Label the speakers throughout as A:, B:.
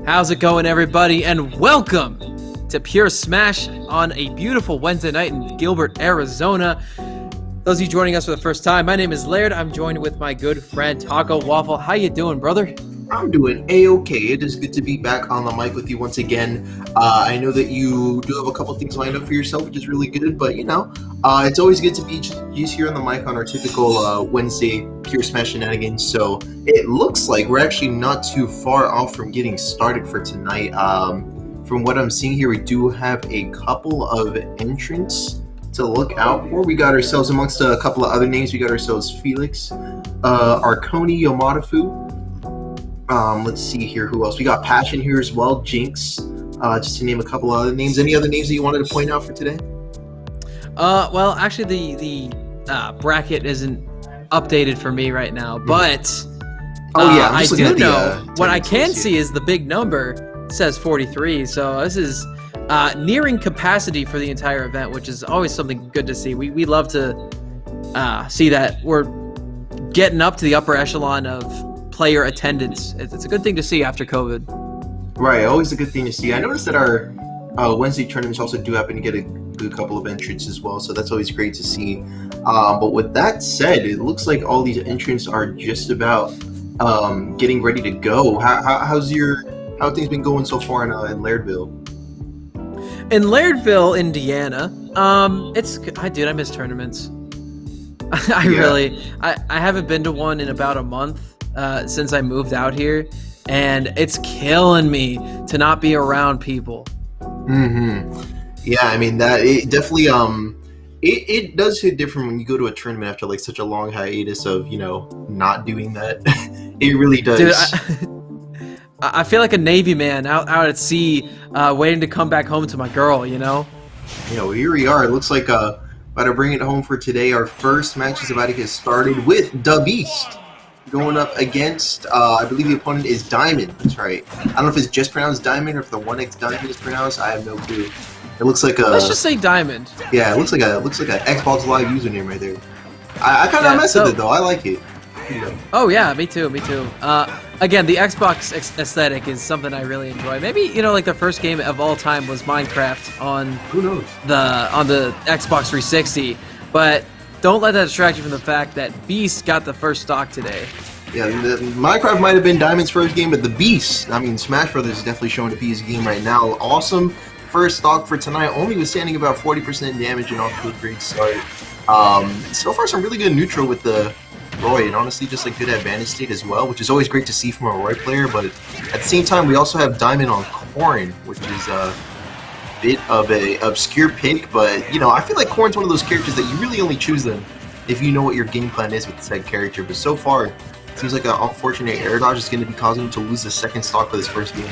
A: How's it going, everybody, and welcome to Pure Smash on a beautiful Wednesday night in Gilbert, Arizona. Those of you joining us for the first time, my name is Laird. I'm joined with my good friend Taco Waffle. How you doing, brother?
B: I'm doing A-okay. It is good to be back on the mic with you once again. I know that you do have a couple things lined up for yourself, which is really good, but it's always good to be just here on the mic on our typical Wednesday Pure Smash shenanigans. So it looks like we're actually not too far off from getting started for tonight. From what I'm seeing here, we do have a couple of entrants to look out for. We got ourselves, amongst a couple of other names, we got ourselves Felix, Arconi Yomadafu. Let's see here, who else? We got Passion here as well, Jinx, just to name a couple of other names. Any other names that you wanted to point out for today?
A: Well, actually, the bracket isn't updated for me right now, but I do know what I can see is the big number says 43, so this is nearing capacity for the entire event, which is always something good to see. We love to see that we're getting up to the upper echelon of player attendance. It's a good thing to see after COVID.
B: Right, always a good thing to see. I noticed that our Wednesday tournaments also do happen to get a good couple of entrants as well, so that's always great to see. But with that said, it looks like all these entrants are just about getting ready to go. How have things been going so far in Lairdville?
A: In Lairdville, Indiana, I miss tournaments. I haven't been to one in about a month since I moved out here, and it's killing me to not be around people. Yeah,
B: I mean, that it definitely it does hit different when you go to a tournament after like such a long hiatus of not doing that. It really does.
A: Dude, I feel like a Navy man out at sea, waiting to come back home to my girl. You know.
B: Yeah, well, here we are. It looks like about to bring it home for today. Our first match is about to get started with the Beast going up against, I believe the opponent is Diamond. That's right. I don't know if it's just pronounced Diamond or if the 1X Diamond is pronounced. I have no clue. It looks like a.
A: Let's just say Diamond.
B: Yeah, it looks like an Xbox Live username right there. I kind of mess with it though. I like it.
A: Oh yeah, me too. Again, the Xbox aesthetic is something I really enjoy. Maybe like the first game of all time was Minecraft on
B: Who knows?
A: the Xbox 360, but don't let that distract you from the fact that Beast got the first stock today.
B: Yeah, Minecraft might have been Diamond's first game, but the Beast, I mean, Smash Brothers is definitely showing to be his game right now. Awesome first stock for tonight. Only withstanding about 40% damage and off to a great start. So far, some really good neutral with the Roy, and honestly, just like good advantage state as well, which is always great to see from a Roy player. But at the same time, we also have Diamond on Corrin, which is a bit of a obscure pick. But I feel like Corrin's one of those characters that you really only choose them if you know what your game plan is with said character. But so far, it seems like an unfortunate air dodge is going to be causing him to lose the second stock for this first game.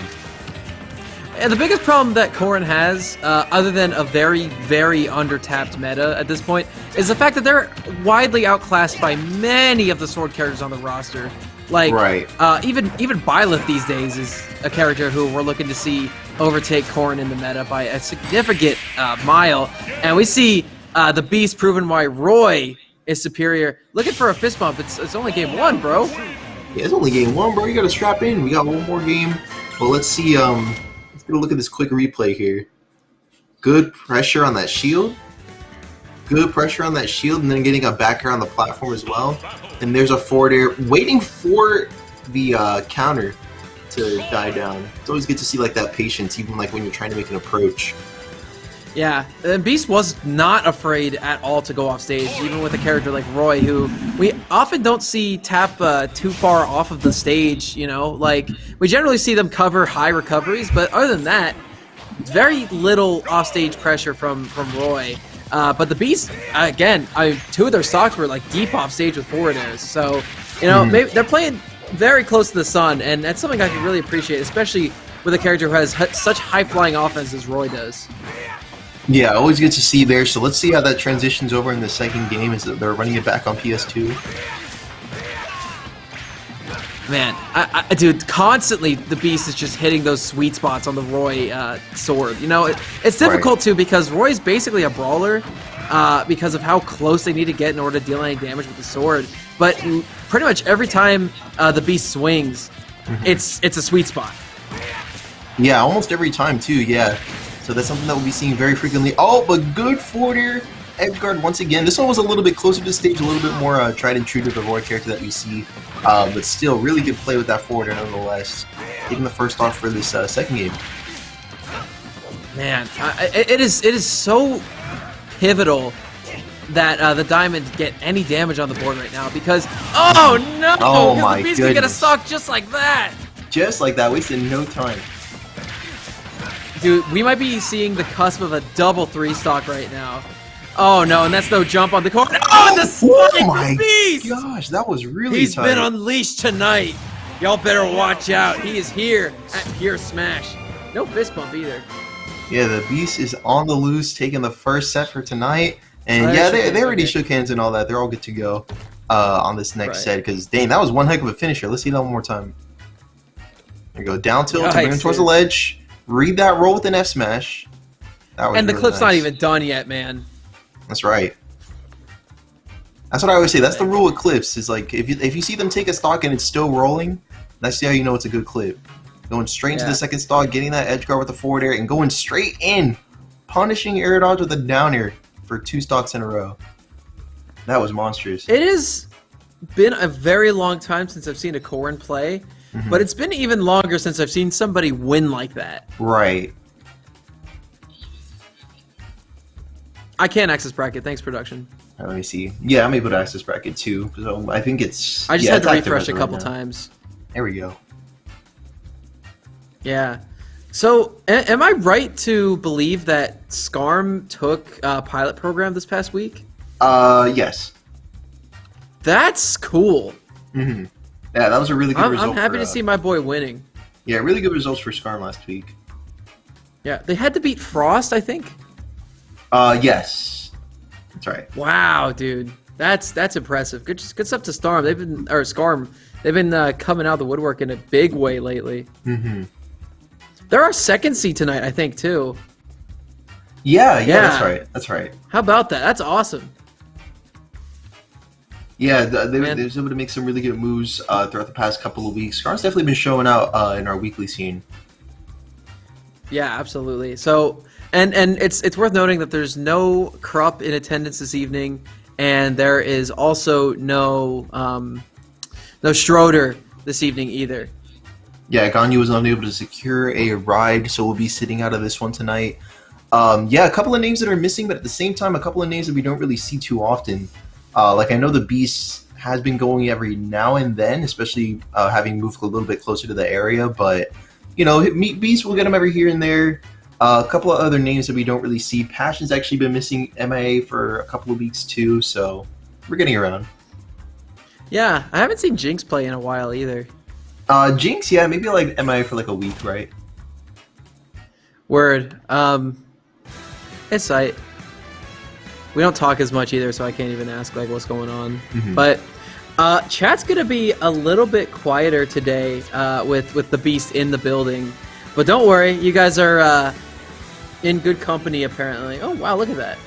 A: And the biggest problem that Corrin has, other than a very, very undertapped meta at this point, is the fact that they're widely outclassed by many of the sword characters on the roster. Like, even Byleth these days is a character who we're looking to see overtake Corrin in the meta by a significant mile. And we see the Beast proving why Roy is superior. Looking for a fist bump. It's only game one, bro.
B: Yeah, it's only game one, bro. You got to strap in. We got one more game. But let's see. Let's get a look at this quick replay here. Good pressure on that shield. Good pressure on that shield, and then getting a back air on the platform as well. And there's a forward air, waiting for the counter to die down. It's always good to see like that patience, even like when you're trying to make an approach.
A: Yeah, and Beast was not afraid at all to go off stage, even with a character like Roy, who we often don't see tap too far off of the stage, Like, we generally see them cover high recoveries, but other than that, very little off-stage pressure from Roy. But the Beast, again, two of their stocks were like deep off-stage with forward airs, so, maybe they're playing very close to the sun, and that's something I can really appreciate, especially with a character who has such high-flying offense as Roy does.
B: Yeah, always good to see there. So let's see how that transitions over in the second game as they're running it back on PS2.
A: Man, dude, constantly the Beast is just hitting those sweet spots on the Roy sword. It's difficult too because Roy's basically a brawler because of how close they need to get in order to deal any damage with the sword. But pretty much every time the Beast swings, it's a sweet spot.
B: Yeah, almost every time too. Yeah. So that's something that we'll be seeing very frequently. Oh, but good forward air edge guard once again. This one was a little bit closer to the stage, a little bit more tried and true to the Roy character that we see. But still, really good play with that forward air nonetheless. Taking the first off for this second game.
A: Man, it is so pivotal that the Diamond get any damage on the board right now because oh no,
B: oh my
A: the Beast
B: goodness.
A: can get a stock just like that.
B: Just like that, wasted no time.
A: Dude, we might be seeing the cusp of a double 3-stock right now. Oh no, and that's no jump on the corner. Oh, the spike,
B: my
A: Beast!
B: Gosh, that was really
A: He's
B: tight.
A: been unleashed tonight. Y'all better watch out. He is here at Pure Smash. No fist bump either.
B: Yeah, the Beast is on the loose, taking the first set for tonight. And yeah, they already shook hands and all that. They're all good to go on this next set. Because, dang, that was one heck of a finisher. Let's see that one more time. There you go. Down tilt to bring him towards the ledge. Read that roll with an F smash. That was
A: and the
B: really
A: clip's
B: nice.
A: not even done yet, man.
B: That's right. That's what I always say. That's the rule with clips. Is like if you see them take a stock and it's still rolling, that's how you know it's a good clip. Going straight into the second stock, getting that edge guard with the forward air, and going straight in, punishing air dodge with a down air for 2 stocks in a row. That was monstrous.
A: It has been a very long time since I've seen a Corrin play. But it's been even longer since I've seen somebody win like that.
B: Right.
A: I can't access bracket. Thanks, production.
B: Let me see. Yeah, I'm able to access bracket too. So I think it's.
A: I just had to refresh a couple times.
B: There we go.
A: Yeah. So, am I right to believe that Scarm took pilot program this past week?
B: Yes.
A: That's cool.
B: Yeah, that was a really good result.
A: I'm happy to see my boy winning.
B: Yeah, really good results for Skarm last week.
A: Yeah, they had to beat Frost, I think.
B: Yes, that's right.
A: Wow, dude, that's impressive. Good stuff to Skarm. Skarm. They've been coming out of the woodwork in a big way lately.
B: Mm-hmm.
A: They're our second seed tonight, I think, too.
B: Yeah, that's right. That's right.
A: How about that? That's awesome.
B: Yeah, they were able to make some really good moves throughout the past couple of weeks. Skarm's definitely been showing out in our weekly scene.
A: Yeah, absolutely. So, and it's worth noting that there's no Krupp in attendance this evening, and there is also no Schroeder this evening either.
B: Yeah, Ganyu was unable to secure a ride, so we'll be sitting out of this one tonight. Yeah, a couple of names that are missing, but at the same time, a couple of names that we don't really see too often. Like, I know the Beast has been going every now and then, especially having moved a little bit closer to the area, but, you know, Beast, we'll get him every here and there. A couple of other names that we don't really see. Passion's actually been missing MIA for a couple of weeks, too, so we're getting around.
A: Yeah, I haven't seen Jinx play in a while either.
B: Jinx, yeah, maybe like MIA for like a week, right?
A: Word. It's tight. We don't talk as much either, so I can't even ask like what's going on. Mm-hmm. But chat's gonna be a little bit quieter today with the Beast in the building. But don't worry, you guys are in good company apparently. Oh wow, look at that.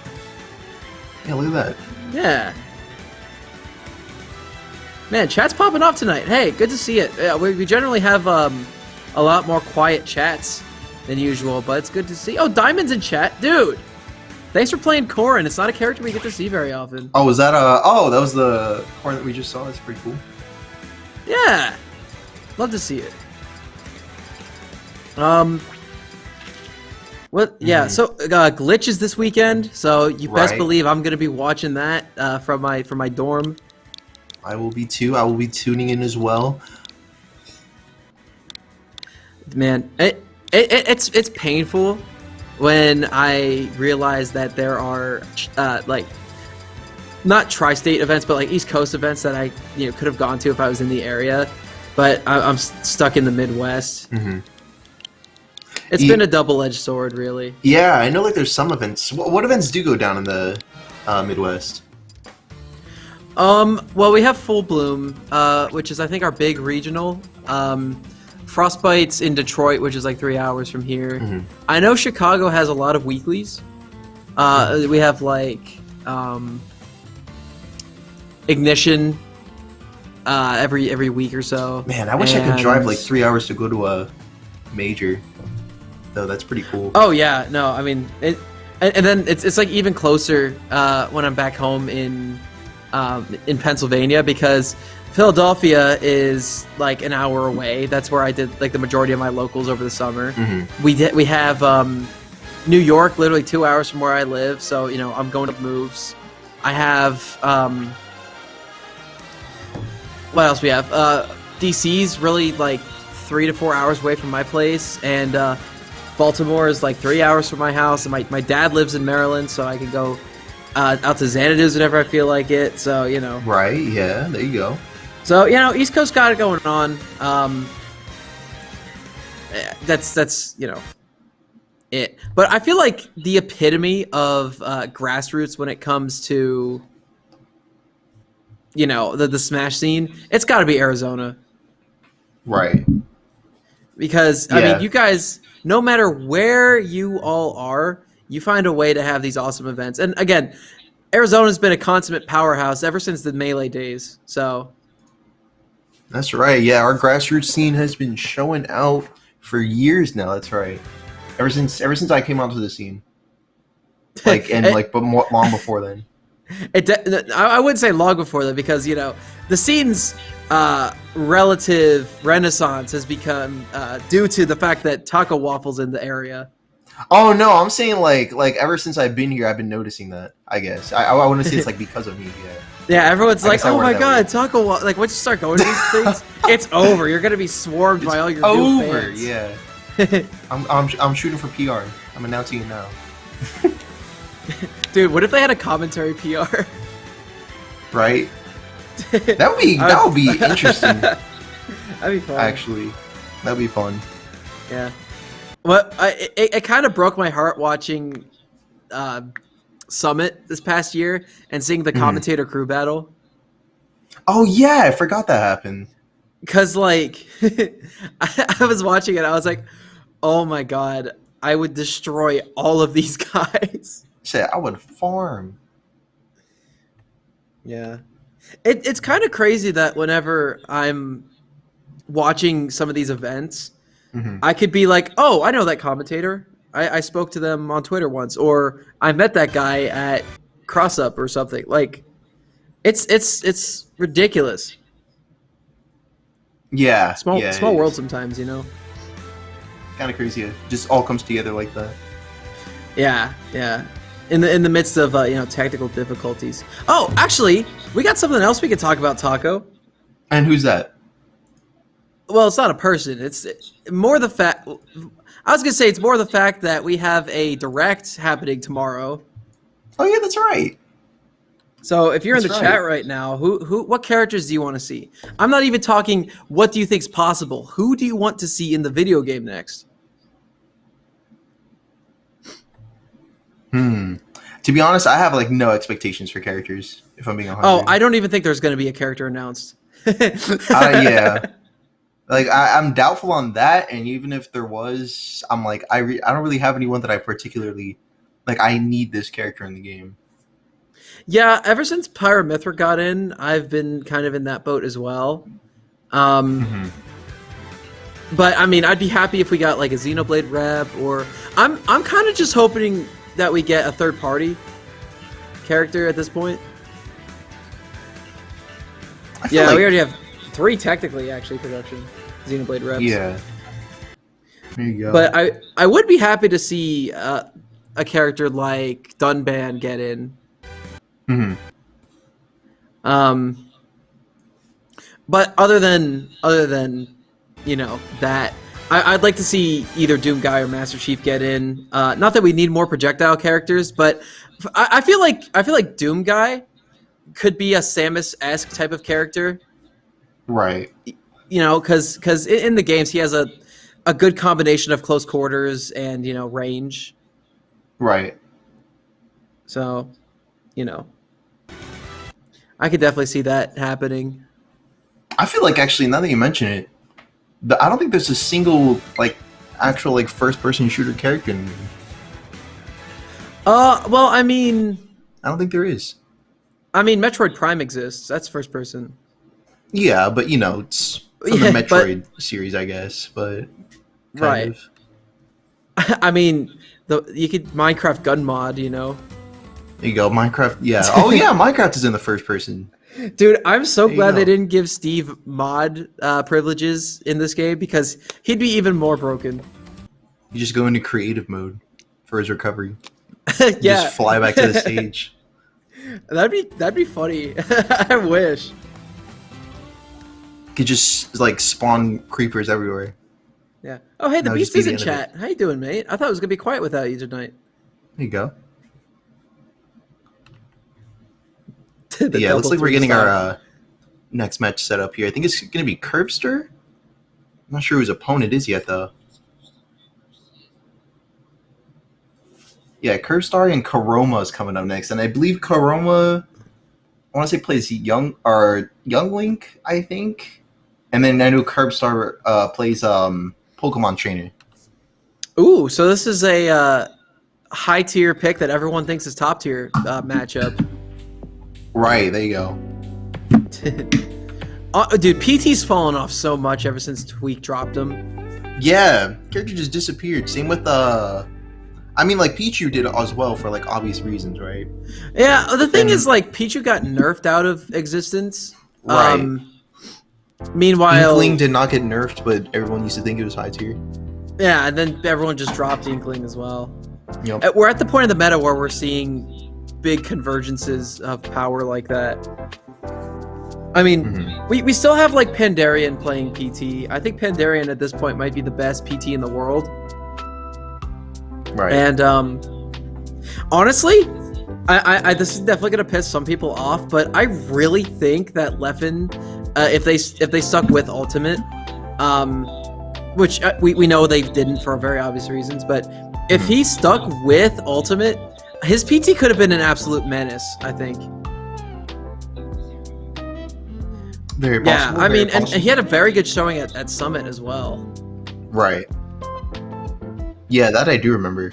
B: Yeah, look at that.
A: Yeah. Man, chat's popping off tonight. Hey, good to see it. We generally have a lot more quiet chats than usual, but it's good to see. Oh, Diamond's in chat, dude. Thanks for playing Corrin. It's not a character we get to see very often.
B: Oh, was that that was the Corrin that we just saw. That's pretty cool.
A: Yeah, love to see it. What? Yeah. So Glitch is this weekend, so you best believe I'm gonna be watching that from my dorm.
B: I will be too. I will be tuning in as well.
A: Man, it's painful when I realize that there are like not tri-state events, but like East Coast events that I could have gone to if I was in the area, but I'm stuck in the Midwest. Mm-hmm. It's been a double-edged sword, really.
B: Yeah, I know. Like, there's some events. What events do go down in the Midwest?
A: Well, we have Full Bloom, which is I think our big regional. Frostbite's in Detroit, which is like 3 hours from here. Mm-hmm. I know Chicago has a lot of weeklies. We have like Ignition every week or so.
B: Man, I wish I could drive like 3 hours to go to a major. Though that's pretty cool.
A: Oh yeah, no, I mean it, and then it's like even closer when I'm back home in Pennsylvania, because Philadelphia is like an hour away. That's where I did like the majority of my locals over the summer. Mm-hmm. We have New York, literally 2 hours from where I live. So I'm going to moves. I have what else we have? DC's really like 3 to 4 hours away from my place, and Baltimore is like 3 hours from my house. And my dad lives in Maryland, so I can go out to Xanadu's whenever I feel like it. So
B: Right. Yeah. There you go.
A: So East Coast got it going on. That's it. But I feel like the epitome of grassroots when it comes to the Smash scene, it's got to be Arizona.
B: Right.
A: Because I mean, you guys, no matter where you all are, you find a way to have these awesome events. And again, Arizona's been a consummate powerhouse ever since the Melee days. So
B: that's right. Yeah, our grassroots scene has been showing out for years now. That's right. Ever since I came onto the scene, but long before then.
A: I wouldn't say long before that, because the scene's relative renaissance has become due to the fact that Taco Waffle's in the area.
B: Oh no, I'm saying like ever since I've been here, I've been noticing that. I guess I want to say it's like because of me. Yeah.
A: Yeah, everyone's like, "Oh my god, Taco Waffle!" Like, once you start going to these things, it's over. You're gonna be swarmed by all your new fans.
B: Yeah. I'm shooting for PR. I'm announcing it now.
A: Dude, what if they had a commentary PR?
B: Right. That would be interesting.
A: That'd be fun.
B: Actually. That'd be fun.
A: Yeah. Well, it kind of broke my heart watching Summit this past year and seeing the commentator crew battle.
B: Oh yeah, I forgot that happened.
A: Because like, I was watching it, I was like, oh my god, I would destroy all of these guys.
B: Shit, I would farm.
A: Yeah. It's kind of crazy that whenever I'm watching some of these events, I could be like, oh, I know that commentator. I spoke to them on Twitter once, or I met that guy at Cross Up or something. Like, it's ridiculous.
B: Yeah.
A: Small world sometimes, you know?
B: Kind of crazy. It just all comes together like that.
A: Yeah, yeah. In the midst of technical difficulties. Oh, actually, we got something else we could talk about, Taco.
B: And who's that?
A: Well, it's not a person. It's more the fact. I was gonna say it's more the fact that we have a direct happening tomorrow.
B: Oh yeah, that's right.
A: So if you're in the chat right now, what characters do you want to see? I'm not even talking what do you think's possible. Who do you want to see in the video game next?
B: To be honest, I have like no expectations for characters, if I'm being honest.
A: Oh, I don't even think there's going to be a character announced.
B: Yeah. Like I'm doubtful on that, and even if there was, I'm like I don't really have anyone that I particularly like. I need this character in the game.
A: Yeah, ever since Pyramithra got in, I've been kind of in that boat as well. But I mean, I'd be happy if we got like a Xenoblade rep, or I'm kind of just hoping that we get a third party character at this point. Yeah, like we already have 3 technically actually production Xenoblade reps.
B: Yeah. There you go.
A: But I would be happy to see a character like Dunban get in. But other than that, I'd like to see either Doom Guy or Master Chief get in. Not that we need more projectile characters, but I feel like Doom Guy could be a Samus-esque type of character.
B: Right.
A: You know, because in the games he has a good combination of close quarters and range.
B: Right.
A: So, I could definitely see that happening.
B: I feel like actually now that you mention it, I don't think there's a single actual first-person shooter character in the game.
A: Well, I mean,
B: I don't think there is.
A: I mean, Metroid Prime exists. That's first person.
B: Yeah, but it's from the Metroid series, I guess. But kind of.
A: I mean, you could Minecraft gun mod. There
B: you go, Minecraft. Yeah. Oh yeah, Minecraft is in the first person.
A: Dude, I'm so glad they didn't give Steve mod privileges in this game because he'd be even more broken.
B: You just go into creative mode for his recovery.
A: Just
B: fly back to the stage.
A: That'd be funny. I wish.
B: Could just spawn creepers everywhere.
A: Yeah. Oh hey, the Beast is in chat. How you doing, mate? I thought it was gonna be quiet without you tonight.
B: There you go. Yeah, it looks like we're getting our next match set up here. I think it's going to be Curbster. I'm not sure who his opponent is yet, though. Yeah, Curbstar and Karoma is coming up next, and I believe Karoma, I want to say plays Young Link, I think, and then I know Curbstar plays Pokemon Trainer. Ooh,
A: so this is a high tier pick that everyone thinks is top tier matchup.
B: Right, there you go.
A: Dude, PT's fallen off so much ever since Tweak dropped him.
B: Yeah, character just disappeared. Same with Pichu did as well for obvious reasons, right?
A: Yeah, the thing is Pichu got nerfed out of existence.
B: Right.
A: Meanwhile,
B: Inkling did not get nerfed, but everyone used to think it was high tier.
A: Yeah, and then everyone just dropped Inkling as well.
B: Yep.
A: We're at the point of the meta where we're seeing big convergences of power like that. I mean, we still have Pandarian playing PT. I think Pandarian at this point might be the best PT in the world.
B: Right.
A: And honestly, I this is definitely gonna piss some people off, but I really think that Leffen, if they stuck with Ultimate, which we know they didn't for very obvious reasons, but if he stuck with Ultimate, his PT could have been an absolute menace, I think.
B: Very possible.
A: Yeah, I mean, and he had a very good showing at Summit as well.
B: Right. Yeah, that I do remember.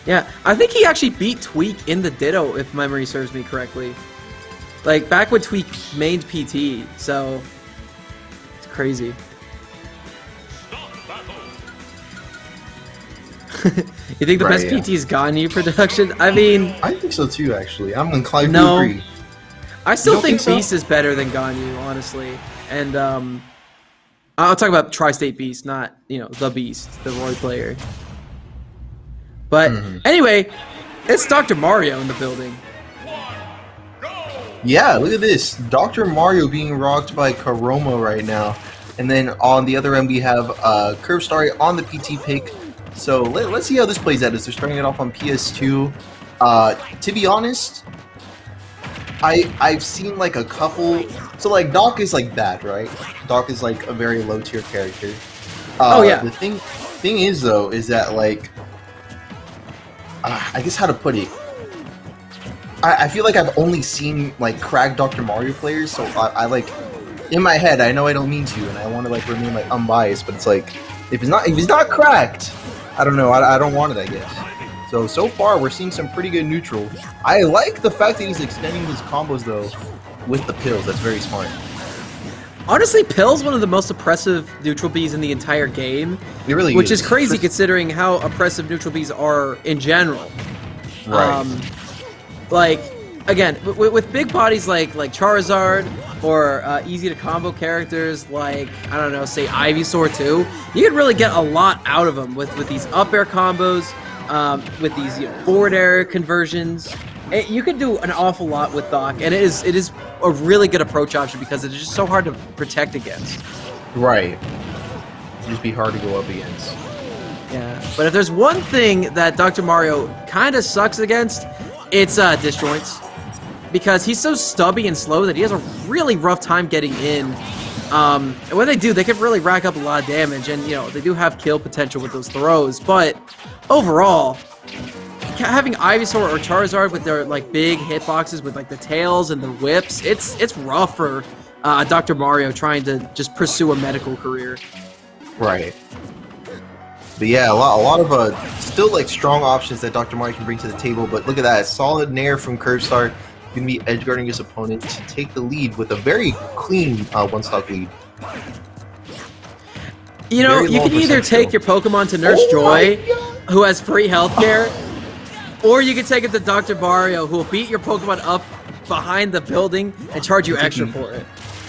A: Yeah, I think he actually beat Tweak in the Ditto, if memory serves me correctly. Like, back when Tweak mained PT, so... It's crazy. You think the best PT is Ganyu production? I mean...
B: I think so too, actually. I'm inclined to agree.
A: I still think Beast is better than Ganyu, honestly. And, I'll talk about Tri-State Beast, not, you know, the Beast, the Roy player. But anyway, it's Dr. Mario in the building.
B: Yeah, look at this. Dr. Mario being rocked by Karoma right now. And then on the other end, we have Curbstar on the PT pick. So let's see how this plays out as they're starting it off on PS2. To be honest, I've seen like a couple. So like Doc is like that, right? Doc is like a very low tier character.
A: Oh yeah.
B: The thing is though, is that like, I guess how to put it. I feel like I've only seen like cracked Dr. Mario players, so I like in my head I know I don't mean to, and I want to like remain like unbiased, but it's like if he's not cracked, I don't know, I don't want it, I guess. So far we're seeing some pretty good neutral. I like the fact that he's extending his combos though with the pills. That's very smart.
A: Honestly, Pill's one of the most oppressive neutral Bs in the entire game.
B: It really
A: which is crazy considering how oppressive neutral Bs are in general.
B: Right.
A: Like, again, with big bodies like Charizard or easy to combo characters like, I don't know, say Ivysaur too, you can really get a lot out of them with these up air combos, with these forward air conversions. You can do an awful lot with Doc, and it is a really good approach option because it is just so hard to protect against.
B: Right. It'd just be hard to go up against.
A: Yeah, but if there's one thing that Dr. Mario kind of sucks against, it's disjoints. Because he's so stubby and slow that he has a really rough time getting in. And when they do, they can really rack up a lot of damage, and you know, they do have kill potential with those throws, but overall, having Ivysaur or Charizard with their like big hitboxes with like the tails and the whips, it's rough for Dr. Mario trying to just pursue a medical career.
B: Right. But yeah, a lot of still like strong options that Dr. Mario can bring to the table. But look at that, solid nair from Curbstar, gonna be edge guarding his opponent to take the lead with a very clean one-stock lead.
A: You know, you can either take your Pokemon to Nurse Joy, who has free healthcare, or you can take it to Dr. Mario, who will beat your Pokemon up behind the building and charge you extra for it.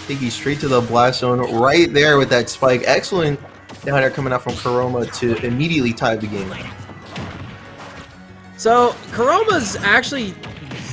B: Take you straight to the Blast Zone right there with that spike. Excellent down there coming out from Karoma to immediately tie the game.
A: So, Karoma's actually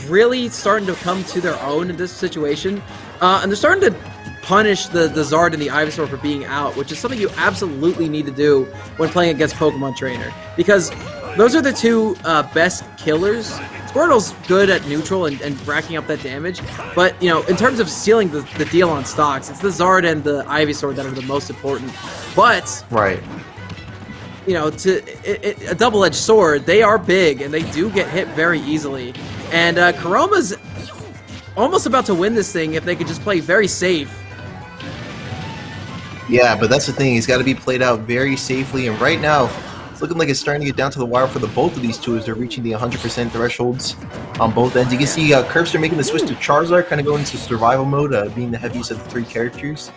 A: really starting to come to their own in this situation, and they're starting to punish the Zard and the Ivysaur for being out, which is something you absolutely need to do when playing against Pokemon Trainer, because those are the two best killers. Squirtle's good at neutral and racking up that damage, but you know, in terms of sealing the deal on stocks, it's the Zard and the Ivysaur that are the most important. But
B: right,
A: you know, a double-edged sword, they are big and they do get hit very easily. And Karoma's almost about to win this thing if they could just play very safe.
B: Yeah, but that's the thing. He's got to be played out very safely. And right now, it's looking like it's starting to get down to the wire for the both of these two as they're reaching the 100% thresholds on both ends. You can see Curbster making the switch to Charizard, kind of going into survival mode, being the heaviest of the three characters.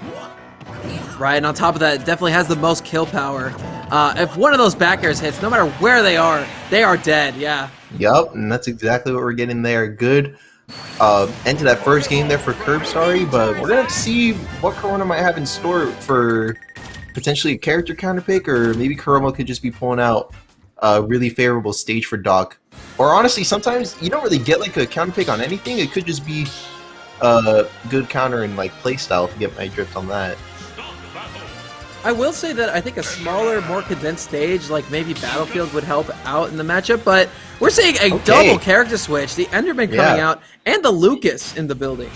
A: Right, and on top of that, it definitely has the most kill power. If one of those back airs hits, no matter where they are dead, yeah.
B: Yup, and that's exactly what we're getting there. Good end to that first game there for Curbstar, but we're going to see what Corona might have in store for potentially a character counter pick, or maybe Karoma could just be pulling out a really favorable stage for Doc. Or honestly, sometimes you don't really get like a counter pick on anything. It could just be a good counter and like playstyle, if you get my drift on that.
A: I will say that I think a smaller, more condensed stage, like maybe Battlefield, would help out in the matchup, but we're seeing a double character switch, the Enderman coming out, and the Lucas in the building.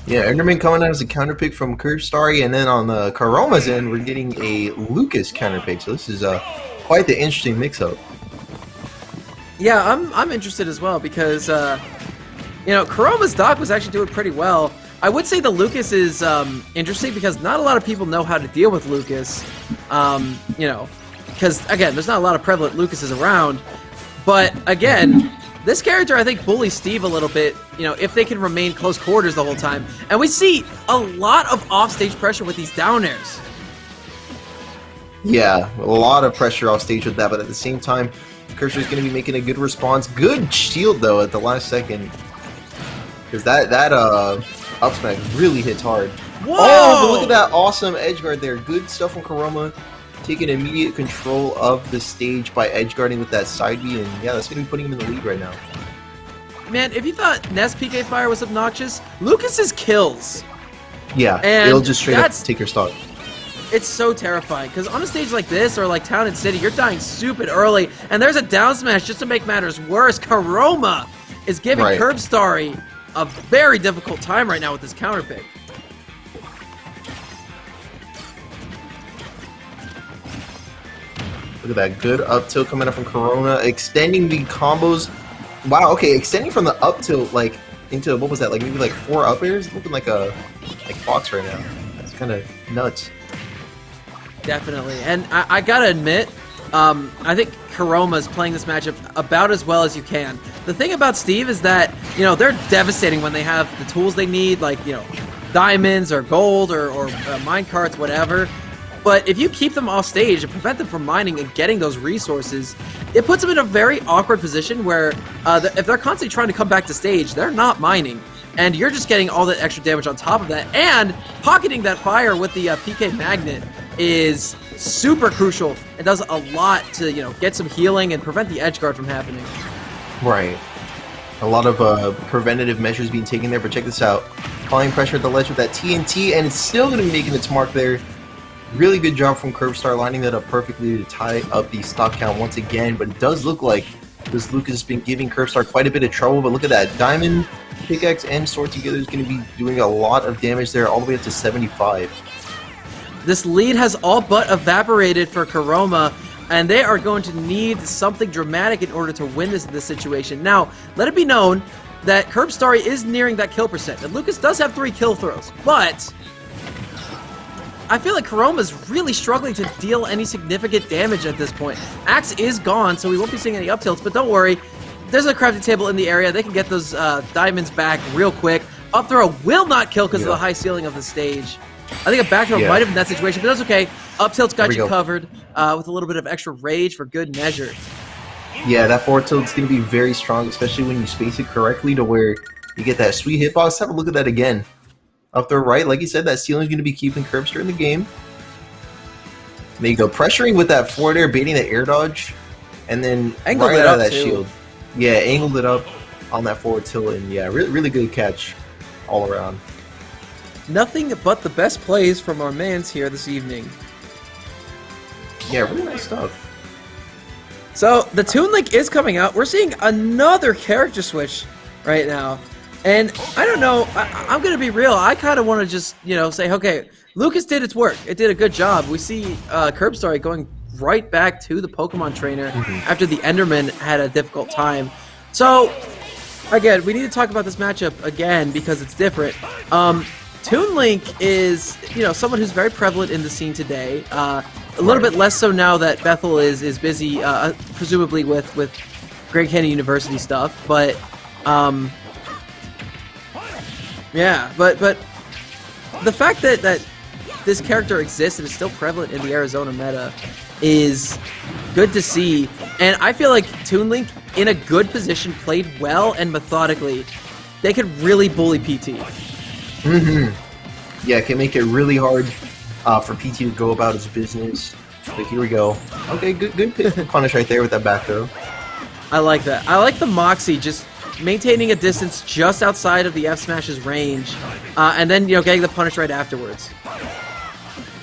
B: Yeah, Enderman coming out as a counter pick from Curvestarry, and then on the Karoma's end, we're getting a Lucas counter pick. So this is quite the interesting mix-up.
A: Yeah, I'm interested as well because you know, Karoma's Doc was actually doing pretty well. I would say the Lucas is interesting because not a lot of people know how to deal with Lucas. You know, because again, there's not a lot of prevalent Lucases around. But again, this character I think bullies Steve a little bit. You know, if they can remain close quarters the whole time, and we see a lot of offstage pressure with these down airs.
B: Yeah, a lot of pressure off stage with that, but at the same time, Cursor is going to be making a good response. Good shield though at the last second, because that up smash really hits hard.
A: Whoa!
B: Oh, but look at that awesome edge guard there. Good stuff from Karoma, taking immediate control of the stage by edge guarding with that side B, and yeah, that's going to be putting him in the lead right now.
A: Man, if you thought Nest PK Fire was obnoxious, Lucas's kills.
B: Yeah,
A: and
B: it'll just straight up take your stock.
A: It's so terrifying, because on a stage like this, or like Town and City, you're dying stupid early, and there's a down smash just to make matters worse. Karoma is giving Curvestarry a very difficult time right now with this counter pick.
B: Look at that good up tilt coming up from Corona, extending the combos. Wow, okay, extending from the up tilt like into, what was that, like maybe like 4 up airs? Looking like a Fox right now. That's kind of nuts.
A: Definitely, and I gotta admit, I think Karoma's playing this matchup about as well as you can. The thing about Steve is that, you know, they're devastating when they have the tools they need, like, you know, diamonds or gold or mine carts, whatever. But if you keep them off stage and prevent them from mining and getting those resources, it puts them in a very awkward position where if they're constantly trying to come back to stage, they're not mining. And you're just getting all that extra damage on top of that. And pocketing that fire with the PK Magnet is super crucial. It does a lot to, you know, get some healing and prevent the edge guard from happening.
B: Right. A lot of preventative measures being taken there, but check this out. Applying pressure at the ledge with that TNT, and it's still going to be making its mark there. Really good job from Curvestar, lining that up perfectly to tie up the stock count once again, but it does look like this Lucas has been giving Curvestar quite a bit of trouble, but look at that. Diamond, pickaxe, and sword together is going to be doing a lot of damage there, all the way up to 75.
A: This lead has all but evaporated for Karoma, and they are going to need something dramatic in order to win this situation. Now, let it be known that Curvestar is nearing that kill percent, and Lucas does have 3 kill throws, but I feel like Karoma's really struggling to deal any significant damage at this point. Axe is gone, so we won't be seeing any up tilts, but don't worry. There's a crafting table in the area. They can get those diamonds back real quick. Up throw will not kill because of the high ceiling of the stage. I think a back throw might have been that situation, but that's okay. Up tilt's got you covered with a little bit of extra rage for good measure.
B: Yeah, that forward tilt's going to be very strong, especially when you space it correctly to where you get that sweet hitbox. Have a look at that again. Up there, right, like you said, that ceiling's going to be keeping Curvestar in the game. There you go, pressuring with that forward air, baiting that air dodge, and then
A: angled
B: right
A: it
B: out of
A: up
B: that
A: too.
B: shield. Yeah, angled it up on that forward tilt, and yeah, really good catch all around.
A: Nothing but the best plays from our mans here this evening.
B: Yeah, really nice stuff.
A: So, the Toon Link is coming out. We're seeing another character switch right now. And I don't know, I'm going to be real. I kind of want to just, you know, say, okay, Lucas did its work. It did a good job. We see Curvestar going right back to the Pokemon trainer after the Enderman had a difficult time. So, again, we need to talk about this matchup again because it's different. Toon Link is, you know, someone who's very prevalent in the scene today. A little bit less so now that Bethel is busy, presumably with Grand Canyon University stuff. But yeah, but the fact that this character exists and is still prevalent in the Arizona meta is good to see. And I feel like Toon Link, in a good position, played well and methodically. They could really bully PT.
B: Yeah, it can make it really hard for PT to go about his business. But here we go. Okay, good punish right there with that back throw.
A: I like that. I like the Moxie just maintaining a distance just outside of the F Smash's range, and then, you know, getting the punish right afterwards.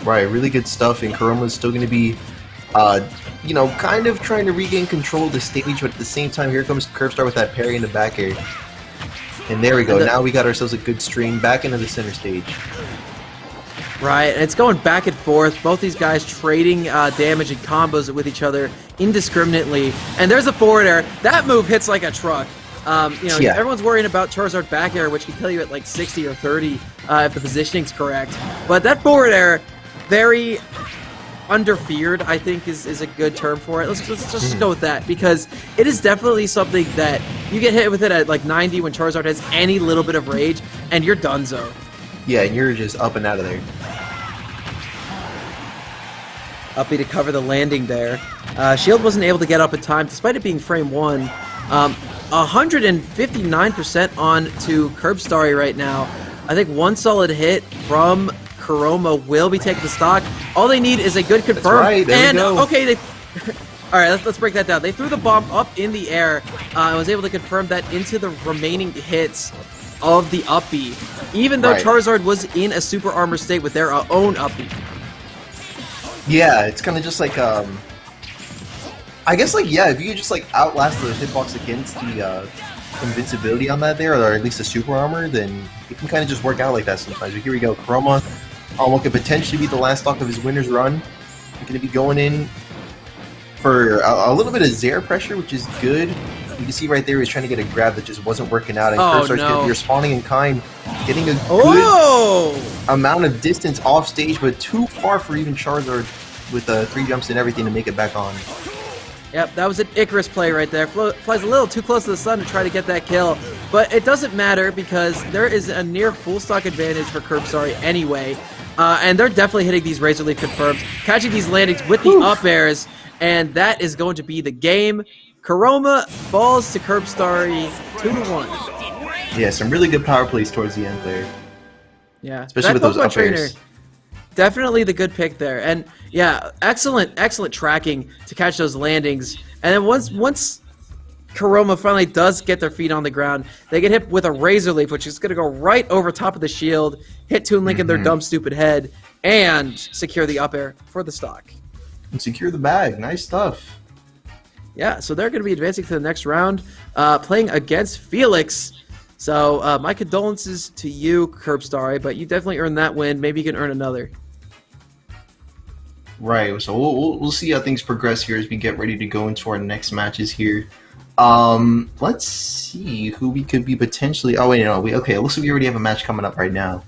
B: Right, really good stuff, and Karoma's still going to be, you know, kind of trying to regain control of the stage, but at the same time, here comes Curvestar with that parry in the back air. And there we go. Now we got ourselves a good string back into the center stage.
A: Right, and it's going back and forth. Both these guys trading damage and combos with each other indiscriminately. And there's a forward air. That move hits like a truck. Everyone's worrying about Charizard back air, which can kill you at like 60 or 30 if the positioning's correct. But that forward air, very under-feared, I think is a good term for it. Let's just go with that, because it is definitely something that you get hit with it at like 90 when Charizard has any little bit of rage, and you're donezo.
B: Yeah, and you're just up and out of there.
A: Uppy to cover the landing there. Shield wasn't able to get up in time, despite it being frame 1. 159% on to Curbstarry right now. I think one solid hit from Kuroma will be taking the stock. All they need is a good confirm.
B: That's right, there we go.
A: Okay, all right, let's break that down. They threw the bomb up in the air and was able to confirm that into the remaining hits of the Uppy, even though Charizard was in a super armor state with their own Uppy.
B: Yeah, it's kind of just like, I guess, like, yeah, if you could just, like, outlast the hitbox against the invincibility on that there, or at least the super armor, then it can kind of just work out like that sometimes. But here we go, Kuroma, what could potentially be the last stock of his winner's run. He's going to be going in for a little bit of Zaire pressure, which is good. You can see right there he's trying to get a grab that just wasn't working out, and Cursar's going to be responding in kind, getting a good amount of distance off stage, but too far for even Charizard with 3 jumps and everything to make it back on.
A: Yep, that was an Icarus play right there. Flies a little too close to the sun to try to get that kill, but it doesn't matter because there is a near full stock advantage for Curbstarry anyway, and they're definitely hitting these Razor Leaf confirms, catching these landings with the up airs, and that is going to be the game. Kuroma falls to Curbstarry 2-1.
B: Yeah, some really good power plays towards the end there.
A: Yeah,
B: especially with those up airs.
A: Definitely the good pick there, and yeah, excellent tracking to catch those landings. And then once Kuroma finally does get their feet on the ground, they get hit with a Razor Leaf, which is going to go right over top of the shield, hit Toon Link in their dumb stupid head, and secure the up air for the stock.
B: And secure the bag. Nice stuff.
A: Yeah, so they're going to be advancing to the next round, playing against Felix. So my condolences to you, Curbstarry, but you definitely earned that win. Maybe you can earn another.
B: Right, so we'll see how things progress here as we get ready to go into our next matches here. Let's see who we could be potentially. Oh wait, no, okay. It looks like we already have a match coming up right now,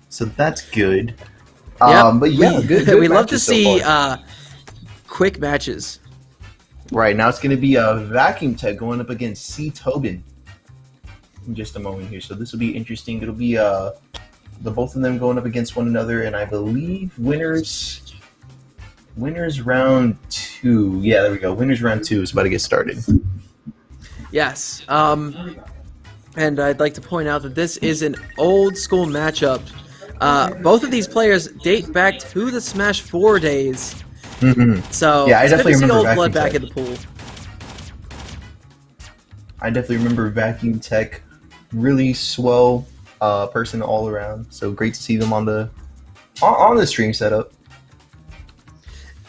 B: so that's good.
A: Yep.
B: But yeah, good.
A: We love to see quick matches.
B: Right now, it's going to be a Vacuum Tech going up against C Tobin in just a moment here. So this will be interesting. It'll be the both of them going up against one another, and I believe winners round 2. Yeah, there we go. Winners round 2 is about to get started.
A: Yes. And I'd like to point out that this is an old school matchup. Both of these players date back to the Smash 4 days. So
B: yeah, I definitely remember
A: old
B: Vacuum
A: blood
B: Tech.
A: back in the pool.
B: I definitely remember Vacuum Tech. Really swell person all around. So great to see them on the stream setup.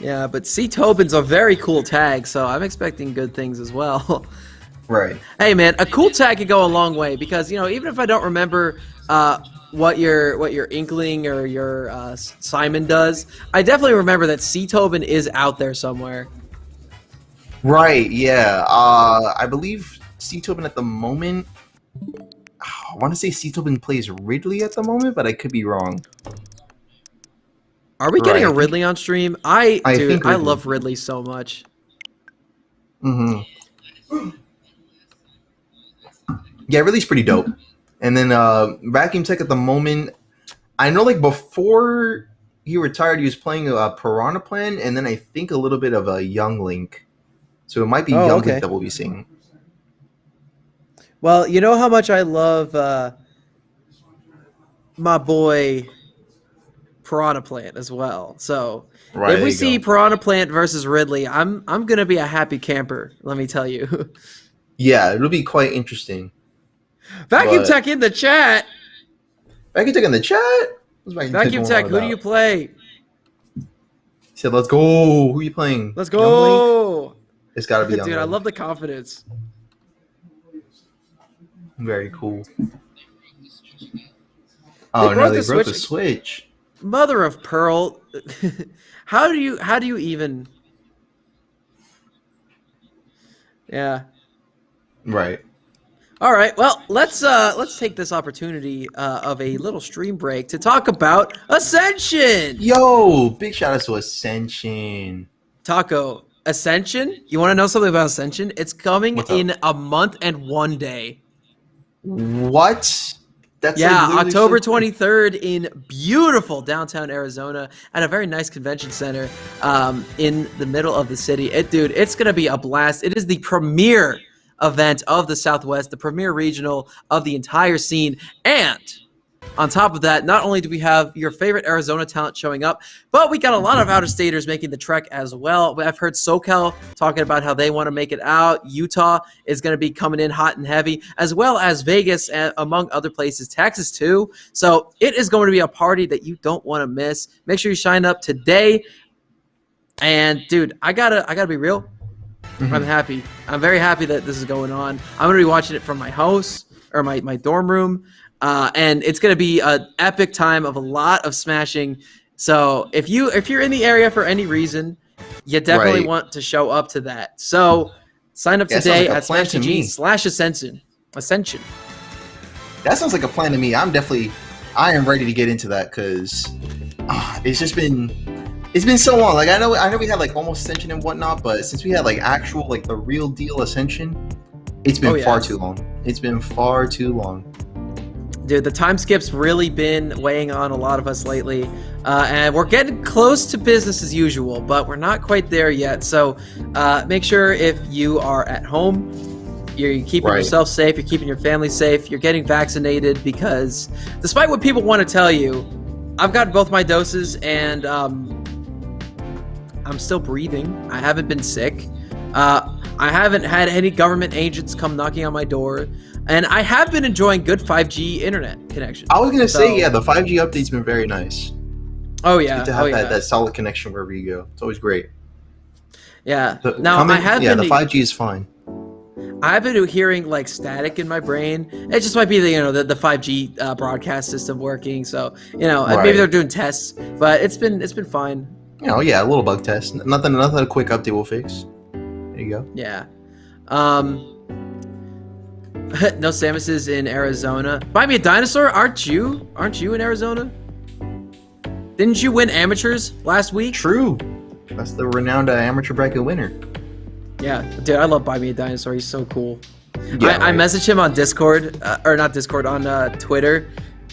A: Yeah, but C Tobin's a very cool tag, so I'm expecting good things as well.
B: Right.
A: Hey man, a cool tag could go a long way because even if I don't remember what your Inkling or your Simon does, I definitely remember that C Tobin is out there somewhere.
B: Right. Yeah. I believe C Tobin at the moment. I want to say C Tobin plays Ridley at the moment, but I could be wrong.
A: Are we getting a Ridley on stream? I
B: Ridley.
A: love Ridley so much.
B: Yeah, Ridley's pretty dope. And then Vacuum Tech at the moment, I know like before he retired, he was playing a Piranha Plant, and then I think a little bit of a Young Link. So it might be Young Link that we'll be seeing.
A: Well, you know how much I love my boy Piranha Plant as well. So if we see Piranha Plant versus Ridley, I'm gonna be a happy camper. Let me tell you.
B: Yeah, it'll be quite interesting.
A: Vacuum Tech in the chat.
B: Vacuum Tech in the chat.
A: Vacuum Tech, who do you play?
B: He said, "Let's go." Who are you playing?
A: Let's go.
B: It's got to be Young
A: Dude,
B: Link.
A: I love the confidence.
B: Very cool. Oh no, they broke the Switch.
A: Mother of pearl. How do you even? Yeah.
B: Right.
A: All right. Well, let's take this opportunity of a little stream break to talk about Ascension.
B: Yo, big shout out to Ascension.
A: Taco, Ascension? You want to know something about Ascension? It's coming in a month and 1 day.
B: What?
A: That's October 23rd in beautiful downtown Arizona at a very nice convention center in the middle of the city. Dude, it's going to be a blast. It is the premier event of the Southwest, the premier regional of the entire scene. And on top of that, not only do we have your favorite Arizona talent showing up, but we got a lot of out-of-staters making the trek as well. I've heard SoCal talking about how they want to make it out. Utah is going to be coming in hot and heavy, as well as Vegas, and among other places, Texas too. So it is going to be a party that you don't want to miss. Make sure you sign up today. And dude, I gotta be real. I'm happy. I'm very happy that this is going on. I'm going to be watching it from my house or my dorm room. And it's going to be an epic time of a lot of smashing. So if you're in the area for any reason, you definitely want to show up to that. So sign up today at SmashGG/Ascension.
B: That sounds like a plan to me. I am ready to get into that because it's been so long. Like I know we had like almost Ascension and whatnot, but since we had like actual like the real deal Ascension, it's been far too long. It's been far too long.
A: Dude, the time skip's really been weighing on a lot of us lately, and we're getting close to business as usual, but we're not quite there yet. So make sure if you are at home, you're keeping yourself safe, you're keeping your family safe, you're getting vaccinated, because despite what people want to tell you, I've got both my doses, and I'm still breathing. I haven't been sick. I haven't had any government agents come knocking on my door. And I have been enjoying good 5G internet connection.
B: I was going to say, the 5G update's been very nice.
A: Oh, yeah.
B: It's good to have that solid connection wherever you go. It's always great.
A: Yeah.
B: The 5G is fine.
A: I've been hearing like static in my brain. It just might be the 5G broadcast system working. So, maybe they're doing tests, but it's been fine.
B: A little bug test. Nothing a quick update will fix. There you go.
A: Yeah. No Samuses in Arizona. Buy me a dinosaur. Aren't you in Arizona? Didn't you win amateurs last week?
B: True. That's the renowned amateur bracket winner.
A: Yeah, dude, I love Buy Me a Dinosaur. He's so cool. Yeah, I messaged him on Discord, or not Discord, on Twitter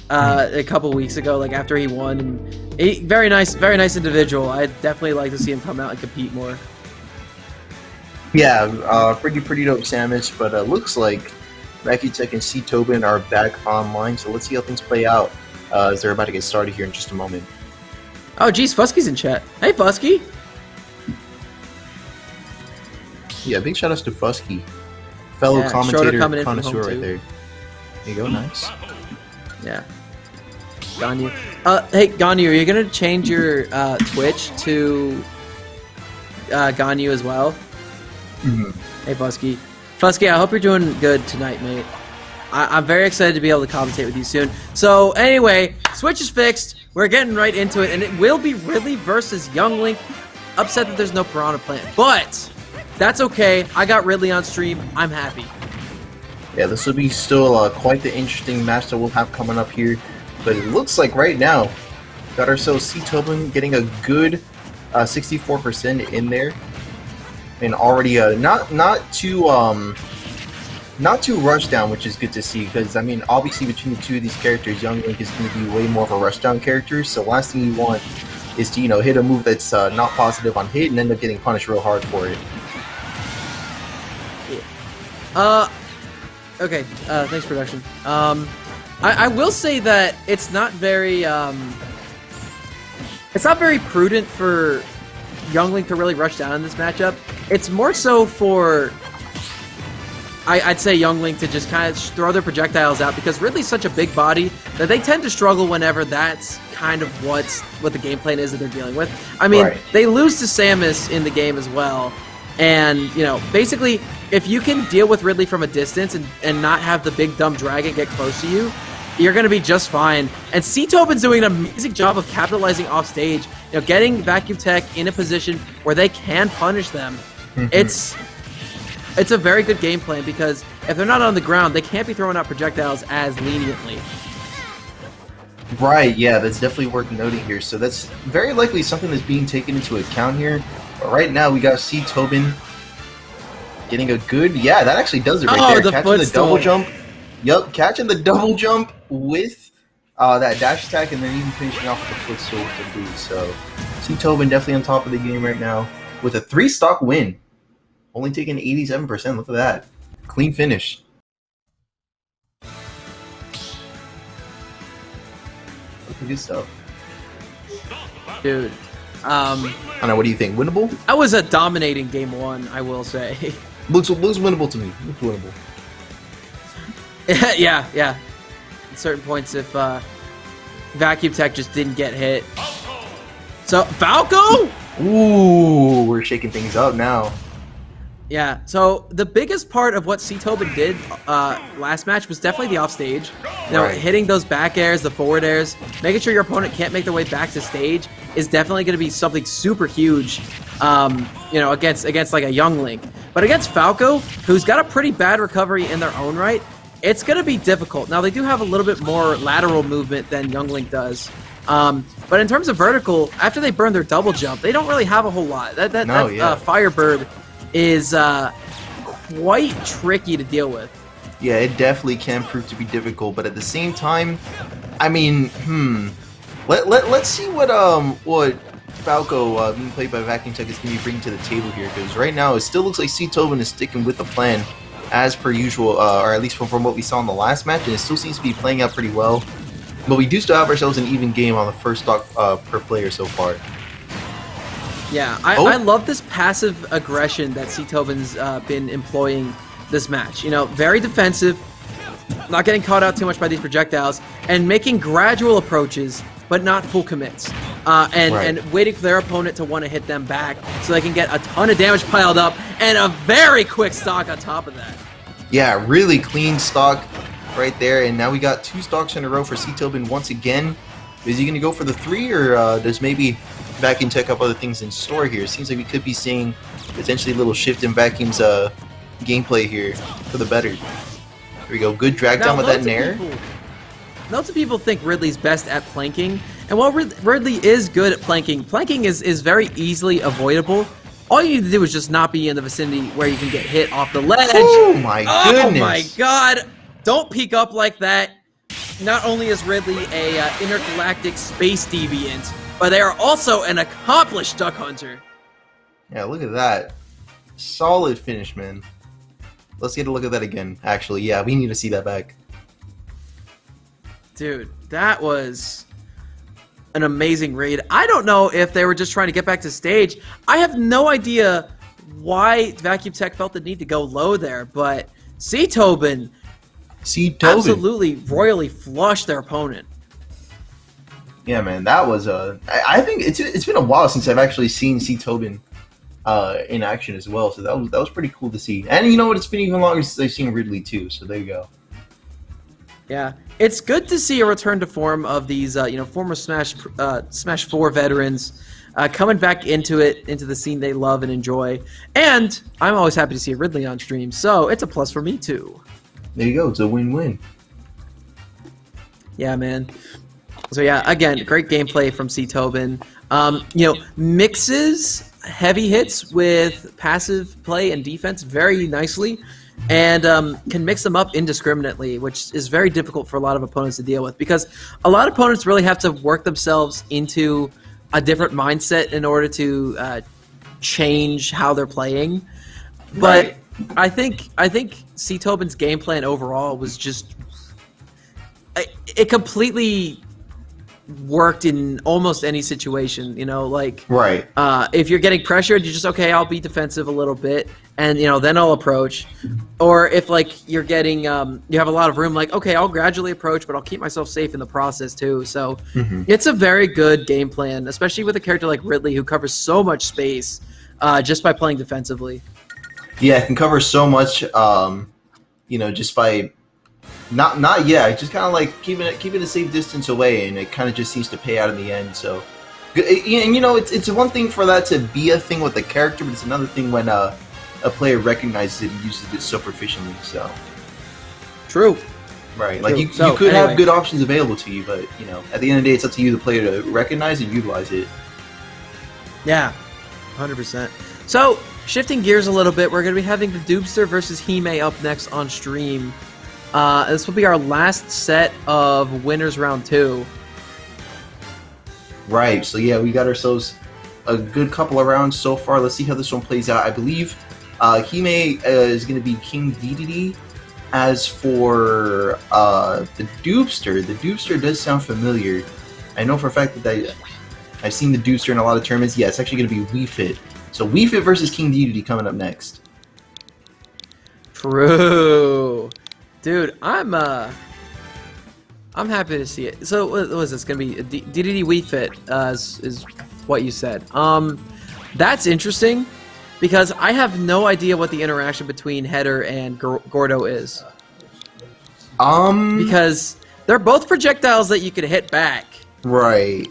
A: a couple weeks ago, like after he won. And very nice individual. I'd definitely like to see him come out and compete more.
B: Yeah, pretty dope Samus, but looks like Rakutech and C. Tobin are back online, so let's see how things play out as they're about to get started here in just a moment.
A: Oh, geez, Fusky's in chat. Hey, Fusky.
B: Yeah, big shout outs to Fusky. Fellow commentator, connoisseur right there. There you go, nice.
A: Yeah. Ganyu. Hey, Ganyu, are you going to change your Twitch to Ganyu as well?
B: Mm-hmm.
A: Hey, Fusky. Fusky, I hope you're doing good tonight, mate. I'm very excited to be able to commentate with you soon. So, anyway, Switch is fixed. We're getting right into it, and it will be Ridley versus Young Link. Upset that there's no Piranha Plant, but that's okay. I got Ridley on stream. I'm happy.
B: Yeah, this will be still quite the interesting match that we'll have coming up here. But it looks like right now, got ourselves C. Tobin getting a good 64% in there. And already not too rushed down, which is good to see, because I mean obviously between the two of these characters, Young Link is going to be way more of a rush down character. So last thing you want is to hit a move that's not positive on hit and end up getting punished real hard for it.
A: Okay. Thanks, production. I will say that it's not very prudent for Young Link to really rush down in this matchup. It's more so for, I'd say, Young Link to just kind of throw their projectiles out, because Ridley's such a big body that they tend to struggle whenever that's kind of what the game plan is that they're dealing with. I mean, they lose to Samus in the game as well. And, basically, if you can deal with Ridley from a distance and not have the big dumb dragon get close to you, you're going to be just fine. And C-Tobin's doing an amazing job of capitalizing off stage, getting Vacuum Tech in a position where they can punish them. It's a very good game plan because if they're not on the ground, they can't be throwing out projectiles as leniently.
B: Right, yeah, that's definitely worth noting here. So that's very likely something that's being taken into account here. But right now, we got C-Tobin getting a good... Yeah, that actually does it right there. Catching the double jump. Yep, catching the double jump with that dash attack and then even finishing off with the footstool with the boost. So C-Tobin definitely on top of the game right now with a 3-stock win. Only taking 87%. Look at that. Clean finish. Good stuff.
A: Dude.
B: I don't know, what do you think? Winnable?
A: That was a dominating game 1, I will say.
B: Looks winnable to me. Looks winnable.
A: yeah. At certain points, if Vacuum Tech just didn't get hit. So, Falco?
B: Ooh, we're shaking things up now.
A: Yeah, so the biggest part of what C-Tobin did last match was definitely the offstage. Hitting those back airs, the forward airs, making sure your opponent can't make their way back to stage is definitely going to be something super huge, against like a young Link. But against Falco, who's got a pretty bad recovery in their own right, it's going to be difficult. Now, they do have a little bit more lateral movement than young Link does. But in terms of vertical, after they burn their double jump, they don't really have a whole lot. Firebird is quite tricky to deal with.
B: Yeah, it definitely can prove to be difficult, but at the same time, I mean, let's see what Falco, being played by Vacuum Tech, is going to be bringing to the table here, because right now it still looks like C-Tobin is sticking with the plan as per usual, or at least from what we saw in the last match, and it still seems to be playing out pretty well. But we do still have ourselves an even game on the first stock per player so far.
A: Yeah, I love this passive aggression that C-Tobin's been employing this match. Very defensive, not getting caught out too much by these projectiles, and making gradual approaches, but not full commits. And waiting for their opponent to want to hit them back so they can get a ton of damage piled up, and a very quick stock on top of that.
B: Yeah, really clean stock right there, and now we got 2 stocks in a row for C-Tobin once again. Is he going to go for the 3, or does maybe Vacuum Tech have other things in store here? Seems like we could be seeing potentially a little shift in Vacuum's gameplay here for the better. Here we go, good drag down with that nair.
A: Lots of people think Ridley's best at planking, and while Ridley is good at planking, planking is very easily avoidable. All you need to do is just not be in the vicinity where you can get hit off the ledge.
B: Oh my goodness!
A: Oh my god! Don't peek up like that. Not only is Ridley a intergalactic space deviant, but they are also an accomplished duck hunter.
B: Yeah, look at that. Solid finish, man. Let's get a look at that again, actually. Yeah, we need to see that back.
A: Dude, that was an amazing raid. I don't know if they were just trying to get back to stage. I have no idea why Vacuum Tech felt the need to go low there, but C-Tobin absolutely royally flushed their opponent.
B: Yeah, man, that was I think it's been a while since I've actually seen C-Tobin in action as well, so that was pretty cool to see. And you know what? It's been even longer since I've seen Ridley too. So there you go.
A: Yeah, it's good to see a return to form of these former Smash 4 veterans coming back into the scene they love and enjoy. And I'm always happy to see Ridley on stream, so it's a plus for me too.
B: There you go. It's a win-win.
A: Yeah, man. So yeah, again, great gameplay from C-Tobin. Mixes heavy hits with passive play and defense very nicely, and can mix them up indiscriminately, which is very difficult for a lot of opponents to deal with, because a lot of opponents really have to work themselves into a different mindset in order to change how they're playing. But I think C-Tobin's game plan overall was just it completely worked in almost any situation, if you're getting pressured, you're just, okay, I'll be defensive a little bit, and then I'll approach. Or if you're getting you have a lot of room, okay, I'll gradually approach, but I'll keep myself safe in the process too. So it's a very good game plan, especially with a character like Ridley, who covers so much space just by playing defensively.
B: Yeah, it can cover so much just by Not yet. Just kind of like keeping a safe distance away, and it kind of just seems to pay out in the end. So, and you know, it's one thing for that to be a thing with the character, but it's another thing when a player recognizes it and uses it so proficiently. So,
A: true.
B: Right. Like you could have good options available to you, but you know, at the end of the day, it's up to you, the player, to recognize and utilize it.
A: Yeah, 100%. So, shifting gears a little bit, we're going to be having the Doobster versus Hime up next on stream. This will be our last set of winners round 2.
B: Right. So yeah, we got ourselves a good couple of rounds so far. Let's see how this one plays out. I believe Hime is going to be King DDD. As for the Doobster does sound familiar. I know for a fact that I've seen the Doobster in a lot of tournaments. Yeah, it's actually going to be Wii Fit. So Wii Fit versus King DDD coming up next.
A: True. Dude, I'm happy to see it. So what was this gonna be? DDD Wii Fit is what you said. That's interesting because I have no idea what the interaction between Header and Gordo is. Because they're both projectiles that you could hit back.
B: Right.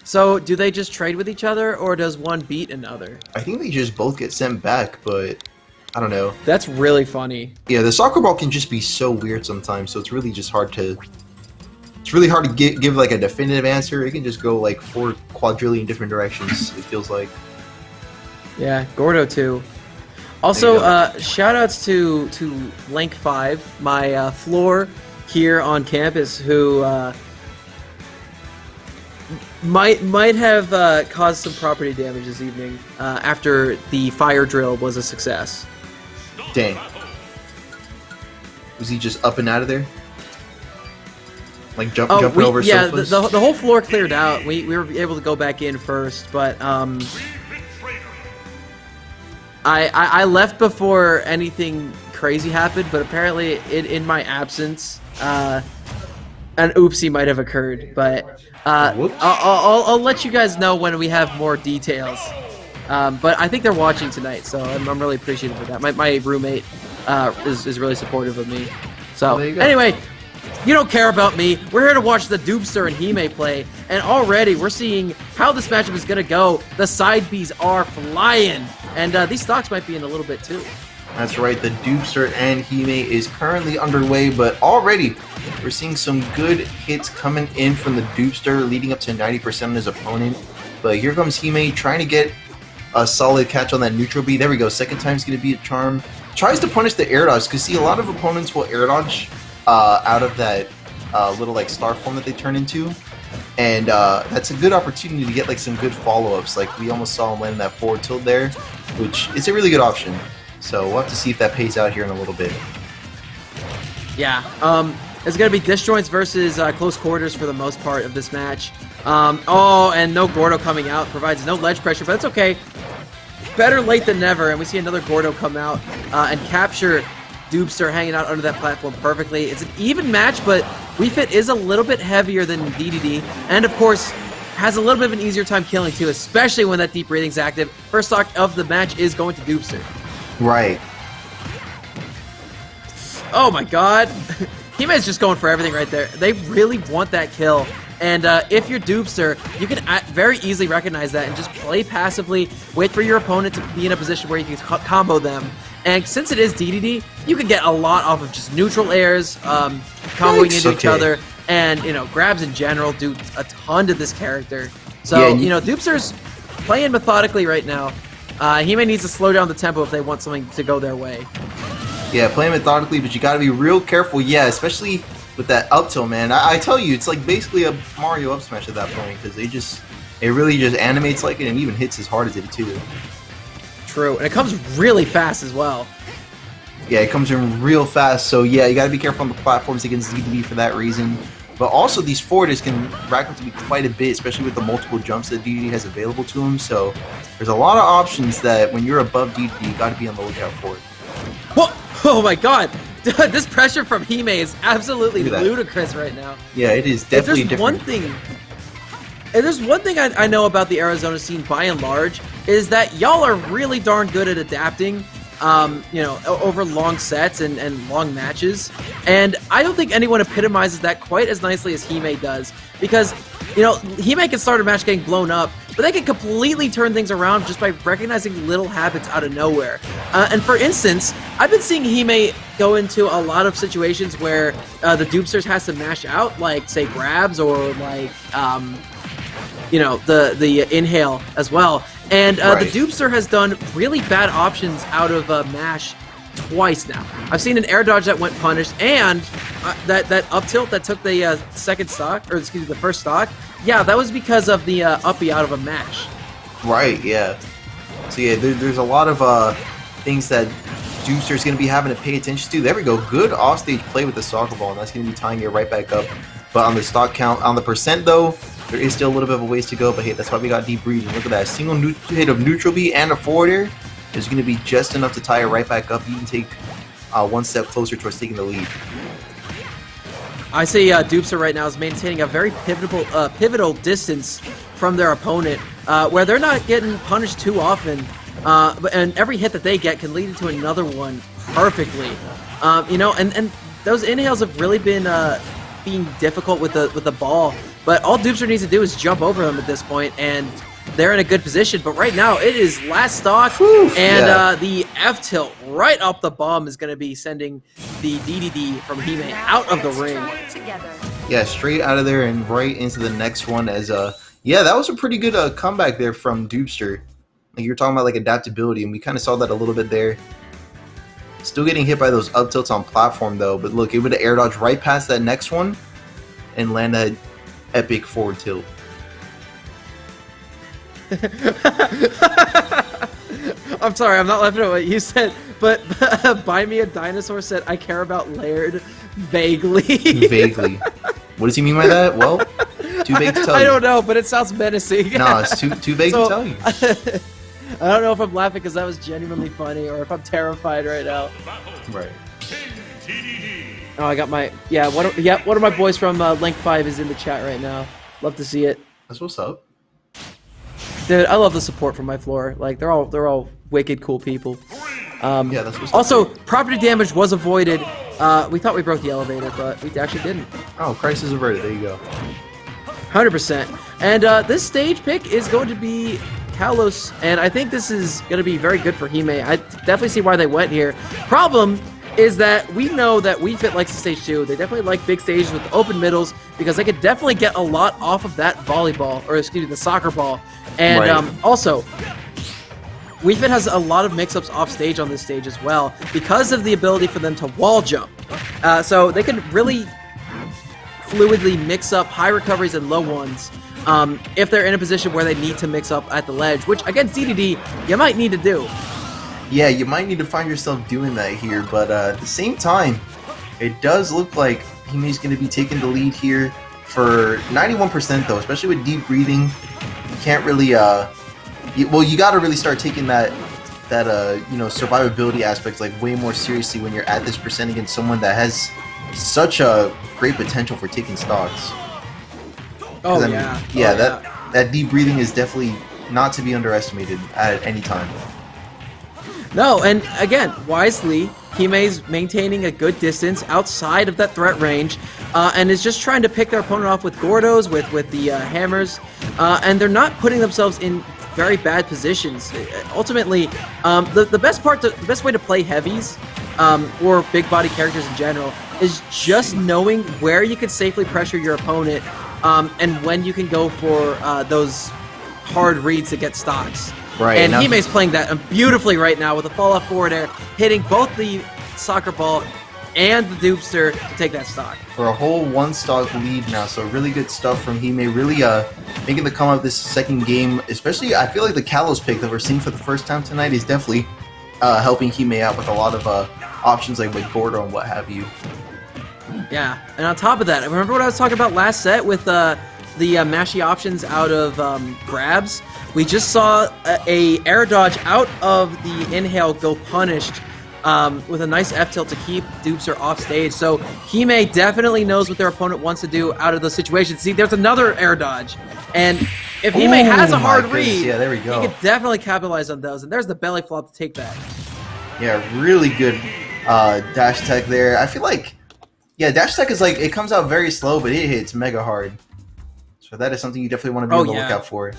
A: So do they just trade with each other, or does one beat another?
B: I think they just both get sent back, but I don't know.
A: That's really funny.
B: Yeah, the soccer ball can just be so weird sometimes, so it's really just hard to... It's really hard to give like a definitive answer. It can just go like 4 quadrillion different directions, it feels like.
A: Yeah, Gordo too. Also, shout-outs to Lank5, my floor here on campus, who might have caused some property damage this evening after the fire drill was a success.
B: Dang. Was he just up and out of there? Like jumping over sofas?
A: Yeah, the whole floor cleared out. We were able to go back in first, but I left before anything crazy happened, but apparently in my absence, an oopsie might have occurred. But I'll let you guys know when we have more details. But I think they're watching tonight, so I'm really appreciative of that. My roommate is really supportive of me. So anyway, you don't care about me. We're here to watch the Doobster and Hime play, and already we're seeing how this matchup is going to go. The side Bs are flying, and these stocks might be in a little bit too.
B: That's right, the Doobster and Hime is currently underway, but already we're seeing some good hits coming in from the Doobster, leading up to 90% on his opponent. But here comes Hime trying to get a solid catch on that neutral B. There we go, second time's going to be a charm. Tries to punish the air dodge, because see, a lot of opponents will air dodge out of that little like star form that they turn into, and that's a good opportunity to get like some good follow-ups. Like we almost saw him landing that forward tilt there, which is a really good option. So we'll have to see if that pays out here in a little bit.
A: Yeah, it's gonna be disjoints versus close quarters for the most part of this match. Oh, and no Gordo coming out provides no ledge pressure, but that's okay. Better late than never, and we see another Gordo come out and capture Doobster hanging out under that platform perfectly. It's an even match, but Wii Fit is a little bit heavier than DDD, and of course has a little bit of an easier time killing too, especially when that deep breathing's active. First stock of the match is going to Doobster.
B: Right.
A: Oh my god. Hime's just going for everything right there. They really want that kill. And if you're Doobster, you can very easily recognize that and just play passively, wait for your opponent to be in a position where you can combo them. And since it is DDD, you can get a lot off of just neutral airs, comboing into each other, and, you know, grabs in general do a ton to this character. So, yeah, you know, Doobster's playing methodically right now. Hime needs to slow down the tempo if they want something to go their way.
B: Yeah, playing methodically, but you gotta be real careful, yeah, especially with that up tilt, man. I tell you, it's like basically a Mario up smash at that point, because it really just animates like it and even hits as hard as it too.
A: True, and it comes really fast as well.
B: Yeah, it comes in real fast, so yeah, you gotta be careful on the platforms against DDD for that reason. But also, these forwarders can rack up to be quite a bit, especially with the multiple jumps that DDD has available to him, so there's a lot of options that when you're above DDD, you gotta be on the lookout for.
A: Whoa! Oh my god! This pressure from Hime is absolutely ludicrous right now.
B: Yeah, it is definitely different.
A: If there's one thing I know about the Arizona scene by and large, is that y'all are really darn good at adapting you know, over long sets and long matches. And I don't think anyone epitomizes that quite as nicely as Hime does, because, you know, Hime can start a match getting blown up, but they can completely turn things around just by recognizing little habits out of nowhere. And for instance, I've been seeing Hime go into a lot of situations where the dupesters has to mash out, like, say, grabs or, like, you know, the inhale as well. And the dupester has done really bad options out of mash twice now. I've seen an air dodge that went punished, and that up tilt that took the second stock, or excuse me, the first stock. Yeah, that was because of the uppie out of a mash.
B: Right, yeah. So yeah, there's a lot of things that Dupster's going to be having to pay attention to. There we go. Good offstage play with the soccer ball, and that's going to be tying it right back up. But on the stock count, on the percent though, there is still a little bit of a ways to go. But hey, that's why we got deep breathing. Look at that. Single hit of neutral B and a forward air is going to be just enough to tie it right back up. You can take one step closer towards taking the lead.
A: I say Dupster right now is maintaining a very pivotal distance from their opponent, where they're not getting punished too often, and every hit that they get can lead into another one perfectly. You know, and those inhales have really been being difficult with the ball, but all Dupster needs to do is jump over them at this point, and they're in a good position. But right now, it is last stock, and the F tilt right up the bomb is going to be sending the DDD from Hime out of the ring.
B: Yeah, straight out of there and right into the next one. As yeah, that was a pretty good comeback there from Dupster. Like, you're talking about like adaptability, and we kind of saw that a little bit there. Still getting hit by those up tilts on platform though, but look, able to air dodge right past that next one and land that epic forward tilt.
A: I'm sorry, I'm not laughing at what you said, but Buy Me a Dinosaur said, I care about Laird vaguely.
B: Vaguely. What does he mean by that? Well, too vague to tell you.
A: I don't know, but it sounds menacing.
B: No, it's too vague to tell you.
A: I don't know if I'm laughing because that was genuinely funny or if I'm terrified right now.
B: Right.
A: Oh, I got my one of my boys from Link 5 is in the chat right now. Love to see it.
B: That's what's up.
A: Dude, I love the support from my floor. Like, they're all wicked cool people.
B: Yeah, that's what's
A: also,
B: up.
A: property damage was avoided. We thought we broke the elevator, but we actually didn't.
B: Oh, crisis averted. There you go.
A: 100%. And this stage pick is going to be Kalos, and I think this is going to be very good for Hime. I definitely see why they went here. Problem is that we know that Wii Fit likes the stage too. They definitely like big stages with open middles because they could definitely get a lot off of that volleyball, or excuse me, the soccer ball. And also, Wii Fit has a lot of mix-ups off stage on this stage as well because of the ability for them to wall jump. So they can really fluidly mix up high recoveries and low ones if they're in a position where they need to mix up at the ledge, which against DDD, you might need to do.
B: Yeah, you might need to find yourself doing that here, but at the same time, it does look like Hime's going to be taking the lead here for 91% though, especially with deep breathing. You can't really, you got to really start taking that you know, survivability aspects like way more seriously when you're at this percent against someone that has such a great potential for taking stocks.
A: Oh,
B: I mean, that deep breathing is definitely not to be underestimated at any time.
A: No, and again, wisely, Hime's maintaining a good distance outside of that threat range, and is just trying to pick their opponent off with Gordos, with the hammers, and they're not putting themselves in very bad positions. Ultimately, the best way to play heavies, or big body characters in general, is just knowing where you can safely pressure your opponent, and when you can go for those hard reads to get stocks.
B: Right,
A: and Hime's playing that beautifully right now with a fall-off forward air, hitting both the soccer ball and the Dupester to take that stock.
B: For a whole one stock lead now, so really good stuff from Hime. Really making the come up this second game, especially I feel like the Kalos pick that we're seeing for the first time tonight is definitely helping Hime out with a lot of options like with Gordo and what have you.
A: Yeah, and on top of that, remember what I was talking about last set with the mashy options out of grabs? We just saw a air dodge out of the inhale go punished with a nice F tilt to keep Dupster off stage. So Hime definitely knows what their opponent wants to do out of those situations. See, there's another air dodge. And if Hime has a hard read,
B: yeah, there we go.
A: he can definitely capitalize on those. And there's the belly flop to take that.
B: Yeah, really good dash tech there. I feel like, yeah, dash tech is like, it comes out very slow, but it hits mega hard. So that is something you definitely want to be on the lookout for.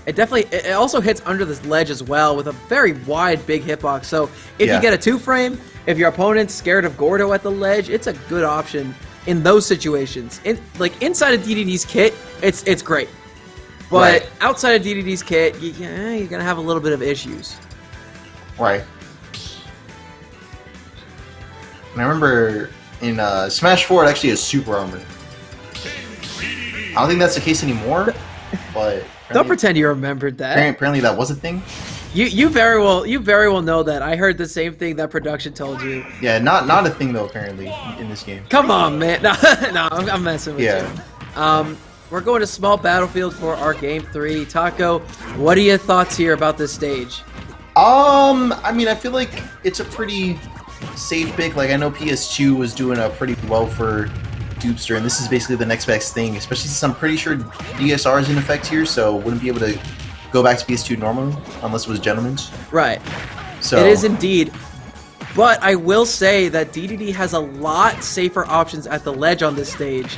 A: It also hits under this ledge as well with a very wide, big hitbox. So if you get a 2-frame, if your opponent's scared of Gordo at the ledge, it's a good option in those situations. Like inside of DDD's kit, it's great. But outside of DDD's kit, you're gonna have a little bit of issues.
B: Right. And I remember in Smash 4, it actually has super armor. I don't think that's the case anymore, but
A: don't pretend you remembered that.
B: Apparently, that was a thing.
A: You very well know that. I heard the same thing that production told you.
B: Yeah, not a thing though. Apparently, in this game.
A: Come on, man. No, I'm messing with you. We're going to small battlefield for our game 3. Taco, what are your thoughts here about this stage?
B: I mean, I feel like it's a pretty safe pick. Like I know PS2 was doing pretty well for Dupster, and this is basically the next best thing, especially since I'm pretty sure DSR is in effect here, so wouldn't be able to go back to PS2 normally, unless it was Gentleman's.
A: Right.
B: So
A: it is indeed. But I will say that DDD has a lot safer options at the ledge on this stage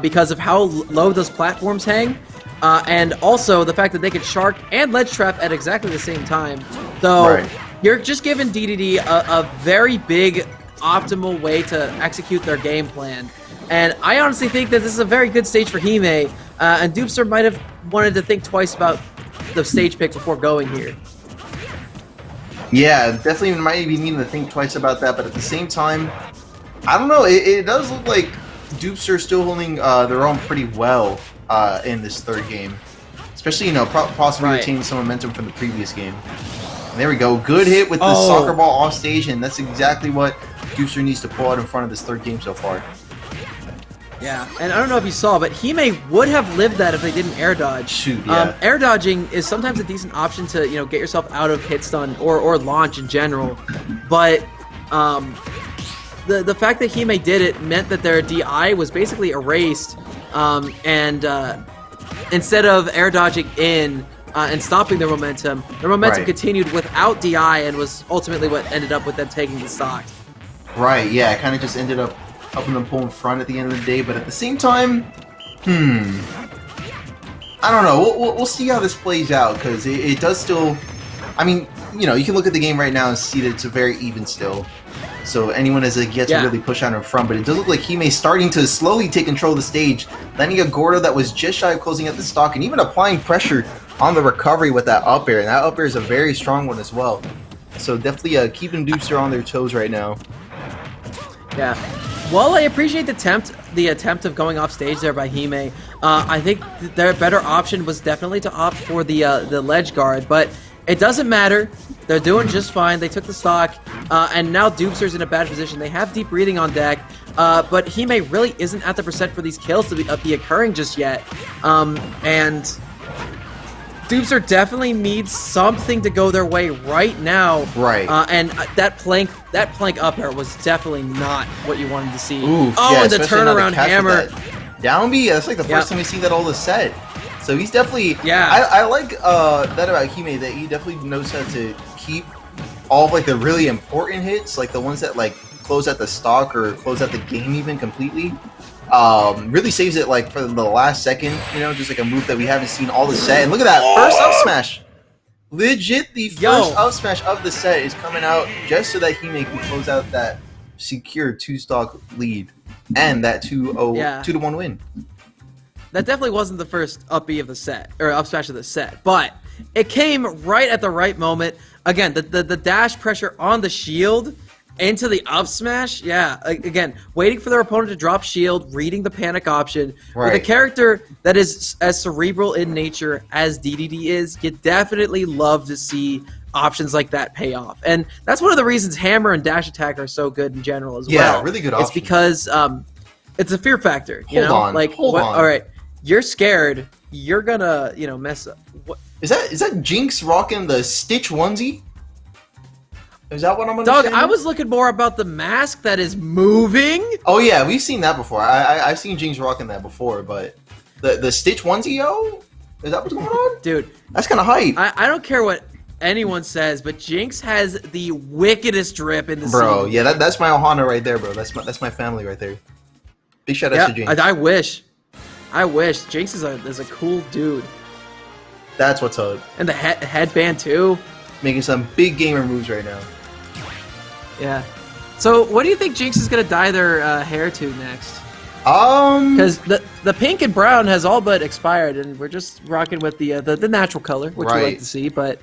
A: because of how low those platforms hang, and also the fact that they can shark and ledge trap at exactly the same time. So you're just giving DDD a very big optimal way to execute their game plan. And I honestly think that this is a very good stage for Hime, and Dupster might have wanted to think twice about the stage pick before going here.
B: Yeah, definitely might be needing to think twice about that, but at the same time, I don't know, it does look like Dupster still holding their own pretty well in this third game. Especially, possibly retaining some momentum from the previous game. And there we go, good hit with the soccer ball off stage, and that's exactly what Dupster needs to pull out in front of this third game so far.
A: Yeah, and I don't know if you saw, but Hime would have lived that if they didn't air dodge.
B: Shoot, yeah.
A: Air dodging is sometimes a decent option to, get yourself out of hit stun or launch in general. But the fact that Hime did it meant that their DI was basically erased, and instead of air dodging in and stopping their momentum continued without DI and was ultimately what ended up with them taking the stock.
B: Right, yeah, it kind of just ended up helping them pull in front at the end of the day, but at the same time, I don't know. We'll see how this plays out, because it does still, I mean, you can look at the game right now and see that it's a very even still. So anyone has yet to really push out in front, but it does look like Hime's starting to slowly take control of the stage, landing a Gordo that was just shy of closing out the stock, and even applying pressure on the recovery with that up air, and that up air is a very strong one as well. So definitely keeping Dupster on their toes right now.
A: Yeah. While I appreciate the attempt of going off stage there by Hime, I think their better option was definitely to opt for the ledge guard, but it doesn't matter. They're doing just fine. They took the stock, and now Dupster's in a bad position. They have deep breathing on deck, but Hime really isn't at the percent for these kills to be occurring just yet, and Dupster definitely needs something to go their way right now.
B: Right.
A: And that plank up air was definitely not what you wanted to see.
B: Oof,
A: and the turnaround hammer.
B: Down B, that's like the first time we see that all the set. So he's definitely...
A: Yeah.
B: I like that about Hime, that he definitely knows how to keep all of like the really important hits, like the ones that like close out the stock or close out the game even completely. Really saves it like for the last second, just like a move that we haven't seen all the set. And look at that, first up smash. Legit, the first up smash of the set is coming out just so that Hime can close out that secure 2-stock lead and that 2-1 win.
A: That definitely wasn't the first up B of the set, or up smash of the set, but it came right at the right moment. Again, the dash pressure on the shield into the up smash, again, waiting for their opponent to drop shield, reading the panic option. With a character that is as cerebral in nature as DDD is, you definitely love to see options like that pay off. And that's one of the reasons Hammer and Dash Attack are so good in general as well.
B: Yeah, really good options.
A: It's because it's a fear factor,
B: Hold on.
A: All right, you're scared, you're gonna, mess up. What?
B: Is that Jinx rocking the Stitch onesie? Is that what I'm understanding?
A: Dog, I was looking more about the mask that is moving.
B: Oh yeah, we've seen that before. I've seen Jinx rocking that before, but the Stitch onesie, is that what's going on?
A: Dude,
B: that's kind of hype.
A: I don't care what anyone says, but Jinx has the wickedest drip in the
B: bro.
A: scene.
B: Yeah, that's my Ohana right there, bro. That's my family right there. Big shout out to Jinx.
A: I wish. Jinx is a cool dude.
B: That's what's up.
A: And the headband too.
B: Making some big gamer moves right now.
A: Yeah. So what do you think Jinx is gonna dye their hair to next?
B: Because
A: the pink and brown has all but expired, and we're just rocking with the natural color, which we like to see. But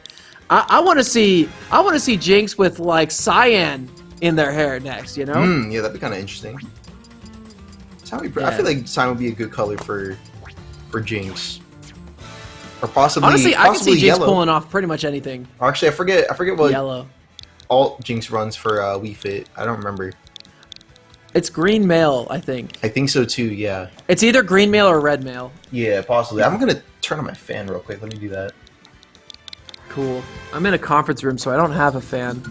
A: I want to see Jinx with like cyan in their hair next. You know?
B: Yeah, that'd be kind of interesting. I feel like cyan would be a good color for Jinx, or possibly.
A: Honestly, I can see Jinx
B: yellow.
A: pulling off pretty much anything.
B: Or actually, I forget what
A: yellow
B: alt Jinx runs for Wii Fit. I don't remember.
A: It's green mail, I think.
B: I think so too, yeah.
A: It's either green mail or red mail.
B: Yeah, possibly. I'm gonna turn on my fan real quick. Let me do that.
A: Cool. I'm in a conference room, so I don't have a fan.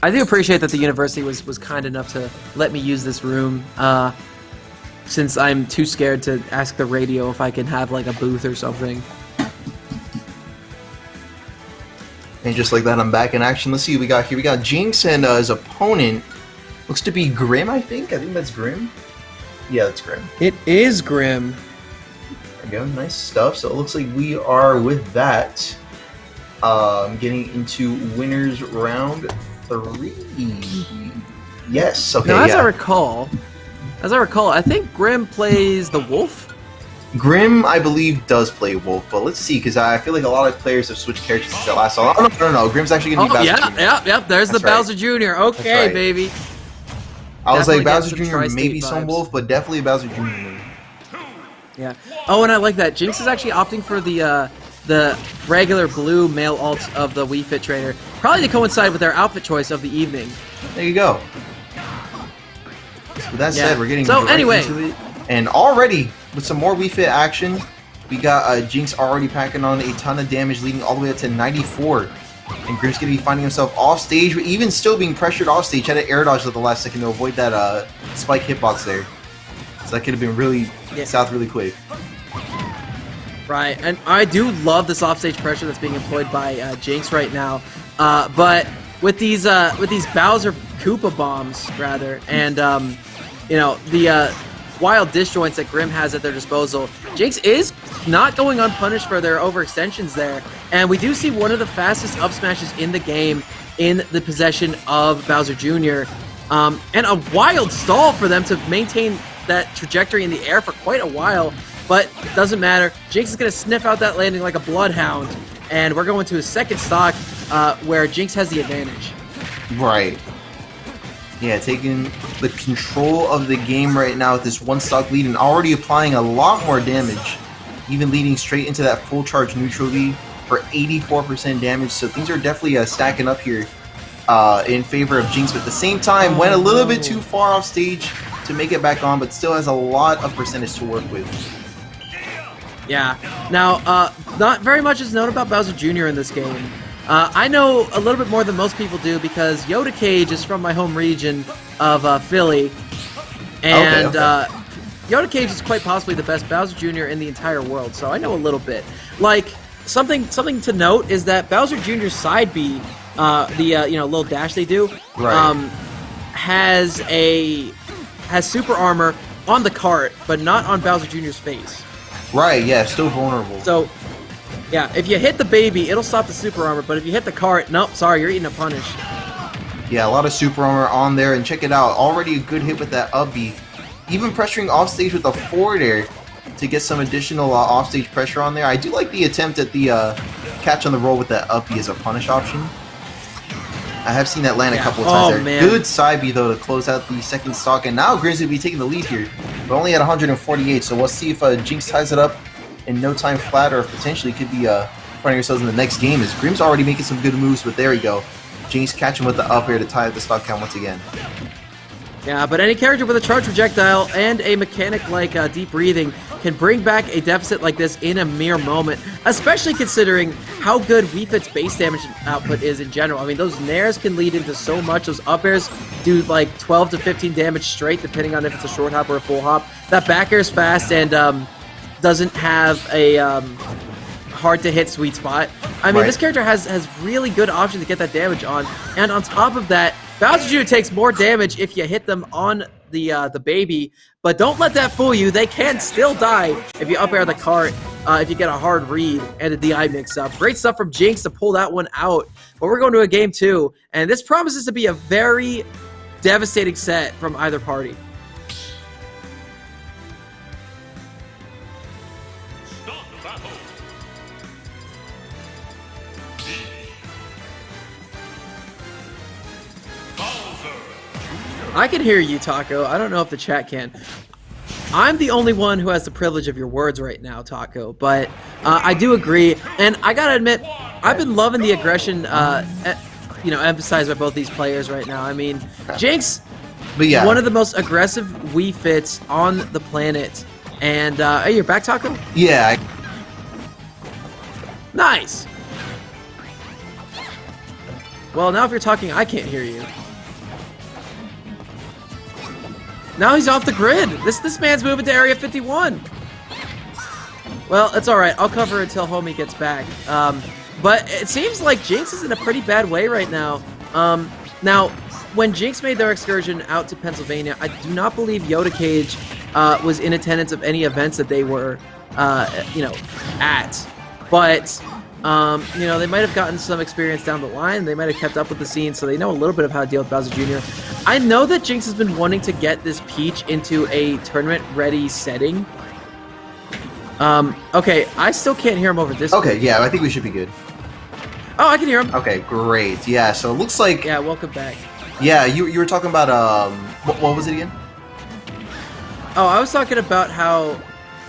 A: I do appreciate that the university was kind enough to let me use this room, since I'm too scared to ask the radio if I can have like a booth or something.
B: And just like that, I'm back in action. Let's see what we got here. We got Jinx and his opponent. Looks to be Grim, I think. I think that's Grim. Yeah, that's Grim.
A: It is Grim.
B: There we go. Nice stuff. So it looks like we are with that. Getting into winners round 3. Yes. Okay.
A: Now, as I recall, I think Grim plays the Wolf.
B: Grim, I believe, does play Wolf, but let's see, because I feel like a lot of players have switched characters since that last song. Oh, no. Grim's actually going to be Bowser Jr.
A: Yep. There's the Bowser Jr. Okay, baby.
B: I was like, Bowser Jr. maybe some Wolf, but definitely Bowser Jr.
A: Yeah. Oh, and I like that. Jinx is actually opting for the regular blue male alt of the Wii Fit trainer, probably to coincide with their outfit choice of the evening.
B: There you go. So with that said, we're getting into it. And already, with some more Wii Fit action, we got Jinx already packing on a ton of damage, leading all the way up to 94. And Grim's going to be finding himself off stage, but even still being pressured off stage. Had to air dodge at the last second to avoid that spike hitbox there. So that could have been really south really quick.
A: Right, and I do love this offstage pressure that's being employed by Jinx right now. But with these Bowser Koopa bombs, rather, and the wild disjoints that Grim has at their disposal, Jinx is not going unpunished for their overextensions there, and we do see one of the fastest up smashes in the game in the possession of Bowser Jr. And a wild stall for them to maintain that trajectory in the air for quite a while, but doesn't matter. Jinx is going to sniff out that landing like a bloodhound, and we're going to a second stock where Jinx has the advantage.
B: Right. Yeah, taking the control of the game right now with this one stock lead and already applying a lot more damage, even leading straight into that full charge neutral lead for 84% damage. So things are definitely stacking up here in favor of Jinx, but at the same time went a little bit too far off stage to make it back on, but still has a lot of percentage to work with.
A: Yeah. Now, not very much is known about Bowser Jr. in this game. I know a little bit more than most people do because Yoda Cage is from my home region of Philly, and Yoda Cage is quite possibly the best Bowser Jr. in the entire world, so I know a little bit. Like, something to note is that Bowser Jr.'s side B, the little dash they do, has super armor on the cart, but not on Bowser Jr.'s face.
B: Right, yeah, still vulnerable.
A: So, yeah, if you hit the baby, it'll stop the super armor, but if you hit the cart, nope, sorry, you're eating a punish.
B: Yeah, a lot of super armor on there, and check it out, already a good hit with that up B. Even pressuring off stage with a forward air to get some additional off stage pressure on there. I do like the attempt at the catch on the roll with that up B as a punish option. I have seen that land a couple of times there.
A: Man.
B: Good side B though to close out the second stock, and now Grim's will be taking the lead here, but only at 148. So we'll see if Jinx ties it up in no time flat, or if potentially could be finding ourselves in the next game. As Grim's already making some good moves, but there we go. Jinx catching with the up air to tie up the stock count once again.
A: Yeah, but any character with a charge projectile and a mechanic like deep breathing can bring back a deficit like this in a mere moment, especially considering how good Wii Fit's base damage output is in general. I mean, those nairs can lead into so much. Those up airs do like 12 to 15 damage straight, depending on if it's a short hop or a full hop. That back air is fast and doesn't have a hard to hit sweet spot. I mean, this character has really good options to get that damage on, and on top of that, Bowser Jr. takes more damage if you hit them on the baby, but don't let that fool you. They can still die if you up air the cart, if you get a hard read and a DI mix-up. Great stuff from Jinx to pull that one out, but we're going to a game 2, and this promises to be a very devastating set from either party. I can hear you, Taco. I don't know if the chat can. I'm the only one who has the privilege of your words right now, Taco, but I do agree. And I gotta admit, I've been loving the aggression, emphasized by both these players right now. I mean, Jinx, one of the most aggressive Wii Fits on the planet. And, hey, you're back, Taco?
B: Yeah.
A: Nice. Well, now if you're talking, I can't hear you. Now he's off the grid. This man's moving to Area 51. Well, it's all right. I'll cover until homie gets back. But it seems like Jinx is in a pretty bad way right now. Now, when Jinx made their excursion out to Pennsylvania, I do not believe Yoda Cage was in attendance of any events that they were, at. But they might have gotten some experience down the line. They might have kept up with the scene, so they know a little bit of how to deal with Bowser Jr. I know that Jinx has been wanting to get this Peach into a tournament-ready setting. Okay, I still can't hear him over this.
B: Okay, yeah, I think we should be good.
A: Oh, I can hear him.
B: Okay, great. Yeah, so it looks like...
A: Yeah, welcome back.
B: Yeah, you were talking about, what was it again?
A: Oh, I was talking about how,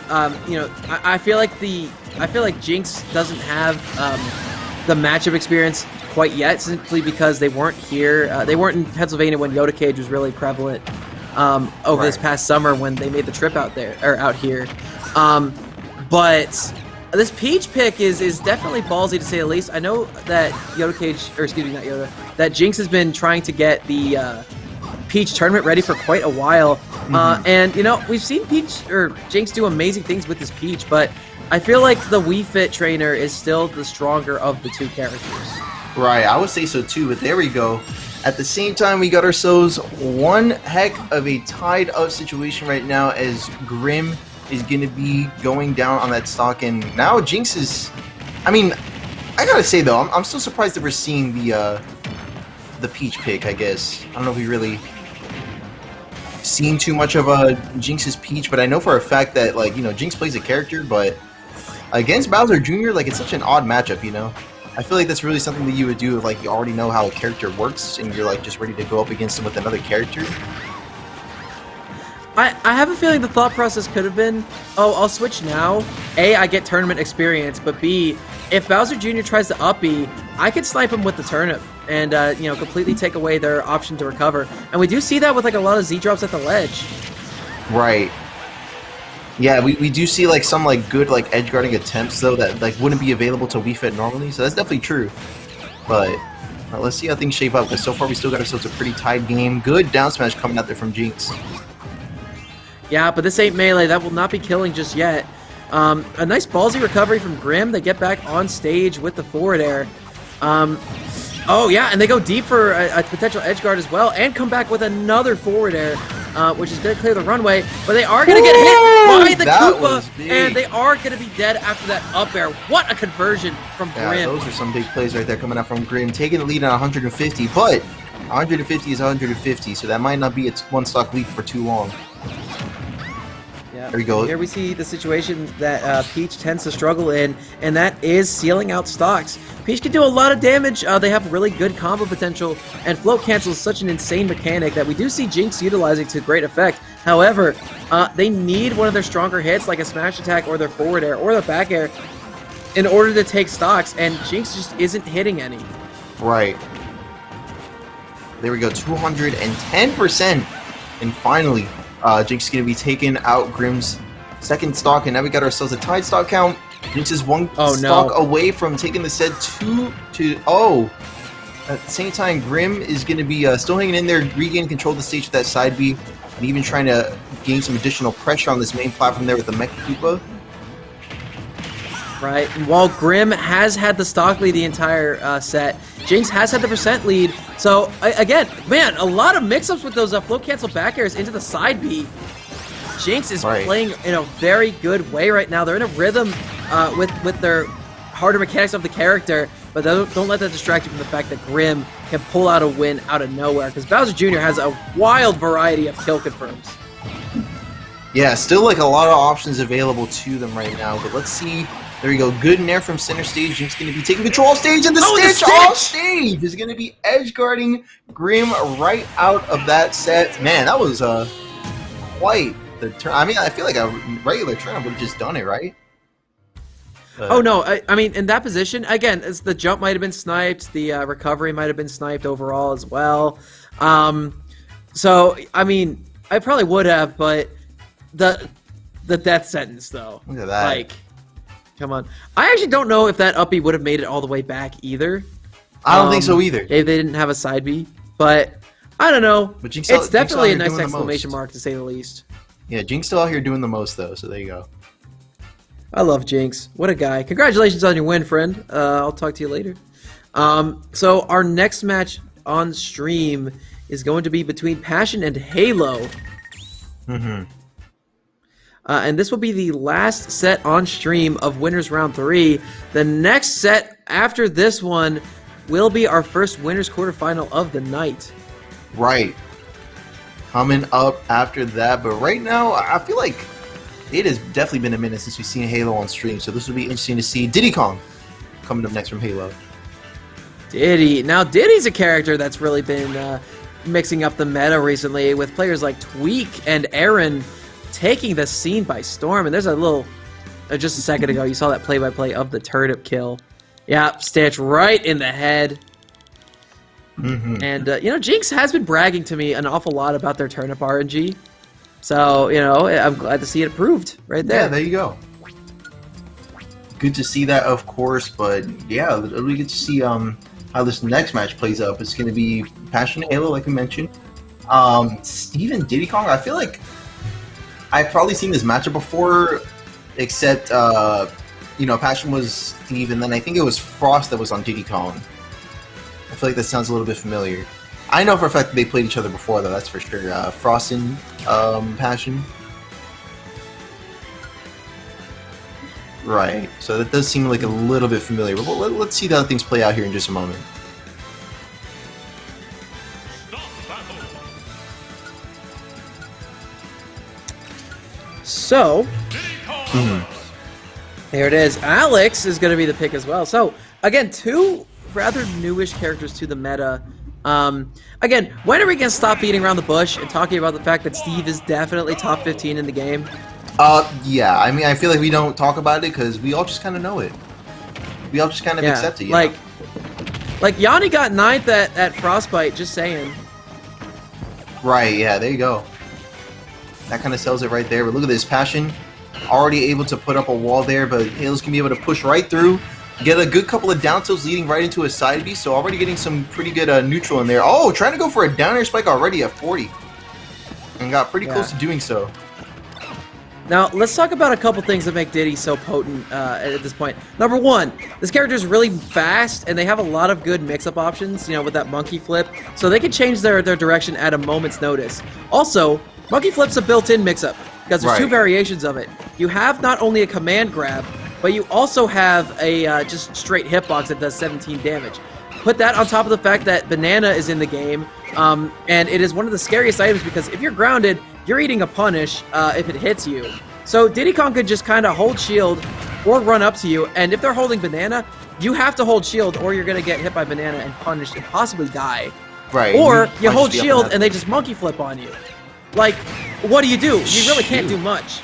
A: I feel like Jinx doesn't have the matchup experience quite yet, simply because they weren't here. They weren't in Pennsylvania when Yoda Cage was really prevalent over this past summer when they made the trip out there or out here. But this Peach pick is definitely ballsy to say the least. I know that Yoda Cage, or excuse me, not Yoda, that Jinx has been trying to get the Peach tournament ready for quite a while. And we've seen Jinx do amazing things with this Peach, but I feel like the Wii Fit trainer is still the stronger of the two characters.
B: Right, I would say so too, but there we go. At the same time, we got ourselves one heck of a tied-up situation right now as Grim is going to be going down on that stock, and now Jinx is... I mean, I gotta say though, I'm still surprised that we're seeing the Peach pick, I guess. I don't know if we really seen too much of Jinx's Peach, but I know for a fact that, Jinx plays a character, but against Bowser Jr., it's such an odd matchup, I feel like that's really something that you would do if, you already know how a character works and you're, just ready to go up against him with another character.
A: I have a feeling the thought process could have been, oh, I'll switch now. A, I get tournament experience, but B, if Bowser Jr. tries to up B, I could snipe him with the turnip and, completely take away their option to recover. And we do see that with, a lot of Z-drops at the ledge.
B: Right. Yeah, we do see some good edge guarding attempts though that wouldn't be available to Wii Fit normally, so that's definitely true. But let's see how things shape up, because so far we still got ourselves a pretty tight game. Good down smash coming out there from Jinx.
A: Yeah, but this ain't melee. That will not be killing just yet. A nice ballsy recovery from Grim. They get back on stage with the forward air. Oh yeah, and they go deep for a potential edge guard as well, and come back with another forward air, which is going to clear the runway. But they are going to get hit by the Koopa, and they are going to be dead after that up air. What a conversion from Grim.
B: Yeah, those are some big plays right there coming out from Grim, taking the lead on 150, but 150 is 150, so that might not be its one stock lead for too long.
A: Yeah.
B: There we go.
A: Here we see the situation that Peach tends to struggle in, and that is sealing out stocks. Peach can do a lot of damage. They have really good combo potential, and float cancel is such an insane mechanic that we do see Jinx utilizing to great effect. However, they need one of their stronger hits, like a smash attack or their forward air or their back air, in order to take stocks, and Jinx just isn't hitting any.
B: Right. There we go, 210%, and finally, Jinx is going to be taking out Grim's second stock, and now we got ourselves a tied stock count. Jinx is one stock away from taking the set 2-0. At the same time, Grim is going to be still hanging in there, regaining control of the stage with that side B, and even trying to gain some additional pressure on this main platform there with the Mech Koopa.
A: right? And while Grim has had the stock lead the entire set, Jinx has had the percent lead. So, again, man, a lot of mix-ups with those float cancel back airs into the side B. Jinx is playing in a very good way right now. They're in a rhythm with their harder mechanics of the character, but don't let that distract you from the fact that Grim can pull out a win out of nowhere, because Bowser Jr. has a wild variety of kill confirms.
B: Yeah, still like a lot of options available to them right now, but let's see. There we go. Good nair from center stage. Jinx going to be taking control off stage, and the Stitch off stage is going to be edge guarding Grim right out of that set. Man, that was quite the turn. I mean, I feel like a regular turn would have just done it, right?
A: Oh no, I mean, in that position, again, the jump might have been sniped, the recovery might have been sniped overall as well. So, I mean, I probably would have, but the death sentence, though.
B: Look at that.
A: Like, come on. I actually don't know if that up B would have made it all the way back either.
B: I don't think so either.
A: If they didn't have a side B, but I don't know.
B: But Jinx
A: it's definitely a nice exclamation mark, to say the least.
B: Yeah, Jinx still out here doing the most, though, so there you go.
A: I love Jinx. What a guy. Congratulations on your win, friend. I'll talk to you later. So our next match on stream is going to be between Passion and Halo.
B: Mm-hmm.
A: And this will be the last set on stream of Winners Round 3. The next set after this one will be our first Winners Quarterfinal of the night.
B: Right. Coming up after that, but right now, I feel like it has definitely been a minute since we've seen Halo on stream, so this will be interesting to see. Diddy Kong coming up next from Halo.
A: Diddy. Now, Diddy's a character that's really been mixing up the meta recently, with players like Tweak and Aaron taking the scene by storm. And there's a little, just a second ago, you saw that play-by-play of the turnip kill. Yeah, Stitch right in the head.
B: Mm-hmm.
A: And, you know, Jinx has been bragging to me an awful lot about their turnip RNG. So, you know, I'm glad to see it approved right there.
B: Yeah, there you go. Good to see that, of course, but yeah, we get to see how this next match plays up. It's going to be Passion and Halo, like we mentioned. Steve and Diddy Kong, I feel like I've probably seen this matchup before, except, you know, Passion was Steve, and then I think it was Frost that was on Diddy Kong. I feel like that sounds a little bit familiar. I know for a fact that they played each other before, though, that's for sure. Frost and Passion. Right, so that does seem like a little bit familiar. But let's see how things play out here in just a moment.
A: So, there it is. Alex is going to be the pick as well. So, again, two rather newish characters to the meta. Again, when are we going to stop beating around the bush and talking about the fact that Steve is definitely top 15 in the game?
B: Yeah, I mean, I feel like we don't talk about it because we all just kind of know it. We all just kind of accept it, you know?
A: Like Yanni got 9th at Frostbite, just saying.
B: Right, yeah, there you go. That kind of sells it right there. But look at this, Passion already able to put up a wall there, but Halo's going to be able to push right through. Get a good couple of down tilts leading right into a side B, so already getting some pretty good neutral in there. Oh, trying to go for a down air spike already at 40. And got pretty close to doing so.
A: Now, let's talk about a couple things that make Diddy so potent at this point. Number one, this character is really fast, and they have a lot of good mix-up options, you know, with that monkey flip, so they can change their direction at a moment's notice. Also, monkey flip's a built-in mix-up, because there's two variations of it. You have not only a command grab, but you also have a just straight hitbox that does 17 damage. Put that on top of the fact that Banana is in the game, and it is one of the scariest items because if you're grounded, you're eating a punish if it hits you. So Diddy Kong could just kind of hold shield or run up to you, and if they're holding Banana, you have to hold shield or you're going to get hit by Banana and punished and possibly die.
B: Right.
A: Or you hold shield and they just monkey flip on you. Like, what do? You really can't do much.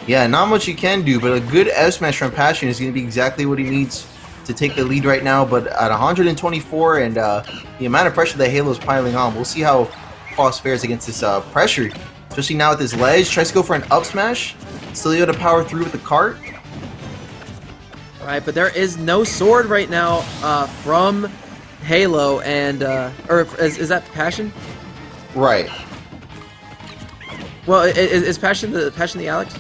B: Yeah, not much you can do, but a good S smash from Passion is going to be exactly what he needs to take the lead right now. But at 124 and the amount of pressure that Halo's piling on, we'll see how Frost fares against this pressure. Especially now with this ledge, tries to go for an up smash, still able to power through with the cart.
A: All right, but there is no sword right now from Halo, and or is that Passion?
B: Right.
A: Well, is Passion the Alex?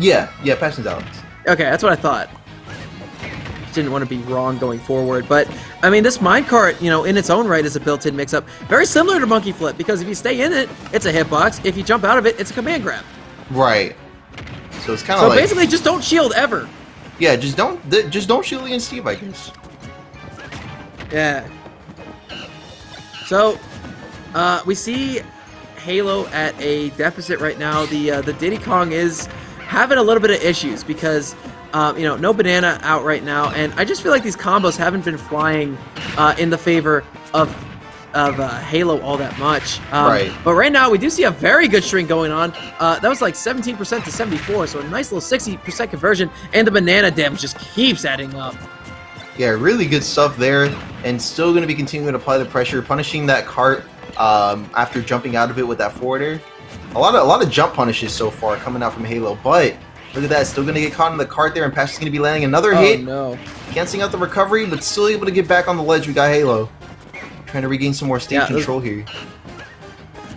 B: Yeah, Passion's Alex.
A: Okay, that's what I thought. didn't want to be wrong going forward. But I mean, this minecart, you know, in its own right is a built-in mix-up, very similar to monkey flip, because if you stay in it, it's a hitbox. If you jump out of it, it's a command grab.
B: Right. So it's kind of like,
A: basically just don't shield ever.
B: Yeah, just don't shield against Steve, I guess.
A: Yeah. So we see Halo at a deficit right now. The Diddy Kong is having a little bit of issues because you know, no banana out right now, and I just feel like these combos haven't been flying in the favor of Halo all that much.
B: Right.
A: But right now we do see a very good string going on. That was like 17% to 74, so a nice little 60% conversion, and the banana damage just keeps adding up.
B: Yeah, really good stuff there, and still going to be continuing to apply the pressure, punishing that cart after jumping out of it with that forward air. A lot of jump punishes so far coming out from Halo, but look at that, still going to get caught in the cart there, and Pash is going to be landing another hit.
A: No.
B: Canceling out the recovery, but still able to get back on the ledge. We got Halo trying to regain some more stage control here.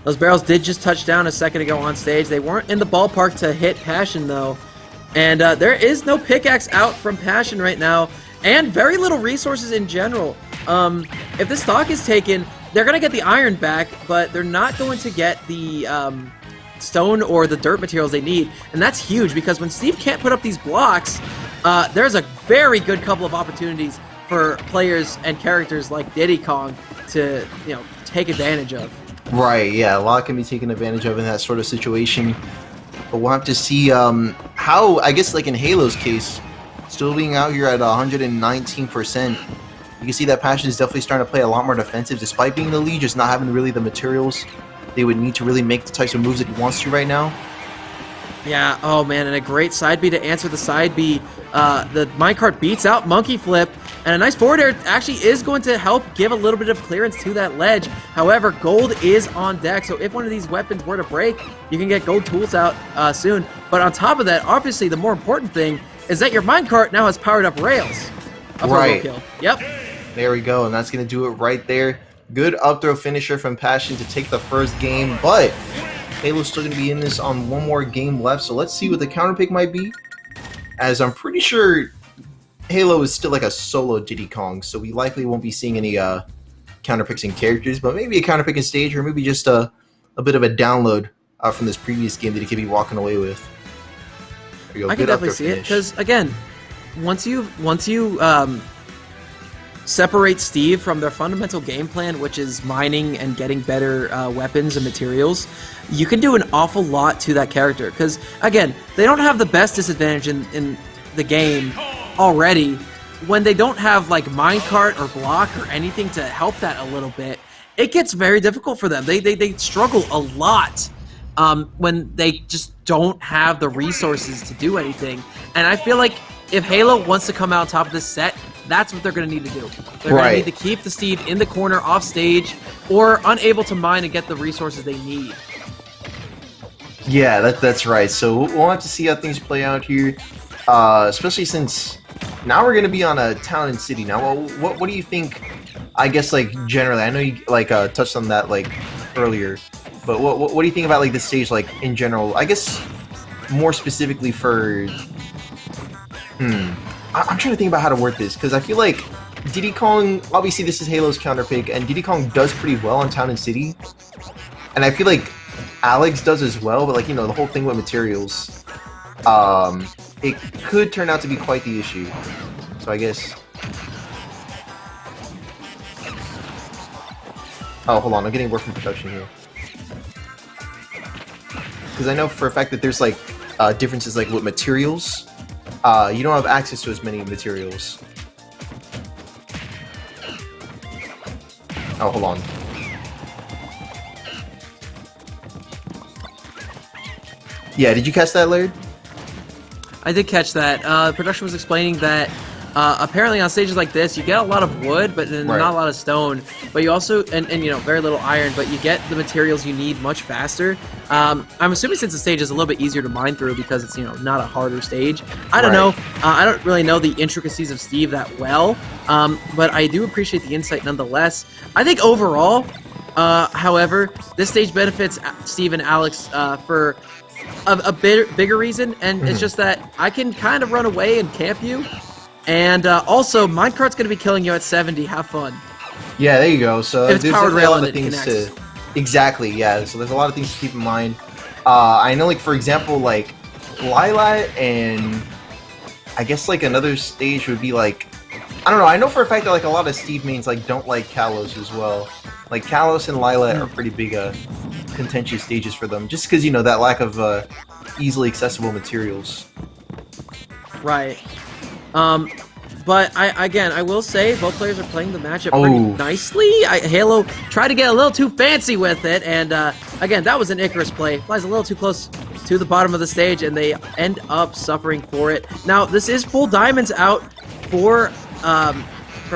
A: Those barrels did just touch down a second ago on stage. They weren't in the ballpark to hit Passion, though. And there is no pickaxe out from Passion right now, and very little resources in general. If the stock is taken, they're going to get the iron back, but they're not going to get the stone or the dirt materials they need. And that's huge, because when Steve can't put up these blocks, there's a very good couple of opportunities for players and characters like Diddy Kong to, you know, take advantage of.
B: Right, yeah, a lot can be taken advantage of in that sort of situation. But we'll have to see how, I guess, like in Halo's case, still being out here at 119%. You can see that Passion is definitely starting to play a lot more defensive, despite being the lead, just not having really the materials they would need to really make the types of moves that he wants to right now.
A: Yeah, oh man, and a great side B to answer the side B. The minecart beats out Monkey Flip, and a nice forward air actually is going to help give a little bit of clearance to that ledge. However, gold is on deck, so if one of these weapons were to break, you can get gold tools out soon. But on top of that, obviously the more important thing is that your minecart now has powered up rails.
B: Right.
A: Kill. Yep.
B: There we go, and that's going to do it right there. Good up throw finisher from Passion to take the first game, but Halo's still going to be in this on one more game left, so let's see what the counter pick might be. As I'm pretty sure Halo is still like a solo Diddy Kong, so we likely won't be seeing any counter picks in characters, but maybe a counter pick in stage, or maybe just a bit of a download from this previous game that he could be walking away with.
A: I can definitely see it, because again, once you separate Steve from their fundamental game plan, which is mining and getting better weapons and materials, you can do an awful lot to that character. Because again, they don't have the best disadvantage in the game already. When they don't have like minecart or block or anything to help that a little bit, it gets very difficult for them. They struggle a lot when they just don't have the resources to do anything. And I feel like if Halo wants to come out on top of this set, that's what they're going to need to do. They're going to need to keep the Steve in the corner off stage, or unable to mine and get the resources they need.
B: Yeah, that's right. So we'll have to see how things play out here, especially since now we're going to be on a town and city. Now, what do you think, I guess, like, generally? I know you, like, touched on that, like, earlier, but what do you think about, like, this stage, like, in general? I guess more specifically for... I'm trying to think about how to word this, because I feel like Diddy Kong, obviously this is Halo's counter pick, and Diddy Kong does pretty well on Town and City. And I feel like Alex does as well, but like, you know, the whole thing with materials, it could turn out to be quite the issue. So I guess... Oh, hold on, I'm getting work from production here. Because I know for a fact that there's like differences like with materials. You don't have access to as many materials. Oh, hold on. Yeah, did you catch that, Laird?
A: I did catch that. Production was explaining that apparently on stages like this, you get a lot of wood, but then not a lot of stone. But you also, and you know, very little iron, but you get the materials you need much faster. I'm assuming since the stage is a little bit easier to mine through because it's, you know, not a harder stage. I don't know. I don't really know the intricacies of Steve that well, but I do appreciate the insight nonetheless. I think overall, however, this stage benefits Steve and Alex for a bigger reason, and it's just that I can kind of run away and camp you, And also, Minecart's going to be killing you at 70. Have fun.
B: Yeah, there you go. So
A: if it's powered rail and it
B: things
A: connects.
B: Exactly, yeah. So there's a lot of things to keep in mind. I know, like, for example, like, Lilat and I guess, like, another stage would be, like, I don't know. I know for a fact that, like, a lot of Steve mains, like, don't like Kalos as well. Like, Kalos and Lilat are pretty big, contentious stages for them. Just because, you know, that lack of, easily accessible materials.
A: Right. But I will say both players are playing the matchup pretty nicely. Halo tried to get a little too fancy with it, and again, that was an Icarus play. Flies a little too close to the bottom of the stage, and they end up suffering for it. Now, this is full diamonds out for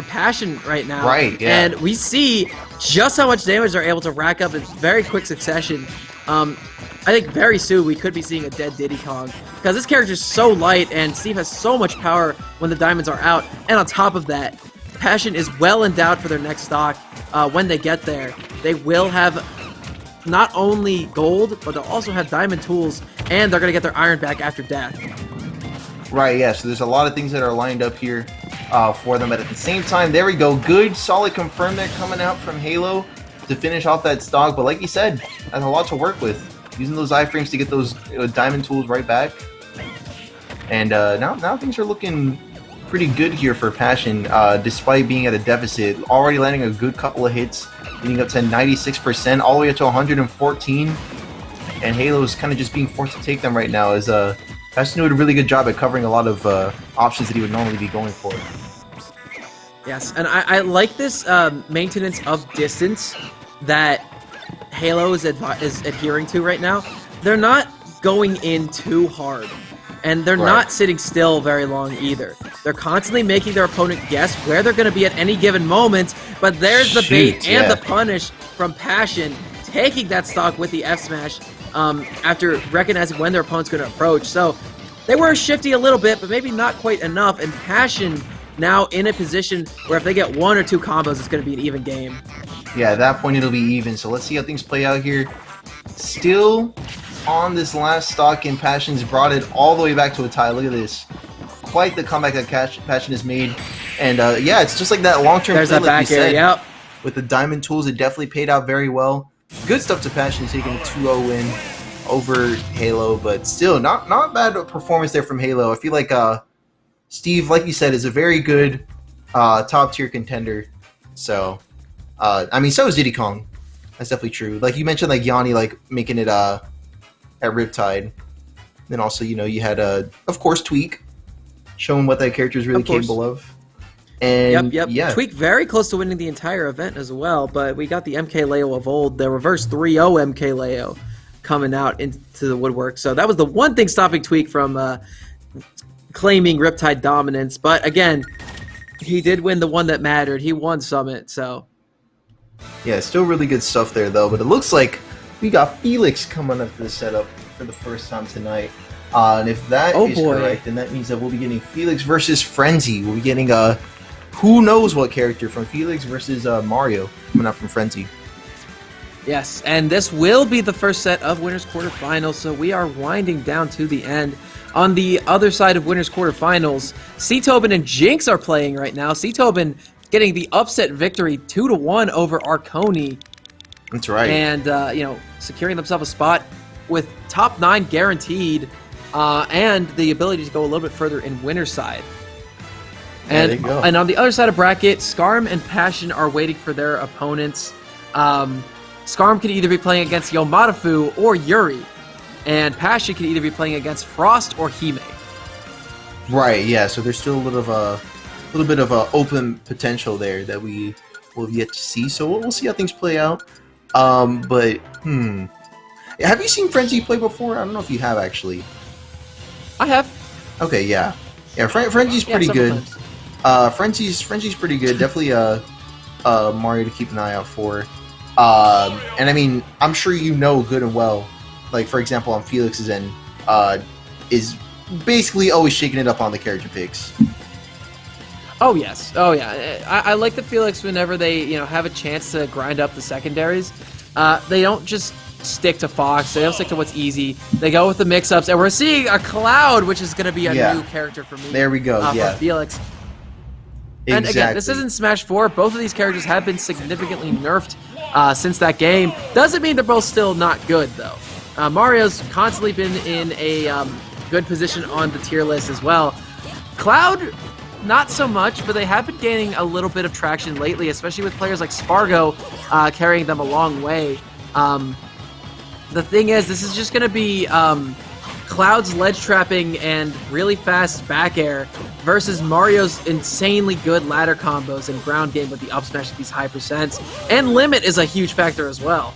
A: Passion right now.
B: Right, yeah.
A: And we see just how much damage they're able to rack up in very quick succession. I think very soon we could be seeing a dead Diddy Kong because this character is so light and Steve has so much power when the diamonds are out. And on top of that, Passion is well endowed for their next stock. When they get there, they will have not only gold, but they'll also have diamond tools, and they're going to get their iron back after death.
B: Right, yeah, so there's a lot of things that are lined up here for them, but at the same time, there we go. Good, solid confirm there coming out from Halo to finish off that stock, but like you said, has a lot to work with. Using those iframes to get those diamond tools right back. And now things are looking pretty good here for Passion, despite being at a deficit. Already landing a good couple of hits, getting up to 96%, all the way up to 114. And Halo's kind of just being forced to take them right now, as Passion did a really good job at covering a lot of options that he would normally be going for.
A: Yes, and I like this maintenance of distance that Halo is adhering to right now. They're not going in too hard, and they're not sitting still very long either. They're constantly making their opponent guess where they're going to be at any given moment, but there's the bait and the punish from Passion, taking that stock with the F smash after recognizing when their opponent's going to approach. So they were shifty a little bit, but maybe not quite enough, and Passion now in a position where if they get one or two combos, it's going to be an even game.
B: Yeah, at that point it'll be even. So let's see how things play out here. Still on this last stock, and Passion's brought it all the way back to a tie. Look at this. Quite the comeback that Passion has made. And yeah, it's just like that long-term play, like you said.
A: Yep.
B: With the diamond tools, it definitely paid out very well. Good stuff to Passion, taking a 2-0 win over Halo, but still not bad performance there from Halo. I feel like Steve, like you said, is a very good top-tier contender. So I mean, so is Diddy Kong. That's definitely true. Like you mentioned, like Yanni, like making it at Riptide. Then also, you know, you had of course Tweak, showing what that character is really capable of. And yeah,
A: Tweak very close to winning the entire event as well. But we got the MKLeo of old, the reverse 3-0 MKLeo coming out into the woodwork. So that was the one thing stopping Tweak from claiming Riptide dominance. But again, he did win the one that mattered. He won Summit, so.
B: Yeah, still really good stuff there, though. But it looks like we got Felix coming up to the setup for the first time tonight. And if that is correct, then that means that we'll be getting Felix versus Frenzy. We'll be getting who knows what character from Felix versus Mario coming out from Frenzy.
A: Yes, and this will be the first set of Winners Quarterfinals, so we are winding down to the end. On the other side of Winners Quarterfinals, C-Tobin and Jinx are playing right now. C-Tobin getting the upset victory 2-1 over Arconi.
B: That's right.
A: And, you know, securing themselves a spot with top 9 guaranteed and the ability to go a little bit further in winner's side. And,
B: there you go.
A: And on the other side of bracket, Skarm and Passion are waiting for their opponents. Skarm could either be playing against Yomadafu or Yuri, and Passion could either be playing against Frost or Hime.
B: Right, yeah, so there's still a little bit of open potential there that we will yet to see, so we'll see how things play out. But have you seen Frenzy play before? I don't know if you have, actually.
A: I have.
B: Okay, yeah. Frenzy's pretty good. Frenzy's pretty good. Definitely Mario to keep an eye out for. And I mean, I'm sure you know good and well, like for example on Felix's end, is basically always shaking it up on the character picks.
A: Oh yes, oh yeah. I like the Felix whenever they have a chance to grind up the secondaries. They don't just stick to Fox. They don't stick to what's easy. They go with the mix-ups, and we're seeing a Cloud, which is going to be a new character for me.
B: There we go.
A: For Felix. And again, this isn't Smash 4. Both of these characters have been significantly nerfed since that game. Doesn't mean they're both still not good, though. Mario's constantly been in a good position on the tier list as well. Cloud, not so much, but they have been gaining a little bit of traction lately, especially with players like Spargo carrying them a long way. The thing is, this is just going to be Cloud's ledge trapping and really fast back air versus Mario's insanely good ladder combos and ground game with the up smash at these high percents. And limit is a huge factor as well.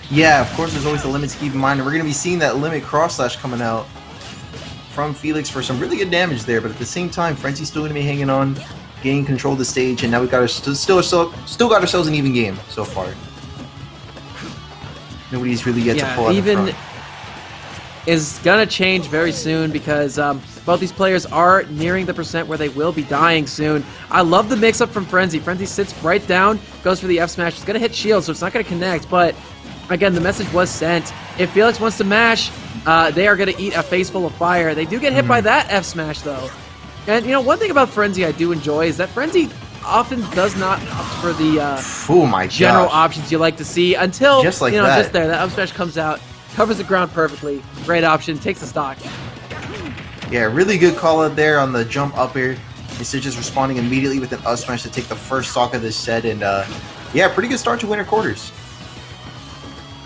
B: Yeah, of course there's always the limit to keep in mind. And we're going to be seeing that limit cross slash coming out from Felix for some really good damage there. But at the same time, Frenzy's still going to be hanging on, gaining control of the stage. And now we got still got ourselves an even game so far. Nobody's really yet to pull out
A: even
B: the front.
A: Is gonna change very soon because both these players are nearing the percent where they will be dying soon. I love the mix-up from Frenzy. Frenzy sits right down, goes for the F smash. It's gonna hit shield, so it's not gonna connect, but again, the message was sent. If Felix wants to mash, they are gonna eat a face full of fire. They do get hit by that F smash though. And you know, one thing about Frenzy I do enjoy is that Frenzy often does not opt for the general options you like to see until just like just there, that up smash comes out. Covers the ground perfectly. Great option. Takes the stock.
B: Yeah, really good call out there on the jump up air. Instead of just responding immediately with an up smash to take the first stock of this set. And yeah, pretty good start to winter quarters.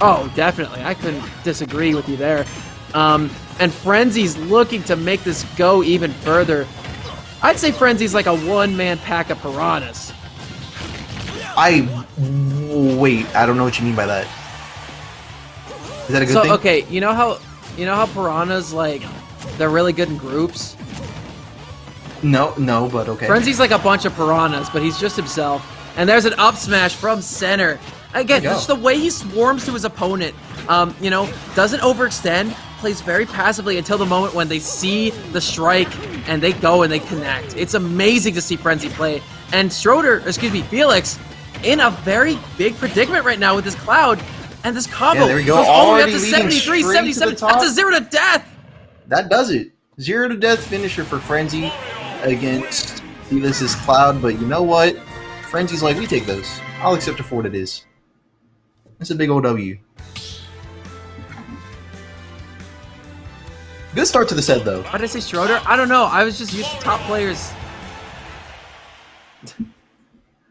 A: Oh, definitely. I couldn't disagree with you there. And Frenzy's looking to make this go even further. I'd say Frenzy's like a one-man pack of piranhas.
B: Wait, I don't know what you mean by that. Is that a good thing?
A: Okay, you know how piranhas, like, they're really good in groups?
B: No, but okay.
A: Frenzy's like a bunch of piranhas, but he's just himself. And there's an up smash from center. Again, just the way he swarms to his opponent, doesn't overextend, plays very passively until the moment when they see the strike and they go and they connect. It's amazing to see Frenzy play. And Felix, in a very big predicament right now with his Cloud. And this combo
B: there we go.
A: goes all the way up to 73, 77. That's a 0 to death.
B: That does it. 0 to death finisher for Frenzy against Felix's Cloud. But you know what? Frenzy's like, we take those. I'll accept it for what it is. That's a big old W. Good start to the set, though.
A: Why did I say Schroeder? I don't know. I was just used to top players.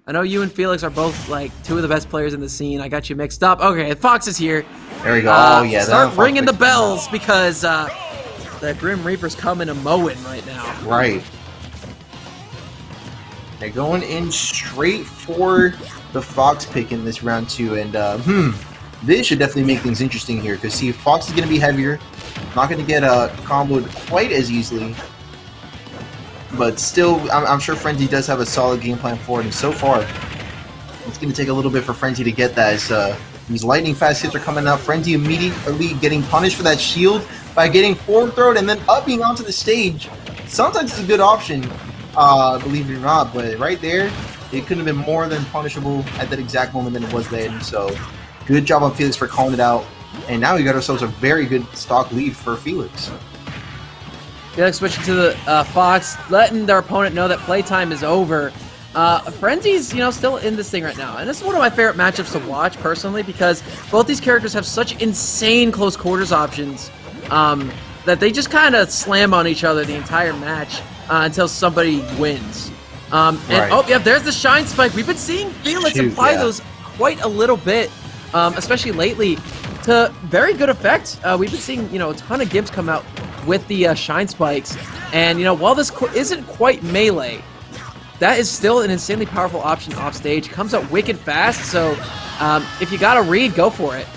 A: I know you and Felix are both, like, two of the best players in the scene. I got you mixed up. Okay, Fox is here.
B: There we go. Oh, yeah.
A: Start ringing the bells because the Grim Reaper's coming and mowing right now.
B: Right. They're going in straight for the Fox pick in this round 2. And, this should definitely make things interesting here. Because, see, Fox is going to be heavier. Not going to get comboed quite as easily. But still, I'm sure Frenzy does have a solid game plan for it, and so far, it's going to take a little bit for Frenzy to get that. As these lightning fast hits are coming out, Frenzy immediately getting punished for that shield by getting forward thrown and then upping onto the stage. Sometimes it's a good option, believe it or not, but right there, it couldn't have been more than punishable at that exact moment than it was then. So, good job on Felix for calling it out, and now we got ourselves a very good stock lead for Felix.
A: Felix switching to the Fox, letting their opponent know that playtime is over. Frenzy's, still in this thing right now. And this is one of my favorite matchups to watch, personally, because both these characters have such insane close quarters options that they just kind of slam on each other the entire match until somebody wins. There's the Shine Spike. We've been seeing Felix apply those quite a little bit, especially lately, to very good effect. We've been seeing, a ton of gimmicks come out with the Shine Spikes. And, while this isn't quite melee, that is still an insanely powerful option off stage. Comes out wicked fast, so if you got a read, go for it.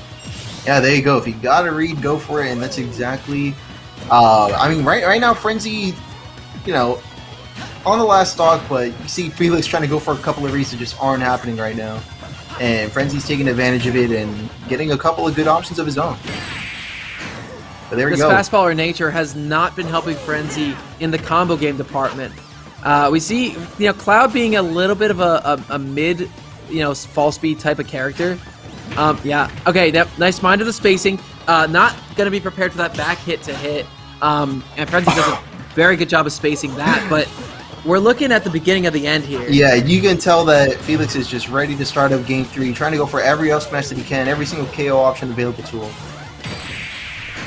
B: Yeah, there you go. If you got a read, go for it, and that's exactly... right now, Frenzy, on the last stock, but you see Felix trying to go for a couple of reads that just aren't happening right now. And Frenzy's taking advantage of it and getting a couple of good options of his own. But there we go.
A: This fastballer nature has not been helping Frenzy in the combo game department. We see, Cloud being a little bit of a mid, fall speed type of character. Okay, nice mind of the spacing. Not going to be prepared for that back hit to hit. And Frenzy does a very good job of spacing that, but we're looking at the beginning of the end here.
B: Yeah, you can tell that Felix is just ready to start up game 3, trying to go for every up smash that he can, every single KO option available to him.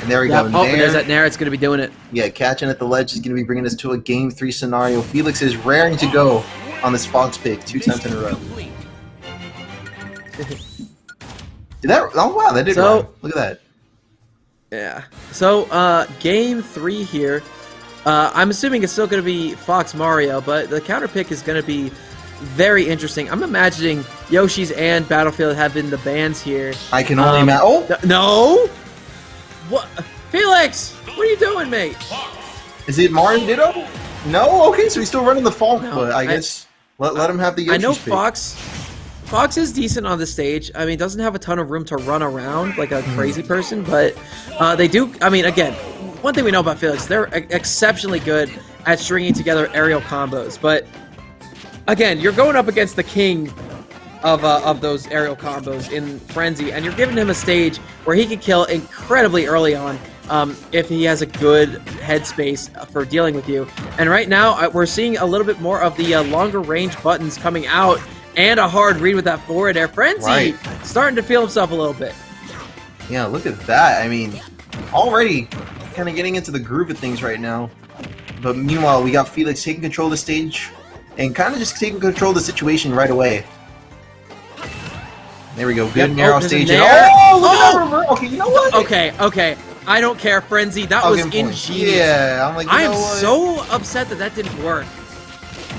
B: And there we go.
A: Oh, there's that Nair. It's going to be doing it.
B: Yeah, catching at the ledge is going to be bringing us to a game 3 scenario. Felix is raring to go on this Fox pick 2 times in a row. Did that? Oh wow, that did run. Look at that.
A: Yeah. So game 3 here. I'm assuming it's still going to be Fox Mario, but the counter pick is going to be very interesting. I'm imagining Yoshi's and Battlefield have been the bans here.
B: I can only imagine. Oh
A: no! What, Felix? What are you doing, mate?
B: Is it Mario Ditto? No. Okay, so he's still running the Falk, but I guess let him have the Yoshi.
A: I know
B: pick.
A: Fox is decent on the stage. I mean, doesn't have a ton of room to run around like a crazy person, but they do. I mean, again, one thing we know about Felix, they're exceptionally good at stringing together aerial combos. But again, you're going up against the king of those aerial combos in Frenzy, and you're giving him a stage where he can kill incredibly early on if he has a good headspace for dealing with you. And right now, we're seeing a little bit more of the longer range buttons coming out, and a hard read with that forward air. Frenzy starting to feel himself a little bit.
B: Yeah, look at that. I mean, already kind of getting into the groove of things right now. But meanwhile, we got Felix taking control of the stage and kind of just taking control of the situation right away. There we go. Good narrow stage. Okay, you know what?
A: Okay. I don't care, Frenzy. That was ingenious.
B: Yeah, I'm like, you know what?
A: So upset that didn't work.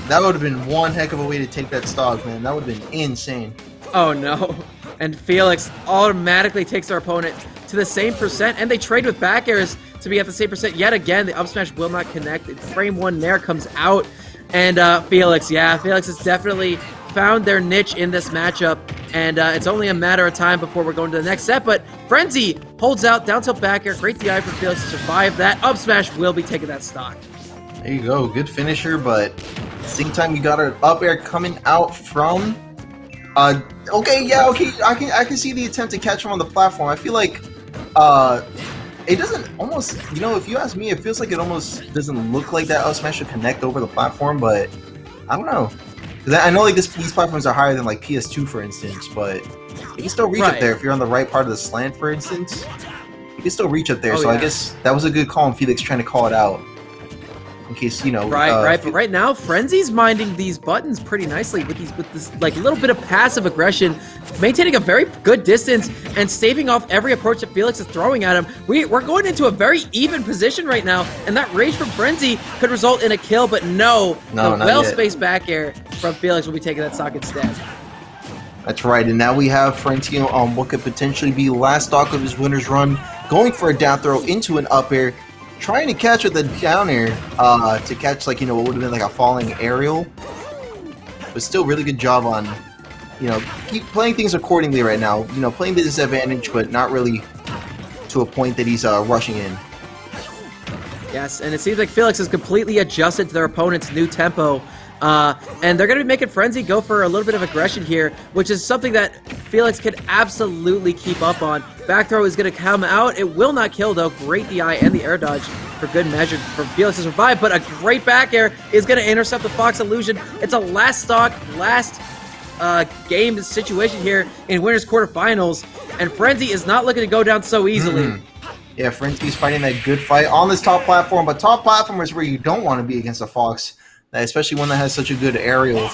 B: That would have been one heck of a way to take that stock, man. That would have been insane.
A: Oh, no. And Felix automatically takes their opponent to the same percent, and they trade with back airs to be at the same percent. Yet again, the up smash will not connect. Frame 1 Nair comes out, and Felix has definitely found their niche in this matchup, and it's only a matter of time before we're going to the next set. But Frenzy holds out, down tilt back air. Great DI for Felix to survive that. Up smash will be taking that stock.
B: There you go. Good finisher, but at the same time, you got an up air coming out from... okay, I can see the attempt to catch him on the platform. I feel like it doesn't almost, you know, if you ask me, it feels like it almost doesn't look like that up smash should connect over the platform, but I don't know. Because I know like these platforms are higher than like PS2, for instance, but you can still reach up there if you're on the right part of the slant, for instance. You can still reach up there, so I guess that was a good call on Felix trying to call it out. In case, you know,
A: but right now Frenzy's minding these buttons pretty nicely with this like little bit of passive aggression, maintaining a very good distance and staving off every approach that Felix is throwing at him. We're going into a very even position right now, and that rage from Frenzy could result in a kill, but no, the well-spaced back air from Felix will be taking that stock instead.
B: That's right, and now we have Frenzy on what could potentially be last stock of his winner's run, going for a down throw into an up air, trying to catch with a down air to catch, like, you know, what would have been like a falling aerial. But still really good job on, you know, keep playing things accordingly right now. You know, playing the disadvantage, but not really to a point that he's rushing in.
A: Yes, and it seems like Felix has completely adjusted to their opponent's new tempo. And they're going to be making Frenzy go for a little bit of aggression here, which is something that Felix can absolutely keep up on. Back throw is going to come out. It will not kill, though. Great DI and the air dodge for good measure for Felix to survive, but a great back air is going to intercept the Fox illusion. It's a last stock, last game situation here in winners quarterfinals, and Frenzy is not looking to go down so easily.
B: Yeah, Frenzy's fighting that good fight on this top platform, but top platform is where you don't want to be against a Fox, especially one that has such a good aerial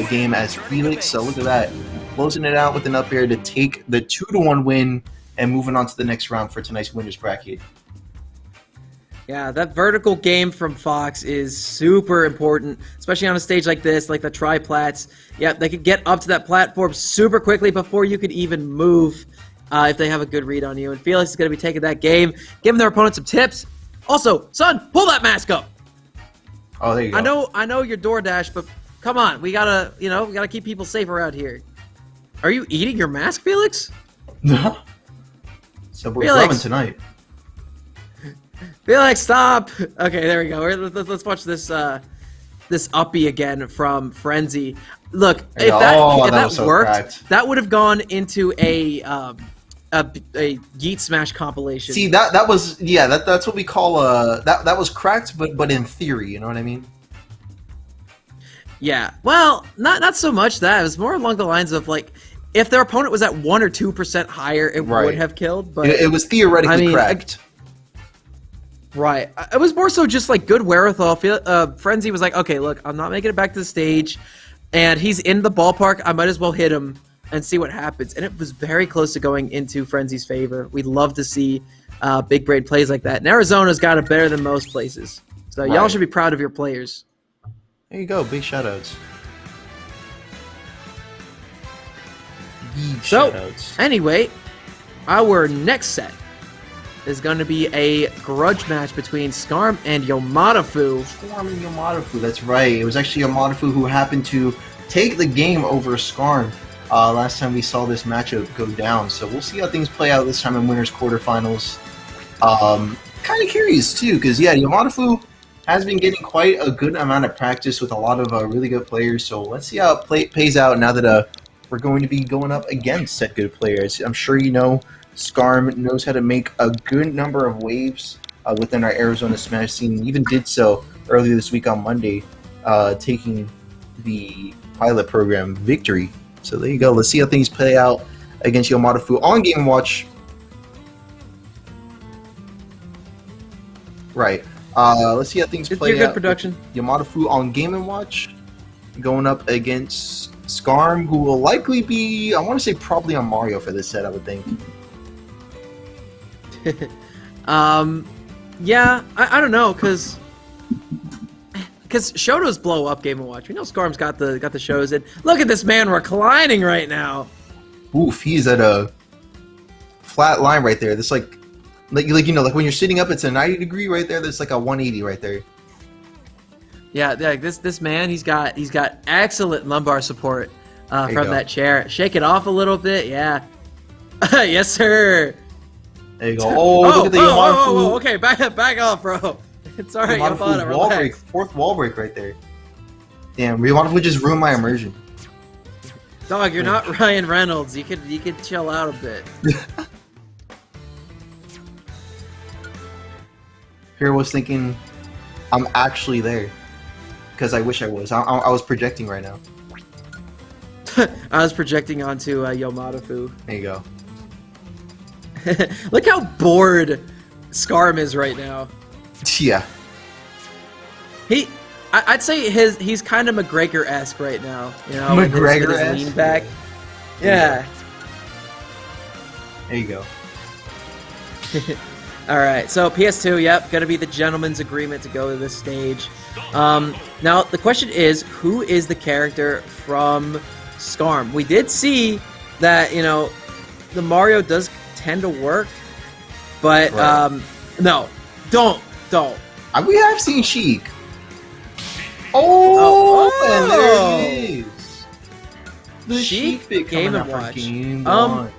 B: game as Felix. So look at that, closing it out with an up air to take the 2-1 win and moving on to the next round for tonight's winners bracket.
A: Yeah, that vertical game from Fox is super important, especially on a stage like this, like the tri-plats. Yeah, they could get up to that platform super quickly before you could even move if they have a good read on you. And Felix is going to be taking that game, giving their opponent some tips. Also, son, pull that mask up.
B: Oh, there you go.
A: I know you're DoorDash, but come on, we gotta keep people safe around here. Are you eating your mask, Felix?
B: No. Subway's ramen tonight.
A: Felix, stop! Okay, there we go. Let's watch this this uppie again from Frenzy. Look, if that worked, cracked. That would have gone into a Yeet Smash compilation.
B: See, that was that's what we call that was cracked, but in theory, you know what I mean?
A: Yeah, well, not so much that. It was more along the lines of like, if their opponent was at 1 or 2% higher, it would have killed. But
B: it was theoretically correct.
A: Right. It was more so just like good wherewithal. Frenzy was like, okay, look, I'm not making it back to the stage, and he's in the ballpark. I might as well hit him and see what happens. And it was very close to going into Frenzy's favor. We'd love to see big brain plays like that. And Arizona's got it better than most places. So y'all should be proud of your players.
B: There you go. Big shoutouts.
A: Anyway, our next set is going to be a grudge match between Skarm and Yomadafu.
B: Skarm and Yomadafu, that's right. It was actually Yomadafu who happened to take the game over Skarm last time we saw this matchup go down. So we'll see how things play out this time in winners quarterfinals. Kind of curious too, because yeah, Yomadafu has been getting quite a good amount of practice with a lot of really good players. So let's see how it plays out now that we're going to be going up against said good players. I'm sure you know Skarm knows how to make a good number of waves within our Arizona Smash scene. He even did so earlier this week on Monday, taking the pilot program victory. So there you go. Let's see how things play out against Yomadafu on Game Watch. Right. Let's see how things play out.
A: Good production.
B: Yomadafu on Game & Watch, going up against Skarm, who will likely be, I want to say probably on Mario for this set, I would think.
A: Yeah, I don't know, because Shoto's blow up Game & Watch. We know Skarm's got the shows, and look at this man reclining right now.
B: Oof, he's at a flat line right there. That's like you know, like when you're sitting up, it's a 90 degree right there. There's like a 180 right there.
A: Yeah, this man, he's got excellent lumbar support from that chair. Shake it off a little bit, yeah. Yes, sir.
B: There you go. Oh, look at the Yomadafu.
A: Okay, back off, bro. It's alright, Yomadafu
B: wall break, fourth wall break right there. Damn, Yomadafu just ruined my immersion.
A: Dog, you're not Ryan Reynolds. You could chill out a bit.
B: Here I was thinking, I'm actually there. Because I wish I was. I was projecting right now.
A: I was projecting onto Yomadafu.
B: There you go.
A: Look how bored Skarm is right now.
B: Yeah.
A: I'd say he's kind of McGregor-esque right now. You know,
B: McGregor-esque?
A: his lean back. Yeah.
B: There you go.
A: All right, so PS2, yep, gonna be the gentleman's agreement to go to this stage. Now the question is, who is the character from Skarm? We did see that, you know, the Mario does tend to work, but no, don't.
B: We have seen Sheik. And there he is. The
A: Sheik
B: bit
A: Game
B: coming
A: &
B: out
A: Watch.
B: for Game One.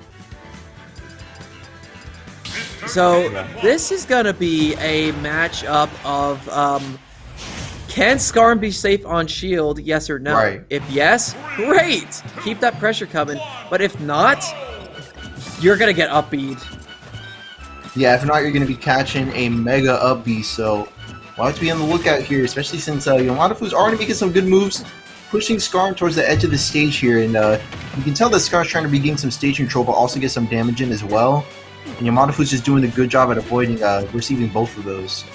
A: So this is gonna be a matchup of can Skarm be safe on shield? Yes or no?
B: Right.
A: If yes, great. Keep that pressure coming. But if not, you're gonna get up B'd.
B: Yeah, if not, you're going to be catching a mega up B, so we'll have to be on the lookout here, especially since Yomadafu's already making some good moves, pushing Skarm towards the edge of the stage here, and you can tell that Skarm's trying to regain some stage control, but also get some damage in as well, and Yomadafu's just doing a good job at avoiding receiving both of those.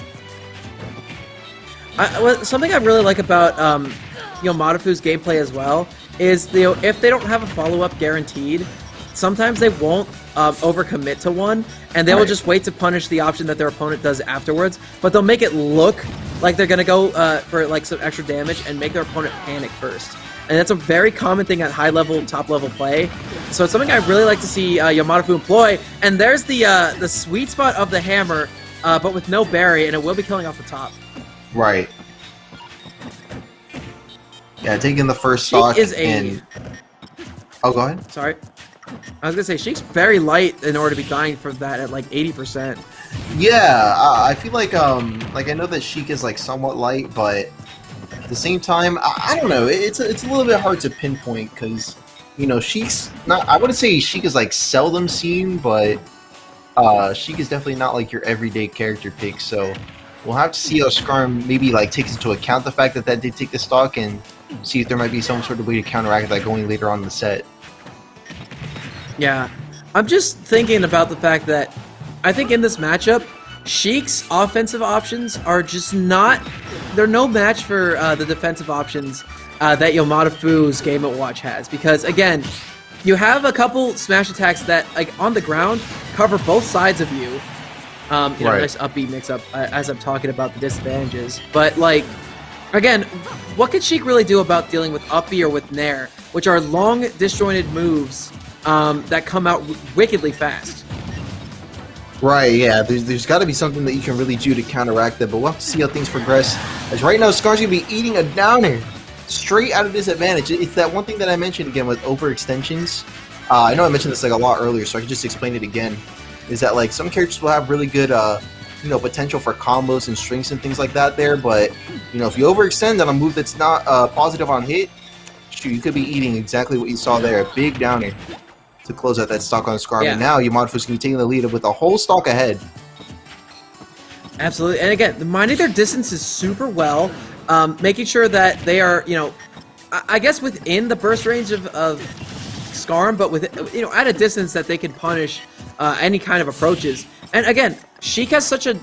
A: Something I really like about Yomadafu's gameplay as well is if they don't have a follow-up guaranteed, sometimes they won't overcommit to one, and they will just wait to punish the option that their opponent does afterwards, but they'll make it look like they're going to go for like some extra damage and make their opponent panic first. And that's a very common thing at high-level, top-level play. So it's something I really like to see Yomadafu employ. And there's the sweet spot of the hammer, but with no berry, and it will be killing off the top.
B: Right. Yeah, taking the first stock in... Oh, go ahead.
A: Sorry. I was gonna say, Sheik's very light in order to be dying for that at like 80%.
B: Yeah, I feel like I know that Sheik is like somewhat light, but at the same time, I don't know. It's a little bit hard to pinpoint because, you know, Sheik's not. I wouldn't say Sheik is like seldom seen, but Sheik is definitely not like your everyday character pick. So we'll have to see how Skarm maybe like takes into account the fact that did take the stock and see if there might be some sort of way to counteract that going later on in the set.
A: Yeah, I'm just thinking about the fact that I think in this matchup, Sheik's offensive options are just not... They're no match for the defensive options that Yomadafu's Game & Watch has. Because, again, you have a couple smash attacks that, like, on the ground, cover both sides of you. You know, nice upbeat mix-up as I'm talking about the disadvantages. But, like, again, what could Sheik really do about dealing with up B or with Nair, which are long, disjointed moves that come out wickedly fast?
B: Right, yeah, there's got to be something that you can really do to counteract that, but we'll have to see how things progress. As right now, Scar's going to be eating a downer straight out of disadvantage. It's that one thing that I mentioned again with overextensions. I know I mentioned this like a lot earlier, so I can just explain it again. Is that like some characters will have really good, you know, potential for combos and strings and things like that there, but you know, if you overextend on a move that's not positive on hit, shoot, you could be eating exactly what you saw there, a big downer to close out that stock on Scar. And now Yomadafu's going to be taking the lead with a whole stock ahead.
A: Absolutely, and again, minding their distances super well, making sure that they are, you know, I guess within the burst range of Scarm, but with, you know, at a distance that they can punish any kind of approaches. And again, Sheik has such a,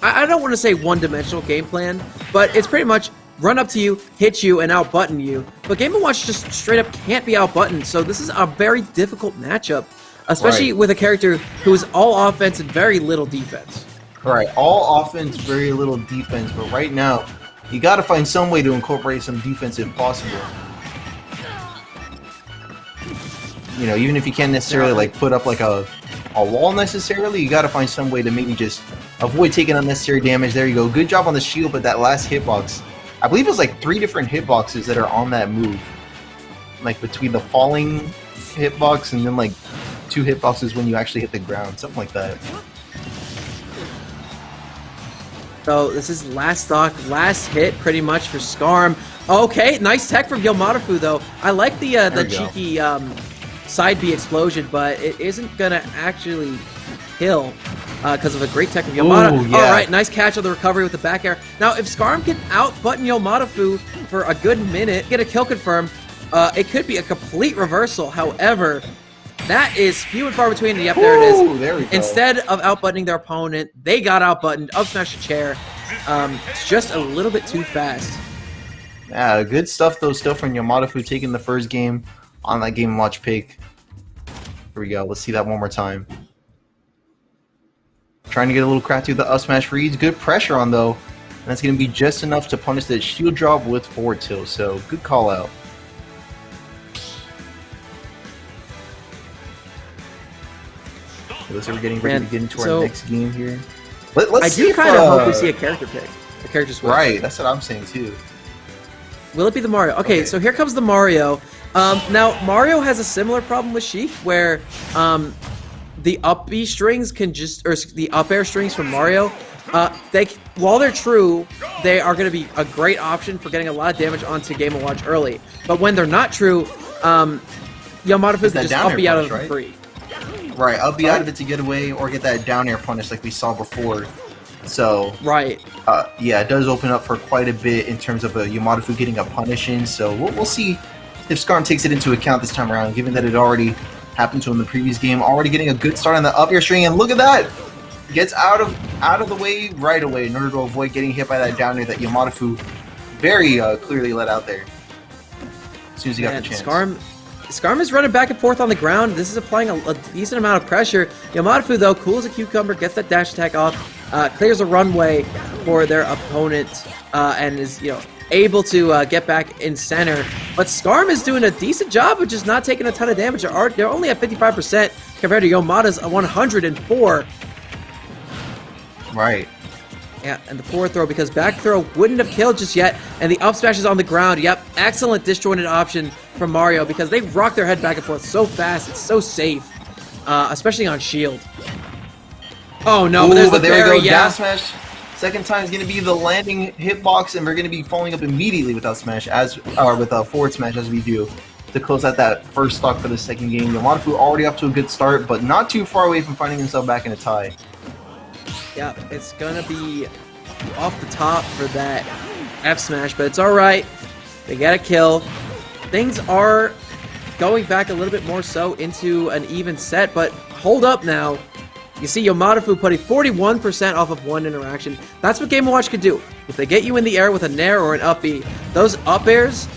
A: I don't want to say one-dimensional game plan, but it's pretty much run up to you, hit you, and out-button you. But Game & Watch just straight up can't be out-buttoned, so this is a very difficult matchup, especially with a character who is all offense and very little defense.
B: Right, all offense, very little defense, but right now, you got to find some way to incorporate some defense if possible. You know, even if you can't necessarily like put up like a wall necessarily, you got to find some way to maybe just avoid taking unnecessary damage. There you go. Good job on the shield, but that last hitbox, I believe it was like 3 different hitboxes that are on that move. Like between the falling hitbox and then like 2 hitboxes when you actually hit the ground, something like that.
A: So this is last stock, last hit pretty much for Scarm. Okay, nice tech from Yomadafu though. I like the cheeky side B explosion, but it isn't gonna actually kill because of a great tech from Yomada.
B: Ooh, yeah.
A: All right, nice catch on the recovery with the back air. Now, if Scarm can out-button Yomadafu for a good minute, get a kill confirm, it could be a complete reversal. However, that is few and far between. Yep, there it is.
B: There we go.
A: Instead of out-buttoning their opponent, they got out-buttoned, up-smashed the chair. It's just a little bit too fast.
B: Yeah, good stuff though still from Yomadafu taking the first game on that Game & Watch pick. Here we go. Let's see that one more time. Trying to get a little crafty with the up smash reads. Good pressure on though. And that's going to be just enough to punish that shield drop with forward tilt. So good call out. Looks like we're getting ready to get into our next game here. Let's
A: I do kind of hope we see a character pick. A character switch.
B: Right, that's what I'm saying too.
A: Will it be the Mario? Okay, so here comes the Mario. Now, Mario has a similar problem with Sheik, where the up B strings can just, or the up air strings from Mario, while they're true, they are going to be a great option for getting a lot of damage onto Game & Watch early. But when they're not true, Yomadafu can just up B out of it free.
B: Right, up B out of it to get away, or get that down air punish like we saw before. So, yeah, it does open up for quite a bit in terms of Yomadafu getting a punish in. So we'll see if Scarm takes it into account this time around, given that it already happened to him in the previous game. Already getting a good start on the up air string, and look at that! Gets out of the way right away in order to avoid getting hit by that down air that Yomadafu very clearly let out there as soon as he got the chance.
A: Scarm is running back and forth on the ground. This is applying a decent amount of pressure. Yomadafu, though, cool as a cucumber, gets that dash attack off, clears a runway for their opponent, and is, you know, able to get back in center. But Scarm is doing a decent job of just not taking a ton of damage. They're only at 55% compared to Yomada's 104.
B: Right.
A: Yeah, and the forward throw, because back throw wouldn't have killed just yet, and the up smash is on the ground. Yep, excellent disjointed option from Mario, because they rock their head back and forth so fast. It's so safe, especially on shield. Oh no, but there's the
B: there
A: berry,
B: we go. Down smash. Second time is going to be the landing hitbox, and we're going to be following up immediately with up smash, with a forward smash as we do, to close out that first stock for the second game. Yomadafu already off to a good start, but not too far away from finding himself back in a tie.
A: Yeah, it's gonna be off the top for that F smash, but it's all right. They get a kill. Things are going back a little bit more so into an even set, but hold up now. You see Yomadafu putting 41% off of one interaction. That's what Game & Watch could do. If they get you in the air with a nair or an up B, those up airs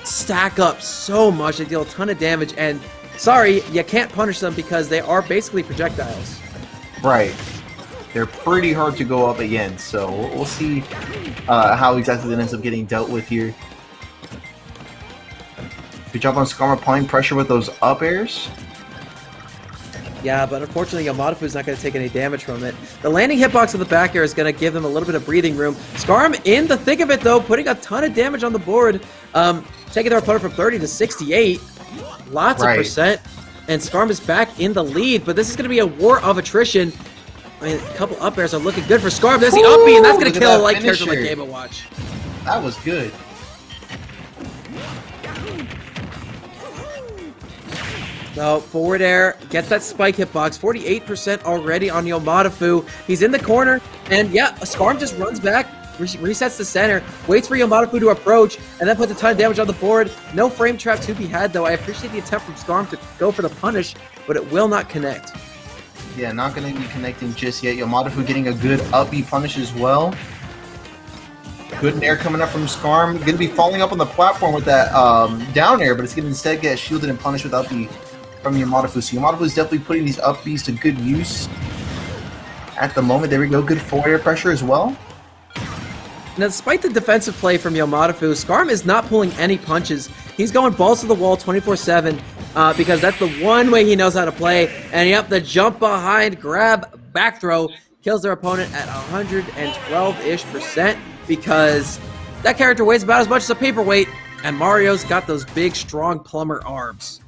A: stack up so much. They deal a ton of damage, and sorry, you can't punish them because they are basically projectiles.
B: Right. They're pretty hard to go up against, so we'll see how exactly that ends up getting dealt with here. Good job on Skarm applying pressure with those up airs.
A: Yeah, but unfortunately, Yomadafu is not going to take any damage from it. The landing hitbox of the back air is going to give them a little bit of breathing room. Skarm in the thick of it, though, putting a ton of damage on the board. Taking their opponent from 30 to 68. Lots of percent. And Skarm is back in the lead, but this is going to be a war of attrition. I mean, a couple up airs are looking good for Skarm. There's the up B, and that's going to kill a light character like Game & Watch.
B: That was good.
A: So, forward air, gets that spike hitbox, 48% already on Yomadafu. He's in the corner, and yeah, Skarm just runs back, resets the center, waits for Yomadafu to approach, and then puts a ton of damage on the board. No frame trap to be had, though. I appreciate the attempt from Skarm to go for the punish, but it will not connect.
B: Yeah, not going to be connecting just yet. Yomadafu getting a good up B punish as well. Good nair coming up from Skarm. Going to be falling up on the platform with that down air, but it's going to instead get shielded and punished with up B from Yomadafu. So Yomadafu is definitely putting these up Bs to good use at the moment. There we go. Good forward air pressure as well.
A: Now, despite the defensive play from Yomadafu, Skarm is not pulling any punches. He's going balls to the wall 24/7 because that's the one way he knows how to play. And yep, the jump behind, grab, back throw kills their opponent at 112-ish% because that character weighs about as much as a paperweight, and Mario's got those big, strong plumber arms.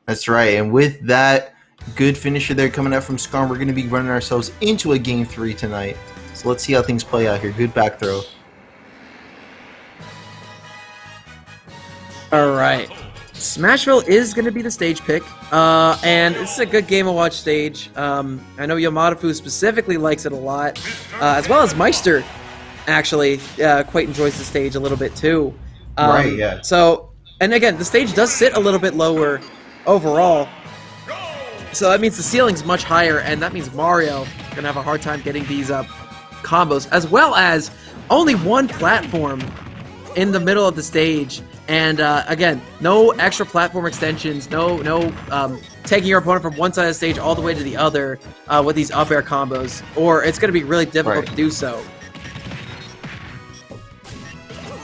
B: That's right, and with that good finisher there coming out from Skarm, we're going to be running ourselves into a Game 3 tonight. So let's see how things play out here. Good back throw.
A: All right. Smashville is going to be the stage pick, and this is a good Game & Watch stage. I know Yomadafu specifically likes it a lot, as well as Meister, actually, quite enjoys the stage a little bit too.
B: Right, yeah.
A: So, and again, the stage does sit a little bit lower overall, so that means the ceiling's much higher, and that means Mario gonna have a hard time getting these combos, as well as only one platform in the middle of the stage, and again, no extra platform extensions, no taking your opponent from one side of the stage all the way to the other with these up air combos, or it's gonna be really difficult to do so.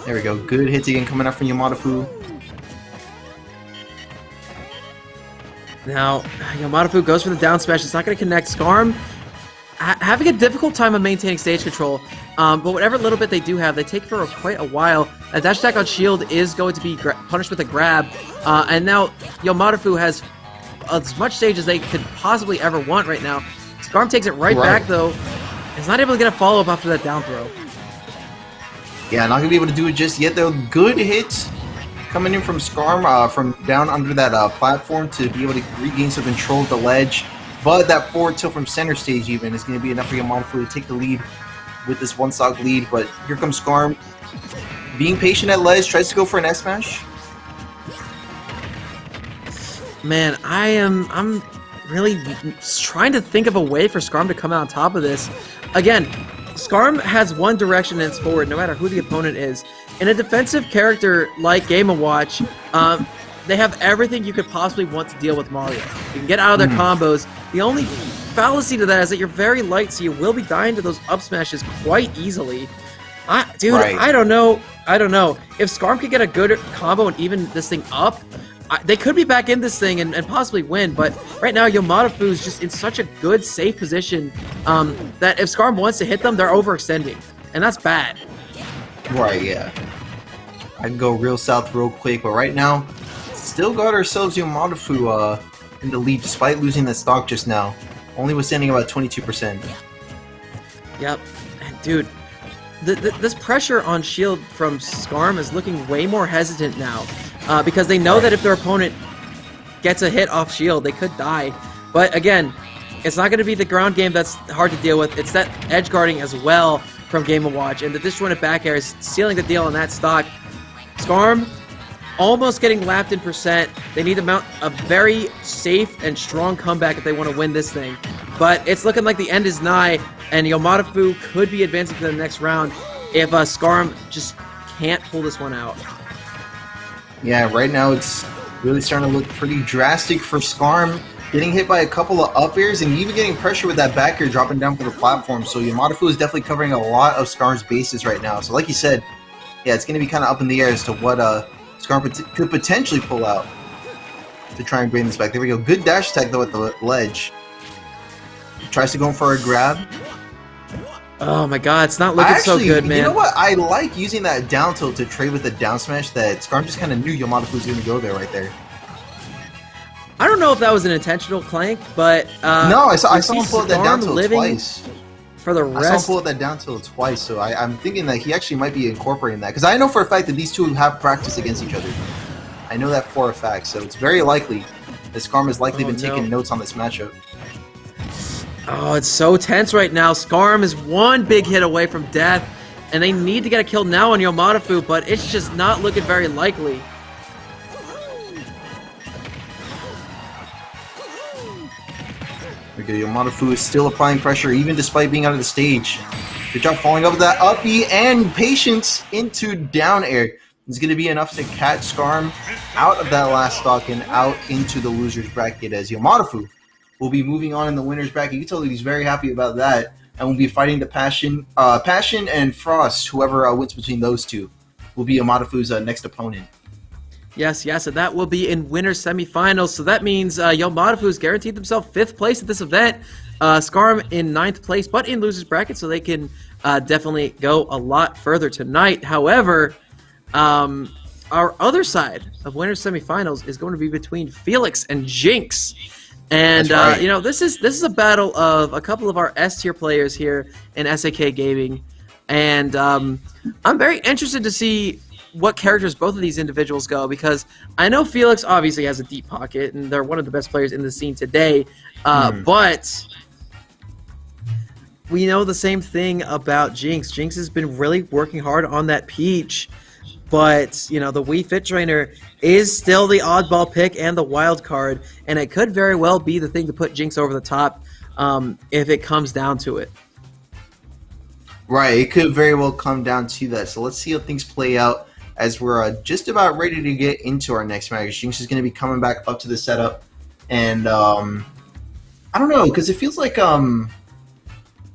B: There we go. Good hits again coming up from Yomadafu.
A: Now, Yomadafu goes for the down smash. It's not going to connect. Skarm having a difficult time of maintaining stage control, but whatever little bit they do have, they take for quite a while. A dash attack on shield is going to be punished with a grab, and now Yomadafu has as much stage as they could possibly ever want right now. Skarm takes it right back, though. He's not able to get a follow-up after that down throw.
B: Yeah, not going to be able to do it just yet, though. Good hits coming in from Skarm from down under that platform to be able to regain some control of the ledge. But that forward tilt from center stage even is going to be enough for Yomadafu to take the lead with this one stock lead. But here comes Skarm. Being patient at ledge, tries to go for an S smash.
A: Man, I'm really trying to think of a way for Skarm to come out on top of this. Again, Skarm has one direction and it's forward, no matter who the opponent is. In a defensive character like Game & Watch, they have everything you could possibly want to deal with Mario. You can get out of their combos. The only fallacy to that is that you're very light, so you will be dying to those up smashes quite easily. I don't know. If Skarm could get a good combo and even this thing up, they could be back in this thing and possibly win, but right now Yomadafu is just in such a good, safe position that if Skarm wants to hit them, they're overextending, and that's bad.
B: Right, yeah. I can go real south real quick, but right now, still got ourselves Yomadafu in the lead despite losing the stock just now. Only was standing about 22%.
A: Yep, and dude, this pressure on shield from Skarm is looking way more hesitant now. Because they know that if their opponent gets a hit off shield, they could die. But again, it's not going to be the ground game that's hard to deal with. It's that edge guarding as well from Game & Watch. And the disjointed back air is sealing the deal on that stock. Skarm almost getting lapped in percent. They need to mount a very safe and strong comeback if they want to win this thing. But it's looking like the end is nigh, and Yomadafu could be advancing to the next round if Skarm just can't pull this one out.
B: Yeah, right now it's really starting to look pretty drastic for Skarm. Getting hit by a couple of up airs and even getting pressure with that back air dropping down for the platform. So Yomadafu is definitely covering a lot of Skarm's bases right now. So like you said, yeah, it's going to be kind of up in the air as to what Skarm could potentially pull out to try and bring this back. There we go. Good dash attack though at the ledge. Tries to go for a grab.
A: Oh my god, it's not looking so good, man.
B: You know what? I like using that down tilt to trade with the down smash that Skarm just kind of knew Yomadafu was going to go there right there.
A: I don't know if that was an intentional clank, but
B: no, I saw him pull that down tilt twice.
A: For the rest,
B: I saw him pull that down tilt twice, so I'm thinking that he actually might be incorporating that because I know for a fact that these two have practiced against each other. I know that for a fact, so it's very likely that Skarm has likely been taking notes on this matchup.
A: Oh, it's so tense right now. Skarm is one big hit away from death, and they need to get a kill now on Yomadafu, but it's just not looking very likely.
B: Yomadafu is still applying pressure even despite being out of the stage. Good job following up with that up B and patience into down air. It's going to be enough to catch Skarm out of that last stock and out into the loser's bracket as Yomadafu will be moving on in the winner's bracket. You can tell that he's very happy about that and will be fighting the Passion and Frost. Whoever wins between those two will be Yomadafu's next opponent.
A: Yes, and that will be in winner's semifinals. So that means Yomadafu has guaranteed themselves 5th place at this event. Skarm in 9th place, but in loser's bracket, so they can definitely go a lot further tonight. However, our other side of winner's semifinals is going to be between Felix and Jinx. And
B: right.
A: you know, this is a battle of a couple of our S tier players here in SAK Gaming, and I'm very interested to see what characters both of these individuals go, because I know Felix obviously has a deep pocket and they're one of the best players in the scene today, but we know the same thing about Jinx. Jinx has been really working hard on that Peach, but you know, the Wii Fit Trainer is still the oddball pick and the wild card, and it could very well be the thing to put Jinx over the top if it comes down to it.
B: Right, it could very well come down to that. So let's see how things play out as we're just about ready to get into our next match. Jinx is going to be coming back up to the setup, and I don't know, because it feels like well,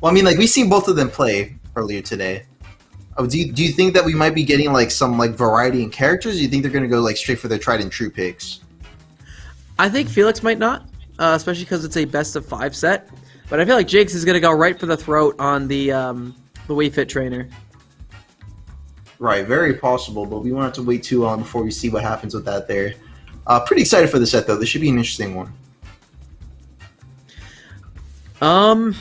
B: I mean, like we've seen both of them play earlier today. Do you think that we might be getting like some like variety in characters? Or do you think they're going to go like straight for their tried and true picks?
A: I think Felix might not, especially because it's a best of 5 set. But I feel like Jinx is going to go right for the throat on the Wii Fit Trainer.
B: Right, very possible, but we won't have to wait too long before we see what happens with that there. Pretty excited for the set, though. This should be an interesting one. And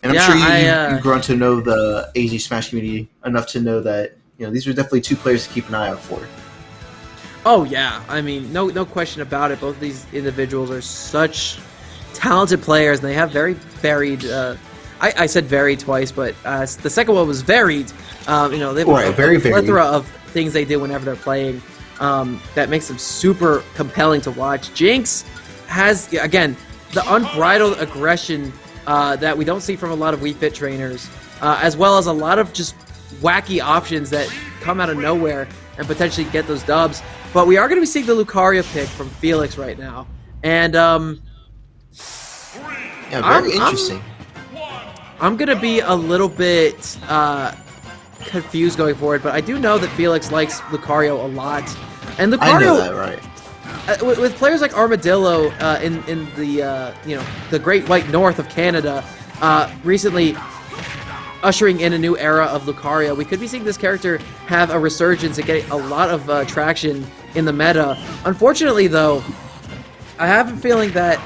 B: I'm sure you've grown to know the AZ Smash community enough to know that, you know, these are definitely two players to keep an eye out for.
A: Oh, yeah. I mean, no question about it. Both of these individuals are such talented players, and they have very varied... I said varied twice, but the second one was varied. You know, they have a plethora of things they do whenever they're playing that makes them super compelling to watch. Jinx has, again, the unbridled aggression that we don't see from a lot of Wii Fit trainers, as well as a lot of just wacky options that come out of nowhere and potentially get those dubs. But we are going to be seeing the Lucario pick from Felix right now. And
B: yeah, very interesting.
A: I'm going to be a little bit confused going forward, but I do know that Felix likes Lucario a lot. And Lucario,
B: I know that, right.
A: With players like Armadillo in the you know, the Great White North of Canada, recently ushering in a new era of Lucario, we could be seeing this character have a resurgence and get a lot of traction in the meta. Unfortunately, though, I have a feeling that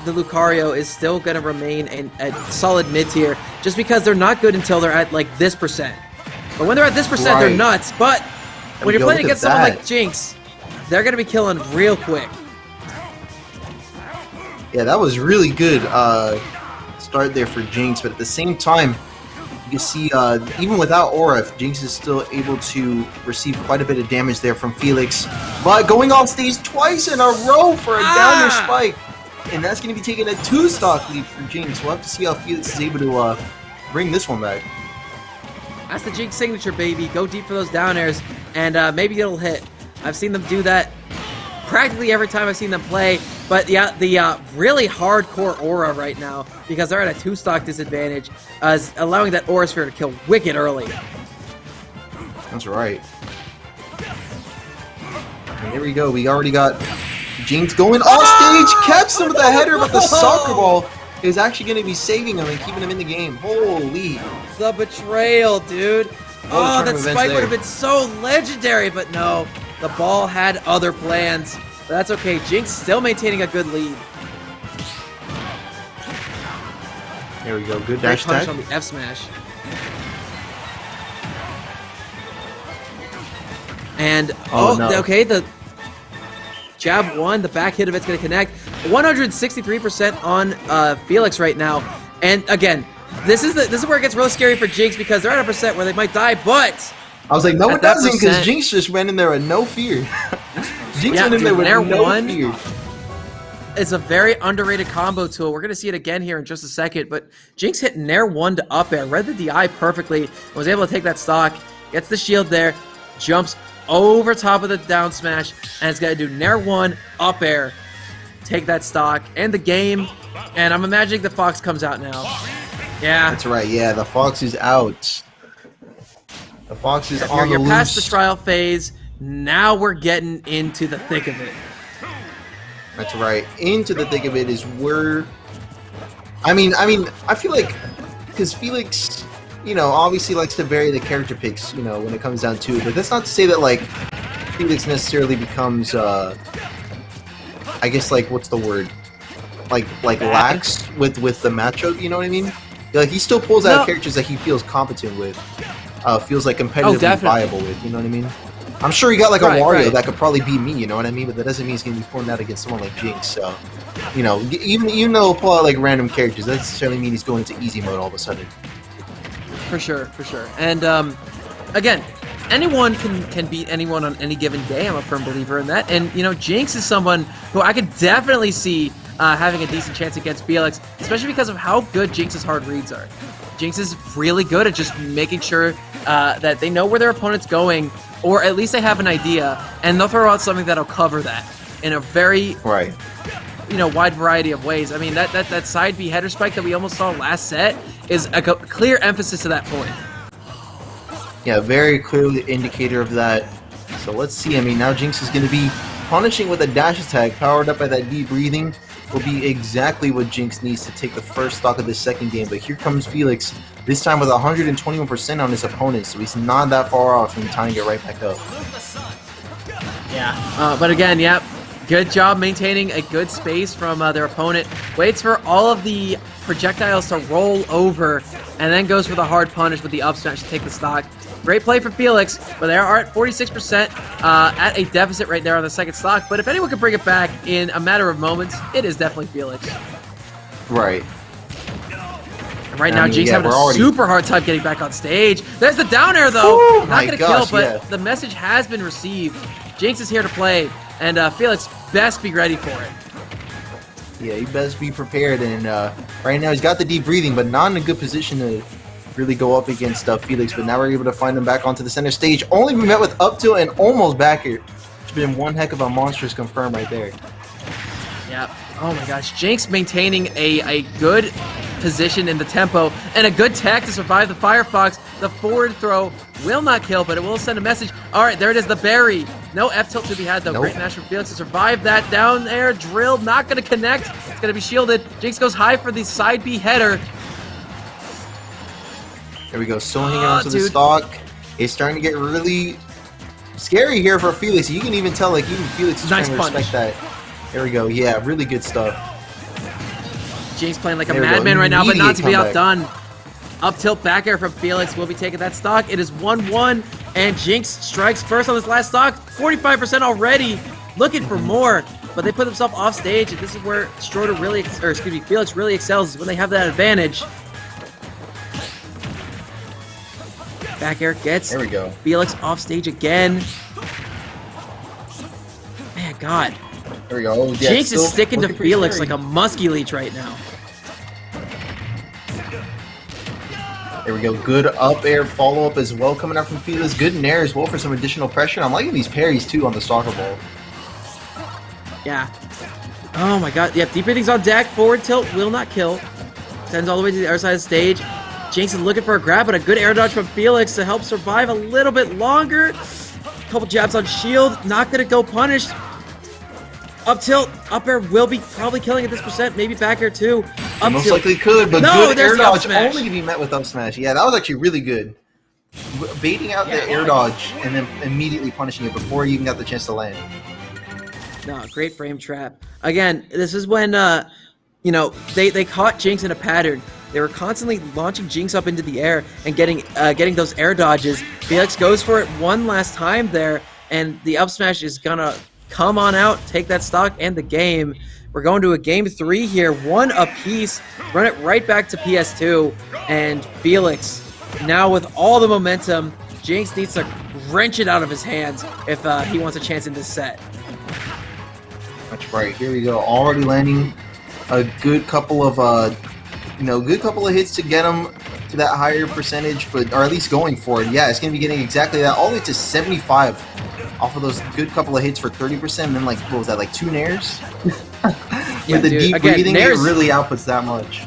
A: the Lucario is still going to remain a solid mid-tier, just because they're not good until they're at like this percent. But when they're at this percent, they're nuts. But when you're playing against someone like Jinx, they're going to be killing real quick.
B: Yeah, that was really good start there for Jinx, but at the same time, You can see, even without aura, Jinx is still able to receive quite a bit of damage there from Felix. But going off stage twice in a row for a downer spike. And that's going to be taking a 2-stock lead for Jinx. We'll have to see how Felix is able to bring this one back.
A: That's the Jinx signature, baby. Go deep for those down airs, and maybe it'll hit. I've seen them do that practically every time I've seen them play. But yeah, the really hardcore aura right now, because they're at a 2-stock disadvantage, is allowing that aura sphere to kill wicked early.
B: That's right. And here we go. We already got Jinx going off stage, catch him with the header, but the soccer ball is actually going to be saving him and keeping him in the game. Holy.
A: The betrayal, dude. Oh, that spike would have been so legendary, but no. The ball had other plans. But that's okay. Jinx still maintaining a good lead.
B: There we go. Good dash attack
A: on the F smash. And
B: no.
A: Okay, the jab one, the back hit of it's going to connect. 163% on Felix right now. And again, this is where it gets real scary for Jinx, because they're at a percent where they might die, but
B: I was like, no, it doesn't, because Jinx just went in there with no fear. Jinx went in there with no fear.
A: It's a very underrated combo tool. We're going to see it again here in just a second, but Jinx hit Nair 1 to up air, read the DI perfectly, was able to take that stock, gets the shield there, jumps over top of the down smash, and it's going to do Nair 1, up air, take that stock, and the game, and I'm imagining the Fox comes out now. Yeah.
B: That's right, yeah, the Fox is out. The Fox is on the loose.
A: You're past the trial phase. Now we're getting into the thick of it.
B: That's right. Into the thick of it is where... I mean, I feel like... Because Felix, you know, obviously likes to vary the character picks, you know, when it comes down to it. But that's not to say that, like, Felix necessarily becomes, I guess, like, what's the word? Like lax with the matchup, you know what I mean? Like, he still pulls out characters that he feels competent with. Feels like competitively viable with, you know what I mean? I'm sure he got like a Wario that could probably beat me, you know what I mean? But that doesn't mean he's going to be pulling out against someone like Jinx, so... You know, even though he'll pull out like random characters, that doesn't necessarily mean he's going into easy mode all of a sudden.
A: For sure. And, again, anyone can beat anyone on any given day. I'm a firm believer in that. And, you know, Jinx is someone who I could definitely see having a decent chance against Felix, especially because of how good Jinx's hard reads are. Jinx is really good at just making sure that they know where their opponent's going, or at least they have an idea, and they'll throw out something that'll cover that in a very wide variety of ways. I mean, that side B header spike that we almost saw last set is a clear emphasis to that point.
B: Yeah, very clearly indicator of that. So let's see. I mean, now Jinx is going to be punishing with a dash attack, powered up by that deep breathing. Will be exactly what Jinx needs to take the first stock of this second game. But here comes Felix, this time with 121% on his opponent, so he's not that far off from tying it right back up.
A: Yeah, but again, good job maintaining a good space from their opponent. Waits for all of the projectiles to roll over, and then goes for the hard punish with the up smash to take the stock. Great play from Felix, but they are at 46% at a deficit right there on the second stock. But if anyone can bring it back in a matter of moments, it is definitely Felix.
B: Right.
A: And right now, Jinx having a super hard time getting back on stage. There's the down air, though. Not going to kill, but the message has been received. Jinx is here to play, and Felix best be ready for it.
B: Yeah, he best be prepared. And right now, he's got the deep breathing, but not in a good position to really go up against Felix. But now we're able to find him back onto the center stage. Only we met with up tilt and almost back here. It's been one heck of a monstrous confirm right there.
A: Yeah. Oh my gosh. Jinx maintaining a good position in the tempo and a good tech to survive the Firefox. The forward throw will not kill, but it will send a message. All right, there it is, the berry. No F tilt to be had, though. Nope. Great match from Felix to survive that down air. Drill, not going to connect. It's going to be shielded. Jinx goes high for the side B header.
B: There we go, still hanging onto the stock. It's starting to get really scary here for Felix. You can even tell, like, even Felix is trying to respect that. There we go, yeah, really good stuff.
A: Jinx playing like a madman right now, but not to be outdone. Up tilt back air from Felix will be taking that stock. It is 1-1, and Jinx strikes first on this last stock. 45% already, looking for more, but they put themselves off stage, and this is where Felix really excels, is when they have that advantage. Back air gets
B: There we go.
A: Felix off stage again. Man, God.
B: There we go. Oh, yeah,
A: Jinx is sticking to Felix like a musky leech right now.
B: There we go. Good up air follow-up as well coming out from Felix. Good nair as well for some additional pressure. I'm liking these parries too on the soccer ball.
A: Yeah. Oh my God. Yep, deep breathing's on deck. Forward tilt will not kill. Sends all the way to the other side of the stage. Jinx is looking for a grab, but a good air dodge from Felix to help survive a little bit longer. Couple jabs on shield. Not going to go punished. Up tilt, up air will be probably killing at this percent, maybe back air too. Up
B: Most
A: tilt.
B: likely could, but
A: No,
B: good
A: there's
B: air
A: the up
B: dodge
A: smash.
B: only to be met with up smash. Yeah, that was actually really good. Baiting out the air dodge and then immediately punishing it before he even got the chance to land.
A: No, great frame trap. Again, this is when, you know, they caught Jinx in a pattern. They were constantly launching Jinx up into the air and getting those air dodges. Felix goes for it one last time there, and the up smash is gonna come on out, take that stock and the game. We're going to a game 3 here, 1 apiece. Run it right back to PS2, and Felix, now with all the momentum, Jinx needs to wrench it out of his hands if he wants a chance in this set.
B: That's right. Here we go. Already landing a good couple of, good couple of hits to get him to that higher percentage, or at least going for it. Yeah, it's going to be getting exactly that, all the way to 75 off of those good couple of hits for 30%, and then, like, what was that, like 2 nairs? With the deep breathing, it really outputs that much.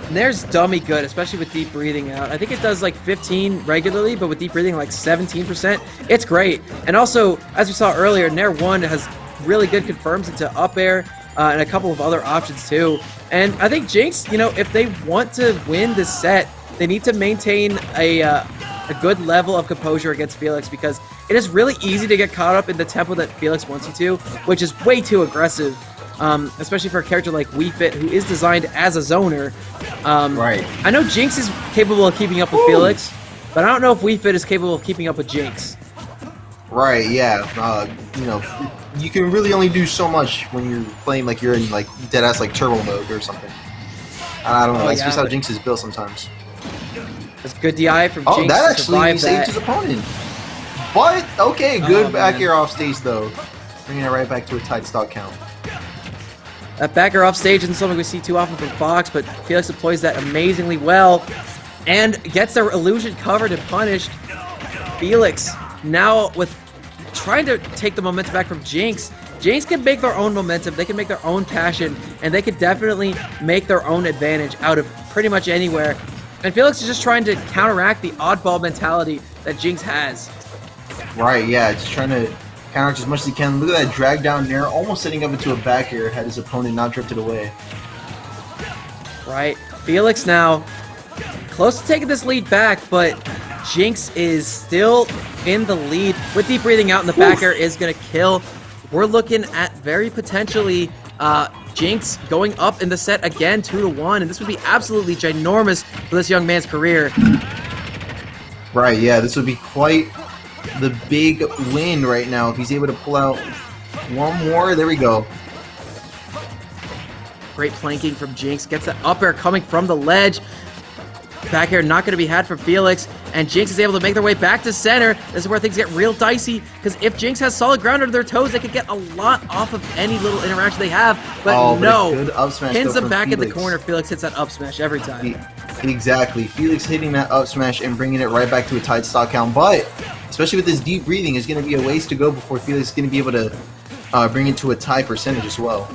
A: Nair's dummy good, especially with deep breathing out. I think it does like 15 regularly, but with deep breathing like 17%. It's great. And also, as we saw earlier, Nair 1 has really good confirms into up air and a couple of other options too. And I think Jinx, you know, if they want to win this set, they need to maintain a good level of composure against Felix, because it is really easy to get caught up in the tempo that Felix wants you to, which is way too aggressive. Especially for a character like Wii Fit, who is designed as a zoner.
B: Right.
A: I know Jinx is capable of keeping up with Felix, but I don't know if Wii Fit is capable of keeping up with Jinx.
B: Right, yeah. You know, you can really only do so much when you're playing like you're in like deadass like turbo mode or something. I don't know. That's just how Jinx is built sometimes.
A: That's good DI from Jinx.
B: Oh, that actually saved
A: that.
B: his opponent. But okay, good back air off stage though, bringing it right back to a tight stock count.
A: That back air off stage isn't something we see too often from Fox, but Felix deploys that amazingly well and gets their illusion covered and punished. Felix now with trying to take the momentum back from Jinx. Jinx can make their own momentum, they can make their own passion, and they can definitely make their own advantage out of pretty much anywhere. And Felix is just trying to counteract the oddball mentality that Jinx has.
B: Right, yeah, just trying to counteract as much as he can. Look at that drag down there, almost setting up into a back air had his opponent not drifted away.
A: Right, Felix now close to taking this lead back, but Jinx is still in the lead. With deep breathing out in the back air is going to kill. We're looking at very potentially Jinx going up in the set again, 2-1, and this would be absolutely ginormous for this young man's career.
B: Right, yeah, this would be quite the big win right now if he's able to pull out one more. There we go.
A: Great planking from Jinx. Gets that up air coming from the ledge. Back air not going to be had for Felix, and Jinx is able to make their way back to center. This is where things get real dicey, because if Jinx has solid ground under their toes, they could get a lot off of any little interaction they have, but no.
B: Good up smash
A: Pins them back
B: Felix.
A: in the corner. Felix hits that up smash every time.
B: Exactly. Felix hitting that up smash and bringing it right back to a tight stock count, but especially with this deep breathing, is going to be a ways to go before Felix is going to be able to bring it to a tie percentage as well.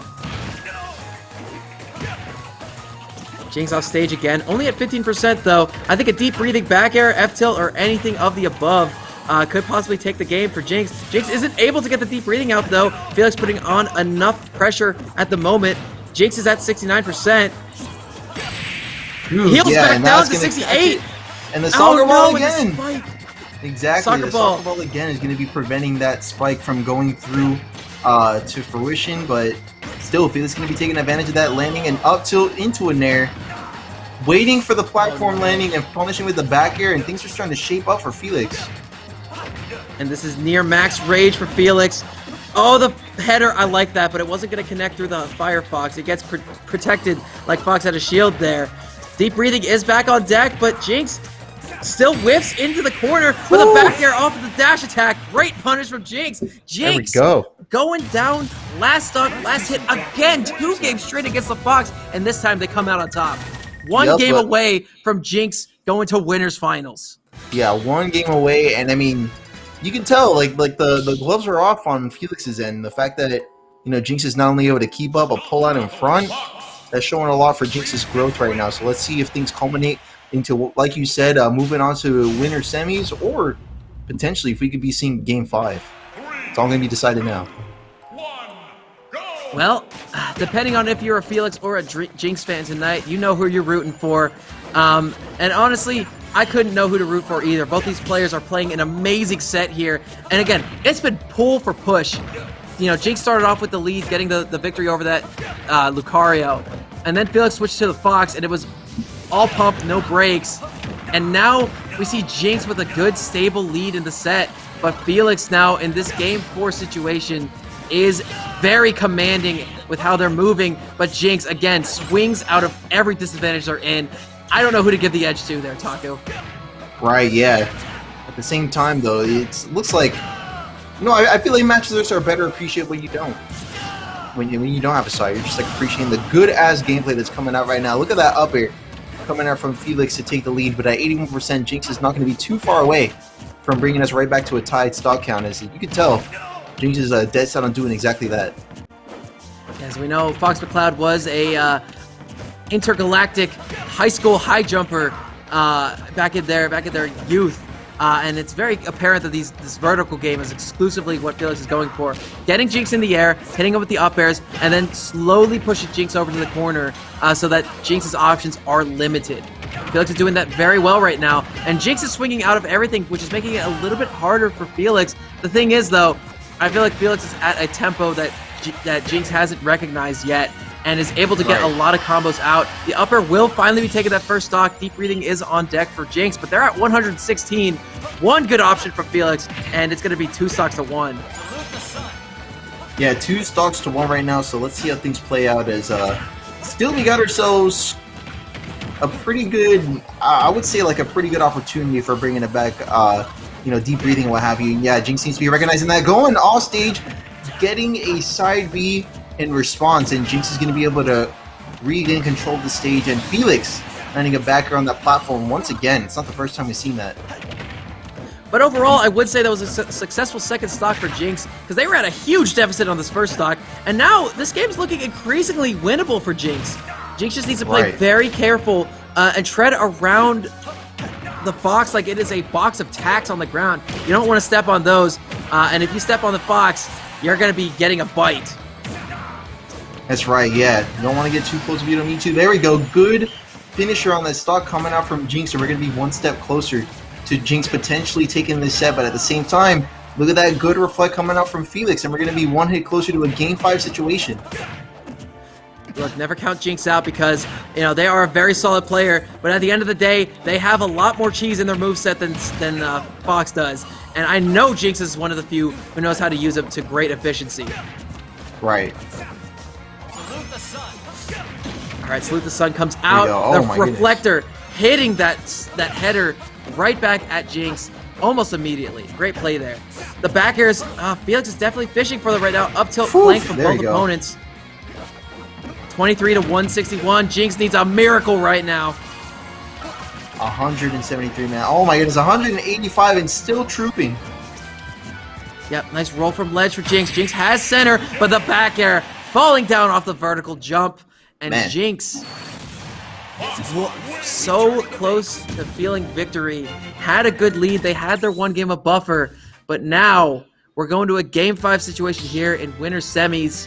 A: Jinx off stage again, only at 15% though. I think a deep breathing back air, F-tilt, or anything of the above could possibly take the game for Jinx. Jinx isn't able to get the deep breathing out though. Felix putting on enough pressure at the moment. Jinx is at 69%. Heals back down to 68.
B: And the soccer ball
A: again.
B: Exactly.
A: Soccer ball
B: again is going to be preventing that spike from going through to fruition, but still, Felix is going to be taking advantage of that, landing and up tilt into a nair, waiting for the platform landing and punishing with the back air, and things are starting to shape up for Felix.
A: And this is near max rage for Felix. Oh, the header, I like that, but it wasn't going to connect through the Firefox. It gets protected like Fox had a shield there. Deep breathing is back on deck, but Jinx still whiffs into the corner with a back air off of the dash attack. Great punish from Jinx. Jinx going down, last stock, last hit again. 2 games straight against the Fox, and this time they come out on top. One game away from Jinx going to winners finals.
C: Yeah, 1 game away, and I mean, you can tell like the gloves are off on Felix's end. The fact that Jinx is not only able to keep up a pull out in front, that's showing a lot for Jinx's growth right now. So let's see if things culminate into, like you said, moving on to winner semis, or potentially if we could be seeing game 5. It's all going to be decided now.
A: Well, depending on if you're a Felix or a Jinx fan tonight, you know who you're rooting for. And honestly, I couldn't know who to root for either. Both these players are playing an amazing set here. And again, it's been pull for push. Jinx started off with the lead, getting the victory over that Lucario. And then Felix switched to the Fox, and it was all pump, no breaks. And now we see Jinx with a good, stable lead in the set. But Felix now, in this Game 4 situation, is very commanding with how they're moving. But Jinx, again, swings out of every disadvantage they're in. I don't know who to give the edge to there, Taco.
C: Right, yeah. At the same time, though, it looks like... I feel like matches are better appreciated when you don't. When you don't have a side, you're just like appreciating the good-ass gameplay that's coming out right now. Look at that up air coming out from Felix to take the lead, but at 81%, Jinx is not going to be too far away from bringing us right back to a tied stock count. As you can tell, Jinx is dead set on doing exactly that.
A: As we know, Fox McCloud was a intergalactic high school high jumper back in their youth. And it's very apparent that this vertical game is exclusively what Felix is going for. Getting Jinx in the air, hitting him with the up airs, and then slowly pushing Jinx over to the corner so that Jinx's options are limited. Felix is doing that very well right now, and Jinx is swinging out of everything, which is making it a little bit harder for Felix. The thing is, though, I feel like Felix is at a tempo that Jinx hasn't recognized yet, and is able to get a lot of combos out. The upper will finally be taking that first stock. Deep breathing is on deck for Jinx, but they're at 116. One good option for Felix, and it's going to be 2 stocks to 1.
C: Yeah, 2 stocks to 1 right now, so let's see how things play out. As still we got ourselves a pretty good, I would say like a pretty good opportunity for bringing it back, deep breathing and what have you. Yeah, Jinx seems to be recognizing that. Going off stage, getting a side B in response, and Jinx is going to be able to regain control of the stage, and Felix landing a backer on that platform once again. It's not the first time we've seen that.
A: But overall, I would say that was a successful second stock for Jinx, because they were at a huge deficit on this first stock, and now this game's looking increasingly winnable for Jinx. Jinx just needs to play very careful and tread around the Fox like it is a box of tacks on the ground. You don't want to step on those, and if you step on the Fox, you're going to be getting a bite.
C: That's right, yeah. You don't want to get too close if you don't need to. There we go. Good finisher on that stock coming out from Jinx, and we're going to be one step closer to Jinx potentially taking this set, but at the same time, look at that good reflect coming out from Felix, and we're going to be one hit closer to a Game 5 situation.
A: Look, never count Jinx out because, they are a very solid player, but at the end of the day, they have a lot more cheese in their moveset than Fox does. And I know Jinx is one of the few who knows how to use them to great efficiency.
C: Right.
A: Alright, Salute the Sun comes out. The reflector hitting that header right back at Jinx almost immediately. Great play there. The back airs, Felix is definitely fishing for them right now. Up tilt flank from both opponents. 23 to 161. Jinx needs a miracle right now.
C: 173, man. Oh my goodness, 185 and still trooping.
A: Yep, nice roll from ledge for Jinx. Jinx has center, but the back air falling down off the vertical jump. And Jinx, so close to feeling victory. Had a good lead. They had their 1 game of buffer. But now we're going to a Game 5 situation here in winner semis.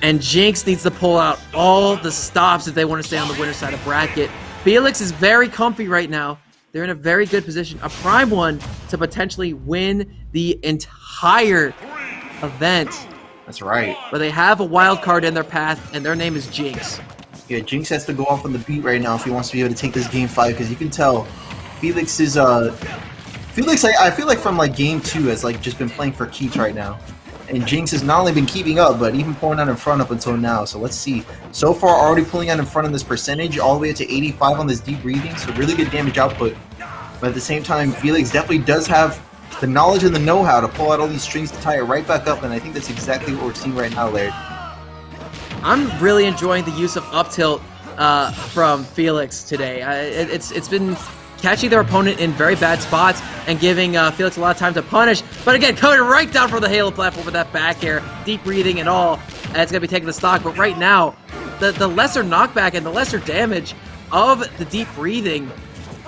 A: And Jinx needs to pull out all the stops if they want to stay on the winner side of bracket. Felix is very comfy right now. They're in a very good position, a prime one, to potentially win the entire event.
C: That's right.
A: But they have a wild card in their path, and their name is Jinx.
C: Yeah, Jinx has to go off on the beat right now if he wants to be able to take this Game 5, because you can tell Felix is Felix, I feel like from Game 2 has just been playing for keeps right now. And Jinx has not only been keeping up, but even pulling out in front up until now. So let's see. So far, already pulling out in front on this percentage, all the way up to 85 on this deep breathing. So really good damage output. But at the same time, Felix definitely does have the knowledge and the know-how to pull out all these strings to tie it right back up. And I think that's exactly what we're seeing right now, Laird.
A: I'm really enjoying the use of up tilt from Felix today. It's been catching their opponent in very bad spots and giving Felix a lot of time to punish. But again, coming right down for the Halo platform with that back air, deep breathing and all. And it's going to be taking the stock. But right now, the lesser knockback and the lesser damage of the deep breathing,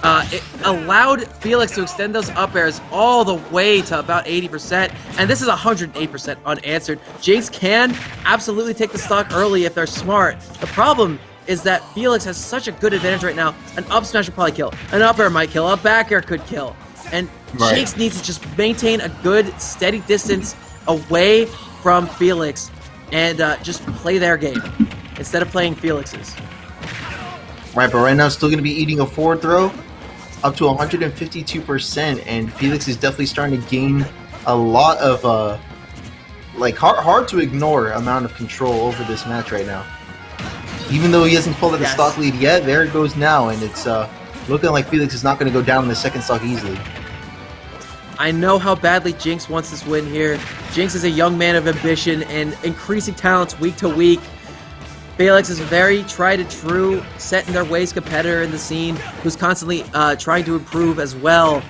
A: it allowed Felix to extend those up airs all the way to about 80%. And this is 108% unanswered. Jinx can absolutely take the stock early if they're smart. The problem is that Felix has such a good advantage right now. An up smash will probably kill. An up air might kill. A back air could kill. And Jinx needs to just maintain a good, steady distance away from Felix and just play their game instead of playing Felix's.
C: Right, but right now still going to be eating a forward throw up to 152%, and Felix is definitely starting to gain a lot of like hard to ignore amount of control over this match right now. Even though he hasn't pulled out the stock lead yet, there it goes now, and it's looking like Felix is not going to go down in the second stock easily.
A: I know how badly Jinx wants this win here. Jinx is a young man of ambition and increasing talents week to week. Felix is a very tried and true, set in their ways competitor in the scene who's constantly trying to improve as well.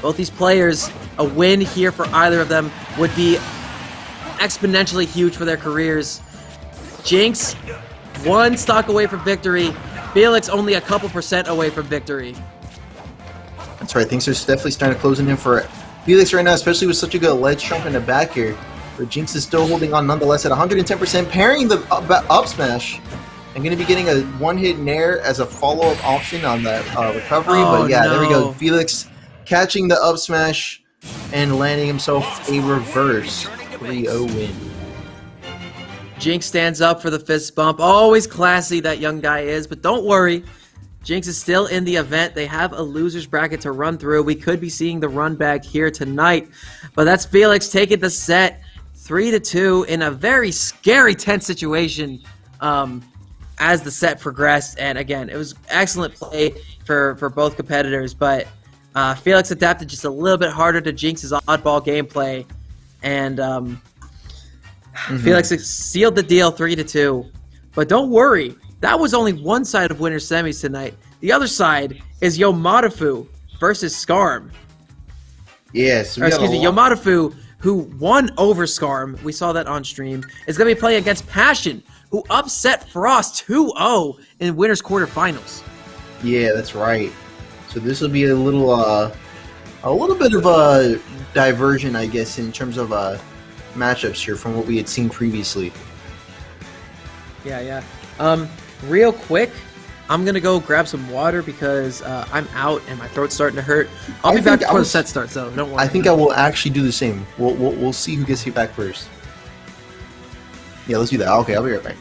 A: Both these players, a win here for either of them would be exponentially huge for their careers. Jinx, one stock away from victory. Felix only a couple percent away from victory.
C: That's right. Things are definitely starting to close in for Felix right now, especially with such a good ledge jump in the back here. Where Jinx is still holding on nonetheless at 110%, parrying the up smash. And going to be getting a one-hit nair as a follow-up option on that recovery. But yeah, there we go. Felix catching the up smash and landing himself a reverse 3-0 win.
A: Jinx stands up for the fist bump. Always classy, that young guy is. But don't worry, Jinx is still in the event. They have a loser's bracket to run through. We could be seeing the run back here tonight. But that's Felix taking the set 3-2 in a very scary, tense situation as the set progressed. And again, it was excellent play for both competitors. But Felix adapted just a little bit harder to Jinx's oddball gameplay. And Felix sealed the deal 3-2. But don't worry, that was only one side of winner semis tonight. The other side is Yomadafu versus Skarm.
C: Yes.
A: Yomadafu, who won over Skarm, we saw that on stream, is going to be playing against Passion, who upset Frost 2-0 in winners quarterfinals.
C: Yeah, that's right. So this will be a little bit of a diversion, I guess, in terms of matchups here from what we had seen previously.
A: Yeah. Real quick, I'm going to go grab some water because I'm out and my throat's starting to hurt. I'll be back before the set starts, though. Don't worry.
C: I think I will actually do the same. We'll see who gets you back first. Yeah, let's do that. Okay, I'll be right back.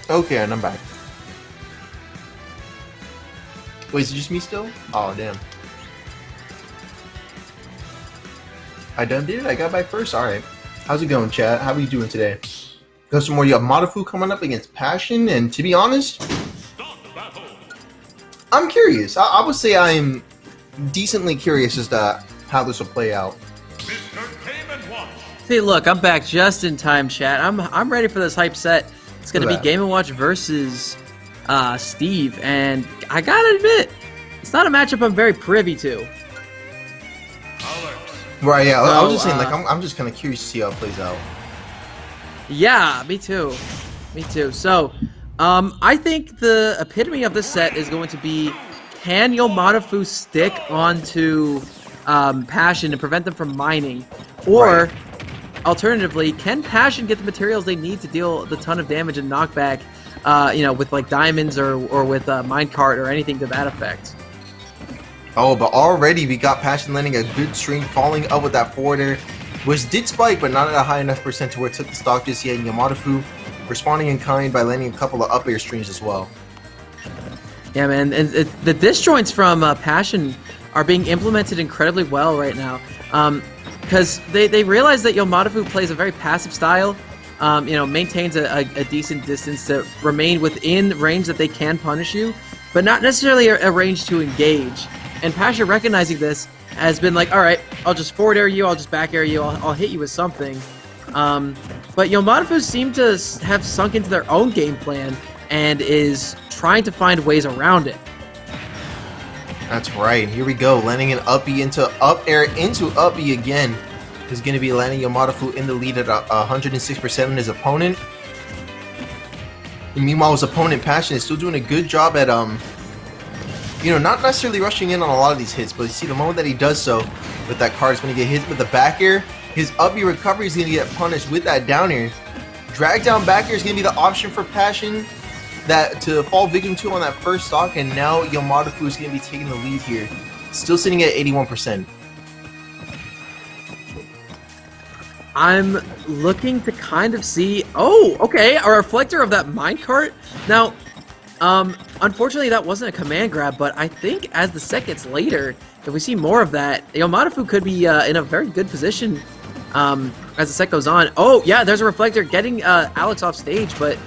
C: Okay, and I'm back. Wait, is it just me still? Oh, damn. I done did it? I got by first? Alright. How's it going, chat? How are you doing today? Got some more. You have Modafu coming up against Passion, and to be honest, I'm curious. I would say I'm decently curious as to how this will play out.
A: See, look, I'm back just in time, chat. I'm ready for this hype set. It's gonna be Game & Watch versus Steve, and I gotta admit, it's not a matchup I'm very privy to.
C: Right, yeah. I was just saying, like, I'm just kind of curious to see how it plays out.
A: Yeah, me too. Me too. So, I think the epitome of this set is going to be, can Yomodafu stick onto Passion and prevent them from mining? Or, alternatively, can Passion get the materials they need to deal the ton of damage and knockback, you know, with like diamonds or with minecart or anything to that effect?
C: Oh, but already we got Passion landing a good string, following up with that forwarder, which did spike, but not at a high enough percent to where it took the stock just yet. And Yomodafu responding in kind by landing a couple of up air strings as well.
A: Yeah, man, and the disjoints from Passion are being implemented incredibly well right now, because they realize that Yomodafu plays a very passive style, you know, maintains a decent distance to remain within range that they can punish you, but not necessarily a range to engage. And Pasha, recognizing this, has been like, all right, I'll just forward air you, I'll just back air you, I'll hit you with something. But Yomodafu seem to have sunk into their own game plan and is trying to find ways around it.
C: That's right. Here we go. Landing an up B into up air into up B again. Is going to be landing Yomodafu in the lead at 106% on his opponent. And meanwhile, his opponent Passion is still doing a good job at you know, not necessarily rushing in on a lot of these hits, but you see the moment that he does so with that card is when he get hit with the back air, his up B recovery is going to get punished with that down air. Drag down back air is going to be the option for Passion that to fall victim to on that first stock, and now Yomodafu is going to be taking the lead here. Still sitting at 81%.
A: I'm looking to kind of see, oh, okay, a reflector of that minecart. Now, unfortunately, that wasn't a command grab, but I think as the set gets later, if we see more of that, Yomodafu could be in a very good position as the set goes on. Oh, yeah, there's a reflector getting Alex off stage, but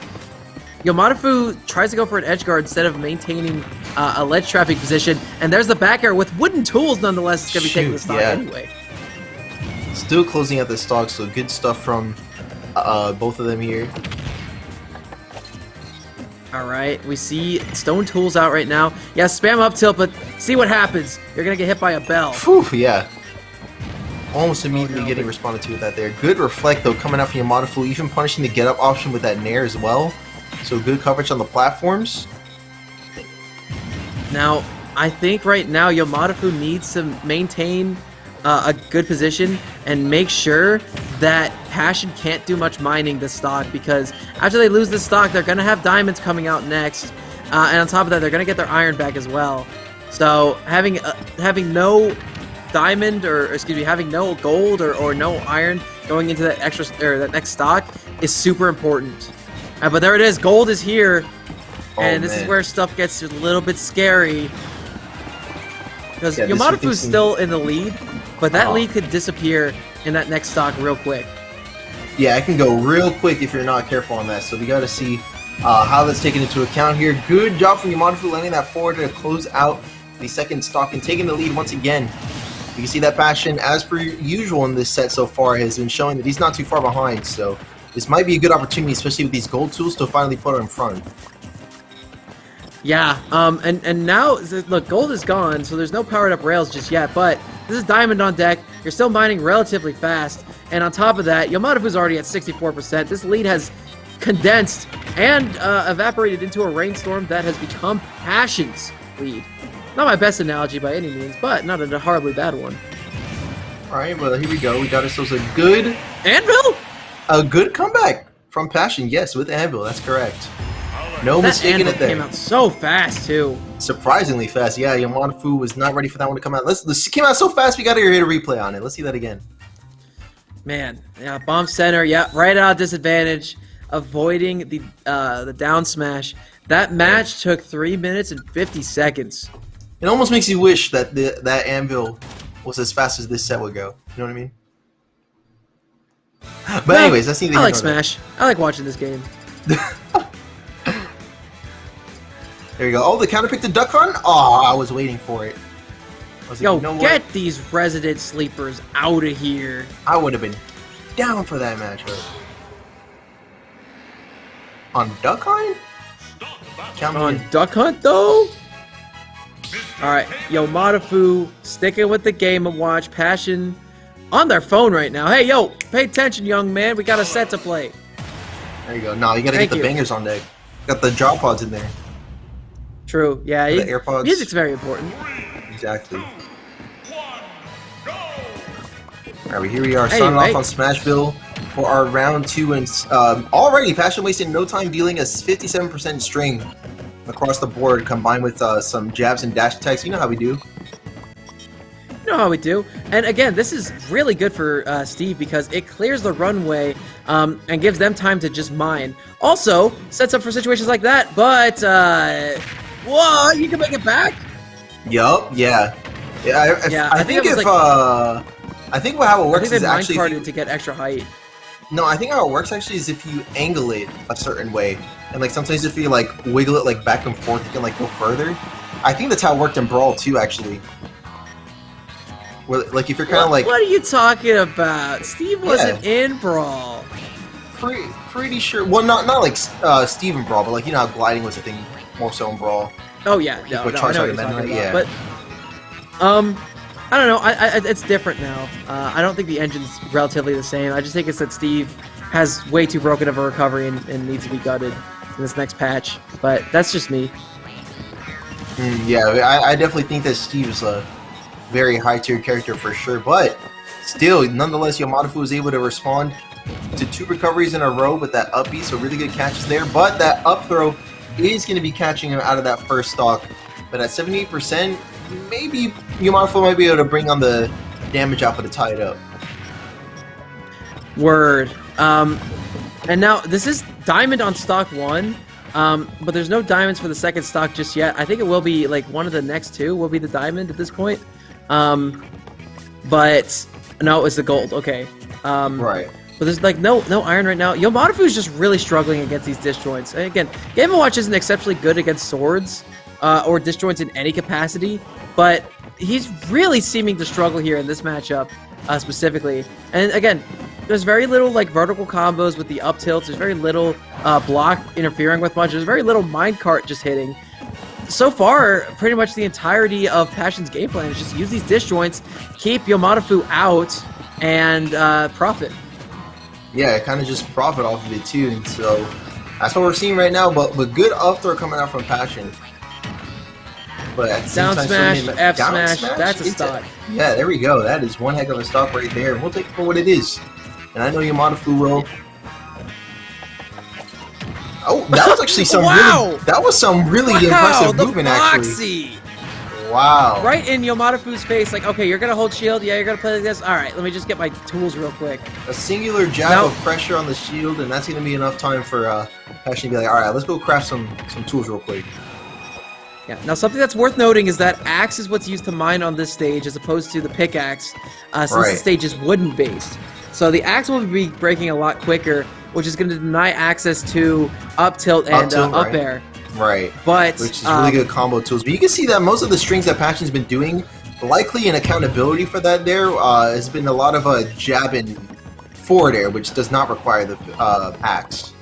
A: Yomodafu tries to go for an edge guard instead of maintaining a ledge trapping position, and there's the back air with wooden tools nonetheless. It's going to be taking the stock anyway.
C: Still closing out the stock, so good stuff from both of them here.
A: Alright, we see stone tools out right now. Yeah, spam up tilt, but see what happens. You're gonna get hit by a bell.
C: Whew, yeah. Almost immediately getting responded to with that there. Good reflect though coming out from Yomodafu, even punishing the get up option with that nair as well. So good coverage on the platforms.
A: Now, I think right now Yomodafu needs to maintain a good position and make sure that Passion can't do much mining this stock, because after they lose this stock, they're going to have diamonds coming out next, and on top of that, they're going to get their iron back as well. So having no diamond, or excuse me, having no gold or no iron going into that extra or that next stock is super important. But there it is, gold is here, and this is where stuff gets a little bit scary, because Yomodafu is still in the lead, but that lead could disappear in that next stock real quick.
C: Yeah, it can go real quick if you're not careful on that. So we got to see how that's taken into account here. Good job from Yomodafu landing that forward to close out the second stock and taking the lead once again. You can see that Passion, as per usual in this set so far, has been showing that he's not too far behind. So this might be a good opportunity, especially with these gold tools, to finally put her in front.
A: Yeah, and now, look, gold is gone, so there's no powered up rails just yet, but this is diamond on deck. You're still mining relatively fast, and on top of that, Yomodafu's already at 64%. This lead has condensed and evaporated into a rainstorm that has become Passion's lead. Not my best analogy by any means, but not a horribly bad one.
C: Alright, well, here we go. We got ourselves a good...
A: Anvil?
C: A good comeback from Passion, yes, with Anvil, that's correct. No mistaking it there.
A: Came out so fast too.
C: Surprisingly fast. Yeah, Yomodafu was not ready for that one to come out. This came out so fast. We got to hit a replay on it. Let's see that again.
A: Man, yeah, bomb center. Yeah, right out of disadvantage. avoiding the down smash. That match took 3 minutes and 50 seconds.
B: It almost makes you wish that that anvil was as fast as this set would go. You know what I mean? But anyways, that's neither.
A: I like Smash. I like watching this game.
B: There you go. Oh, the counter pick the duck hunt? Oh, I was waiting for it. I was like,
A: Yo,
B: you know
A: get
B: what?
A: these resident sleepers out of here.
B: I would have been down for that matchup. On duck hunt? Count me
A: On
B: in.
A: Duck Hunt, though? Alright, yo, Madafu, sticking with the game and watch. Passion on their phone right now. Hey, yo, pay attention, young man. We got a set to play.
B: There you go. No, you gotta
A: Thank
B: get the
A: you.
B: bangers on deck. Got the drop pods in there.
A: True, yeah.
B: The AirPods.
A: Music's very important.
B: Exactly. Alright, here we are,
A: Hey,
B: starting
A: wait.
B: off on Smashville for our round 2, and already Passion wasting no time dealing a 57% string across the board, combined with some jabs and dash attacks. You know how we do.
A: You know how we do. And again, this is really good for Steve because it clears the runway and gives them time to just mine. Also, sets up for situations like that, but whoa, you can make it back?
B: Yup, yeah. I think
A: it was
B: if
A: like-
B: I think how it
A: I
B: works
A: think
B: is
A: they
B: actually
A: mine-carded to get extra height.
B: no, I think how it works actually is if you angle it a certain way, and like sometimes if you like wiggle it like back and forth, you can like go further. I think that's how it worked in Brawl too, actually. Where, like if you're kind of like
A: What are you talking about? Steve wasn't in Brawl.
B: pretty sure. Well, not like Steven Brawl, but like you know how gliding was a thing more so in Brawl.
A: Oh yeah, no,
B: With
A: I know what
B: Charizard
A: you're
B: and
A: talking
B: Meta Knight,
A: about.
B: yeah.
A: But I don't know. It's different now. I don't think the engine's relatively the same. I just think it's that Steve has way too broken of a recovery and needs to be gutted in this next patch. But that's just me.
B: Yeah, I definitely think that Steve's a very high tier character for sure, but still, nonetheless, Yamadafu was able to respond to 2 recoveries in a row with that up B, so really good catches there. But that up throw is going to be catching him out of that first stock. But at 78%, maybe Yamadafu might be able to bring on the damage output to tie it up.
A: Word. And now this is Diamond on stock 1. But there's no diamonds for the second stock just yet. I think it will be like one of the next 2 will be the diamond at this point. But no, it's the gold. Okay.
B: Right.
A: But there's like no iron right now. Yamadafu is just really struggling against these disjoints. And again, Game & Watch isn't exceptionally good against swords or disjoints in any capacity, but he's really seeming to struggle here in this matchup specifically. And again, there's very little like vertical combos with the up tilts. There's very little block interfering with much. There's very little minecart just hitting. So far, pretty much the entirety of Passion's game plan is just use these disjoints, keep Yamadafu out, and profit.
B: Yeah, kind of just profit off of it too, and so that's what we're seeing right now. But good up throw coming out from Passion. But at the same
A: Down
B: time,
A: smash,
B: so
A: F
B: down
A: smash, that's a stock.
B: Yeah, there we go. That is one heck of a stock right there, and we'll take it for what it is. And I know Yamadafu will. Oh, that was actually some
A: Wow!
B: really impressive movement, actually. Wow.
A: Right in Yamadafu's face, like, okay, you're gonna hold shield, yeah, you're gonna play like this. All right, let me just get my tools real quick.
B: A singular jab of pressure on the shield, and that's gonna be enough time for Passion to be like, all right, let's go craft some tools real quick.
A: Yeah. Now, something that's worth noting is that axe is what's used to mine on this stage, as opposed to the pickaxe, since the stage is wooden based. So the axe will be breaking a lot quicker, which is going to deny access to up tilt and up air.
B: Right.
A: But
B: which is really good combo tools. But you can see that most of the strings that Passion's been doing, likely in accountability for that there, has been a lot of jab and forward air, which does not require the axe.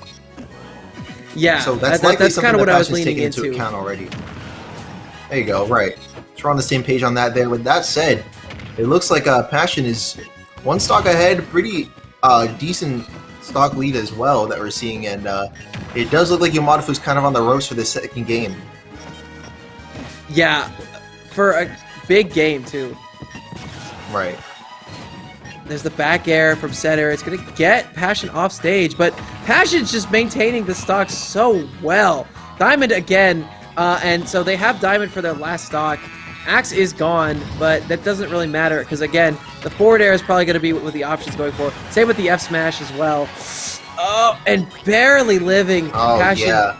A: Yeah.
B: So that's kind of what I was leaning into account already. There you go. Right. So we're on the same page on that there. With that said, it looks like Passion is one stock ahead, pretty decent stock lead as well that we're seeing, and it does look like Yamadafu's kind of on the ropes for this second game.
A: Yeah, for a big game too.
B: Right.
A: There's the back air from center. It's gonna get Passion off stage, but Passion's just maintaining the stock so well. Diamond again, and so they have Diamond for their last stock. Axe is gone, but that doesn't really matter because again, the forward air is probably going to be what the options going for. Same with the F smash as well. Oh, and barely living.
C: Oh,
A: Passion.
C: yeah.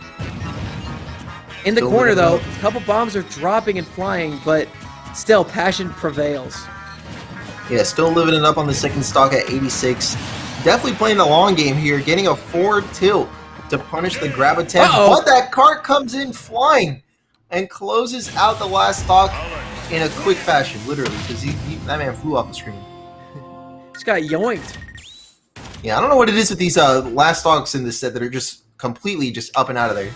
A: In the
C: Still
A: corner,
C: living
A: though,
C: up.
A: a couple bombs are dropping and flying, but still, Passion prevails.
C: Yeah, still living it up on the second stock at 86. Definitely playing the long game here, getting a forward tilt to punish the grab attempt.
A: Uh-oh.
C: But that cart comes in flying and closes out the last stock in a quick fashion, literally, because that man flew off the screen.
A: Just got yoinked.
C: Yeah, I don't know what it is with these last stocks in this set that are just completely just up and out of there.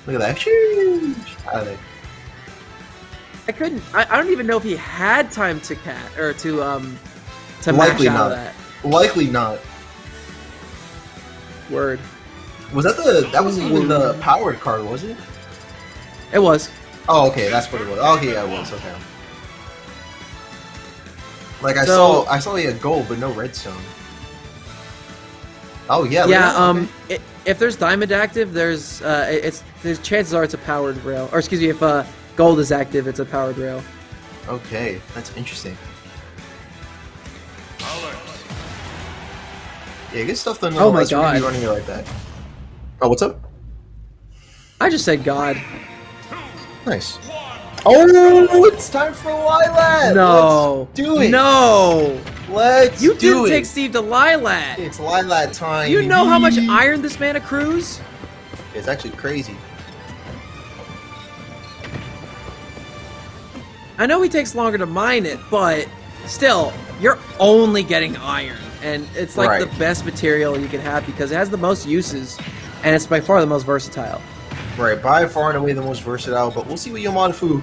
C: Look at that. Shoosh, out of there.
A: I don't even know if he had time to to
C: Likely
A: mash out
C: not.
A: of that.
C: Likely not.
A: Word.
C: Was that that wasn't even the powered card, was it?
A: It was.
C: Oh, okay, that's what it was. Okay, yeah, it was. Okay. Like I
A: So-
C: saw he had gold, but no redstone. Oh yeah.
A: Yeah.
C: look at that,
A: If there's diamond active, there's chances are it's a powered rail. Or excuse me, if gold is active, it's a powered rail.
C: Okay, that's interesting. Yeah, good stuff though.
A: Oh my
C: nonetheless, we're gonna be
A: God.
C: running it like that. Oh, what's up?
A: I just said God.
C: Nice. Oh, it's time for Lilat.
A: No.
C: Let's do it.
A: No.
C: Let's
A: You
C: do
A: didn't
C: it.
A: take Steve to Lilat.
C: It's Lilat time.
A: You know how much iron this man accrues?
C: It's actually crazy.
A: I know he takes longer to mine it, but still, you're only getting iron. And it's like
C: Right.
A: the best material you can have because it has the most uses, and it's by far the most versatile.
C: Right, by far and away the most versatile, but we'll see what Yomadafu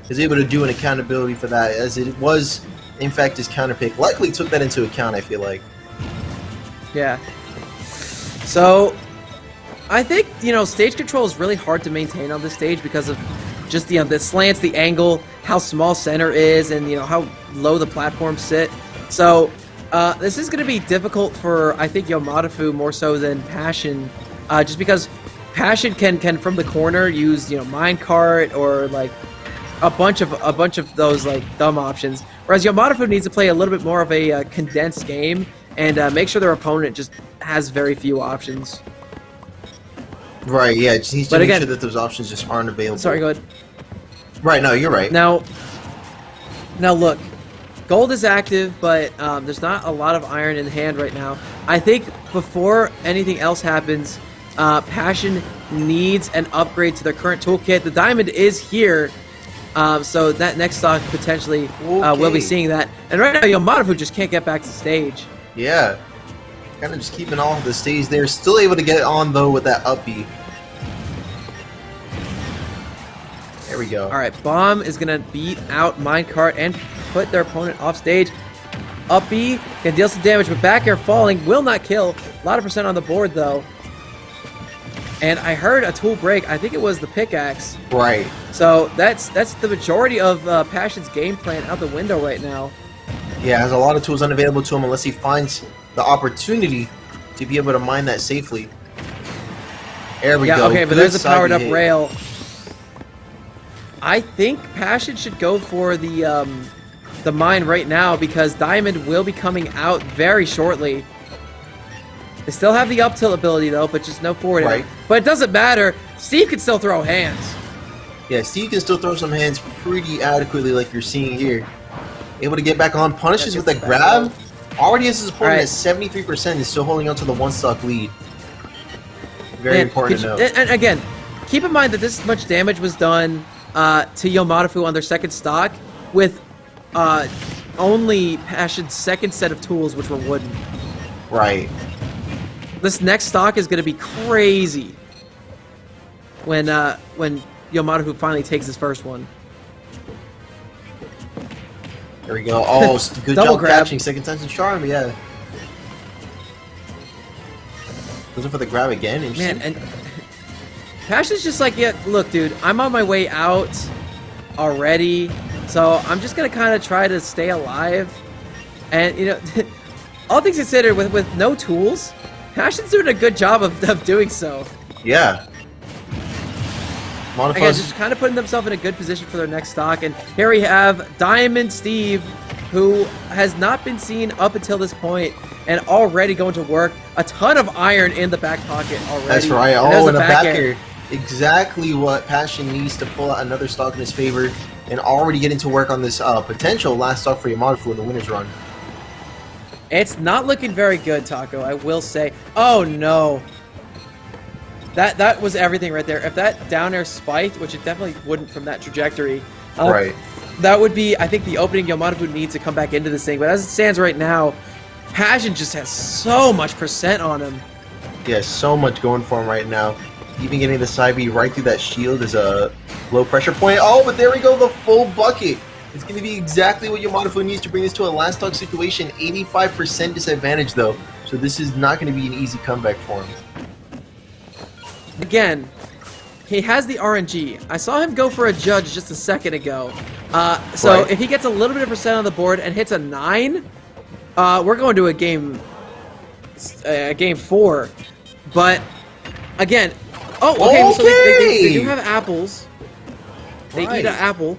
C: is able to do in accountability for that, as it was, in fact, his counter pick. Likely took that into account, I feel like.
A: Yeah. So, I think, stage control is really hard to maintain on this stage because of just, the slants, the angle, how small center is, and, how low the platforms sit. So, this is going to be difficult for, I think, Yomadafu more so than Passion, just because Passion can from the corner use, minecart or, like, a bunch of those, like, dumb options. Whereas Yomadafu needs to play a little bit more of a condensed game and make sure their opponent just has very few options.
C: Right, yeah, just needs to
A: But
C: make
A: again-
C: sure that those options just aren't available.
A: Sorry, go ahead.
C: Right, no, you're right.
A: Now look, gold is active, but there's not a lot of iron in hand right now. I think before anything else happens, Passion needs an upgrade to their current toolkit. The diamond is here, so that next stock potentially we'll be
C: Okay.
A: seeing that. And right now, Yomadafu just can't get back to stage.
C: Yeah. Kind of just keeping all of the stays there. Still able to get on, though, with that up B. There we go.
A: All right, Bomb is gonna beat out Minecart and put their opponent off stage. Up B can deal some damage, but back air falling will not kill. A lot of percent on the board though. And I heard a tool break. I think it was the pickaxe.
C: Right.
A: So that's the majority of Passion's game plan out the window right now.
C: Yeah, has a lot of tools unavailable to him unless he finds the opportunity to be able to mine that safely. There we go.
A: Okay, but
C: Good
A: there's a
C: side
A: powered up
C: hit.
A: rail. I think Passion should go for the mine right now because Diamond will be coming out very shortly. They still have the up tilt ability though, but just no forward air.
C: Right.
A: But it doesn't matter. Steve can still throw hands.
C: Yeah, Steve can still throw some hands pretty adequately like you're seeing here. Able to get back on. Punishes with that grab. Already has his opponent at 73% and still holding on to the one stock lead. Very important to know.
A: And again, keep in mind that this much damage was done to Yomadafu on their second stock with only Passion's second set of tools, which were wooden.
C: Right.
A: This next stock is going to be crazy when Yomadafu finally takes his first one.
C: There we go. Oh, good
A: Double
C: job
A: grab.
C: catching. Second time's a charm, yeah. Looking for the grab again. Interesting.
A: Man, and Passion's just like, yeah, look, dude, I'm on my way out already, so I'm just going to kind of try to stay alive. And, all things considered, with no tools, Passion's doing a good job of doing so.
C: Yeah.
A: Again, just kind of putting themselves in a good position for their next stock. And here we have Diamond Steve, who has not been seen up until this point. and already going to work. A ton of iron in the back pocket already.
C: That's right.
A: And
C: And a back air. Exactly what Passion needs to pull out another stock in his favor and already get into work on this potential last stock for Yamato in the winner's run.
A: It's not looking very good, Taco, I will say. Oh, no. That was everything right there. If that down air spiked, which it definitely wouldn't from that trajectory,
C: right,
A: that would be, I think, the opening Yamato needs to come back into this thing. But as it stands right now, Passion just has so much percent on him.
C: Yeah, so much going for him right now. Even getting the side B right through that shield is a low pressure point. Oh, but there we go, the full bucket. It's going to be exactly what Yamato needs to bring this to a last stock situation. 85% disadvantage, though. So this is not going to be an easy comeback for him.
A: Again, he has the RNG. I saw him go for a judge just a second ago. So if he gets a little bit of percent on the board and hits a 9, we're going to a game 4. But again, okay. So they do have apples. They eat an apple.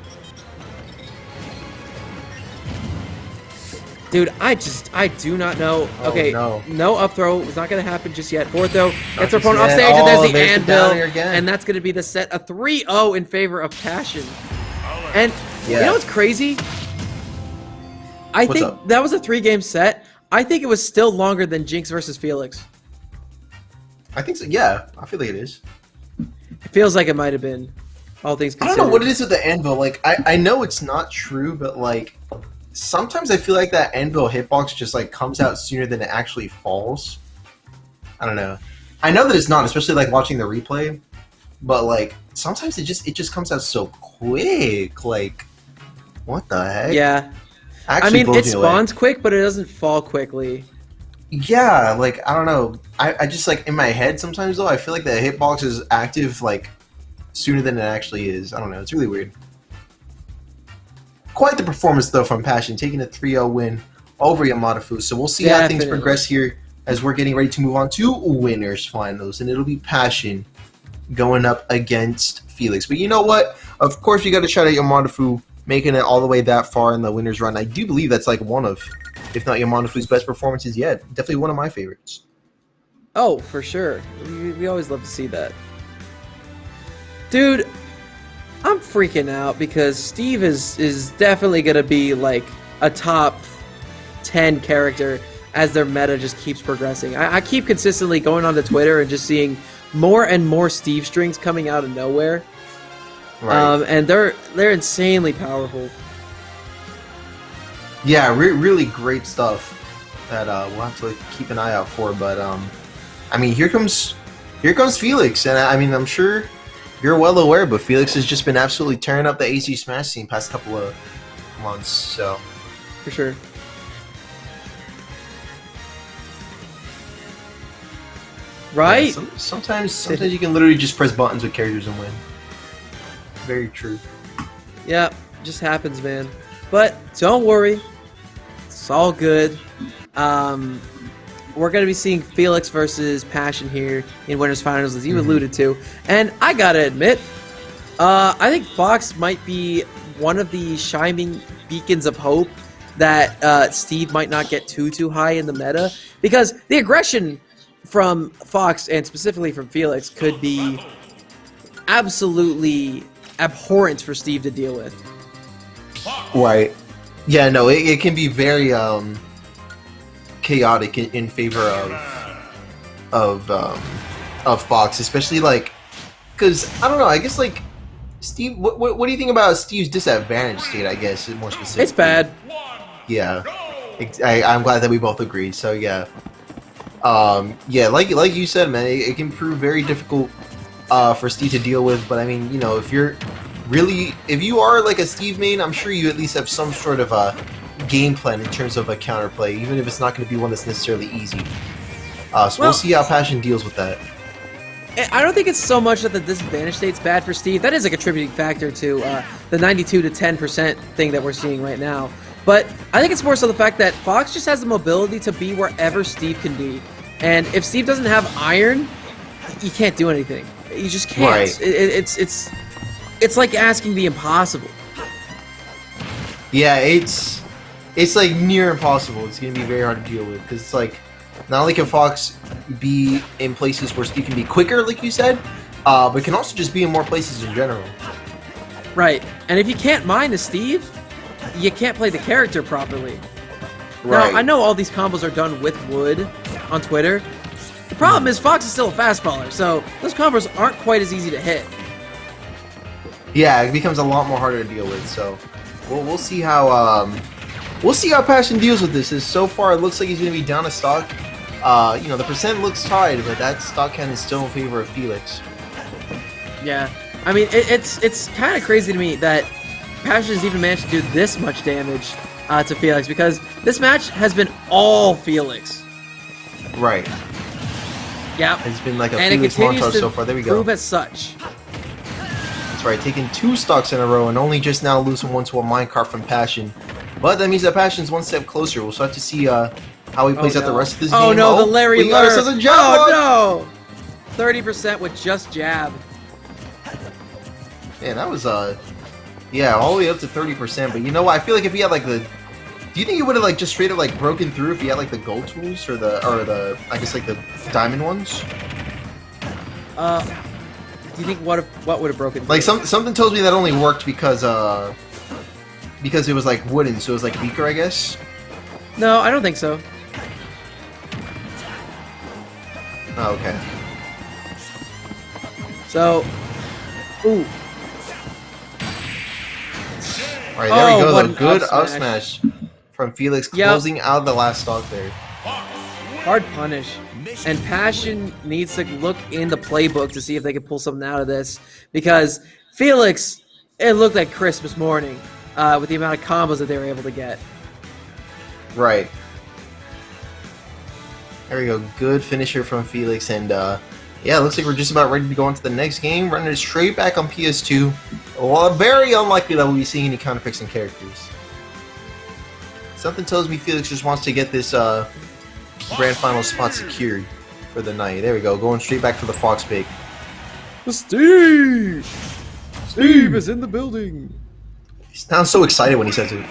A: Dude, I do not know. Okay, no up throw. It's not going to happen just yet. Forward throw. Gets her opponent off stage, and there's the anvil. And that's going to be the set. A 3-0 in favor of Passion. And you know what's crazy? I think that was a 3-game set. I think it was still longer than Jinx versus Felix.
C: I think so. Yeah, I feel like it is.
A: It feels like it might have been. All things considered.
C: I don't know what it is with the anvil. Like, I know it's not true, but like, sometimes I feel like that anvil hitbox just like comes out sooner than it actually falls. I don't know. I know that it's not, especially like watching the replay, but like sometimes it just comes out so quick. Like, what the heck?
A: Yeah.
C: Actually,
A: I mean, it spawns quick, but it doesn't fall quickly.
C: Yeah, like, I don't know. I just, like, in my head sometimes, though, I feel like the hitbox is active, like, sooner than it actually is. I don't know. It's really weird. Quite the performance, though, from Passion, taking a 3-0 win over Yamato. So we'll see how things progress here as we're getting ready to move on to winners finals. And it'll be Passion going up against Felix. But you know what? Of course, we got to shout out Yamato making it all the way that far in the winners run. I do believe that's, like, one of, if not Yamato's best performances yet. Definitely one of my favorites.
A: Oh, for sure. We always love to see that. Dude, I'm freaking out because Steve is definitely going to be like a top 10 character as their meta just keeps progressing. I keep consistently going onto Twitter and just seeing more and more Steve strings coming out of nowhere. Right. And they're insanely powerful.
C: Yeah, really great stuff that we'll have to keep an eye out for. But I mean, here comes Felix, and I mean, I'm sure you're well aware, but Felix has just been absolutely tearing up the AC Smash scene past couple of months. So
A: for sure. Right?
C: Yeah, sometimes you can literally just press buttons with characters and win. Very true.
A: Yeah, just happens, man. But don't worry, it's all good. We're going to be seeing Felix versus Passion here in Winners Finals, as you alluded to. And I got to admit, I think Fox might be one of the shining beacons of hope that Steve might not get too high in the meta. Because the aggression from Fox, and specifically from Felix, could be absolutely abhorrent for Steve to deal with.
C: Right. Yeah, no, it can be very chaotic in favor of Fox, especially like, because I don't know, I guess like Steve, what do you think about Steve's disadvantage state? I guess more specifically,
A: it's bad.
C: Yeah, I'm glad that we both agree. So yeah, yeah, like you said, man, it can prove very difficult for Steve to deal with. But I mean, you know, if you are like a Steve main, I'm sure you at least have some sort of a game plan in terms of a counterplay, even if it's not going to be one that's necessarily easy. So we'll see how Passion deals with that.
A: I don't think it's so much that the disadvantage state's bad for Steve. That is a contributing factor to the 92 to 10% thing that we're seeing right now. But I think it's more so the fact that Fox just has the mobility to be wherever Steve can be. And if Steve doesn't have iron, you can't do anything. You just can't. Right. It's like asking the impossible.
C: Yeah, it's it's like near impossible. It's gonna be very hard to deal with because it's like not only can Fox be in places where Steve can be quicker, like you said, but can also just be in more places in general.
A: Right, and if you can't mine as Steve, you can't play the character properly.
C: Right.
A: Now, I know all these combos are done with wood on Twitter. The problem is Fox is still a fast faller, so those combos aren't quite as easy to hit.
C: Yeah, it becomes a lot more harder to deal with. So we'll see how Passion deals with this. As so far, it looks like he's going to be down a stock. You know, the percent looks tied, but that stock count is still in favor of Felix.
A: Yeah, I mean, it's kind of crazy to me that Passion has even managed to do this much damage to Felix, because this match has been all Felix.
C: Right.
A: Yeah.
C: It's been like a
A: and
C: Felix
A: it continues
C: montage
A: to
C: so far. There we go.
A: prove as such.
C: That's right, taking 2 stocks in a row and only just now losing one to a minecart from Passion. But that means that Passion's one step closer. We'll start to see how he plays out the rest of this game.
A: Oh no, the Larry
C: we got ourselves a jab.
A: Oh no! 30% with just jab.
C: Man, that was yeah, all the way up to 30%. But you know what? I feel like if he had like the, do you think he would have like just straight up like broken through if he had like the gold tools or the I guess like the diamond ones?
A: Do you think what would have broken?
C: Like something tells me that only worked because it was like wooden, so it was like weaker, I guess.
A: No, I don't think so.
C: Oh, okay.
A: So, ooh.
C: All right, there we go.
A: what
C: The
A: an
C: good
A: up
C: up
A: smash.
C: smash from Felix, closing out the last stock there.
A: Hard punish. And Passion needs to look in the playbook to see if they can pull something out of this. Because Felix, it looked like Christmas morning with the amount of combos that they were able to get.
C: Right. There we go. Good finisher from Felix. And yeah, it looks like we're just about ready to go on to the next game. Running it straight back on PS2. Well, very unlikely that we'll be seeing any counterpicks and characters. Something tells me Felix just wants to get this grand final spot secured for the night. There we go, going straight back for the Fox pick.
A: Steve! Steve is in the building!
C: He sounds so excited when he says it.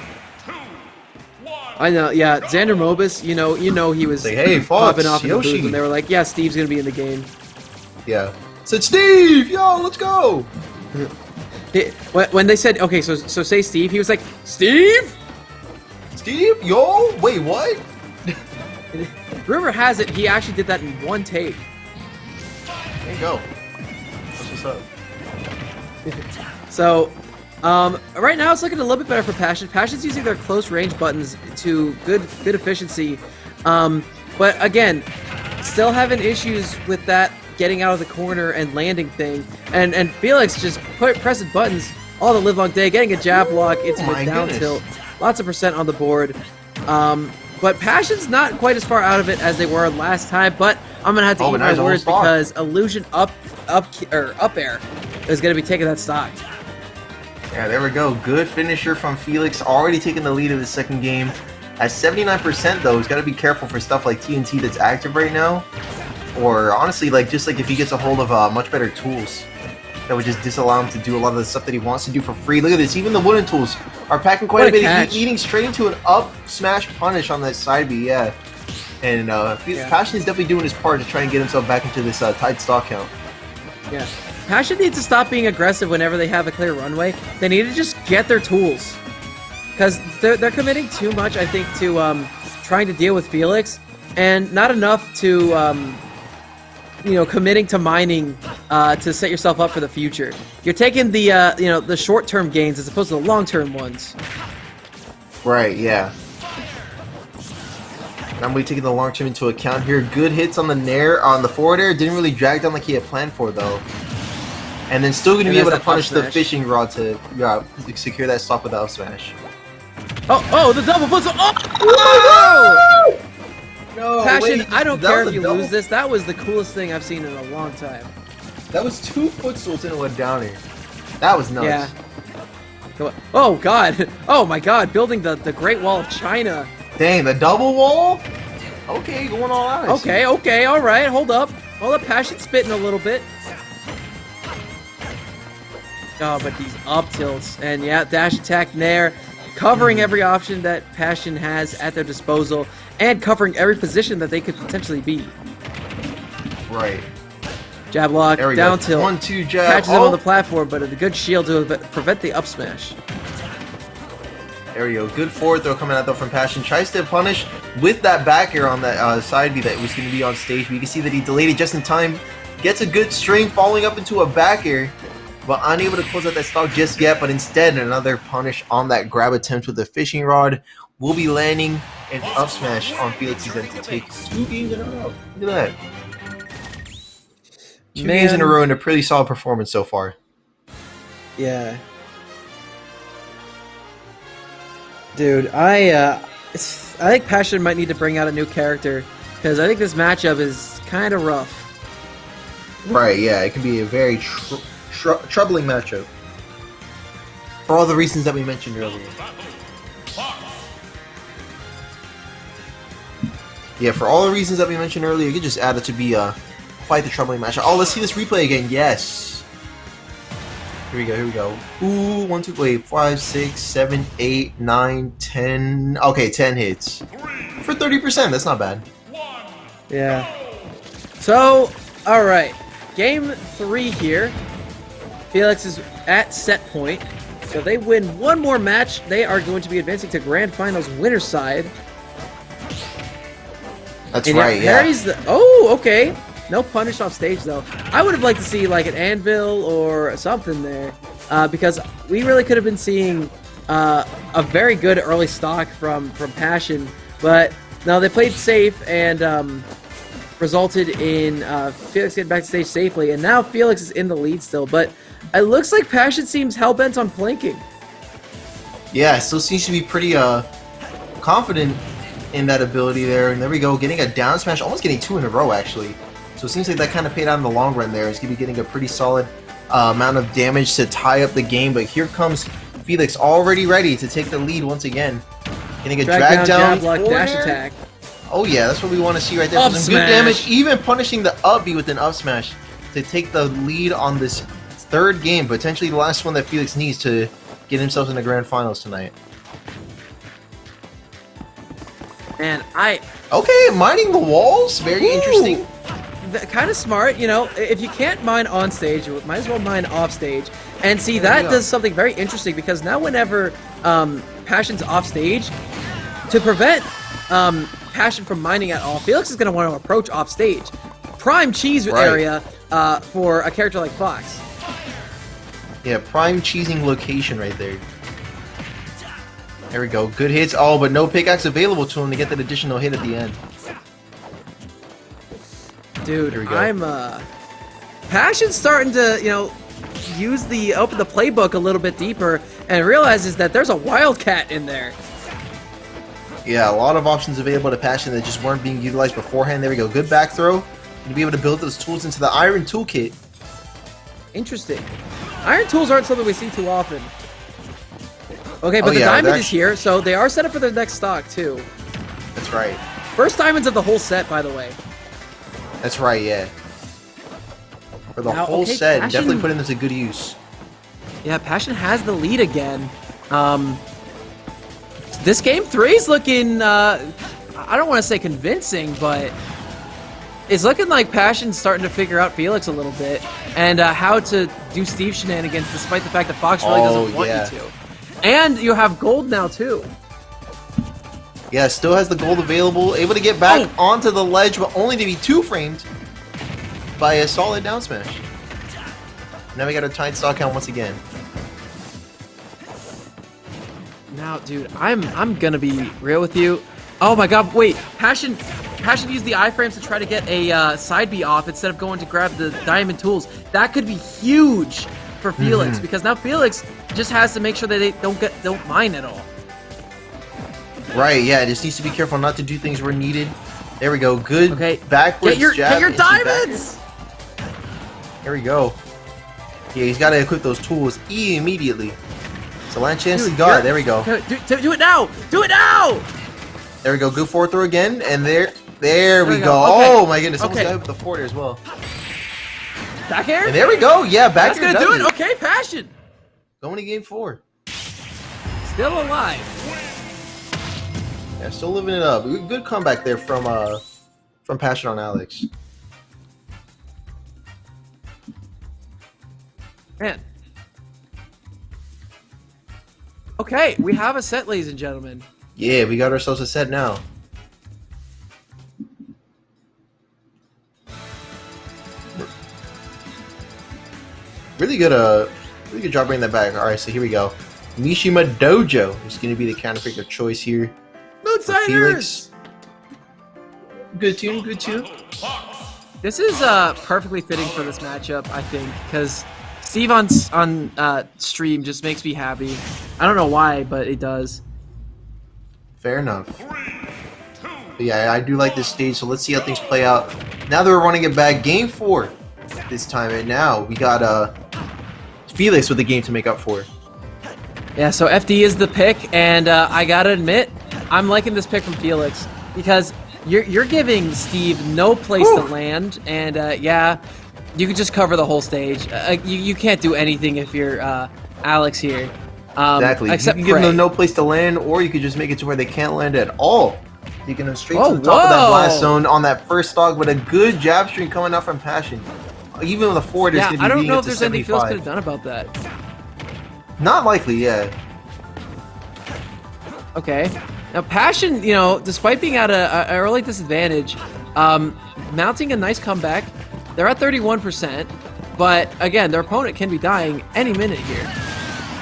A: I know, yeah, Xander Mobus, you know he was
C: like, hey, Fox,
A: popping off in the
C: Yoshi.
A: booth, and they were like, yeah, Steve's gonna be in the game.
C: Yeah. Said, Steve! Yo, let's go!
A: When they said, okay, so say Steve, he was like, Steve?
C: Steve? Yo? Wait, what?
A: Rumor has it he actually did that in one take.
C: There you go. That's what's up.
A: So, right now it's looking a little bit better for Passion. Passion's using their close range buttons to good efficiency. But again, still having issues with that getting out of the corner and landing thing. And Felix just pressing buttons all the live long day, getting a jab block into a down tilt. Lots of percent on the board. But Passion's not quite as far out of it as they were last time, but I'm gonna have to eat my words because Illusion up air is gonna be taking that stock.
C: Yeah, there we go. Good finisher from Felix, already taking the lead of the second game. At 79% though, he's gotta be careful for stuff like TNT that's active right now. Or honestly, like just like if he gets a hold of much better tools that would just disallow him to do a lot of the stuff that he wants to do for free. Look at this, even the wooden tools are packing quite a bit of heat, eating straight into an up smash punish on that side B, yeah. And Passion is definitely doing his part to try and get himself back into this tight stock count.
A: Yeah. Passion needs to stop being aggressive whenever they have a clear runway. They need to just get their tools. Because they're committing too much, I think, to trying to deal with Felix, and not enough to committing to mining to set yourself up for the future. You're taking the the short-term gains as opposed to the long-term ones.
C: Right, yeah. I'm really taking the long-term into account here. Good hits on the nair, on the forward air. Didn't really drag down like he had planned for, though. And then still going to be able to punish the fishing rod to secure that stop with the up smash.
A: Oh, the double foot. Oh!
C: No,
A: Passion,
C: wait,
A: I don't care if you lose this. That was the coolest thing I've seen in a long time.
C: That was 2 footstools into a downer. That was nuts.
A: Yeah. Oh, God. Oh, my God. Building the Great Wall of China.
C: Dang, the double wall? Okay, going all out.
A: Okay, all right. Hold up. Passion spitting a little bit. Oh, but these up tilts. And yeah, dash attack there. covering every option that Passion has at their disposal, and covering every position that they could potentially be.
B: Right.
A: Jab lock, down tilt.
B: 1-2 jab.
A: Catches him on the platform, but a good shield to prevent the up smash.
B: There we go. Good forward throw coming out though from Passion. Tries to punish with that back air on that side B that was going to be on stage. But you can see that he delayed it just in time. Gets a good string, following up into a back air, but unable to close out that stock just yet. But instead, another punish on that grab attempt with the fishing rod will be landing an up smash on Felix's end to take 2 games in a row. Look at that. 2 games in a row and a pretty solid performance so far.
A: Yeah. Dude, I think Passion might need to bring out a new character, because I think this matchup is kind of rough.
B: Right, yeah, it can be a very troubling matchup. For all the reasons that we mentioned earlier. Yeah, for all the reasons that we mentioned earlier, you could just add it to be quite the troubling matchup. Oh, let's see this replay again. Yes. Here we go, here we go. Ooh, 1, 2, wait, 5, 6, 7, 8, 9, 10. Okay, 10 hits. For 30%, that's not bad.
A: Yeah. So, alright. Game 3 here. Felix is at set point. So they win one more match. They are going to be advancing to Grand Finals winner side.
B: That's right, yeah.
A: Oh, okay. No punish off stage, though. I would have liked to see, like, an anvil or something there. Because we really could have been seeing a very good early stock from Passion. But, no, they played safe and resulted in Felix getting back to stage safely. And now Felix is in the lead still. But it looks like Passion seems hell-bent on planking.
B: Yeah, still seems to be pretty confident in that ability there. And there we go, getting a down smash, almost getting 2 in a row, actually. So it seems like that kind of paid out in the long run there. He's going to be getting a pretty solid amount of damage to tie up the game. But here comes Felix, already ready to take the lead once again. Getting a drag down
A: jab lock, dash attack.
B: Oh yeah, that's what we want to see right there.
A: Up
B: Some good damage, even punishing the up B with an up smash to take the lead on this 3rd game, potentially the last one that Felix needs to get himself in the Grand Finals tonight.
A: And
B: Okay, mining the walls, very interesting.
A: Kind of smart, you know. If you can't mine on stage, you might as well mine off stage. And see, that does something very interesting, because now whenever Passion's off stage, to prevent Passion from mining at all, Felix is going to want to approach off stage. Prime cheese area for a character like Fox.
B: Yeah, prime cheesing location right there. There we go, good hits. Oh, but no pickaxe available to him to get that additional hit at the end.
A: Dude, I'm Passion's starting to, you know, open the playbook a little bit deeper and realizes that there's a Wildcat in there.
B: Yeah, a lot of options available to Passion that just weren't being utilized beforehand. There we go, good back throw. To be able to build those tools into the iron toolkit.
A: Interesting. Iron tools aren't something we see too often. Okay, but the diamond is here, so they are set up for their next stock too.
B: That's right.
A: First diamonds of the whole set, by the way.
B: That's right, yeah. For the whole set,
A: Passion,
B: definitely putting this to good use.
A: Yeah, Passion has the lead again. This game 3 is looking, I don't want to say convincing, but it's looking like Passion's starting to figure out Felix a little bit, and how to do Steve shenanigans, despite the fact that Fox really doesn't want you to. And you have gold now, too.
B: Yeah, still has the gold available, able to get back onto the ledge, but only to be 2-framed by a solid down smash. Now we got a tight stock count once again.
A: Now, dude, I'm gonna be real with you. Oh my god, wait, Passion used the iframes to try to get a side B off instead of going to grab the diamond tools. That could be huge for Felix, because now Felix just has to make sure that they don't mine at all.
B: Right, yeah, just needs to be careful not to do things where needed. There we go, good backwards jab.
A: Get your diamonds!
B: There we go. Yeah, he's got to equip those tools immediately. So land chance to God, there we go.
A: Do it now! Do it now!
B: There we go, good forward throw again, and there we go.
A: Okay.
B: Oh my goodness, almost got with the forward as well.
A: Back air?
B: And there we go, yeah, back air.
A: That's gonna do it, okay, Passion!
B: Going to game 4.
A: still alive.
B: Yeah, still living it up. Good comeback there from Passion on Alex.
A: Man. Okay, we have a set, ladies and gentlemen.
B: Yeah, we got ourselves a set now. Really good job bringing that back. All right, so here we go. Mishima Dojo is going to be the counter pick of choice here.
A: Moonsiders!
B: Good tune, good tune.
A: This is perfectly fitting for this matchup, I think, because Steve on stream just makes me happy. I don't know why, but it does.
B: Fair enough. But yeah, I do like this stage, so let's see how things play out. Now that we're running it back, game 4 this time, and now we got Felix with the game to make up for.
A: Yeah, so FD is the pick, and I gotta admit, I'm liking this pick from Felix because you're giving Steve no place to land, and yeah, you can just cover the whole stage. You can't do anything if you're Alex here.
B: Exactly.
A: Except
B: you can give them no place to land, or you could just make it to where they can't land at all. You can go straight to the top of that blast zone on that first stock with a good jab string coming out from Passion. Even with a forward, it's going to be
A: I don't
B: beating
A: know
B: it
A: if
B: to
A: there's anything Felix
B: 75.
A: could have done about that.
B: Not likely, yeah.
A: Okay. Now Passion, you know, despite being at an early disadvantage, mounting a nice comeback. They're at 31%, but again, their opponent can be dying any minute here.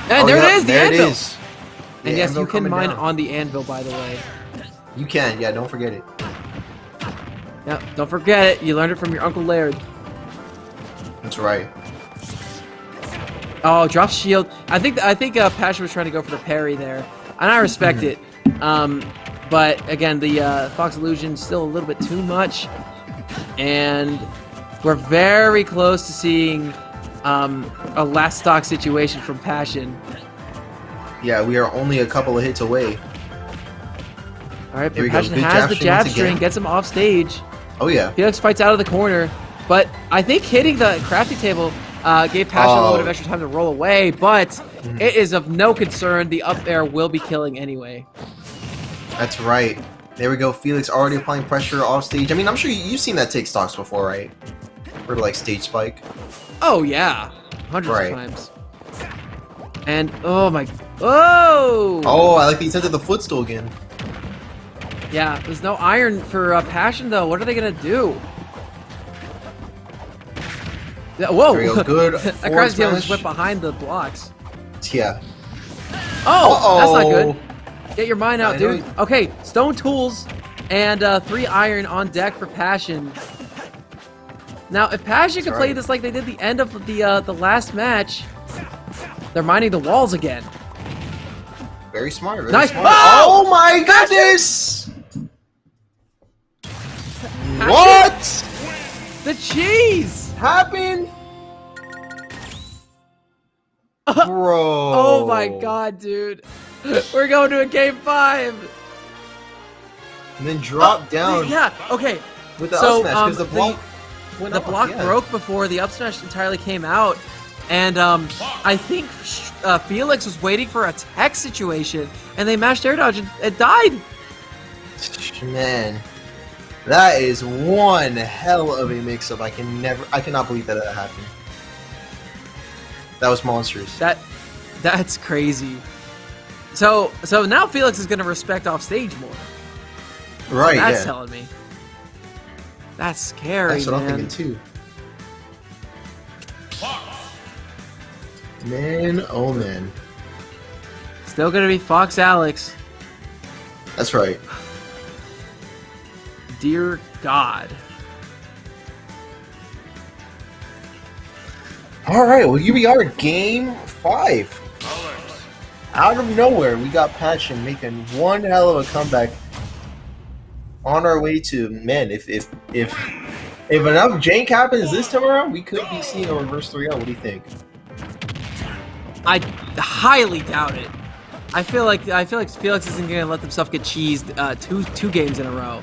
A: And there it is, the anvil. And yes, you can mine on the anvil, by the way.
B: You can, yeah, don't forget it.
A: Yeah, don't forget it. You learned it from your Uncle Laird.
B: That's right.
A: Oh, drop shield. I think Passion was trying to go for the parry there, and I respect it. But again, the Fox Illusion still a little bit too much, and we're very close to seeing a last stock situation from Passion.
B: Yeah, we are only a couple of hits away.
A: All right, but Passion has the jab string, gets him off stage.
B: Oh yeah.
A: Felix fights out of the corner, but I think hitting the crafty table gave Passion a little bit of extra time to roll away, but it is of no concern. The up air will be killing anyway.
B: That's right. There we go. Felix already applying pressure off stage. I mean, I'm sure you've seen that take stocks before, right? Or like stage spike.
A: Oh yeah, hundreds of times. And oh my, oh,
B: I like the attempt at the footstool again.
A: Yeah, there's no iron for Passion though. What are they gonna do? Yeah, whoa!
B: There we go. Good.
A: That crazy tail just went behind the blocks.
B: Yeah.
A: Oh, that's not good. Get your mine out, dude. Okay, stone tools and 3 iron on deck for Passion. Now, if Passion could play this like they did the end of the last match, they're mining the walls again.
B: Very smart. Very
A: nice.
B: Smart. Oh my goodness! What?
A: The cheese
B: happened? Bro.
A: Oh my god, dude. We're going to a game 5.
B: And then drop down.
A: Yeah, okay.
B: With the up smash, because
A: the block broke before the up smash entirely came out. And I think Felix was waiting for a tech situation, and they mashed air dodge and died.
B: Man, that is one hell of a mix-up. I cannot believe that happened. That was monstrous.
A: That's crazy. So now Felix is gonna respect off stage more.
B: Right.
A: So that's telling me. That's scary.
B: That's what I'm thinking too. Man, oh man.
A: Still gonna be Fox Alex.
B: That's right.
A: Dear God.
B: Alright, well here we are, game 5. Out of nowhere, we got Passion making one hell of a comeback. On our way to, man, if enough jank happens this time around, we could be seeing a reverse 3-0. What do you think?
A: I highly doubt it. I feel like Felix isn't gonna let themselves get cheesed two games in a row.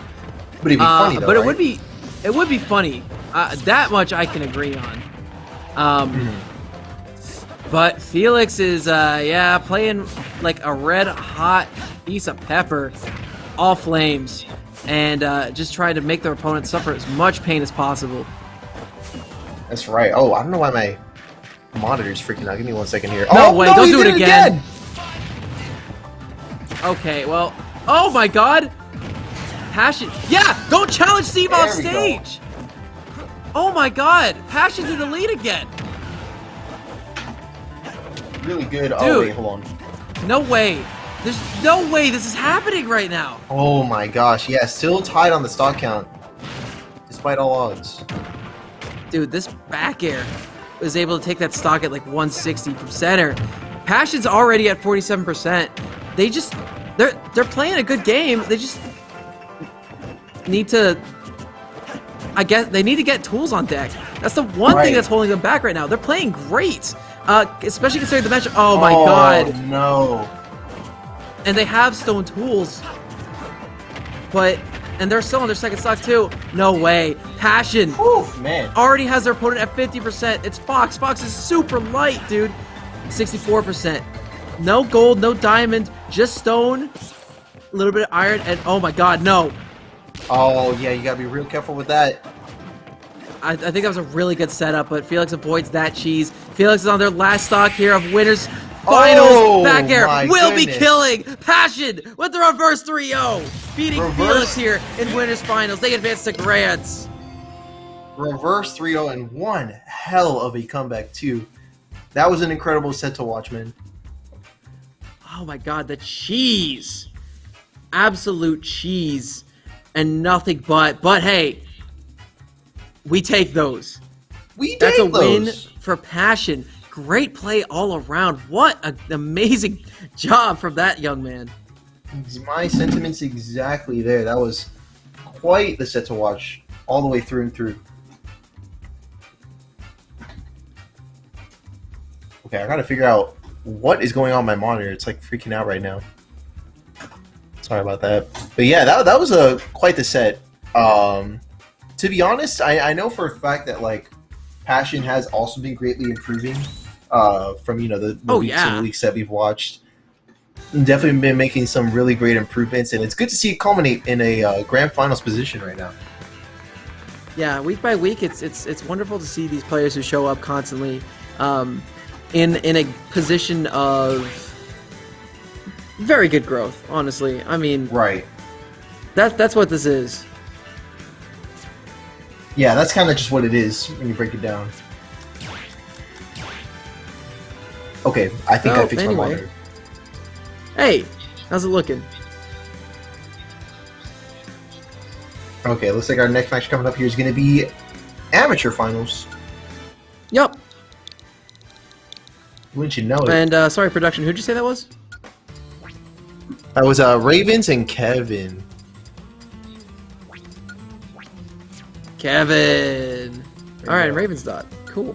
B: But it'd be funny though,
A: but
B: right?
A: it would be funny. That much I can agree on. But Felix is, yeah, playing like a red hot piece of pepper, all flames, and just trying to make their opponent suffer as much pain as possible.
C: That's right. Oh, I don't know why my monitor's freaking out. Give me 1 second here.
A: No
C: oh,
A: way,
C: no,
A: don't do it
C: again.
A: Okay, well, oh my god! Passion, yeah, don't challenge Steve off stage! Oh my god, Passion's in the lead again!
C: Really good.
A: Dude,
C: oh, wait, hold on.
A: No way. There's no way this is happening right now.
C: Oh my gosh, yeah, still tied on the stock count, despite all odds.
A: Dude, this back air was able to take that stock at like 160 from center. Passion's already at 47%. They're playing a good game. They just need to, I guess, they need to get tools on deck. That's the one thing that's holding them back right now. They're playing great, especially considering the match. Oh my god.
C: No.
A: And they have stone tools, and they're still on their second stock too. No way. Passion
C: man.
A: already has their opponent at 50%. It's Fox. Fox is super light, dude. 64%. No gold, no diamond, just stone, a little bit of iron, and oh my god, no.
C: Oh, yeah, you gotta be real careful with that.
A: I think that was a really good setup, but Felix avoids that cheese. Felix is on their last stock here of winners finals.
C: Oh,
A: back air will
C: goodness.
A: be killing Passion with the reverse 3-0. Beating Felix here in winners finals. They advance to grands.
C: Reverse 3-0 and one hell of a comeback, too. That was an incredible set to watch, man.
A: Oh my god, the cheese. Absolute cheese. And nothing but hey, we take those. That's a win for Passion. Great play all around. What an amazing job from that young man.
C: My sentiments exactly there. That was quite the set to watch all the way through and through. Okay, I gotta figure out what is going on my monitor. It's like freaking out right now. Sorry about that. But yeah, that was quite the set. To be honest, I know for a fact that like Passion has also been greatly improving from the weeks and weeks that we've watched. Definitely been making some really great improvements, and it's good to see it culminate in a grand finals position right now.
A: Yeah, week by week, it's wonderful to see these players who show up constantly in a position of very good growth. Honestly, I mean,
C: right.
A: That's what this is.
C: Yeah, that's kind of just what it is when you break it down. Okay, I think I fixed my monitor.
A: Hey, how's it looking?
C: Okay, looks like our next match coming up here is going to be amateur finals.
A: Yep.
C: Wouldn't you know it?
A: And sorry, production, who'd you say that was?
C: That was Ravens and Kevin.
A: Kevin. All right, Ravens dot. Cool.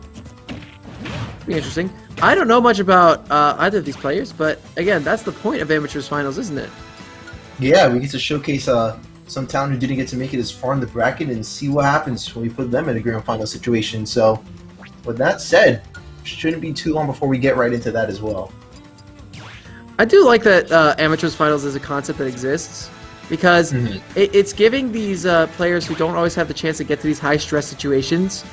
A: Be interesting. I don't know much about either of these players, but again, that's the point of amateurs finals, isn't it?
C: Yeah, we get to showcase some talent who didn't get to make it as far in the bracket and see what happens when we put them in a grand final situation. So, with that said, shouldn't be too long before we get right into that as well.
A: I do like that amateurs finals is a concept that exists because it's giving these players who don't always have the chance to get to these high stress situations,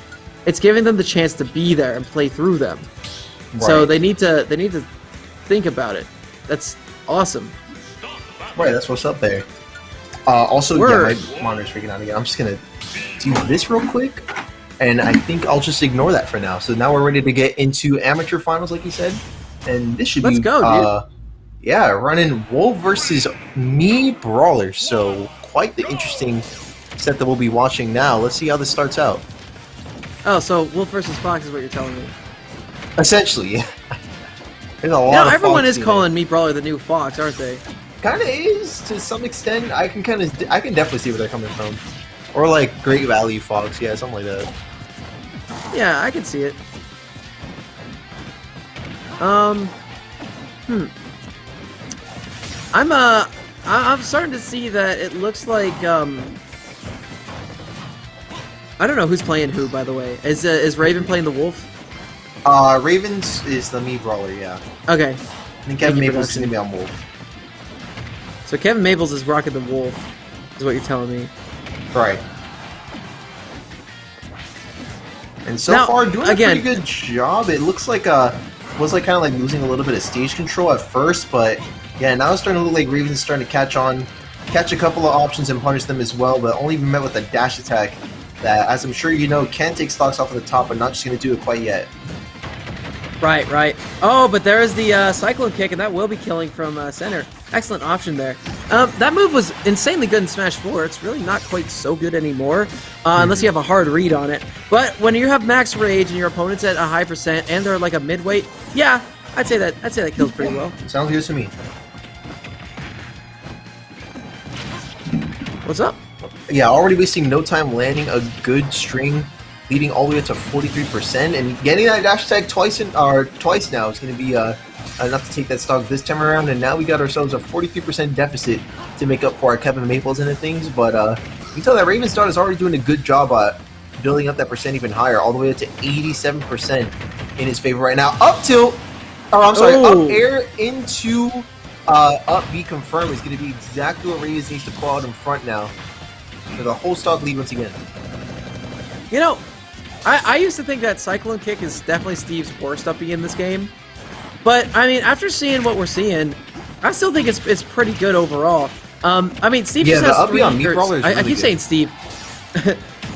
A: it's giving them the chance to be there and play through them. Right. So they need to think about it. That's awesome.
C: Right, that's what's up there. Also, yeah, my monitor's freaking out again. I'm just gonna do this real quick, and I think I'll just ignore that for now. So now we're ready to get into amateur finals, like you said, and this should
A: Let's go, dude.
C: Yeah, running Wolf versus me Brawler. So quite the interesting set that we'll be watching now. Let's see how this starts out.
A: Oh, so Wolf versus Fox is what you're telling me.
C: Essentially, yeah. There's a lot of
A: everyone
C: Fox
A: is calling me Brawler the new Fox, aren't they?
C: Kind of is to some extent. I can definitely see where they're coming from, or like Great Value Fox, yeah, something like that.
A: Yeah, I can see it. I'm starting to see that it looks like I don't know who's playing who, by the way. Is Raven playing the Wolf?
C: Ravens is the Mii Brawler, yeah.
A: Okay.
C: And Kevin Maples is going to be on Wolf.
A: So Kevin Maples is rocking the Wolf, is what you're telling me.
C: Right. And so far, doing a pretty good job. It looks like was like kind of like losing a little bit of stage control at first, but yeah, now it's starting to look like Ravens is starting to catch a couple of options and punish them as well, but only met with a dash attack that, as I'm sure you know, can take stocks off of the top, but not just going to do it quite yet.
A: Right, right. Oh, but there is the Cyclone Kick, and that will be killing from center. Excellent option there. That move was insanely good in Smash 4. It's really not quite so good anymore, unless you have a hard read on it. But when you have max rage and your opponent's at a high percent and they're like a midweight, yeah, I'd say that kills pretty well.
C: Sounds good to me.
A: What's up?
C: Yeah, already wasting no time landing a good string, leading all the way up to 43%, and getting that dash attack twice now is going to be enough to take that stock this time around. And now we got ourselves a 43% deficit to make up for our Kevin Maples and things. But you can tell that Raven Star is already doing a good job at building up that percent even higher, all the way up to 87% in his favor right now. Up tilt, up air into up B confirm is going to be exactly what Raven needs to pull out in front now for the whole stock lead once again.
A: You know, I used to think that Cyclone Kick is definitely Steve's worst up B in this game. But, I mean, after seeing what we're seeing, I still think it's pretty good overall. I mean, Steve just has three... I keep saying Steve.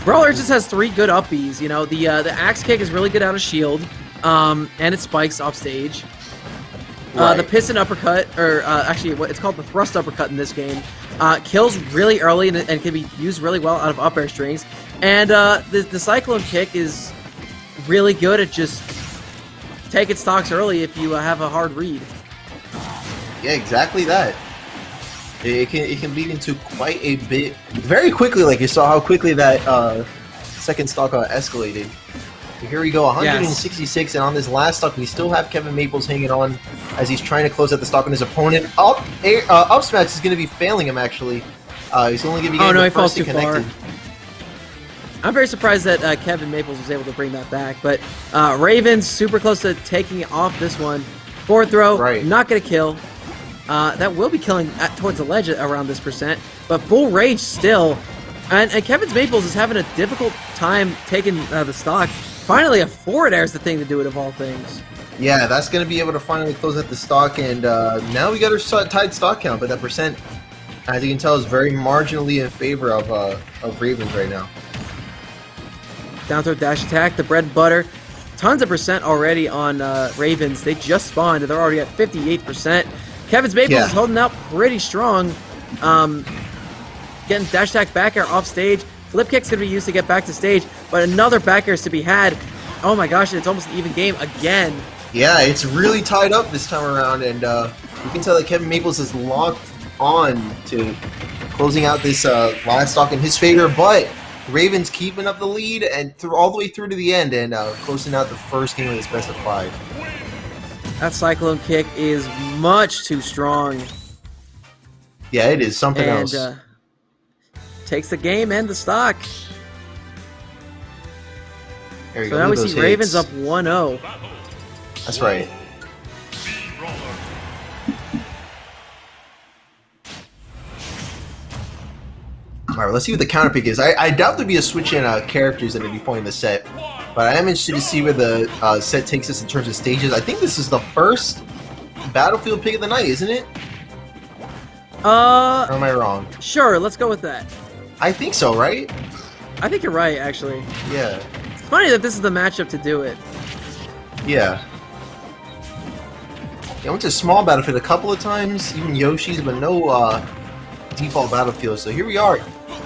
A: Brawler just has 3 good up Bs. You know, the Axe Kick is really good out of shield, and it spikes off stage. Right. The Piston Uppercut, or actually, it's called the Thrust Uppercut in this game, kills really early and can be used really well out of up air strings. And the Cyclone Kick is really good at just taking stocks early if you have a hard read.
C: Yeah, exactly that. It can lead into quite a bit very quickly. Like you saw how quickly that second stock escalated. Here we go, 166, yes. And on this last stock, we still have Kevin Maples hanging on as he's trying to close out the stock on his opponent. Up smash is going to be failing him, actually. He's only going to be getting the first connected.
A: I'm very surprised that Kevin Maples was able to bring that back, but Raven's super close to taking off this one. Forward throw, not going to kill. That will be killing towards the ledge around this percent, but full rage still. And Kevin Maples is having a difficult time taking the stock. Finally, a forward air is the thing to do it, of all things.
C: Yeah, that's going to be able to finally close out the stock, and now we got our tied stock count, but that percent, as you can tell, is very marginally in favor of Ravens right now.
A: Down throw dash attack, the bread and butter. Tons of percent already on Ravens. They just spawned, and they're already at 58%. Kevin Maples is holding out pretty strong. Getting dash attack back air off stage. Flip kick's going to be used to get back to stage, but another back air is to be had. Oh my gosh, it's almost an even game again.
C: Yeah, it's really tied up this time around, and you can tell that Kevin Maples is locked on to closing out this last stock in his favor, but Ravens keeping up the lead and all the way through to the end, and closing out the first game of this best of 5.
A: That Cyclone Kick is much too strong.
C: Yeah, it is something else.
A: Takes the game and the stock.
C: There you
A: so
C: go.
A: Now we see Ravens up 1-0.
C: That's right. Alright, let's see what the counter pick is. I doubt there'll be a switch in characters at any point in the set, but I am interested to see where the set takes us in terms of stages. I think this is the first Battlefield pick of the night, isn't it? Or am I wrong?
A: Sure, let's go with that.
C: I think so, right?
A: I think you're right, actually.
C: Yeah.
A: It's funny that this is the matchup to do it.
C: Yeah. I went to small Battlefield a couple of times, even Yoshi's, but no default Battlefield. So here we are.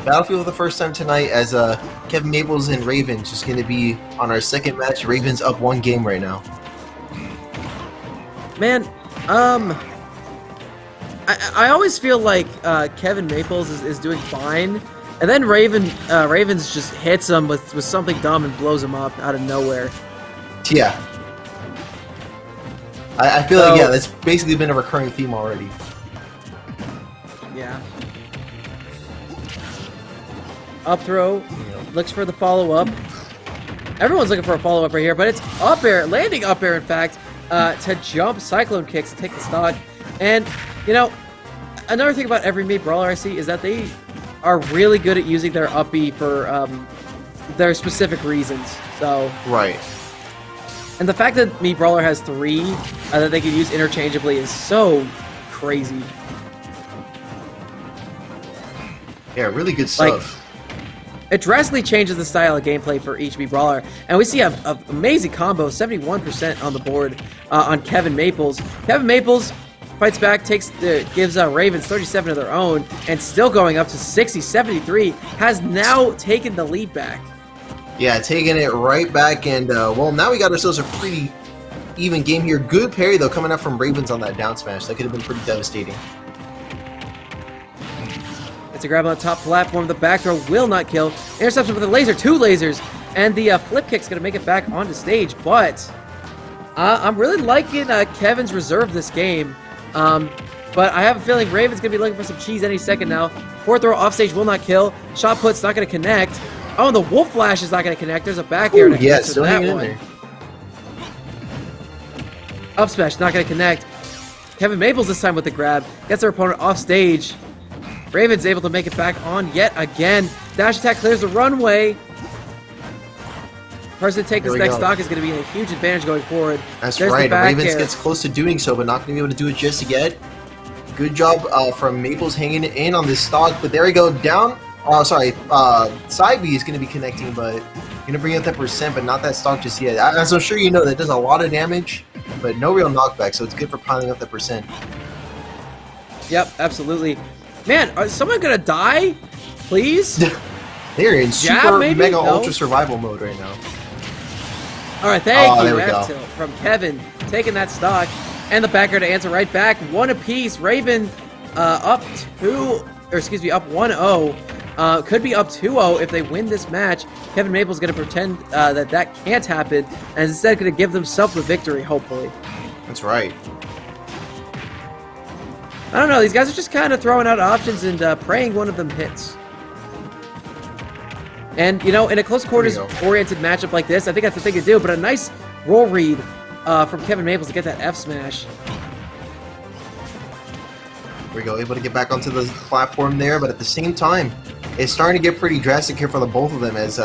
C: Battlefield for the first time tonight as Kevin Maples and Ravens just going to be on our second match. Ravens up 1 game right now.
A: Man, I always feel like Kevin Maples is doing fine, and then Ravens just hits him with something dumb and blows him up out of nowhere.
C: Yeah. I feel like, yeah, that's basically been a recurring theme already.
A: Yeah. Up throw, looks for the follow-up. Everyone's looking for a follow-up right here, but it's up air, landing up air, in fact, to jump Cyclone Kicks to take the stock. And, you know, another thing about every Mii Brawler I see is that they are really good at using their up B for their specific reasons. So
B: Right.
A: And the fact that Mii Brawler has 3 that they can use interchangeably is so crazy.
B: Yeah, really good stuff.
A: It drastically changes the style of gameplay for each Mii Brawler, and we see an amazing combo, 71% on the board on Kevin Maples. Kevin Maples fights back, gives Ravens 37 of their own, and still going up to 60, 73, has now taken the lead back.
B: Yeah, taking it right back, and well, now we got ourselves a pretty even game here. Good parry, though, coming up from Ravens on that down smash. That could have been pretty devastating.
A: It's a grab on the top platform. The back throw will not kill. Interception with a laser, 2 lasers, and the flip kick's going to make it back onto stage, but I'm really liking Kevin's reserve this game, but I have a feeling Raven's going to be looking for some cheese any second now. Forward throw off stage will not kill. Shot put's not going to connect. Oh, and the Wolf Flash is not going to connect. There's a back air to connect to that one. Up smash, not going to connect. Kevin Maples this time with the grab. Gets their opponent off stage. Raven's able to make it back on yet again. Dash attack clears the runway. Person to take this next stock is going to be a huge advantage going forward.
B: That's right. Ravens gets close to doing so, but not going to be able to do it just yet. Good job from Maples hanging in on this stock, but there we go. Down. Oh, sorry. Side B is going to be connecting, but going to bring up that percent, but not that stock just yet. As I'm sure you know, that does a lot of damage, but no real knockback, so it's good for piling up the percent.
A: Yep, absolutely. Man, is someone going to die? Please?
B: They're in super mega ultra survival mode right now.
A: All right, thank you. F-tilt from Kevin, taking that stock, and the backer to answer right back. 1 apiece. Raven up 1-0. Could be up 2-0 if they win this match. Kevin Maples going to pretend that can't happen, and instead going to give themselves the victory, hopefully.
B: That's right.
A: I don't know. These guys are just kind of throwing out options and praying one of them hits. And, you know, in a close quarters-oriented matchup like this, I think that's the thing to do, but a nice roll read from Kevin Maples to get that F smash.
B: There we go. Able to get back onto the platform there, but at the same time, it's starting to get pretty drastic here for the both of them as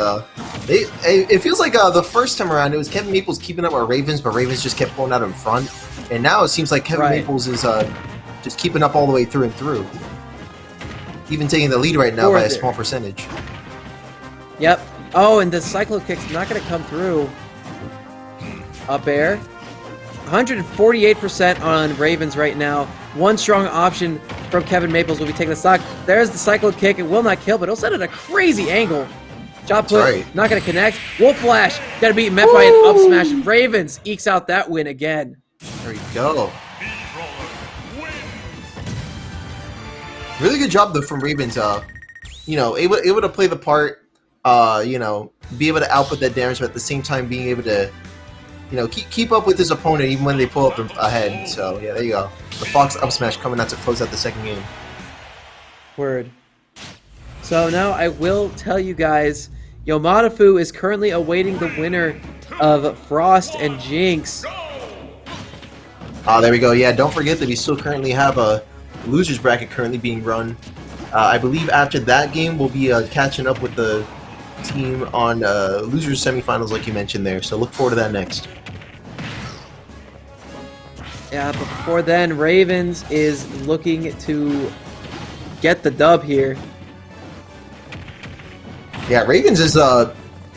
B: it feels like the first time around it was Kevin Maples keeping up with Ravens, but Ravens just kept pulling out in front. And now it seems like Kevin Maples is just keeping up all the way through and through. Even taking the lead right now by a small percentage.
A: Yep. Oh, and the Cyclone Kick's not going to come through. Up air. 148% on Ravens right now. One strong option from Kevin Maples will be taking the stock. There's the Cyclone Kick. It will not kill, but it'll set at a crazy angle. Chop put, not going to connect. Wolf Flash, got to be met by an up smash. Ravens ekes out that win again.
B: There we go. Really good job, though, from Ravens. You know, able to play the part, you know, be able to output that damage, but at the same time being able to, you know, keep up with his opponent even when they pull up ahead. So, yeah, there you go. The Fox up smash coming out to close out the second game.
A: Word. So now I will tell you guys, Yomadafu is currently awaiting the winner of Frost and Jinx.
B: There we go. Yeah, don't forget that we still currently have a losers bracket currently being run. I believe after that game, we'll be catching up with the team on losers semifinals like you mentioned there. So look forward to that next.
A: Yeah, but before then, Ravens is looking to get the dub here.
B: Yeah, Ravens is,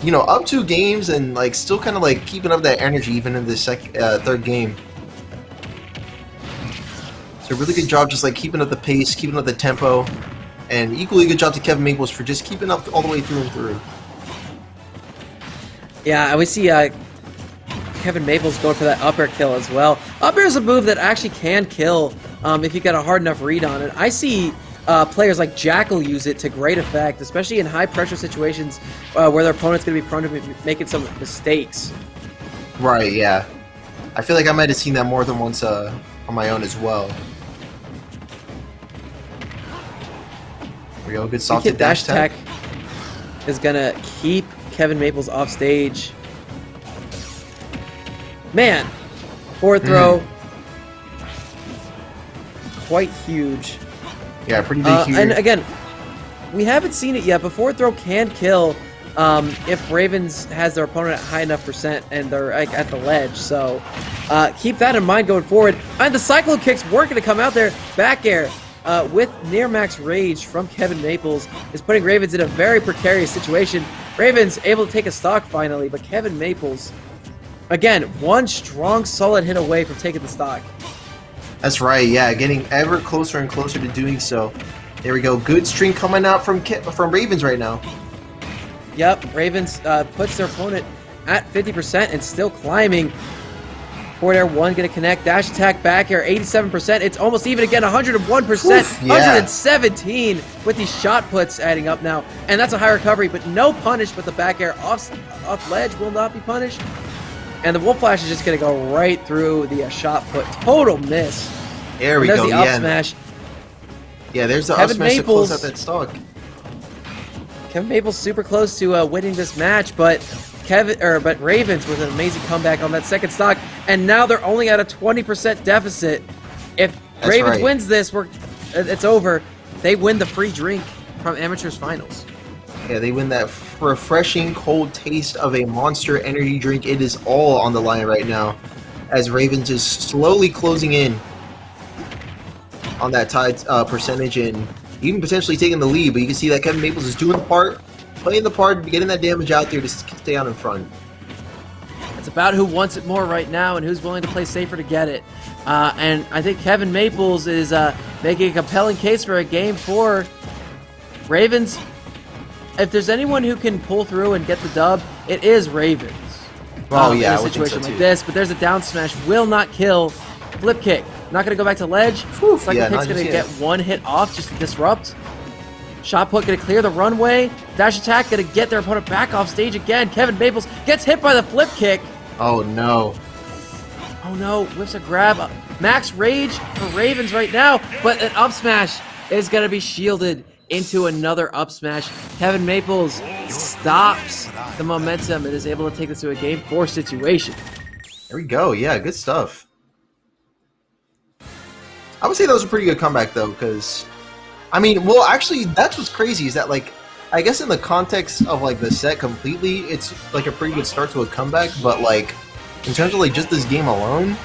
B: you know, up 2 games and like still kind of like keeping up that energy even in the third game. So really good job just like keeping up the pace, keeping up the tempo, and equally good job to Kevin Maples for just keeping up all the way through and through.
A: Yeah, and we see Kevin Maples going for that up air kill as well. Up air is a move that actually can kill if you got a hard enough read on it. I see players like Jackal use it to great effect, especially in high pressure situations where their opponent's going to be prone to making some mistakes.
B: Right, yeah. I feel like I might have seen that more than once on my own as well. There we go, good soft dash attack.
A: Is going to keep Kevin Maples off stage. Man, forward throw. Quite huge.
C: Yeah, pretty big here.
A: And again, we haven't seen it yet, but forward throw can kill if Ravens has their opponent at high enough percent and they're like, at the ledge. So keep that in mind going forward. And the cyclo kicks weren't going to come out there. Back air with near max rage from Kevin Maples is putting Ravens in a very precarious situation. Ravens able to take a stock finally, but Kevin Maples, again, one strong, solid hit away from taking the stock.
C: That's right, yeah, getting ever closer and closer to doing so. There we go, good string coming out from Ravens right now.
A: Yep, Ravens puts their opponent at 50% and still climbing. Forward air 1 going to connect, dash attack, back air 87%. It's almost even again, 101%,
C: Oof, yeah.
A: 117 with these shot puts adding up now. And that's a high recovery, but no punish with the back air off ledge will not be punished. And the Wolf Flash is just going to go right through the shot put. Total miss.
C: There we go,
A: the up smash.
C: Yeah, there's the up smash to close out that stock.
A: Kevin Maples super close to winning this match, but Ravens with an amazing comeback on that second stock, and now they're only at a 20% deficit. If Ravens wins this, it's over. They win the free drink from Amateurs Finals.
C: Yeah, they win that refreshing cold taste of a Monster energy drink. It is all on the line right now, as Ravens is slowly closing in on that tied percentage and even potentially taking the lead. But you can see that Kevin Maples is doing the part, playing the part, getting that damage out there to stay out in front.
A: It's about who wants it more right now and who's willing to play safer to get it. And I think Kevin Maples is making a compelling case for a game 4. Ravens, if there's anyone who can pull through and get the dub, it is Ravens.
C: Oh yeah,
A: in a situation like this. But there's a down smash, will not kill. Flip kick, not going to go back to ledge. Second kick's going to get one hit off just to disrupt. Shot put going to clear the runway. Dash attack going to get their opponent back off stage again. Kevin Maples gets hit by the flip kick.
C: Oh no.
A: Oh no, whips a grab. Max rage for Ravens right now, but an up smash is going to be shielded into another up smash. Kevin Maples stops the momentum and is able to take this to a game 4 situation.
C: There we go. Yeah, good stuff. I would say that was a pretty good comeback though, because I mean, well, actually, that's what's crazy is that, like, I guess in the context of like the set completely, it's like a pretty good start to a comeback. But like, in terms of like just this game alone,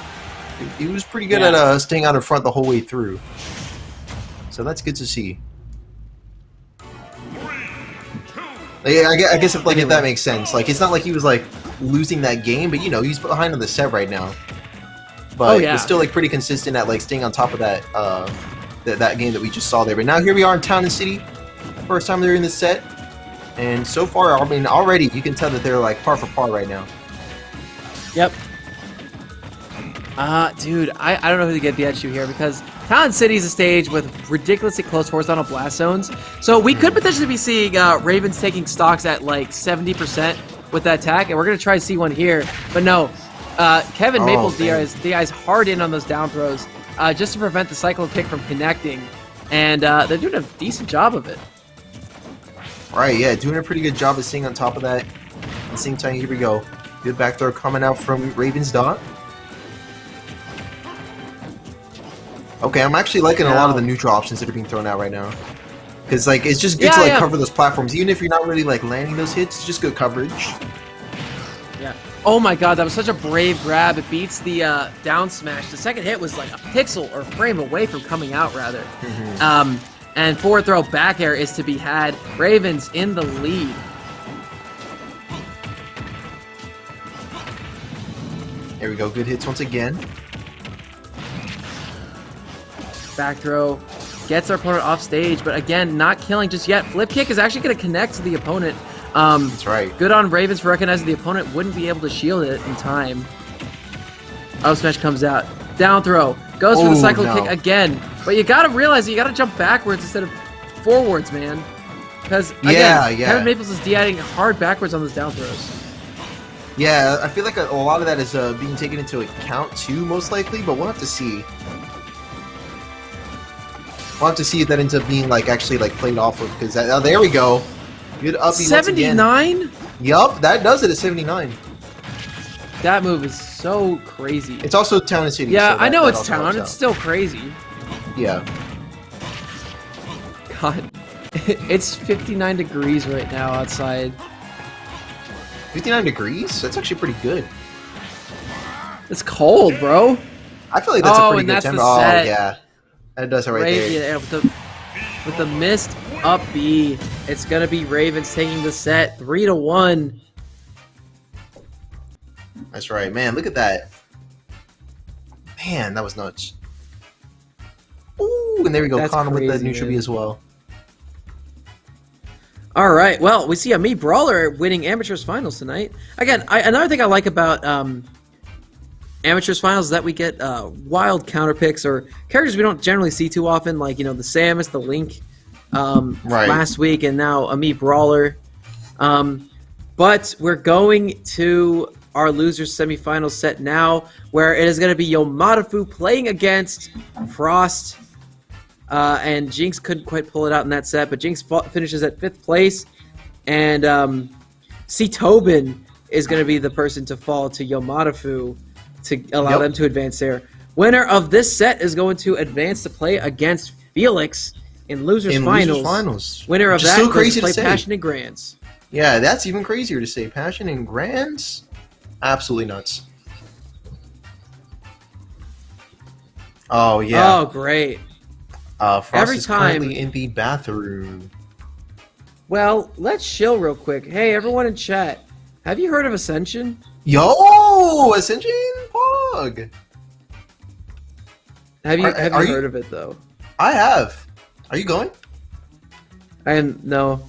C: he was pretty good at staying out in front the whole way through. So that's good to see. Yeah, I guess if that makes sense. Like, it's not like he was like losing that game, but you know, he's behind on the set right now. But it's still like pretty consistent at like staying on top of that that game that we just saw there. But now here we are in Town and City, first time they're in this set, and so far, I mean, already you can tell that they're like par for par right now.
A: Yep. Dude, I don't know who to get the edge to here because Town City is a stage with ridiculously close horizontal blast zones. So we could potentially be seeing Ravens taking stocks at like 70% with that attack, and we're going to try to see one here. But no, Kevin Maples' DI's hard in on those down throws just to prevent the cycle kick from connecting, and they're doing a decent job of it.
C: Right, yeah, doing a pretty good job of staying on top of that. At the same time, here we go. Good back throw coming out from Ravens Dot. Okay, I'm actually liking a lot of the neutral options that are being thrown out right now. Because, like, it's just good to, like, cover those platforms. Even if you're not really, like, landing those hits, it's just good coverage.
A: Yeah. Oh my god, that was such a brave grab. It beats the down smash. The second hit was, like, a pixel or frame away from coming out, rather. And forward throw back air is to be had. Ravens in the lead.
C: There we go. Good hits once again.
A: Back throw gets our opponent off stage, but again, not killing just yet. Flip kick is actually going to connect to the opponent.
C: That's right.
A: Good on Ravens for recognizing the opponent wouldn't be able to shield it in time. Up smash comes out. Down throw. Goes for the cycle kick again. But you got to realize you got to jump backwards instead of forwards, man. Because, again, Kevin Maples is DIing hard backwards on those down throws.
C: Yeah, I feel like a lot of that is being taken into account too, most likely, but we'll have to see. We'll have to see if that ends up being like actually like played off of, because there we go. Good up
A: 79?
C: Yup, that does it at 79.
A: That move is so crazy.
B: It's also town and city.
A: Yeah,
B: so
A: I know
B: that
A: it's
B: also
A: town.
B: helps
A: It's
B: out.
A: still crazy.
B: Yeah.
A: God, it's 59 degrees right now outside.
B: 59 degrees? That's actually pretty good.
A: It's cold, bro.
B: I feel like that's a pretty
A: and
B: good
A: that's
B: temp.
A: the
B: Oh,
A: set.
B: yeah. That does it right there.
A: Yeah, with the missed up B, it's gonna be Ravens taking the set 3-1.
B: That's right. Man, look at that. Man, that was nuts. Ooh, and there we go.
A: That's
B: Connor with the
A: crazy,
B: neutral B
A: man.
B: as well.
A: All right. Well, we see a Me Brawler winning Amateurs Finals tonight. Again, another thing I like about Amateurs Finals is that we get wild counter picks or characters we don't generally see too often, like, you know, the Samus, the Link
B: Right.
A: last week, and now a Me Brawler. But we're going to our losers semifinal set now, where it is going to be Yomadafu playing against Frost. And Jinx couldn't quite pull it out in that set, but Jinx finishes at 5th place. And C. Tobin is going to be the person to fall to Yomadafu to allow them to advance there. Winner of this set is going to advance to play against Felix in Losers Finals. Winner of that
B: still
A: goes
B: crazy
A: to play
B: say.
A: Passion and Grands.
B: Yeah, that's even crazier to say. Passion and Grands? Absolutely nuts. Oh, yeah.
A: Oh, great.
B: Frost
A: every
B: is
A: time-
B: currently in the bathroom.
A: Well, let's chill real quick. Hey, everyone in chat, have you heard of Ascension?
B: Yo! Ascension Pog!
A: Have you
B: Are you-
A: heard of it, though?
B: I have. Are you going?
A: No.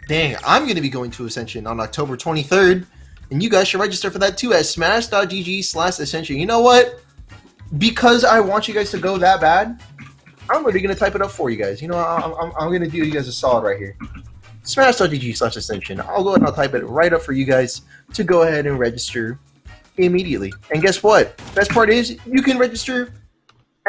B: Dang, I'm going to be going to Ascension on October 23rd, and you guys should register for that too at smash.gg/Ascension. You know what? Because I want you guys to go that bad, I'm really going to type it up for you guys. You know, I'm going to do you guys a solid right here. Smash.gg/Ascension. I'll go ahead and I'll type it right up for you guys to go ahead and register immediately. And guess what? Best part is you can register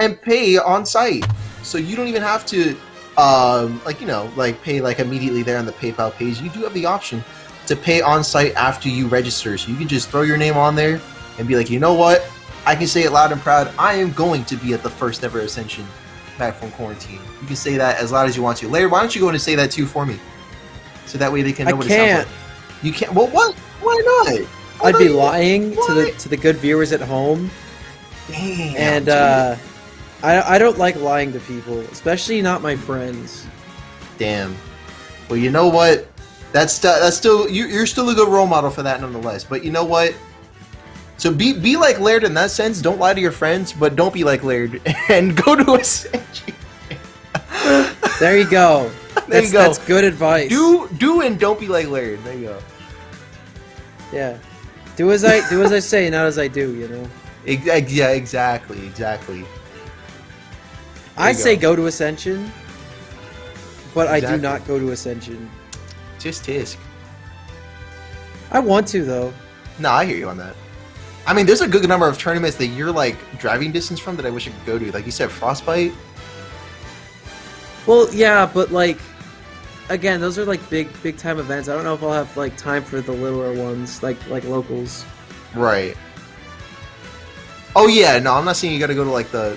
B: and pay on site. So you don't even have to pay immediately there on the PayPal page. You do have the option to pay on site after you register. So you can just throw your name on there and be like, you know what? I can say it loud and proud. I am going to be at the first ever Ascension back from quarantine. You can say that as loud as you want to. Larry, why don't you go and say that too for me? So that way they can know what it sounds like. You can't. Well, what? Why not?
A: I'd be lying to the good viewers at home.
B: Damn,
A: And
B: dude.
A: I don't like lying to people, especially not my friends.
B: Damn. Well, you know what? That's still you're still a good role model for that, nonetheless. But you know what? So be like Laird in that sense. Don't lie to your friends, but don't be like Laird and go to Ascension.
A: There you go.
B: There you go.
A: That's good advice.
B: Do and don't be like Laird. There you go.
A: Yeah. Do as I say, not as I do. You know.
B: Yeah, exactly.
A: I
B: you
A: say
B: go.
A: go to Ascension, but I do
B: Exactly.
A: not go to Ascension.
B: Just tisk.
A: I want to though.
B: No, I hear you on that. I mean, there's a good number of tournaments that you're like driving distance from that I wish I could go to. Like you said, Frostbite.
A: Well, yeah, but like, again, those are like big time events. I don't know if I'll have like time for the littler ones, like locals.
B: Right. Oh yeah, no, I'm not saying you got to go to like the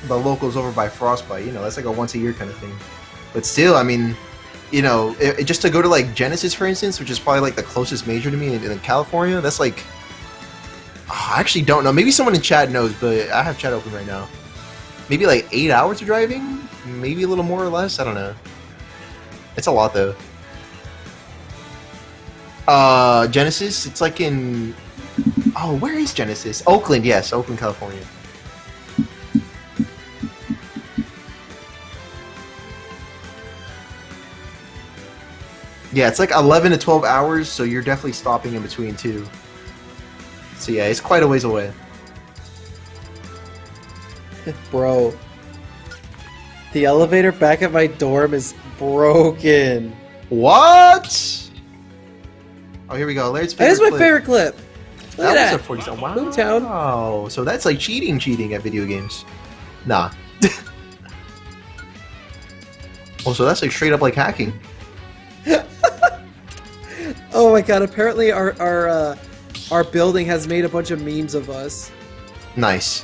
B: locals over by Frostbite. You know, that's like a once a year kind of thing. But still, I mean, you know, just to go to like Genesis, for instance, which is probably like the closest major to me in California, that's like, I actually don't know. Maybe someone in chat knows, but I have chat open right now. Maybe like 8 hours of driving, maybe a little more or less. I don't know. It's a lot though. Genesis, it's like in. Oh, where is Genesis? Oakland, yes, Oakland, California. Yeah, it's like 11 to 12 hours, so you're definitely stopping in between too. So yeah, it's quite a ways away.
A: Bro, the elevator back at my dorm is broken.
B: What? Oh, here we go. Larry's favorite
A: That is my
B: clip.
A: favorite clip. Look at
B: That
A: that.
B: was a 47. Wow.
A: Boomtown.
B: Wow. So that's like cheating at video games. Nah. Oh, so that's like straight up like hacking.
A: Oh Oh my god! Apparently, our building has made a bunch of memes of us.
C: Nice.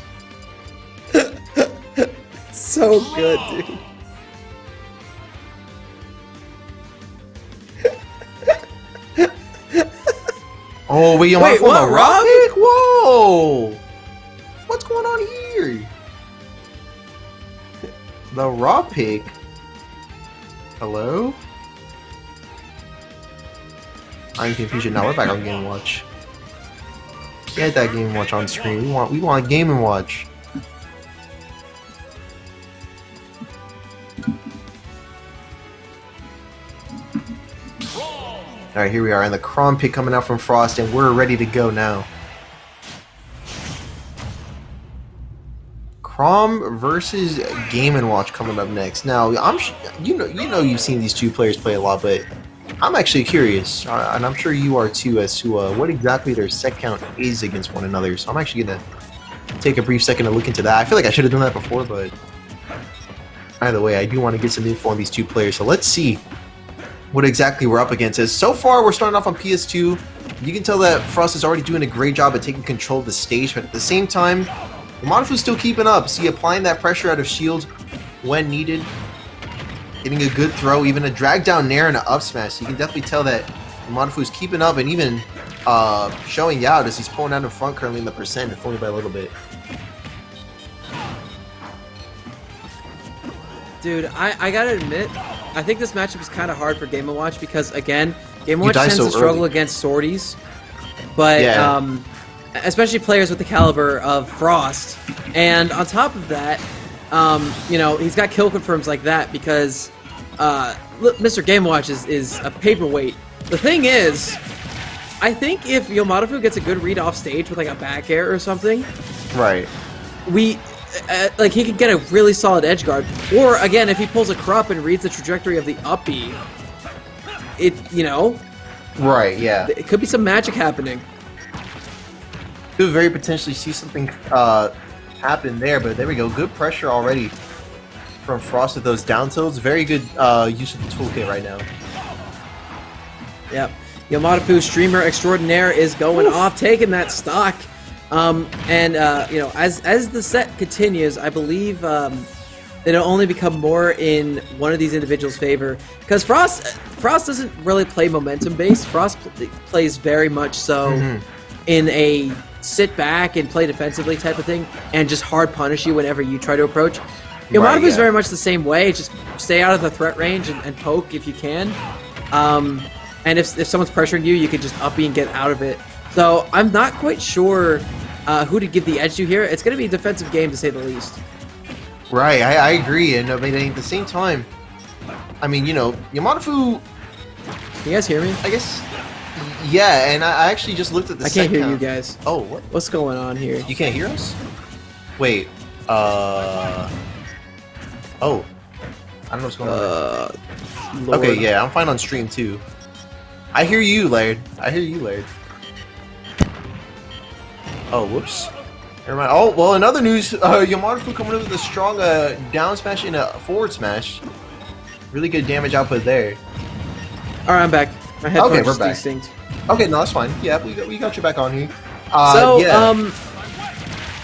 A: So good, dude.
C: Oh, wait,
A: Wait, what,
C: the
A: Rob?
C: pick? Whoa! What's going on here? The raw pick? Hello? I'm confused. Now we're back on Game & Watch. Get that Game & Watch on screen. We want Game & Watch. Alright, here we are, and the Crom pick coming out from Frost, and we're ready to go now. Crom versus Game & Watch coming up next. Now, you know you've seen these two players play a lot, but I'm actually curious, and I'm sure you are too, as to what exactly their set count is against one another. So I'm actually gonna take a brief second to look into that. I feel like I should have done that before, but either way, I do want to get some info on these two players. So let's see what exactly we're up against. As so far, we're starting off on PS2. You can tell that Frost is already doing a great job at taking control of the stage, but at the same time, Yamato still keeping up. See, applying that pressure out of shield when needed. Getting a good throw, even a drag down nair and an up smash. So you can definitely tell that Yamato is keeping up and even showing out as he's pulling out in front currently in the percent, if only by a little bit.
A: Dude, I gotta admit, I think this matchup is kind of hard for Game & Watch because, again, Game & Watch tends to struggle against sorties. But,
C: yeah.
A: Especially players with the caliber of Frost. And on top of that, you know, he's got kill confirms like that because Mr. Game & Watch is a paperweight. The thing is, I think if Yamato gets a good read off stage with like a back air or something,
C: right,
A: like he could get a really solid edge guard. Or again, if he pulls a Krupp and reads the trajectory of the up B, you know,
C: right, yeah,
A: it could be some magic happening.
C: Could very potentially see something happen there, but there we go. Good pressure already from Frost with those down tilts. Very good use of the toolkit right now.
A: Yep. Yamato streamer extraordinaire is going off, taking that stock. And you know, as the set continues, I believe it'll only become more in one of these individuals' favor because Frost doesn't really play momentum based. Frost plays very much so in a sit back and play defensively type of thing, and just hard punish you whenever you try to approach. Yamato is very much the same way. Just stay out of the threat range and poke if you can. And if someone's pressuring you, you can just up B and get out of it. So I'm not quite sure who to give the edge to here. It's going to be a defensive game to say the least.
C: Right, I agree. And I mean, at the same time, I mean, you know, Yamato.
A: Can you guys hear me?
C: I guess. Yeah, and I actually just looked at the.
A: I can't hear you guys.
C: Oh, what?
A: What's going on here?
C: You can't hear us? Wait. Oh. I don't know what's going on.
A: Lord.
C: Okay, yeah, I'm fine on stream too. I hear you, Laird. I hear you, Laird. Oh, whoops. Never mind. Oh, well, in other news, Yamato coming in with a strong down smash and a forward smash. Really good damage output there.
A: Alright, I'm back. My headphones
C: okay, we're
A: just
C: back.
A: desynced.
C: Okay, no, that's fine. Yeah, we got you back on here.
A: So,
C: yeah.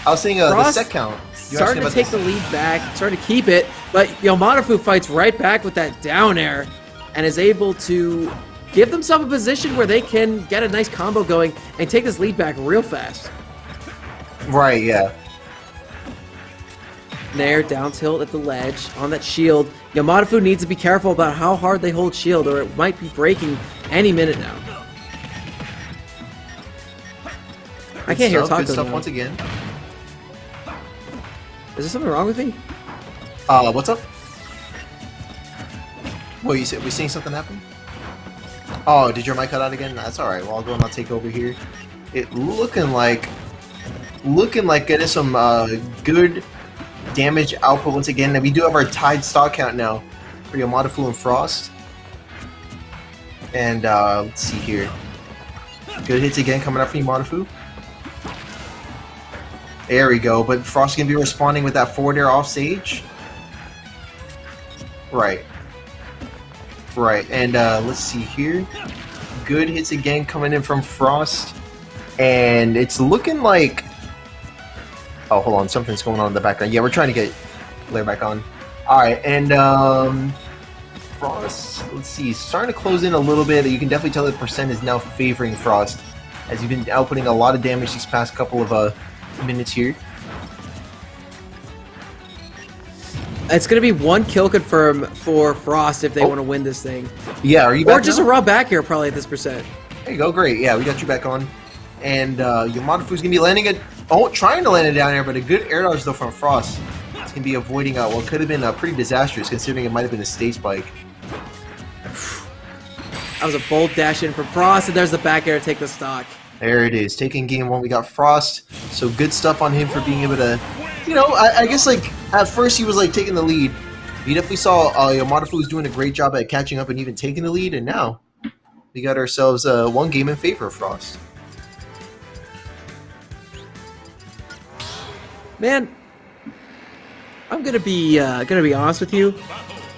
C: I was saying the set count.
A: Starting to take the lead back, starting to keep it, but Yamato fights right back with that down air and is able to give themselves a position where they can get a nice combo going and take this lead back real fast.
C: Right, yeah.
A: Nair, down tilt at the ledge, on that shield. Yamato needs to be careful about how hard they hold shield or it might be breaking any minute now. I can't hear Taco
C: Good stuff
A: now.
C: once again.
A: Is there something wrong with me?
C: What's up? What, you said we seeing something happen? Oh, did your mic cut out again? That's alright. Well, I'll go and I'll take over here. It looking like getting some good damage output once again. And we do have our tied stock count now for Yamato and Frost. And let's see here. Good hits again coming up for Yamato. There we go, but Frost can be responding with that forward air off stage. Right. Right, and let's see here. good hits again coming in from Frost. And it's looking like... Oh, hold on. Something's going on in the background. Yeah, we're trying to get Blair back on. Alright, and Frost, let's see, starting to close in a little bit. You can definitely tell that percent is now favoring Frost, as he's been outputting a lot of damage these past couple of minutes here.
A: It's going to be 1 kill confirm for Frost if they want to win this thing.
C: Yeah, are you back
A: Or just
C: now?
A: a raw back here probably at this percent.
C: There you go, great. Yeah, we got you back on. And Yamadafu's going to be landing it, trying to land it down here, but a good air dodge though from Frost. It's going to be avoiding what could have been pretty disastrous, considering it might have been a stage spike.
A: That was a bold dash in from Frost, and there's the back air to take the stock.
C: There it is, taking game 1. We got Frost, so good stuff on him for being able to, you know, I guess like at first he was like taking the lead. You definitely saw Yamadafu was doing a great job at catching up and even taking the lead, and now we got ourselves 1 game in favor of Frost.
A: Man, I'm gonna be honest with you.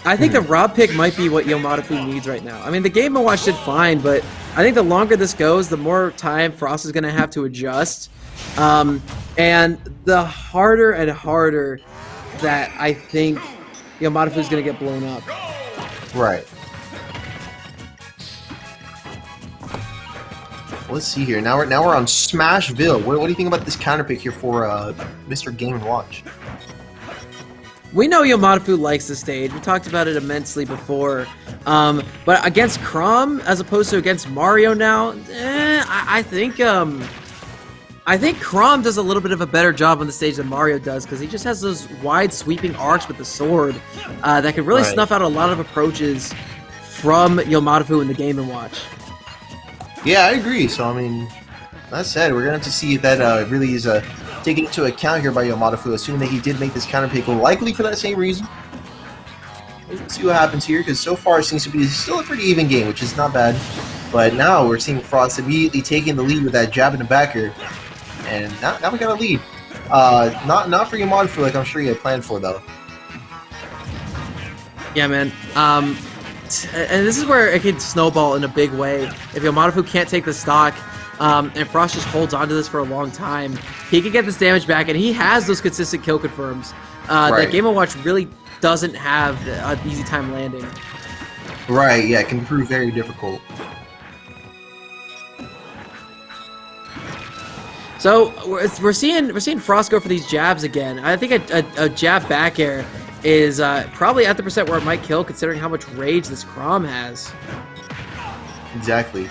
A: I think the Rob pick might be what Yamadafu needs right now. I mean, the Game & Watch did fine, but I think the longer this goes, the more time Frost is gonna have to adjust, and the harder and harder that I think Yamadafu is gonna get blown up.
C: Right. Let's see here. Now we're on Smashville. What do you think about this counter pick here for Mr. Game & Watch?
A: We know Yamadafu likes the stage. We talked about it immensely before. But against Chrom, as opposed to against Mario now, I think Chrom does a little bit of a better job on the stage than Mario does, because he just has those wide sweeping arcs with the sword that can really snuff out a lot of approaches from Yamadafu in the Game & Watch.
C: Yeah, I agree. So, I mean, that said, we're going to have to see if that really is taken into account here by Yamadafu, assuming that he did make this counter pick, likely for that same reason. Let's see what happens here, because so far it seems to be still a pretty even game, which is not bad. But now we're seeing Frost immediately taking the lead with that jab in the backer. And now we got a lead. Not for Yamadafu like I'm sure he had planned for, though.
A: Yeah, man. And this is where it could snowball in a big way. If Yamadafu can't take the stock, and Frost just holds onto this for a long time, he can get this damage back, and he has those consistent kill confirms. That Game & Watch really doesn't have an easy time landing.
C: Right, yeah, it can prove very difficult.
A: So we're seeing Frost go for these jabs again. I think a jab back air is probably at the percent where it might kill, considering how much rage this Chrom has.
C: Exactly.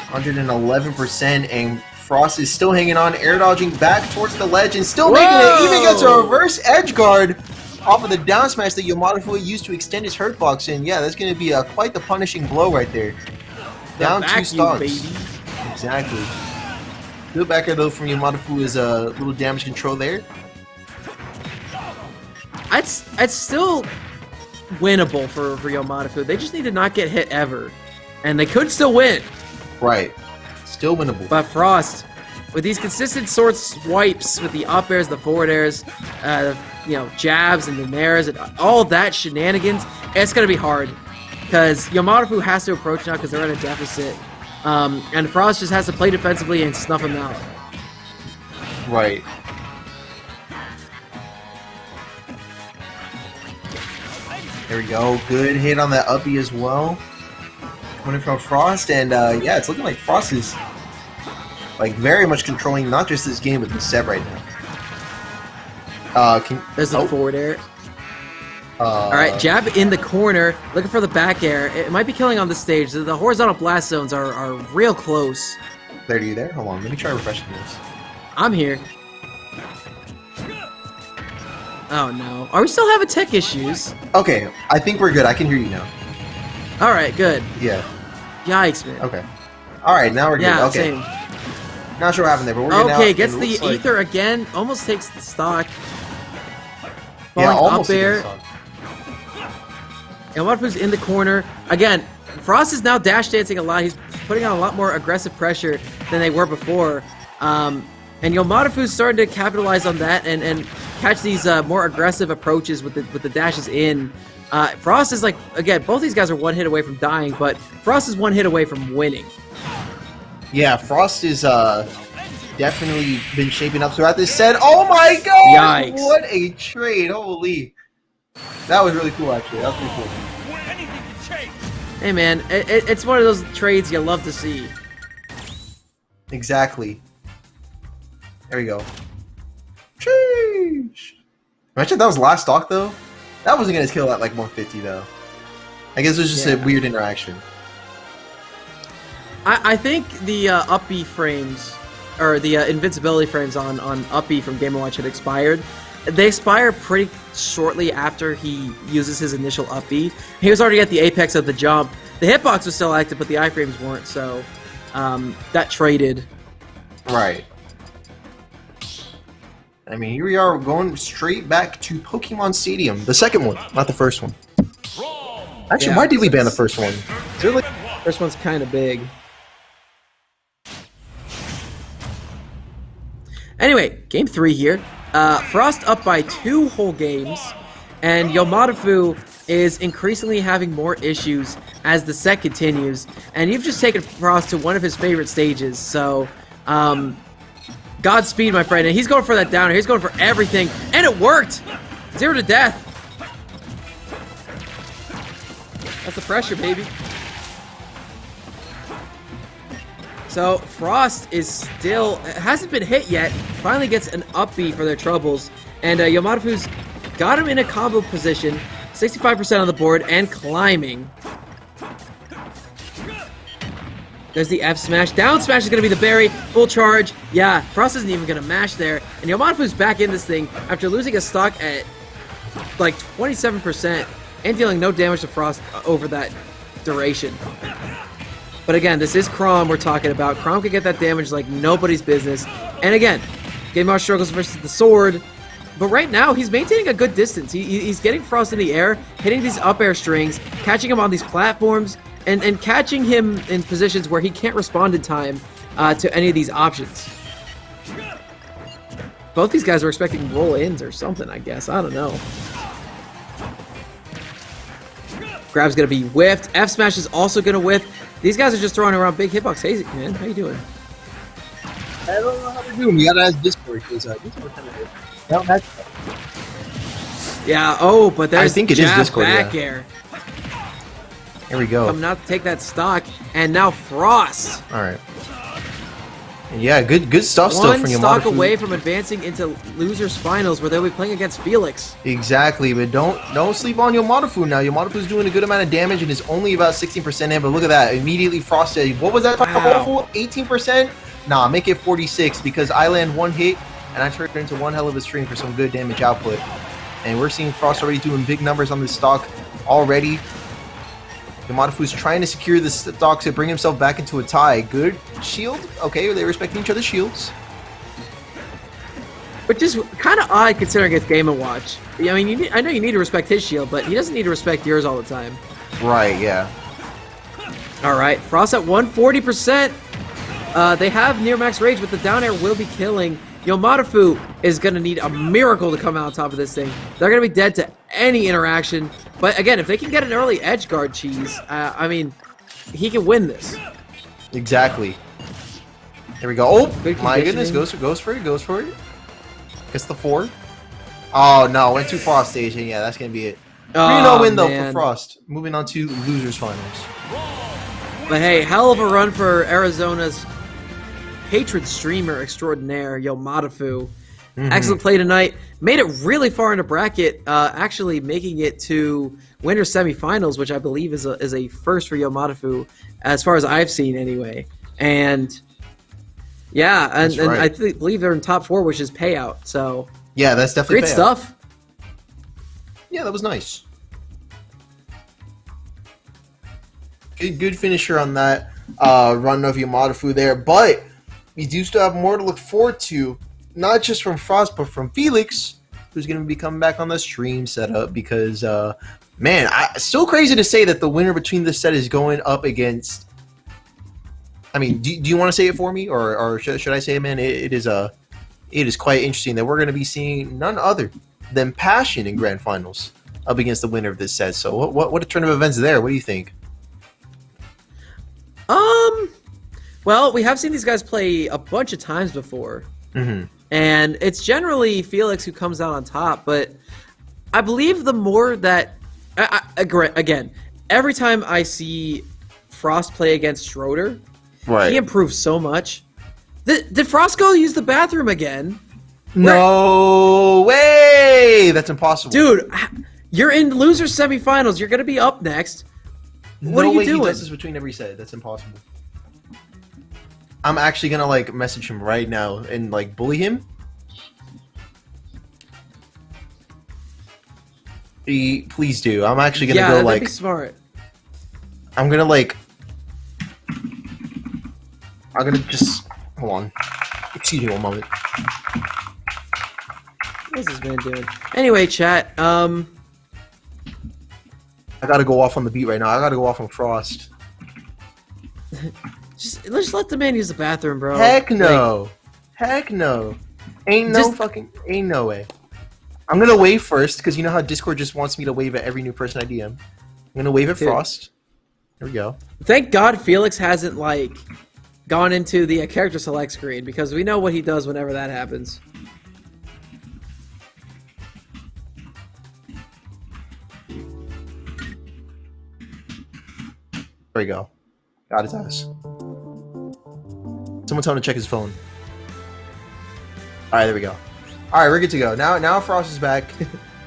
C: 111%, and Frost is still hanging on, air dodging back towards the ledge, and still making it. Even gets a reverse edge guard off of the down smash that Yamadafu used to extend his hurt box in. Yeah, that's going to be quite the punishing blow right there. Down 2 stocks.
A: Baby.
C: Exactly. Good back air though from Yamadafu is a little damage control there.
A: It's still winnable for Yamadafu. They just need to not get hit ever, and they could still win.
C: Right. Still winnable.
A: But Frost, with these consistent sword swipes, with the up airs, the forward airs, jabs and the nairs, and all that shenanigans, it's going to be hard. Because Yamadafu has to approach now because they're at a deficit. And Frost just has to play defensively and snuff him out.
C: Right. There we go. Good hit on that uppie as well. Coming from Frost, and yeah, it's looking like Frost is like very much controlling not just this game but this set right now.
A: There's the forward air. All right, jab in the corner, looking for the back air. It might be killing on the stage. The horizontal blast zones are real close.
C: There, you there? Hold on, let me try refreshing this.
A: I'm here. Oh no, are we still having tech issues?
C: Okay, I think we're good. I can hear you now.
A: All right, good.
C: Yeah.
A: Yikes, man.
C: Okay. All right, now we're good.
A: Yeah,
C: okay.
A: same.
C: Not sure what happened there, but we're good now.
A: Okay, gets the ether again. Almost takes the stock.
C: Yeah,
A: Falling
C: almost
A: up air. And Yamadafu's in the corner. Again, Frost is now dash dancing a lot. He's putting on a lot more aggressive pressure than they were before. And Yamadafu's starting to capitalize on that and catch these more aggressive approaches with the dashes in. Frost is like, again, both these guys are one hit away from dying, but Frost is one hit away from winning.
C: Yeah, Frost is definitely been shaping up throughout this set. Oh my god!
A: Yikes.
C: What a trade! Holy, that was really cool. Actually, that was pretty cool.
A: Hey man, it's one of those trades you love to see.
C: Exactly. There we go. Sheesh. Imagine if that was last stock though. That wasn't gonna kill at like 150 though. I guess it was just a weird interaction.
A: I think the up B frames, or the invincibility frames on up B from Game & Watch had expired. They expire pretty shortly after he uses his initial up B. He was already at the apex of the jump. The hitbox was still active, but the iframes weren't, so that traded.
C: Right. I mean, here we are going straight back to Pokemon Stadium. The second one, not the first one. Actually,
A: Yeah,
C: why did we ban the first one?
A: First one's kind of big. Anyway, game 3 here. Frost up by 2 whole games, and Yomadafu is increasingly having more issues as the set continues, and you've just taken Frost to one of his favorite stages, so Godspeed, my friend. And he's going for that downer. He's going for everything, and it worked! 0 to death. That's the pressure, baby. So Frost is still hasn't been hit yet. Finally gets an up B for their troubles, and Yomadafu's got him in a combo position, 65% on the board and climbing. There's the F smash. Down smash is going to be the berry. Full charge. Yeah, Frost isn't even going to mash there, and Yomadafu's back in this thing after losing a stock at like 27% and dealing no damage to Frost over that duration. But again, this is Chrom we're talking about. Chrom can get that damage like nobody's business. And again, Game Watch struggles versus the sword. But right now, he's maintaining a good distance. He's getting Frost in the air, hitting these up air strings, catching him on these platforms, and catching him in positions where he can't respond in time to any of these options. Both these guys are expecting roll-ins or something, I guess. I don't know. Grab's going to be whiffed. F smash is also going to whiff. These guys are just throwing around big hitbox. Hey, man, how you doing?
B: I don't know how to do them. You gotta ask Discord, because Discord kind of...
A: Yeah, oh, but there's
C: I think it is Discord,
A: back
C: yeah.
A: air.
C: Here we go.
A: Coming out to take that stock, and now Frost.
C: All right. Yeah, good stuff still
A: One
C: from Yomadafu.
A: stock away from advancing into losers finals, where they'll be playing against Felix.
C: Exactly, but don't sleep on Yomadafu now. Yomadafu's doing a good amount of damage and is only about 16% in, but look at that. Immediately Frost said, what was that?
A: Wow.
C: 18%? Nah, make it 46 because I land one hit and I turned it into one hell of a string for some good damage output. And we're seeing Frost already doing big numbers on this stock already. Yomadafu's trying to secure the stock to bring himself back into a tie. Good shield. Okay, they're respecting each other's shields.
A: Which is kind of odd considering it's Game & Watch. I mean, I know you need to respect his shield, but he doesn't need to respect yours all the time.
C: Right, yeah.
A: All right, Frost at 140%. They have near max rage, but the down air will be killing. Yomadafu is going to need a miracle to come out on top of this thing. They're going to be dead to any interaction. But again, if they can get an early edge guard cheese, I mean, he can win this.
C: Exactly. Here we go. Oh,
A: Good
C: my goodness.
A: conditioning.
C: Goes for it. Gets the 4. Oh, no. Went too far off stage. And yeah, that's going to be it. 3-0 win, though, for Frost. Moving on to losers finals.
A: But hey, hell of a run for Arizona's patron streamer extraordinaire, Yomadafu. Excellent play tonight. Made it really far into bracket, actually making it to winner semifinals, which I believe is a first for Yomadafu, as far as I've seen anyway. And yeah, and
C: right.
A: I believe they're in top 4, which is payout. So
C: Yeah, that's definitely
A: great
C: payout.
A: stuff.
C: Yeah, that was nice. Good finisher on that run of Yomadafu there. But we do still have more to look forward to, not just from Frost, but from Felix, who's going to be coming back on the stream setup because, man, still crazy to say that the winner between this set is going up against... I mean, do you want to say it for me, or should I say it, man? It is quite interesting that we're going to be seeing none other than Passion in Grand Finals.
B: up against the winner of this set. So what a turn of events there. What do you think?
A: Well, we have seen these guys play a bunch of times before.
B: Mm-hmm.
A: And it's generally Felix who comes out on top, but I believe the more that... again, every time I see Frost play against Schroeder, he improves so much. Did Frost go use the bathroom again?
B: No way! That's impossible.
A: Dude, you're in loser semifinals. You're going to be up next. What are you doing?
B: He does this between every set. That's impossible. I'm actually gonna like message him right now and like bully him. Please do. I'm actually gonna go like.
A: Be smart.
B: I'm gonna like. I'm gonna just hold on. Excuse me one moment.
A: What's this man doing? Anyway, chat.
B: I gotta go off on the beat right now. I gotta go off on Frost.
A: Just let the man use the bathroom, bro.
B: Heck no. Heck no. Ain't no way. I'm gonna wave first, because you know how Discord just wants me to wave at every new person I DM. I'm gonna wave at Frost. Here we go.
A: Thank God Felix hasn't, like, gone into the character select screen, because we know what he does whenever that happens.
B: There we go. Got his ass. Someone tell him to check his phone. Alright, there we go. Alright, we're good to go. Now Frost is back.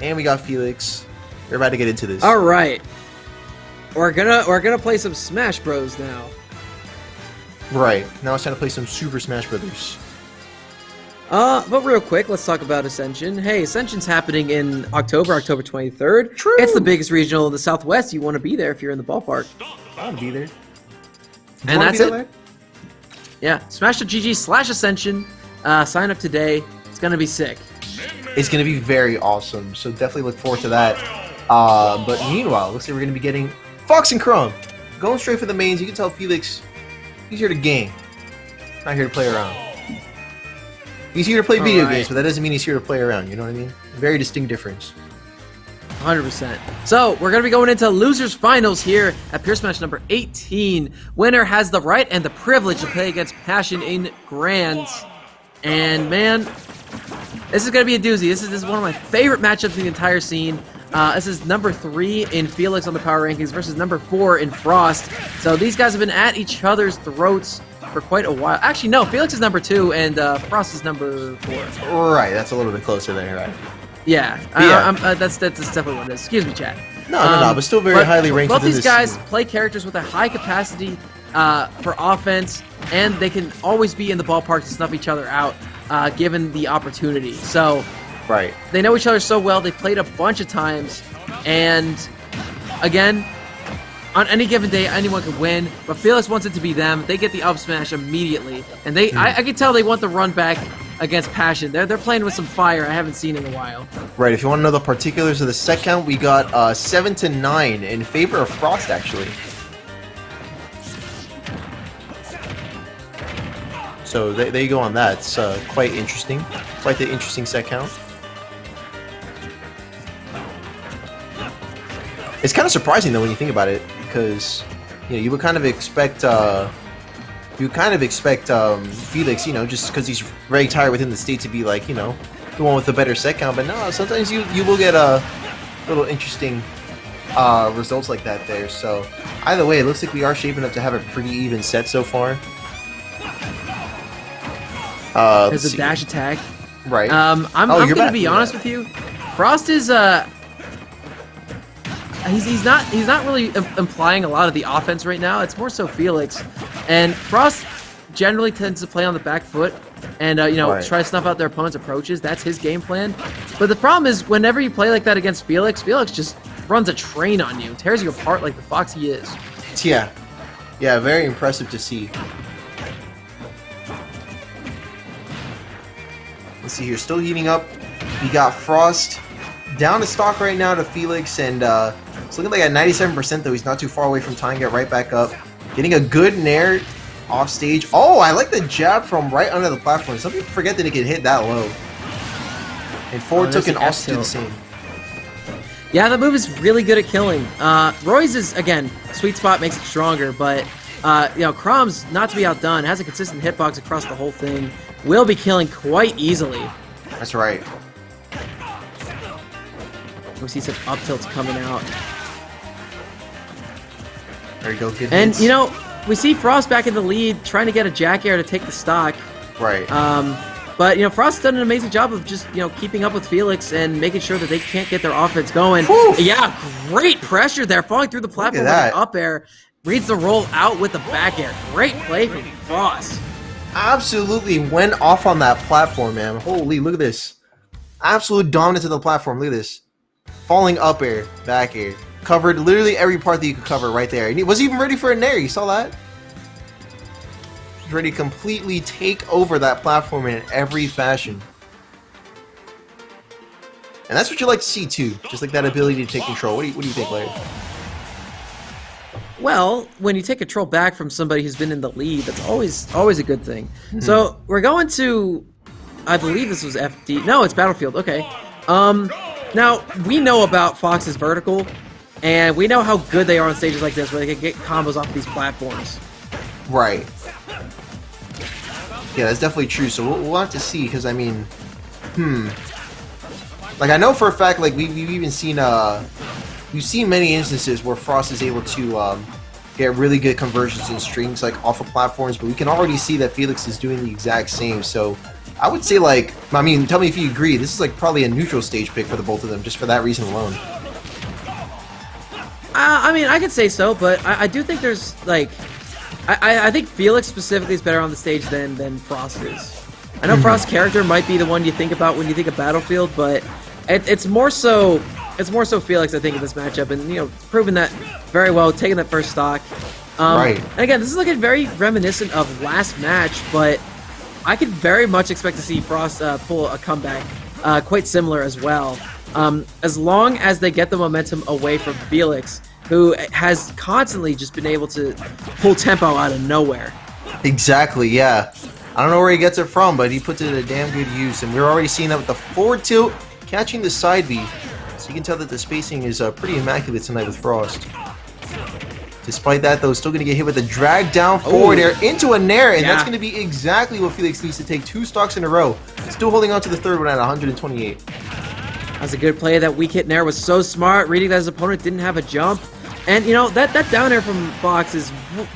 B: And we got Felix. We're about to get into this.
A: Alright. We're gonna play some Smash Bros now.
B: Right. Now it's time to play some Super Smash Brothers.
A: But real quick, let's talk about Ascension. Hey, Ascension's happening in October 23rd.
B: True.
A: It's the biggest regional in the Southwest. You want to be there if you're in the ballpark.
B: I want to be there.
A: And that's it. Yeah, SmashGG/Ascension. Sign up today. It's gonna be sick.
B: It's gonna be very awesome. So definitely look forward to that. But meanwhile, looks like we're gonna be getting Fox and Crumb going straight for the mains. You can tell Felix he's here to game, not here to play around. He's here to play video games, but that doesn't mean he's here to play around. You know what I mean? Very distinct difference.
A: 100%. So, we're going to be going into losers finals here at Pure Smash number 18. Winner has the right and the privilege to play against Passion in Grands. And, man, this is going to be a doozy. This is one of my favorite matchups in the entire scene. This is number 3 in Felix on the power rankings versus number 4 in Frost. So, these guys have been at each other's throats for quite a while. Actually, no, Felix is number 2 and Frost is number 4.
B: Right, that's a little bit closer there, right?
A: Yeah, that's definitely what it is. Excuse me, chat.
B: No, but still very highly ranked.
A: Both these guys play characters with a high capacity for offense, and they can always be in the ballpark to snuff each other out, given the opportunity. So,
B: right,
A: they know each other so well. They've played a bunch of times, and again, on any given day, anyone can win. But Felix wants it to be them. They get the up smash immediately, and I can tell they want the run back against Passion. They're playing with some fire I haven't seen in a while.
B: Right, if you want to know the particulars of the set count, we got 7-9 in favor of Frost, actually. So there you go on that. It's quite interesting. Quite the interesting set count. It's kind of surprising though when you think about it, because you would kind of expect Felix, just because he's very tired within the state, to be like, the one with the better set count. But no, sometimes you will get a little interesting results like that there. So either way, it looks like we are shaping up to have a pretty even set so far.
A: There's a dash attack.
B: Right.
A: I'm gonna be honest with you. Frost is he's not really implying a lot of the offense right now. It's more so Felix, and Frost generally tends to play on the back foot and try to snuff out their opponent's approaches. That's his game plan. But the problem is, whenever you play like that against Felix just runs a train on you, tears you apart like the fox he is.
B: Yeah, very impressive to see. Let's see here, still heating up. We got Frost down to stock right now to Felix, and it's looking like at 97% though. He's not too far away from tying it right back up. Getting a good nair off stage. Oh, I like the jab from right under the platform. Some people forget that it can hit that low. And forward took and also did the same.
A: Yeah, that move is really good at killing. Roy's is, again, sweet spot makes it stronger, but, you know, Crom's, not to be outdone, has a consistent hitbox across the whole thing, will be killing quite easily.
C: That's right.
A: We see some up tilts coming out.
C: There you go, good
A: And,
C: hits.
A: you know, we see Frost back in the lead, trying to get a Jack Air to take the stock.
C: Right.
A: But, you know, Frost's done an amazing job of just, you know, keeping up with Felix and making sure that they can't get their offense going.
C: Oof.
A: Yeah, great pressure there, falling through the platform with an up air. Reads the roll out with the back air. Great play from Frost.
C: Absolutely went off on that platform, man. Holy, look at this. Absolute dominance of the platform. Look at this. Falling up air, back air. Covered literally every part that you could cover right there. And he was even ready for a nair. You saw that? He's ready to completely take over that platform in every fashion. And that's what you like to see too. Just like that ability to take control. What do you think, Larry?
A: Well, when you take control back from somebody who's been in the lead, that's always a good thing. So we're going to, I believe this was FD. No, it's Battlefield. Okay. Now we know about Fox's vertical, and we know how good they are on stages like this, where they can get combos off of these platforms.
C: Right. Yeah, that's definitely true. So we'll have to see, because I mean, like I know for a fact, like we've even seen you've seen many instances where Frost is able to get really good conversions and strings like off of platforms, but we can already see that Felix is doing the exact same. So I would say, like, I mean, tell me if you agree, this is like probably a neutral stage pick for the both of them, just for that reason alone.
A: I mean, I could say so, but I do think there's, like, I think Felix specifically is better on the stage than Frost is. I know Frost's character might be the one you think about when you think of Battlefield, but it's more so Felix, I think, in this matchup, and, you know, proving that very well, taking that first stock.
C: Right.
A: And again, this is looking very reminiscent of last match, but I could very much expect to see Frost pull a comeback quite similar as well. As long as they get the momentum away from Felix, who has constantly just been able to pull tempo out of nowhere.
C: Exactly, yeah. I don't know where he gets it from, but he puts it to damn good use, and we're already seeing that with the forward tilt, catching the side B. So you can tell that the spacing is pretty immaculate tonight with Frost. Despite that, though, still going to get hit with a drag down forward air into a nair, and that's going to be exactly what Felix needs to take 2 stocks in a row. Still holding on to the third one at 128.
A: That's a good play. That weak hit nair was so smart, reading that his opponent didn't have a jump. And, you know, that down air from Fox is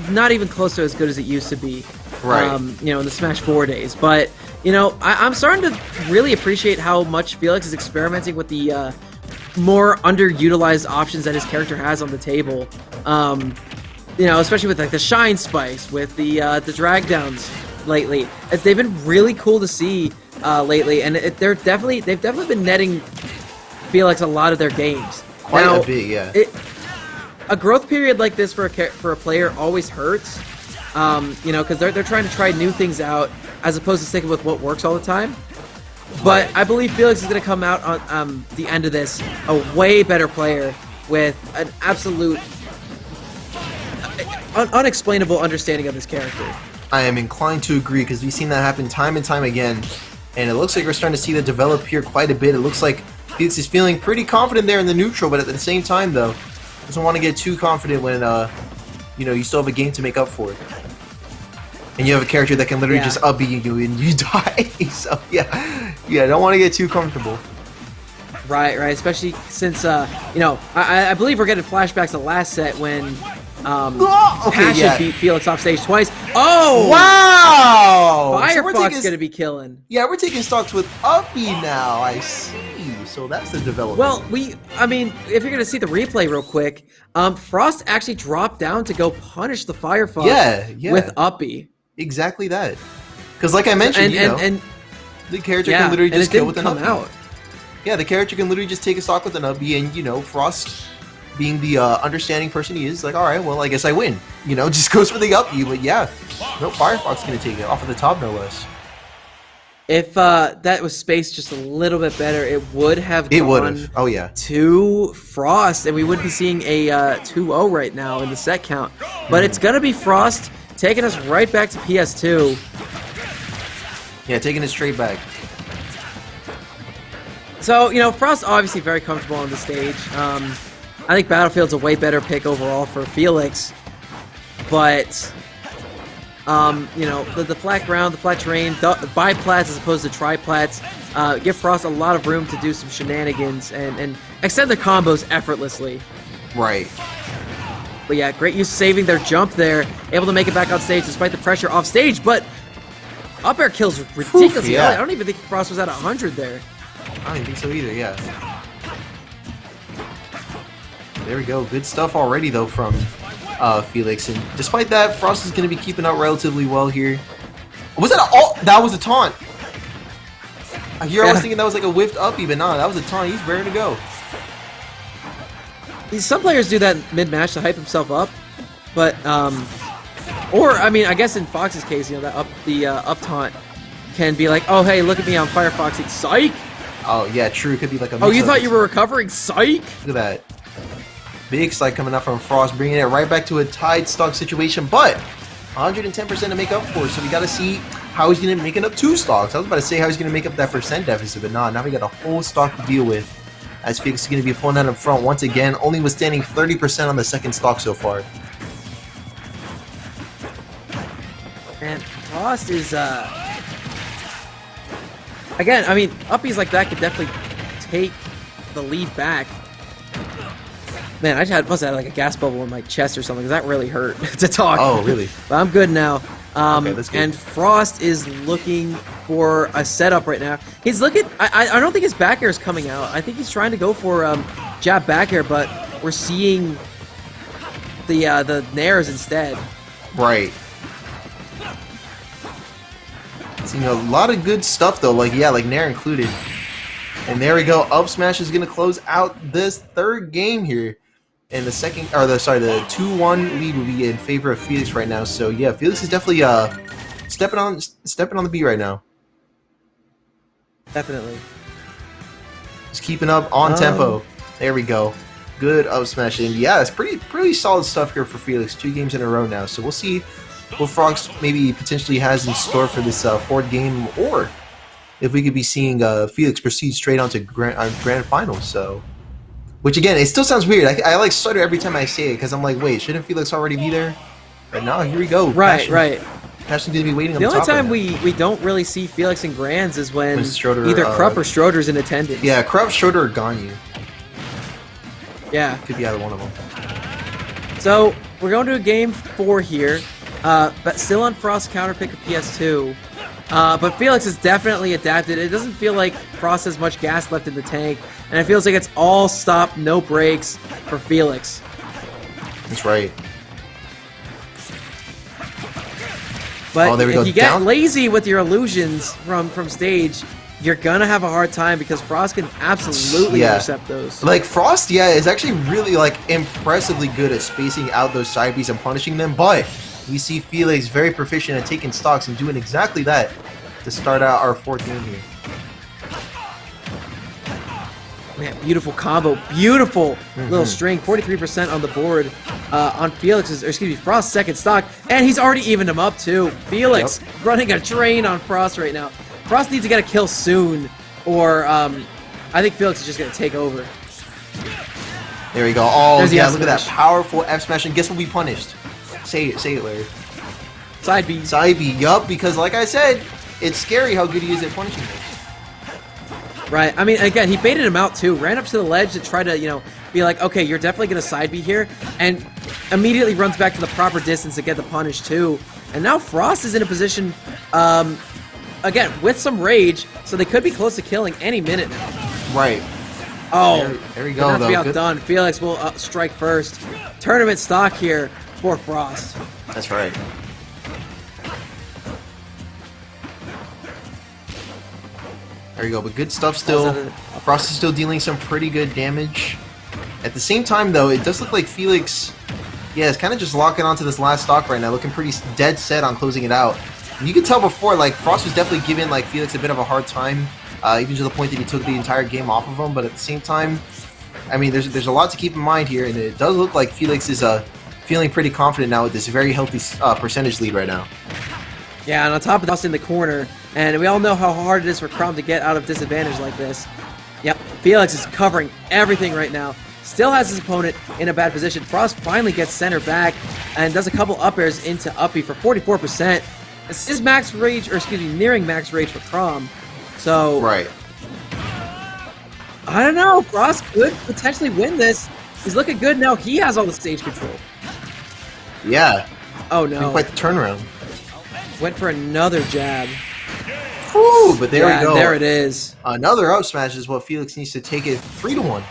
A: not even close to as good as it used to be.
C: Right.
A: You know, in the Smash 4 days. But, you know, I'm starting to really appreciate how much Felix is experimenting with the more underutilized options that his character has on the table. You know, especially with like the Shine Spice, with the drag downs lately. They've been really cool to see lately, and they've definitely been netting Felix a lot of their games.
C: Quite
A: now,
C: a bit, yeah.
A: A growth period like this for a player always hurts. You know, because they're trying to try new things out as opposed to sticking with what works all the time. But I believe Felix is going to come out on the end of this a way better player with an absolute unexplainable understanding of his character.
C: I am inclined to agree, because we've seen that happen time and time again, and it looks like we're starting to see that develop here quite a bit. It looks like Felix is feeling pretty confident there in the neutral, but at the same time, though, doesn't want to get too confident when you know, you still have a game to make up for it. And you have a character that can literally just up-B you and you die. So, yeah, don't want to get too comfortable.
A: Right, especially since, you know, I believe we're getting flashbacks to last set when Passion beat Felix off stage twice. Oh!
C: Wow!
A: Firefox gonna be killing.
C: Yeah, we're taking stocks with up-B now, I see. So that's the development.
A: Well, I mean, if you're gonna see the replay real quick, Frost actually dropped down to go punish the Firefox with up-B.
C: Exactly that. Because like I mentioned, and the character can literally just kill with an up-B. Yeah, the character can literally just take a stock with an up-B, and, you know, Frost, being the understanding person he is, like, alright, well, I guess I win. You know, just goes for the up-B, but yeah, no, Firefox gonna take it off of the top, no less.
A: If that was spaced just a little bit better, it would have gone to Frost, and we would be seeing a 2-0 right now in the set count. But it's gonna be Frost taking us right back to PS2.
C: Yeah, taking it straight back.
A: So, Frost obviously very comfortable on the stage. I think Battlefield's a way better pick overall for Felix. But, the flat ground, the flat terrain, the biplats as opposed to triplats, give Frost a lot of room to do some shenanigans and extend their combos effortlessly.
C: Right.
A: But yeah, great use of saving their jump there. Able to make it back on stage despite the pressure off stage, but up air kills ridiculously early. I don't even think Frost was at 100 there.
C: I don't even think so either, yeah. There we go. Good stuff already, though, from Felix. And despite that, Frost is going to be keeping up relatively well here. Was that a... Oh, that was a taunt. I was thinking that was like a whiffed up even. No, that was a taunt. He's ready to go.
A: Some players do that mid-match to hype himself up. But, or, I mean, I guess in Fox's case, that up taunt can be like, oh, hey, look at me, I'm Firefoxing. Psych!
C: Oh, yeah, true. It could be like a...
A: Oh, you thought you were recovering? Psych!
C: Look at that. Big psych coming up from Frost, bringing it right back to a tied stock situation, but 110% to make up for, so we got to see how he's going to make it up 2 stocks. I was about to say how he's going to make up that percent deficit, but now we got a whole stock to deal with, as Felix is going to be pulling that up front once again, only withstanding 30% on the second stock so far.
A: And Frost is, again, I mean, uppies like that could definitely take the lead back. Man, I must have had like a gas bubble in my chest or something, because that really hurt to talk.
C: Oh, really?
A: But I'm good now.
C: Okay, that's good.
A: And Frost is looking for a setup right now. He's looking... I don't think his back air is coming out. I think he's trying to go for jab back air, but we're seeing the nairs instead.
C: Right. Seeing a lot of good stuff, though. Like nair included. And there we go. Up smash is going to close out this third game here. And the 2-1 lead will be in favor of Felix right now. So yeah, Felix is definitely stepping on the beat right now.
A: Definitely.
C: Just keeping up on tempo. There we go. Good up smash. And yeah, it's pretty solid stuff here for Felix. 2 games in a row now. So we'll see what Frost maybe potentially has in store for this 4th game, or if we could be seeing Felix proceed straight on to grand finals. So, which again, it still sounds weird. I like stutter every time I say it, because I'm like, wait, shouldn't Felix already be there? But no, here we go.
A: Right.
C: Passion's gonna be waiting on
A: the
C: the
A: only
C: top
A: time
C: right
A: we don't really see Felix in grands is when
C: Schroeder,
A: either Krupp or Schroeder's in attendance.
C: Yeah, Krupp, Schroeder, or Ganyu.
A: Yeah.
C: Could be either one of them.
A: So, we're going to a game 4 here, but still on Frost counter pick of PS2. But Felix has definitely adapted. It doesn't feel like Frost has much gas left in the tank, and it feels like it's all stop, no breaks for Felix.
C: That's right.
A: But
C: there we go.
A: If you get lazy with your illusions from stage, you're gonna have a hard time, because Frost can absolutely intercept those.
C: Like Frost, is actually really impressively good at spacing out those side Bs and punishing them, but we see Felix very proficient at taking stocks and doing exactly that to start out our 4th game here.
A: Man, beautiful combo, beautiful little string, 43% on the board on Frost's second stock, and he's already evened him up too. Felix running a train on Frost right now. Frost needs to get a kill soon, or I think Felix is just gonna take over.
C: There we go. Oh,
A: look
C: at that powerful F smash, and guess what we punished? Say it, Larry.
A: Side B.
C: Side B, yup, because like I said, it's scary how good he is at punishing things.
A: Right. I mean, again, he baited him out too. Ran up to the ledge to try to, be like, okay, you're definitely going to side B here. And immediately runs back to the proper distance to get the punish too. And now Frost is in a position, again, with some rage. So they could be close to killing any minute now.
C: Right.
A: Oh.
C: There we go,
A: not to be outdone. Felix will strike first. Tournament stock here for Frost.
C: That's right. There you go, but good stuff still. Frost is still dealing some pretty good damage. At the same time, though, it does look like Felix, is kind of just locking onto this last stock right now, looking pretty dead set on closing it out. And you can tell before, Frost was definitely giving, Felix a bit of a hard time, even to the point that he took the entire game off of him. But at the same time, I mean, there's a lot to keep in mind here, and it does look like Felix is feeling pretty confident now with this very healthy percentage lead right now.
A: Yeah, and on top of Frost in the corner, and we all know how hard it is for Crom to get out of disadvantage like this. Yep, Felix is covering everything right now. Still has his opponent in a bad position. Frost finally gets center back and does a couple up airs into uppy for 44%. This is max rage, or excuse me, nearing max rage for Crom. So,
B: Right.
A: I don't know. Frost could potentially win this. He's looking good now. He has all the stage control.
B: Yeah.
A: Oh no.
B: Quite the turnaround.
A: Went for another jab.
B: Whew, but there we go.
A: There it is.
B: Another up smash is what Felix needs to take it 3-1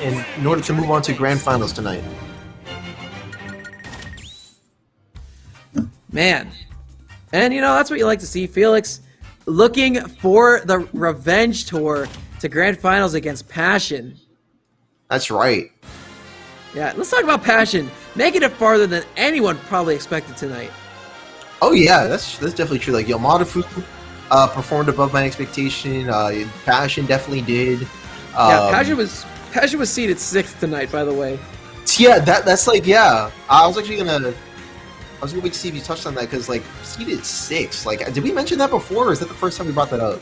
B: in order to move on to grand finals tonight.
A: Man. And you know, that's what you like to see. Felix looking for the revenge tour to grand finals against Passion.
B: That's right.
A: Yeah, let's talk about Passion. Making it farther than anyone probably expected tonight.
B: Oh yeah, that's definitely true. Like Yamadafu performed above my expectation. Passion definitely did.
A: Yeah, Passion was seated 6th tonight, by the way.
B: Yeah, that's like, yeah. I was gonna wait to see if you touched on that, because like seeded 6th. Like, did we mention that before, or is that the first time we brought that up?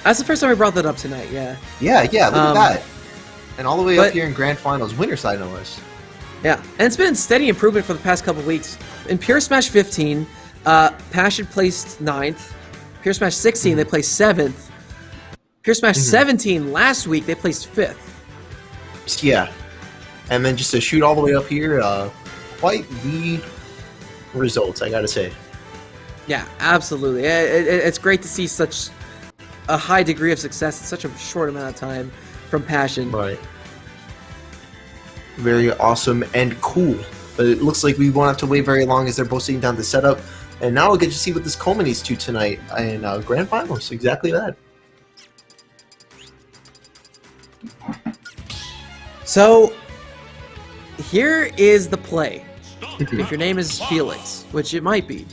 A: That's the first time we brought that up tonight. Yeah.
B: Yeah. Look at that. And all the way up here in grand finals, winner side no less.
A: Yeah, and it's been steady improvement for the past couple weeks. In Pure Smash 15, Passion placed 9th. Pure Smash 16, they placed 7th. Pure Smash 17, last week, they placed 5th.
B: Yeah. And then just to shoot all the way up here, quite the results, I gotta say.
A: Yeah, absolutely. It's great to see such a high degree of success in such a short amount of time from Passion.
B: Right. Very awesome and cool. But it looks like we won't have to wait very long, as they're both sitting down to set up. And now we'll get to see what this culminates to tonight in grand finals. Exactly that.
A: So, here is the play. If your name is Felix, which it might be,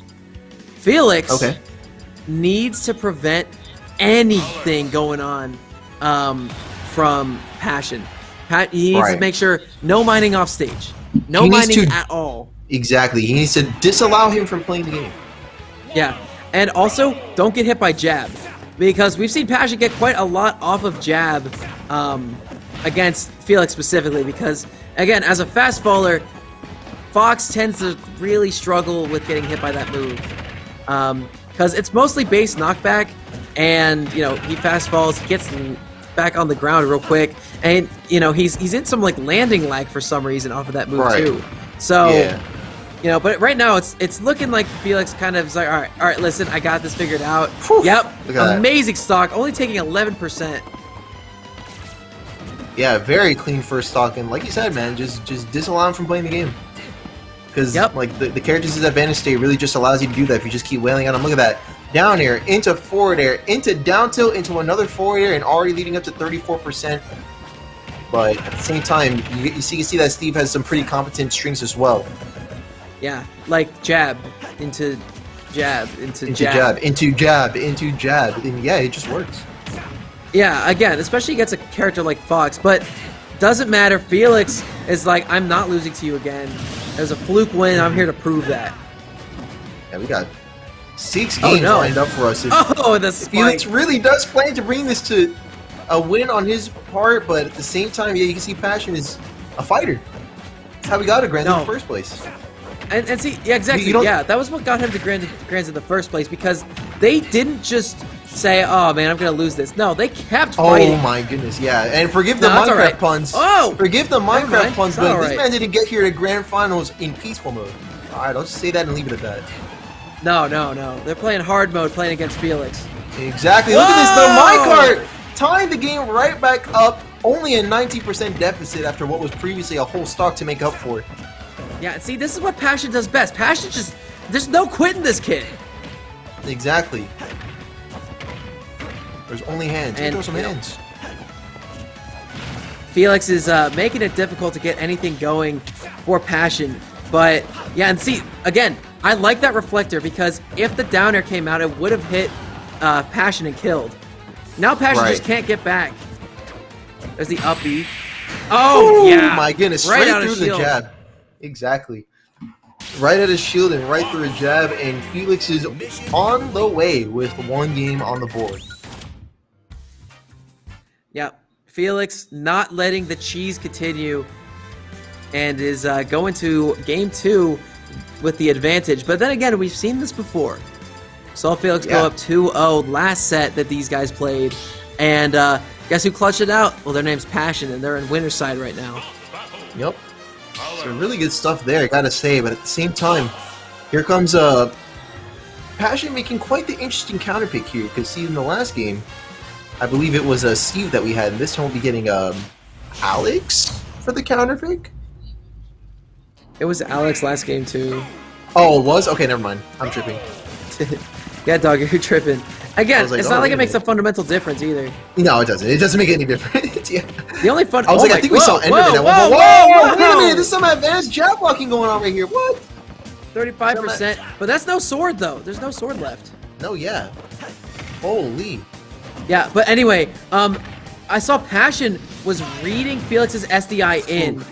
A: Felix needs to prevent anything going on from Passion. He needs to make sure no mining off stage. No mining at all.
B: Exactly. He needs to disallow him from playing the game.
A: Yeah. And also, don't get hit by jab. Because we've seen Passion get quite a lot off of jab against Felix specifically. Because, again, as a fast faller, Fox tends to really struggle with getting hit by that move. Because it's mostly base knockback. And, you know, he fast falls, he gets back on the ground real quick. And, you know, he's in some, like, landing lag for some reason off of that move, too. So, you know, but right now it's looking like Felix kind of is like, all right, listen, I got this figured out. Whew, yep, amazing stock, only taking 11%.
B: Yeah, very clean first stock, and like you said, man, just disallow him from playing the game. Because, like, the character's disadvantage state really just allows you to do that if you just keep wailing on him. Look at that. Down air, into forward air, into down tilt, into another forward air, and already leading up to 34%. But at the same time, you can see that Steve has some pretty competent strings as well.
A: Yeah, like jab, into jab, into
B: jab, into jab, into jab, and yeah, it just works.
A: Yeah, again, especially against a character like Fox, but doesn't matter. Felix is like, I'm not losing to you again. There's a fluke win. I'm here to prove that.
B: Yeah, we got 6 games lined up for us.
A: The spike.
B: Felix really does plan to bring this to a win on his part, but at the same time, yeah, you can see Passion is a fighter. That's how we got to Grand in the first place.
A: And see, yeah, exactly, yeah, that was what got him to Grand in the first place, because they didn't just say, oh man, I'm gonna lose this. No, they kept fighting.
B: Oh my goodness, yeah, and forgive the Minecraft puns.
A: Oh!
B: Forgive the Minecraft puns, but this man didn't get here to grand finals in peaceful mode. Alright, I'll just say that and leave it at that.
A: No. They're playing hard mode, playing against Felix.
B: Exactly, look at this, the minecart! Tying the game right back up, only a 90% deficit after what was previously a whole stock to make up for it.
A: Yeah, see, this is what Passion does best. Passion just, there's no quitting this kid.
B: Exactly. There's only hands. Here goes some hands.
A: Felix is making it difficult to get anything going for Passion. But, yeah, and see, again, I like that reflector, because if the down air came out, it would have hit Passion and killed. Now Passion just can't get back. There's the up B. Oh, yeah.
B: My goodness, straight through the jab. Exactly. Right at his shield and right through a jab, and Felix is on the way with 1 game on the board.
A: Yeah, Felix not letting the cheese continue and is going to game 2 with the advantage. But then again, we've seen this before. Saw Felix go up 2-0 last set that these guys played. And guess who clutched it out? Well, their name's Passion, and they're in winner's side right now.
C: Yep. So really good stuff there, I gotta say. But at the same time, here comes Passion making quite the interesting counter pick here. Because see, in the last game, I believe it was Steve that we had. And this time we'll be getting Alex for the counter pick.
A: It was Alex last game too.
C: Oh, it was? Okay, never mind. I'm tripping.
A: Yeah, dog, you're tripping. Again,
C: like,
A: it's not like it makes a fundamental difference either.
C: No, it doesn't. It doesn't make any difference. Yeah.
A: The only fun.
C: I was like, I think we saw Enderman at one point. Whoa! Wait a minute, there's some advanced jab blocking going on right here. What?
A: 35%. But that's no sword though. There's no sword left.
C: No, yeah. Holy.
A: Yeah, but anyway, I saw Passion was reading Felix's SDI in.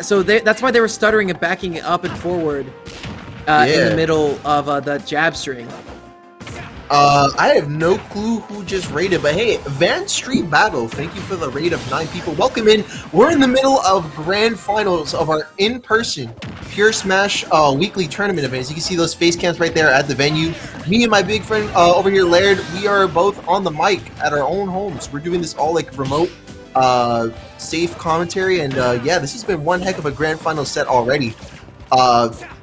A: So that's why they were stuttering and backing it up and forward in the middle of the jab string.
C: I have no clue who just raided, but hey, Van Street Battle, thank you for the raid of 9 people. Welcome in. We're in the middle of grand finals of our in-person Pure Smash weekly tournament events. You can see those face cams right there at the venue. Me and my big friend over here, Laird, we are both on the mic at our own homes. We're doing this all like remote, safe commentary, and yeah, this has been one heck of a grand final set already.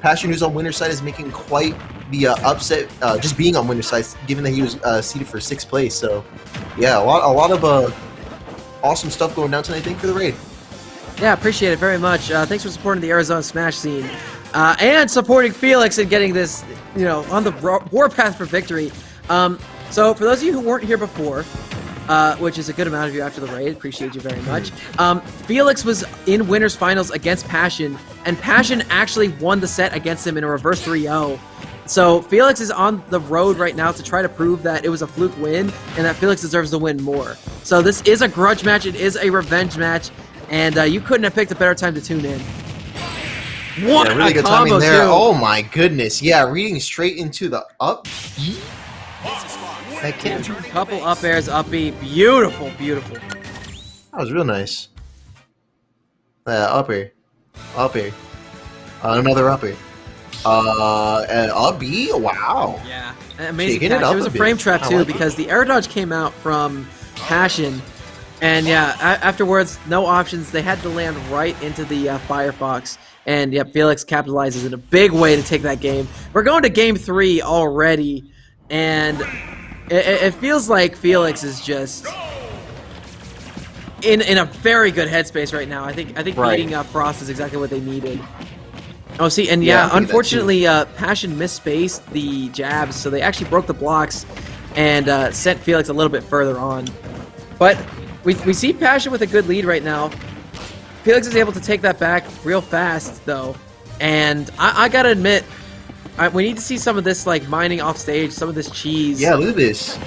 C: Passion, who's on winner's side, is making quite the upset just being on winner's side, given that he was seated for 6th place. So yeah, a lot of awesome stuff going down tonight. Thank you for the raid.
A: Yeah, appreciate it very much. Thanks for supporting the Arizona Smash scene and supporting Felix and getting this, you know, on the warpath for victory. So for those of you who weren't here before, which is a good amount of you after the raid, appreciate you very much. Felix was in winners finals against Passion, and Passion actually won the set against him in a reverse 3-0. So Felix is on the road right now to try to prove that it was a fluke win and that Felix deserves to win more. So this is a grudge match, it is a revenge match, and you couldn't have picked a better time to tune in. What
C: really
A: a
C: good
A: combo
C: timing there.
A: too.
C: Oh my goodness. Yeah, reading straight into the up. I can't.
A: Couple up airs, up B. Beautiful, beautiful.
C: That was real nice. Up air. Up air. Another up air. Up B? Wow.
A: Yeah. Amazing
C: Shaking
A: catch.
C: it up
A: It was
C: a
A: a
C: bit.
A: frame trap
C: I
A: too
C: like
A: because the air dodge came out from Passion. And yeah, afterwards, no options. They had to land right into the Firefox. And yeah, Felix capitalizes in a big way to take that game. We're going to game 3 already. And it feels like Felix is just in a very good headspace right now. I think beating Frost is exactly what they needed. Oh, see, and yeah, unfortunately, Passion misspaced the jabs, so they actually broke the blocks and sent Felix a little bit further on. But we see Passion with a good lead right now. Felix is able to take that back real fast, though. And I gotta admit, we need to see some of this, like, mining off stage, some of this cheese.
C: Yeah, look at this.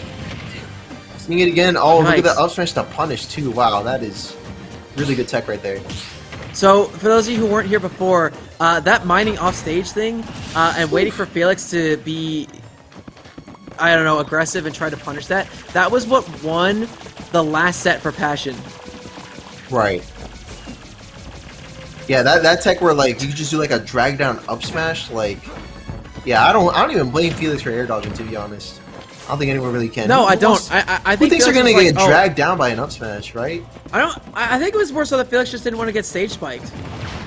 C: Seeing it again. Oh,
A: Nice.
C: look at that up smash to punish, too. Wow, that is really good tech right there.
A: So, for those of you who weren't here before, that mining off stage thing and waiting for Felix to be, I don't know, aggressive and try to punish that was what won the last set for Passion.
C: Right. Yeah, that tech where, like, you could just do, like, a drag down up smash, like... Yeah, I don't even blame Felix for air dodging, to be honest. I don't think anyone really can.
A: No, I don't. I think
C: who thinks they're
A: Felix
C: gonna
A: was
C: get
A: like,
C: dragged down by an up smash, right?
A: I think it was more so that Felix just didn't want to get stage spiked.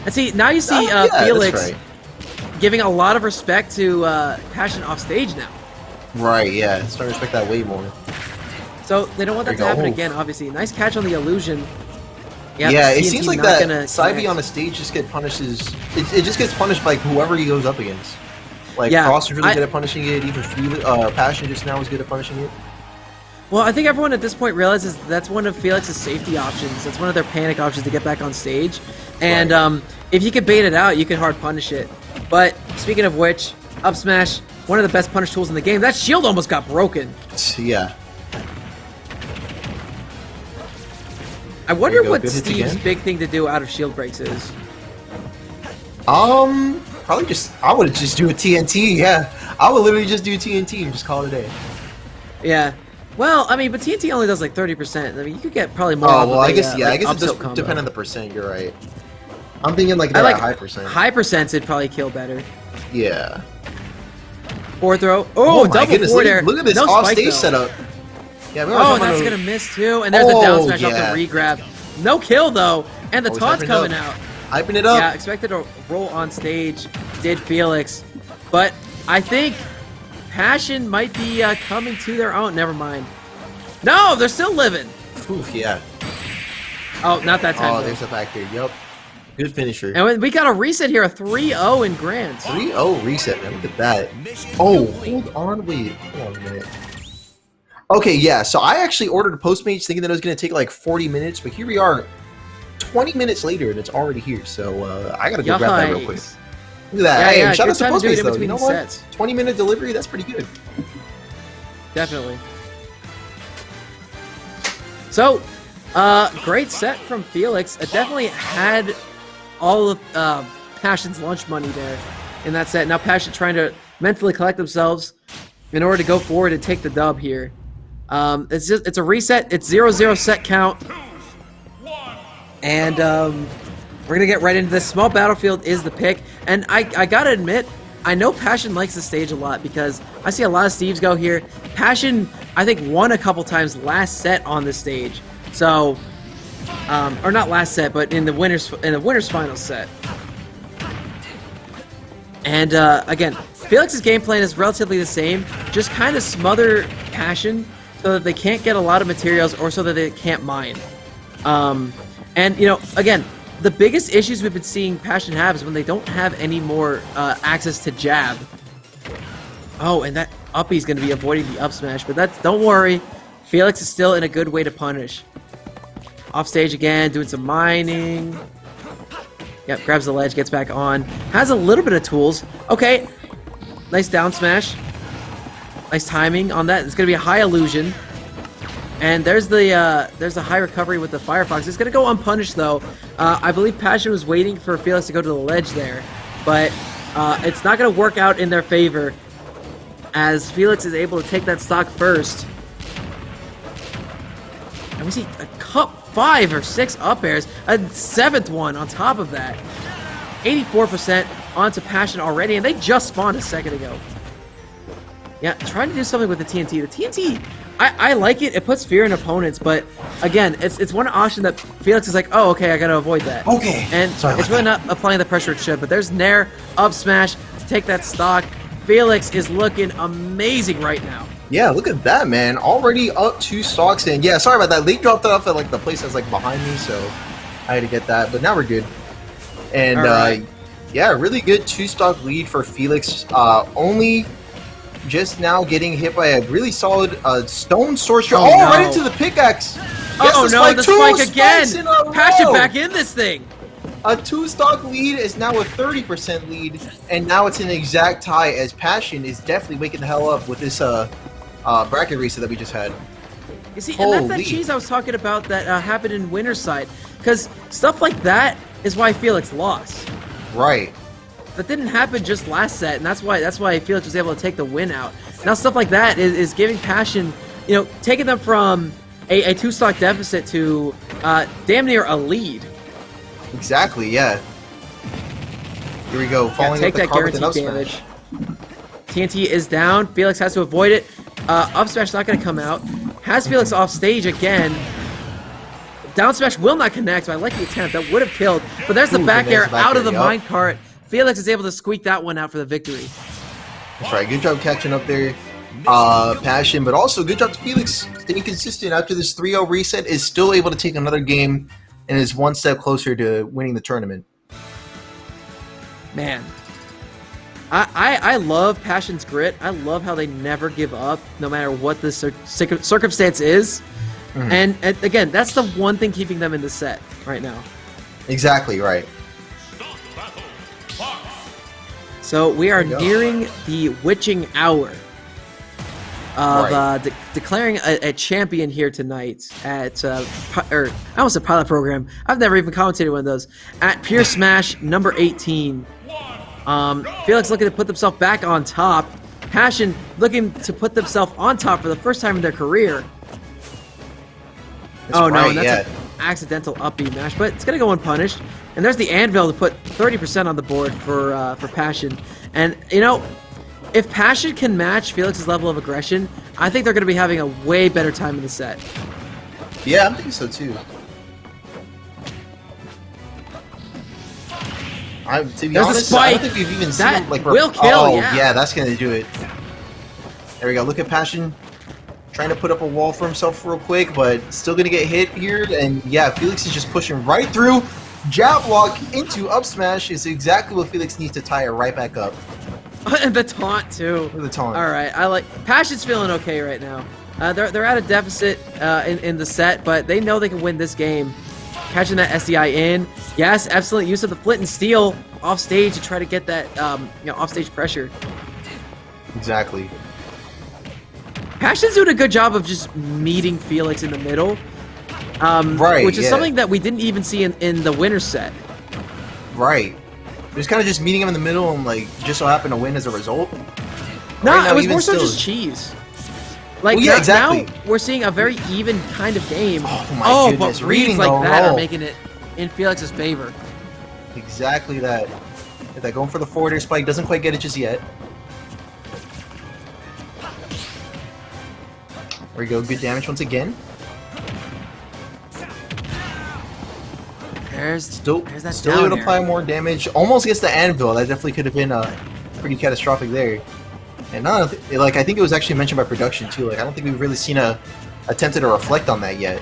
A: And see, now you see
C: Yeah,
A: Felix
C: that's right.
A: giving a lot of respect to Passion off stage now.
C: Right, yeah. Starting to respect that way more.
A: So they don't want that to
C: There you
A: happen
C: go.
A: again, obviously. Nice catch on the illusion.
C: Yeah, it
A: TNT
C: seems like
A: not
C: that
A: gonna
C: Psybe
A: connect.
C: on the stage just get punishes. It just gets punished by whoever he goes up against. Like,
A: Yeah,
C: Frost is really good at punishing it. Even Passion just now is good at punishing it.
A: Well, I think everyone at this point realizes that's one of Felix's safety options. That's one of their panic options to get back on stage. And if you can bait it out, you can hard punish it. But speaking of which, up smash, one of the best punish tools in the game. That shield almost got broken.
C: Yeah.
A: I wonder
C: go,
A: what
C: good hits
A: Steve's
C: again.
A: big thing to do out of shield breaks is.
C: Probably I would just do a TNT, yeah. I would literally just do TNT and just call it a day.
A: Yeah. Well, I mean, but TNT only does like 30%. I mean, you could get probably more.
B: Oh well, I guess
A: like,
B: I guess it does
A: combo.
B: depend on the percent. You're right. I'm thinking like that high percent.
A: High percents would probably kill better.
B: Yeah.
A: Forward throw. Oh,
B: my
A: double
B: goodness!
A: forward air.
B: Look at this
A: no
B: off-stage
A: spike,
B: setup. Yeah.
A: Oh, that's gonna miss too. And there's the down smash off the re-grab. No kill though, and the taunt's coming out.
B: Hyping it up.
A: Yeah, expected to roll on stage. Did Felix, but I think Passion might be coming to their own. Never mind. No, they're still living.
B: Oof, yeah.
A: Oh, not that time.
B: Oh, there's a back here. Yep. Good finisher.
A: And we got a reset here, a 3-0 in Grand.
B: 3-0 reset, man. Look at that. Oh, hold on. Wait. Hold on a minute. Okay, yeah. So I actually ordered a Postmates thinking that it was going to take like 40 minutes, but here we are 20 minutes later and it's already here. So I got to go grab that real quick. Look at that.
A: Yeah,
B: hey, shout out to Postmates, though.
A: You know
B: what? 20-minute delivery, that's pretty good.
A: Definitely. So, great set from Felix. It definitely had all of Passion's lunch money there in that set. Now Passion trying to mentally collect themselves in order to go forward and take the dub here. It's a reset. It's 0-0 set count. And we're going to get right into this. Small Battlefield is the pick. And I got to admit, I know Passion likes the stage a lot because I see a lot of Steves go here. Passion, I think, won a couple times last set on this stage. So, or not last set, but in the winners final set. And again, Felix's game plan is relatively the same. Just kind of smother Passion so that they can't get a lot of materials or so that they can't mine. And you know, again, the biggest issues we've been seeing Passion have is when they don't have any more access to jab. Oh, and that uppy's going to be avoiding the up smash, but don't worry. Felix is still in a good way to punish. Off stage again, doing some mining. Yep, grabs the ledge, gets back on. Has a little bit of tools. Okay, nice down smash. Nice timing on that. It's going to be a high illusion. And there's the high recovery with the Firefox. It's going to go unpunished, though. I believe Passion was waiting for Felix to go to the ledge there. But it's not going to work out in their favor as Felix is able to take that stock first. And we see a cup 5 or 6 up airs. A 7th one on top of that. 84% onto Passion already, and they just spawned a second ago. Yeah, trying to do something with the TNT. The TNT, I like it. It puts fear in opponents, but again, it's one option that Felix is like, oh, okay, I gotta avoid that.
B: Okay.
A: And it's really not applying the pressure it should, but there's Nair, up smash to take that stock. Felix is looking amazing right now.
B: Yeah, look at that, man. Already up 2 stocks, and yeah, sorry about that. They dropped it off at like the place that's like behind me, so I had to get that, but now we're good. And right. Yeah, really good 2-stock lead for Felix. Only just now getting hit by a really solid stone sorcerer. Oh, no. Right into the pickaxe.
A: Oh, no, the spike again. Passion back in this thing.
B: A 2-stock lead is now a 30% lead, and now it's an exact tie as Passion is definitely waking the hell up with this bracket reset that we just had.
A: You see, and that's that cheese I was talking about that happened in Winner's side, because stuff like that is why Felix lost.
B: Right.
A: That didn't happen just last set, and that's why Felix was able to take the win out. Now stuff like that is giving Passion, you know, taking them from a 2-stock deficit to damn near a lead.
B: Exactly, yeah. Here we go. Falling
A: take that guaranteed damage. TNT is down. Felix has to avoid it. Up smash not going to come out. Has Felix off stage again. Down smash will not connect, but I like the attempt. That would have killed. But there's the back air out of the minecart. Felix is able to squeak that one out for the victory.
B: That's right. Good job catching up there, Passion. But also good job to Felix staying consistent after this 3-0 reset. Is still able to take another game and is 1 step closer to winning the tournament.
A: Man, I love Passion's grit. I love how they never give up, no matter what the circumstance is. Mm-hmm. And again, that's the one thing keeping them in the set right now.
B: Exactly right.
A: So we are nearing the witching hour of declaring a champion here tonight at, I almost said Pilot Program. I've never even commentated one of those. At Pure Smash number 18. Felix looking to put themselves back on top. Passion looking to put themselves on top for the first time in their career.
C: That's
A: no, and
C: right,
A: that's an accidental up B mash, but it's gonna go unpunished. And there's the anvil to put 30% on the board for Passion. And you know, if Passion can match Felix's level of aggression, I think they're gonna be having a way better time in the set.
C: Yeah, I'm thinking so too. To be honest, I don't think we've even seen him, like,
A: will kill.
C: Oh, yeah, that's gonna do it. There we go. Look at Passion trying to put up a wall for himself real quick, but still gonna get hit here. And yeah, Felix is just pushing right through. Jab block into up smash is exactly what Felix needs to tie it right back up.
A: And the taunt too.
C: The taunt.
A: All right, I like Passion's feeling okay right now. They're at a deficit in the set, but they know they can win this game. Catching that SDI in. Yes, excellent use of the flint and steel off stage to try to get that off stage pressure.
C: Exactly.
A: Passion's doing a good job of just meeting Felix in the middle.
C: Right,
A: which is something that we didn't even see in the winner set.
C: Right. Just kind of just meeting him in the middle and like just so happened to win as a result.
A: No,
C: right now,
A: it was more
C: still,
A: so just cheese. Like
C: well, yeah, exactly.
A: Now we're seeing a very even kind of game.
C: Oh my goodness.
A: But reads like that are making it in Felix's favor.
C: Exactly that. They're going for the forward air spike. Doesn't quite get it just yet. There we go. Good damage once again. Still able to apply more damage. Almost gets the anvil. That definitely could have been pretty catastrophic there. And I think it was actually mentioned by production too. Like I don't think we've really seen a attempted to reflect on that yet.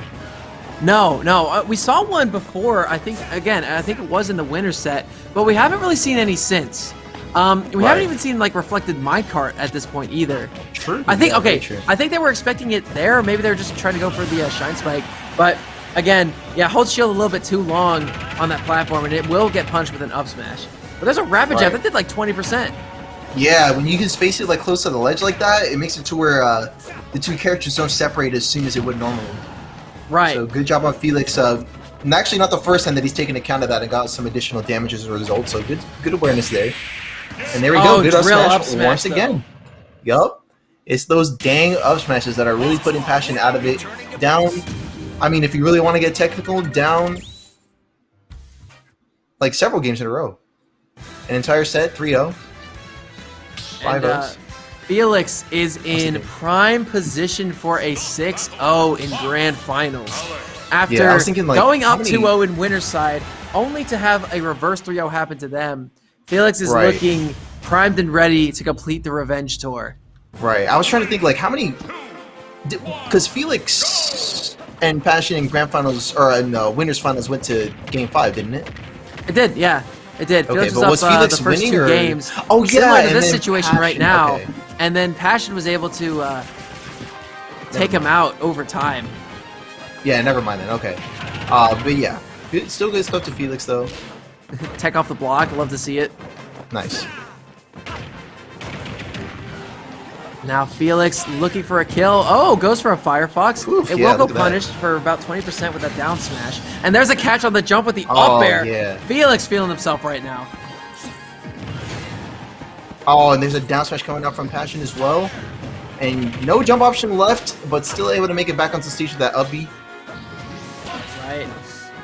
A: No, we saw one before. I think it was in the winter set, but we haven't really seen any since. We haven't even seen like reflected minecart at this point either.
C: True.
A: I think
C: True.
A: I think they were expecting it there. Or maybe they were just trying to go for the shine spike. But again, hold shield a little bit too long on that platform, and it will get punched with an up smash. But there's a rapid jab that did like 20%.
C: Yeah, when you can space it like close to the ledge like that, it makes it to where the two characters don't separate as soon as it would normally.
A: Right.
C: So good job on Felix. And actually not the first time that he's taken account of that and got some additional damage as a result. So good awareness there. And there we go. Good up smash once again. Yup. It's those dang up smashes that are really putting Passion out of it. Down. I mean, if you really want to get technical, down like several games in a row. An entire set, 3-0. 5-0s.
A: Felix is in prime position for a 6-0 in grand finals. After
C: I was thinking, like,
A: going up 2-0 in winner's side, only to have a reverse 3-0 happen to them, Felix is looking primed and ready to complete the revenge tour.
C: Right. I was trying to think, like, how many... Because Felix and Passion in grand finals, or in winners finals went to game 5, didn't it?
A: It did, yeah. It did.
C: Okay,
A: Felix
C: but was Felix
A: the first
C: winning,
A: two
C: or...
A: games.
C: Oh, yeah,
A: similar to
C: and
A: this
C: then
A: situation
C: Passion,
A: right now.
C: okay.
A: And then Passion was able to take him out over time.
C: Yeah, never mind then. Okay. But yeah, still good stuff to Felix though.
A: Tech off the block. Love to see it.
C: Nice.
A: Now Felix looking for a kill. Oh, goes for a Firefox.
C: Oof,
A: it will go punished for about 20% with that down smash. And there's a catch on the jump with the up air.
C: Yeah.
A: Felix feeling himself right now.
C: Oh, and there's a down smash coming out from Passion as well. And no jump option left, but still able to make it back onto stage with that up B.
A: Right.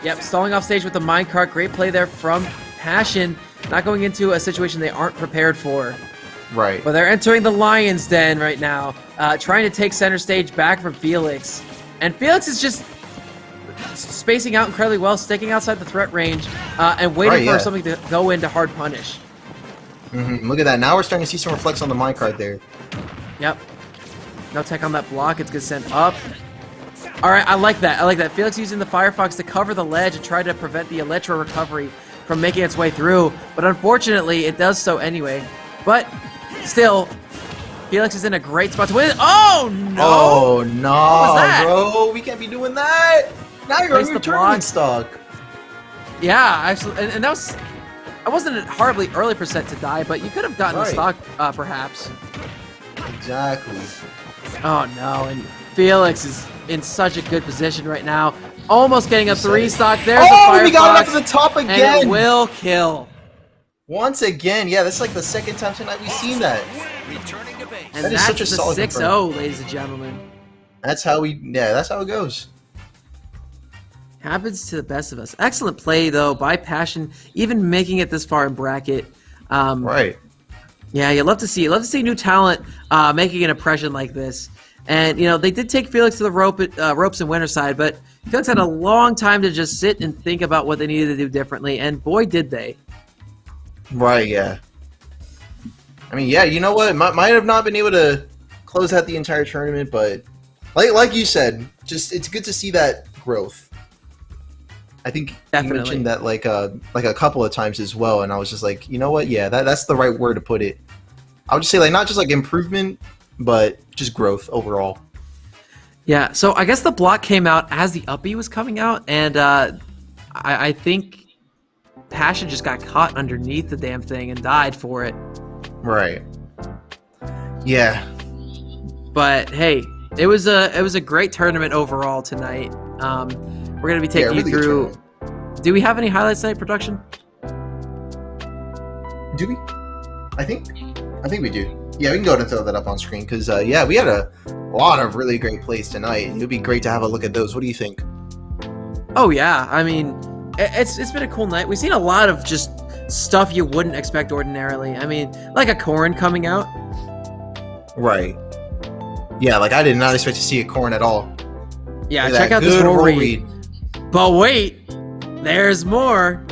A: Yep, stalling off stage with the minecart. Great play there from Passion. Not going into a situation they aren't prepared for.
C: Right.
A: But they're entering the Lion's Den right now, trying to take center stage back from Felix. And Felix is just spacing out incredibly well, sticking outside the threat range, and waiting for something to go into hard punish.
C: Look at that. Now we're starting to see some reflex on the minecart there.
A: Yep. No tech on that block. It's going to send up. All right, I like that. I like that. Felix using the Firefox to cover the ledge and try to prevent the Electro recovery from making its way through. But unfortunately, it does so anyway. But still, Felix is in a great spot to win. Oh, no!
C: Oh, no,
A: what was that?
C: Bro. We can't be doing that. Now you're on your tournament stock.
A: Yeah, actually, and that was... I wasn't a horribly early percent to die, but you could have gotten the stock, perhaps.
C: Exactly.
A: Oh, no, and Felix is in such a good position right now. Almost getting a 3 stock. There's a Firefox.
C: We got it up to the top again.
A: And it will kill.
C: Once again, yeah, that's like the second time tonight we've seen that.
A: And
C: That is
A: that's
C: such a
A: the
C: solid
A: 6-0, ladies and gentlemen.
C: That's how it goes.
A: Happens to the best of us. Excellent play, though, by Passion, even making it this far in bracket.
C: Right.
A: Yeah, you love to see new talent making an impression like this. And, they did take Felix to the ropes in winter side, but Felix had a long time to just sit and think about what they needed to do differently, and boy, did they.
C: Right, yeah. I mean, yeah, you know what? Might have not been able to close out the entire tournament, but like you said, just it's good to see that growth. I think
A: Definitely.
C: you mentioned that like a couple of times as well, and I was just like, you know what? Yeah, that's the right word to put it. I would just say like not just like improvement, but just growth overall.
A: Yeah, so I guess the block came out as the uppie was coming out, and I think Passion just got caught underneath the damn thing and died for it.
C: Right. Yeah.
A: But hey, it was a great tournament overall tonight. We're gonna be taking you through. Do we have any highlights tonight, production?
C: Do we? I think we do. Yeah, we can go ahead and throw that up on screen because yeah, we had a lot of really great plays tonight. It would be great to have a look at those. What do you think?
A: Oh yeah, I mean, it's been a cool night. We've seen a lot of just stuff you wouldn't expect ordinarily. I mean, like a Corrin coming out.
C: Right. Yeah, like I did not expect to see a Corrin at all.
A: Yeah, check out this roll read. But wait, there's more.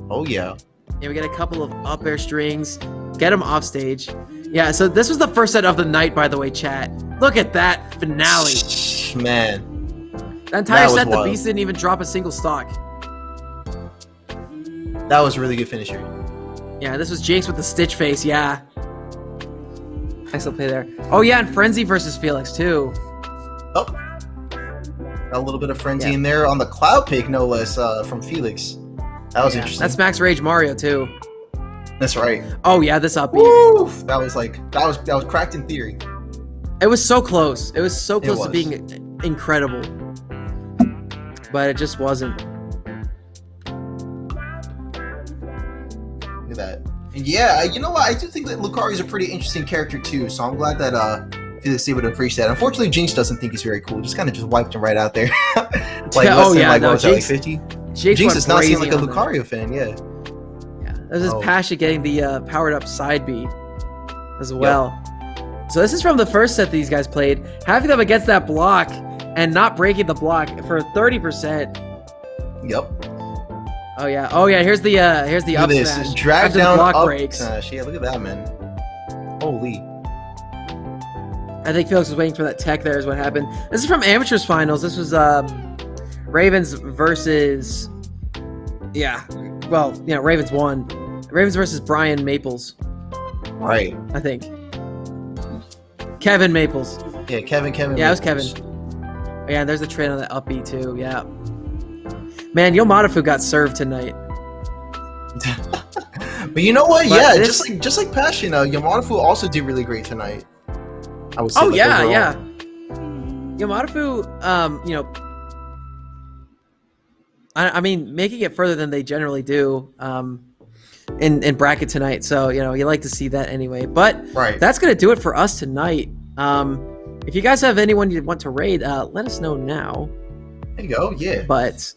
C: Oh yeah.
A: Yeah, we get a couple of up air strings. Get them off stage. Yeah, so this was the first set of the night, by the way, chat. Look at that finale.
C: Man.
A: The entire set, the Beast didn't even drop a single stock.
C: That was a really good finisher.
A: Yeah, this was Jinx with the Stitch face, yeah. Excellent play there. Oh yeah, and Frenzy versus Felix, too.
C: Oh. A little bit of Frenzy in there on the Cloud pick, no less, from Felix. That was interesting.
A: That's Max Rage Mario, too.
C: That's right.
A: Oh yeah, this up.
C: Woo! That was cracked in theory.
A: It was so close. It was so close to being incredible, but it just wasn't.
C: Look at that. And yeah, you know what? I do think that Lucario is a pretty interesting character too. So I'm glad that Felix is able to appreciate that. Unfortunately, Jinx doesn't think he's very cool. Just kind of just wiped him right out there. Like
A: Jinx,
C: 50. Jinx does not seem like a Lucario fan. Yeah.
A: This is Pasha getting the powered up side B as well. Yep. So this is from the first set these guys played. Having them against that block and not breaking the block for 30%.
C: Yep.
A: Oh yeah. Here's the up smash.
C: Drag down
A: the block
C: up
A: breaks.
C: Yeah, look at that, man. Holy.
A: I think Felix was waiting for that tech there is what happened. This is from Amateurs Finals. This was Ravens versus Ravens won. Ravens versus Brian Maples.
C: Right.
A: I think. Kevin Maples.
C: Yeah, Kevin.
A: Yeah,
C: Maples.
A: It was Kevin. Yeah, there's the trade on the up B too. Yeah. Man, Yomadafu got served tonight.
C: But you know what? But just like Passion, Yomadafu also did really great tonight. I would say.
A: Oh yeah, overall. Yeah. Yomadafu, I mean, making it further than they generally do in bracket tonight. So, you like to see that anyway. But that's going to do it for us tonight. If you guys have anyone you want to raid, let us know now.
C: There you go, yeah.
A: But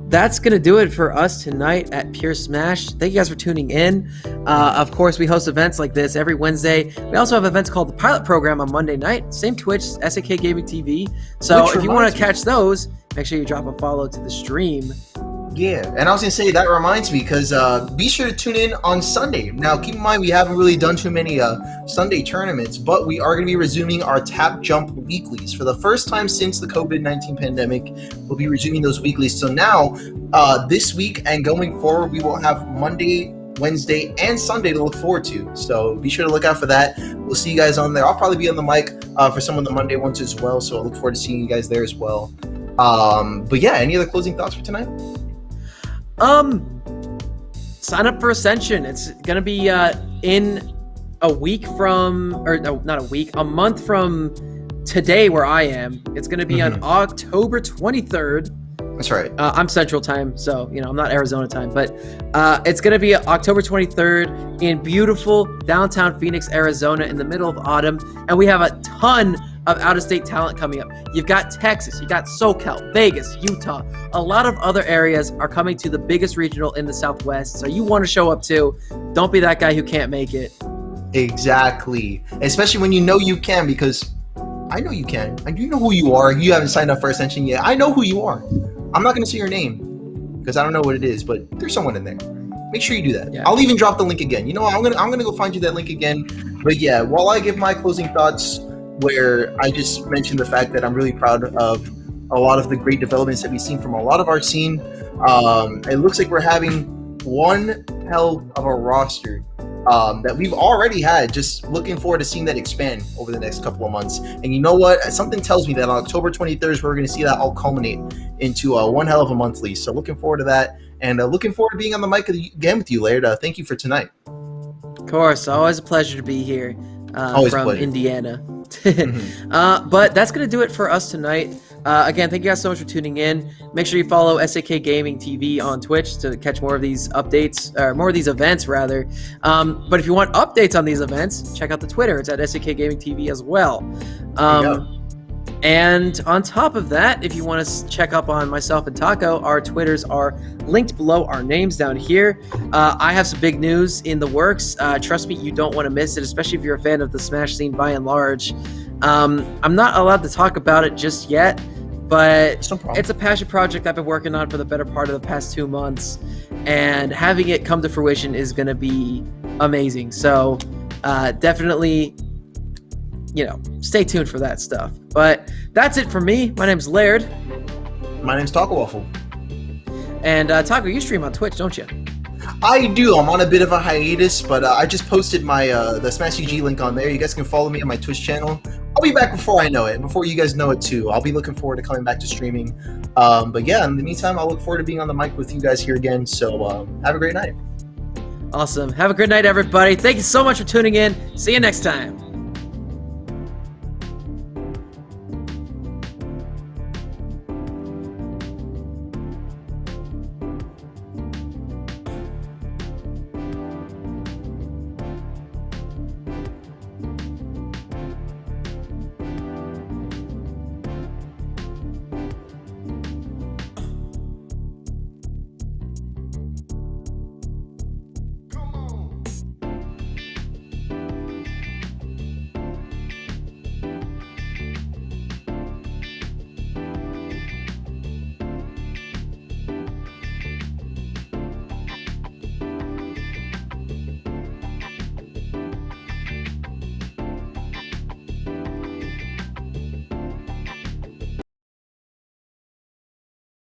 A: that's going to do it for us tonight at Pure Smash. Thank you guys for tuning in. Of course, we host events like this every Wednesday. We also have events called the Pilot Program on Monday night. Same Twitch, SAK Gaming TV. So if you want to catch those, make sure you drop a follow to the stream.
C: Yeah, and I was going to say, that reminds me, because be sure to tune in on Sunday. Now, keep in mind, we haven't really done too many Sunday tournaments, but we are going to be resuming our Tap Jump weeklies. For the first time since the COVID-19 pandemic, we'll be resuming those weeklies. So now, this week and going forward, we will have Monday, Wednesday, and Sunday to look forward to. So be sure to look out for that. We'll see you guys on there. I'll probably be on the mic for some of the Monday ones as well, so I look forward to seeing you guys there as well. But yeah, any other closing thoughts for tonight?
A: Sign up for Ascension. It's gonna be in a week from, or no, not a week, a month from today where I am. It's gonna be on October 23rd.
C: That's right.
A: I'm Central Time, so I'm not Arizona time, but it's going to be October 23rd in beautiful downtown Phoenix, Arizona, in the middle of autumn, and we have a ton of out-of-state talent coming up. You've got Texas, you got SoCal, Vegas, Utah. A lot of other areas are coming to the biggest regional in the Southwest, so you want to show up too. Don't be that guy who can't make it.
C: Exactly. Especially when you know you can, because I know you can. I do know who you are. You haven't signed up for Ascension yet. I know who you are. I'm not going to say your name because I don't know what it is, but there's someone in there. Make sure you do that. Yeah. I'll even drop the link again. You know what? I'm gonna go find you that link again. But yeah, while I give my closing thoughts, where I just mentioned the fact that I'm really proud of a lot of the great developments that we've seen from a lot of our scene. It looks like we're having one hell of a roster that we've already had. Just looking forward to seeing that expand over the next couple of months. And you know what? Something tells me that on October 23rd, we're going to see that all culminate into one hell of a monthly. So looking forward to that, and looking forward to being on the mic again with you, Laird. Thank you for tonight.
A: Of course, always a pleasure to be here from Indiana. But that's going to do it for us tonight. Again, thank you guys so much for tuning in. Make sure you follow SAK Gaming TV on Twitch to catch more of these updates, or more of these events, rather. But if you want updates on these events, check out the Twitter. It's at SAK Gaming TV as well. And on top of that, if you want to check up on myself and Taco, our Twitters are linked below our names down here. I have some big news in the works. Trust me, you don't want to miss it, especially if you're a fan of the Smash scene by and large. I'm not allowed to talk about it just yet, but it's a passion project I've been working on for the better part of the past 2 months, and having it come to fruition is going to be amazing. So definitely, stay tuned for that stuff. But that's it for me. My name's Laird.
C: My name's Taco Waffle.
A: And Taco, you stream on Twitch, don't you?
C: I do. I'm on a bit of a hiatus, but I just posted my the SmashGG link on there. You guys can follow me on my Twitch channel. I'll be back before I know it, before you guys know it too. I'll be looking forward to coming back to streaming. But yeah, in the meantime, I'll look forward to being on the mic with you guys here again. So have a great night.
A: Awesome. Have a good night, everybody. Thank you so much for tuning in. See you next time.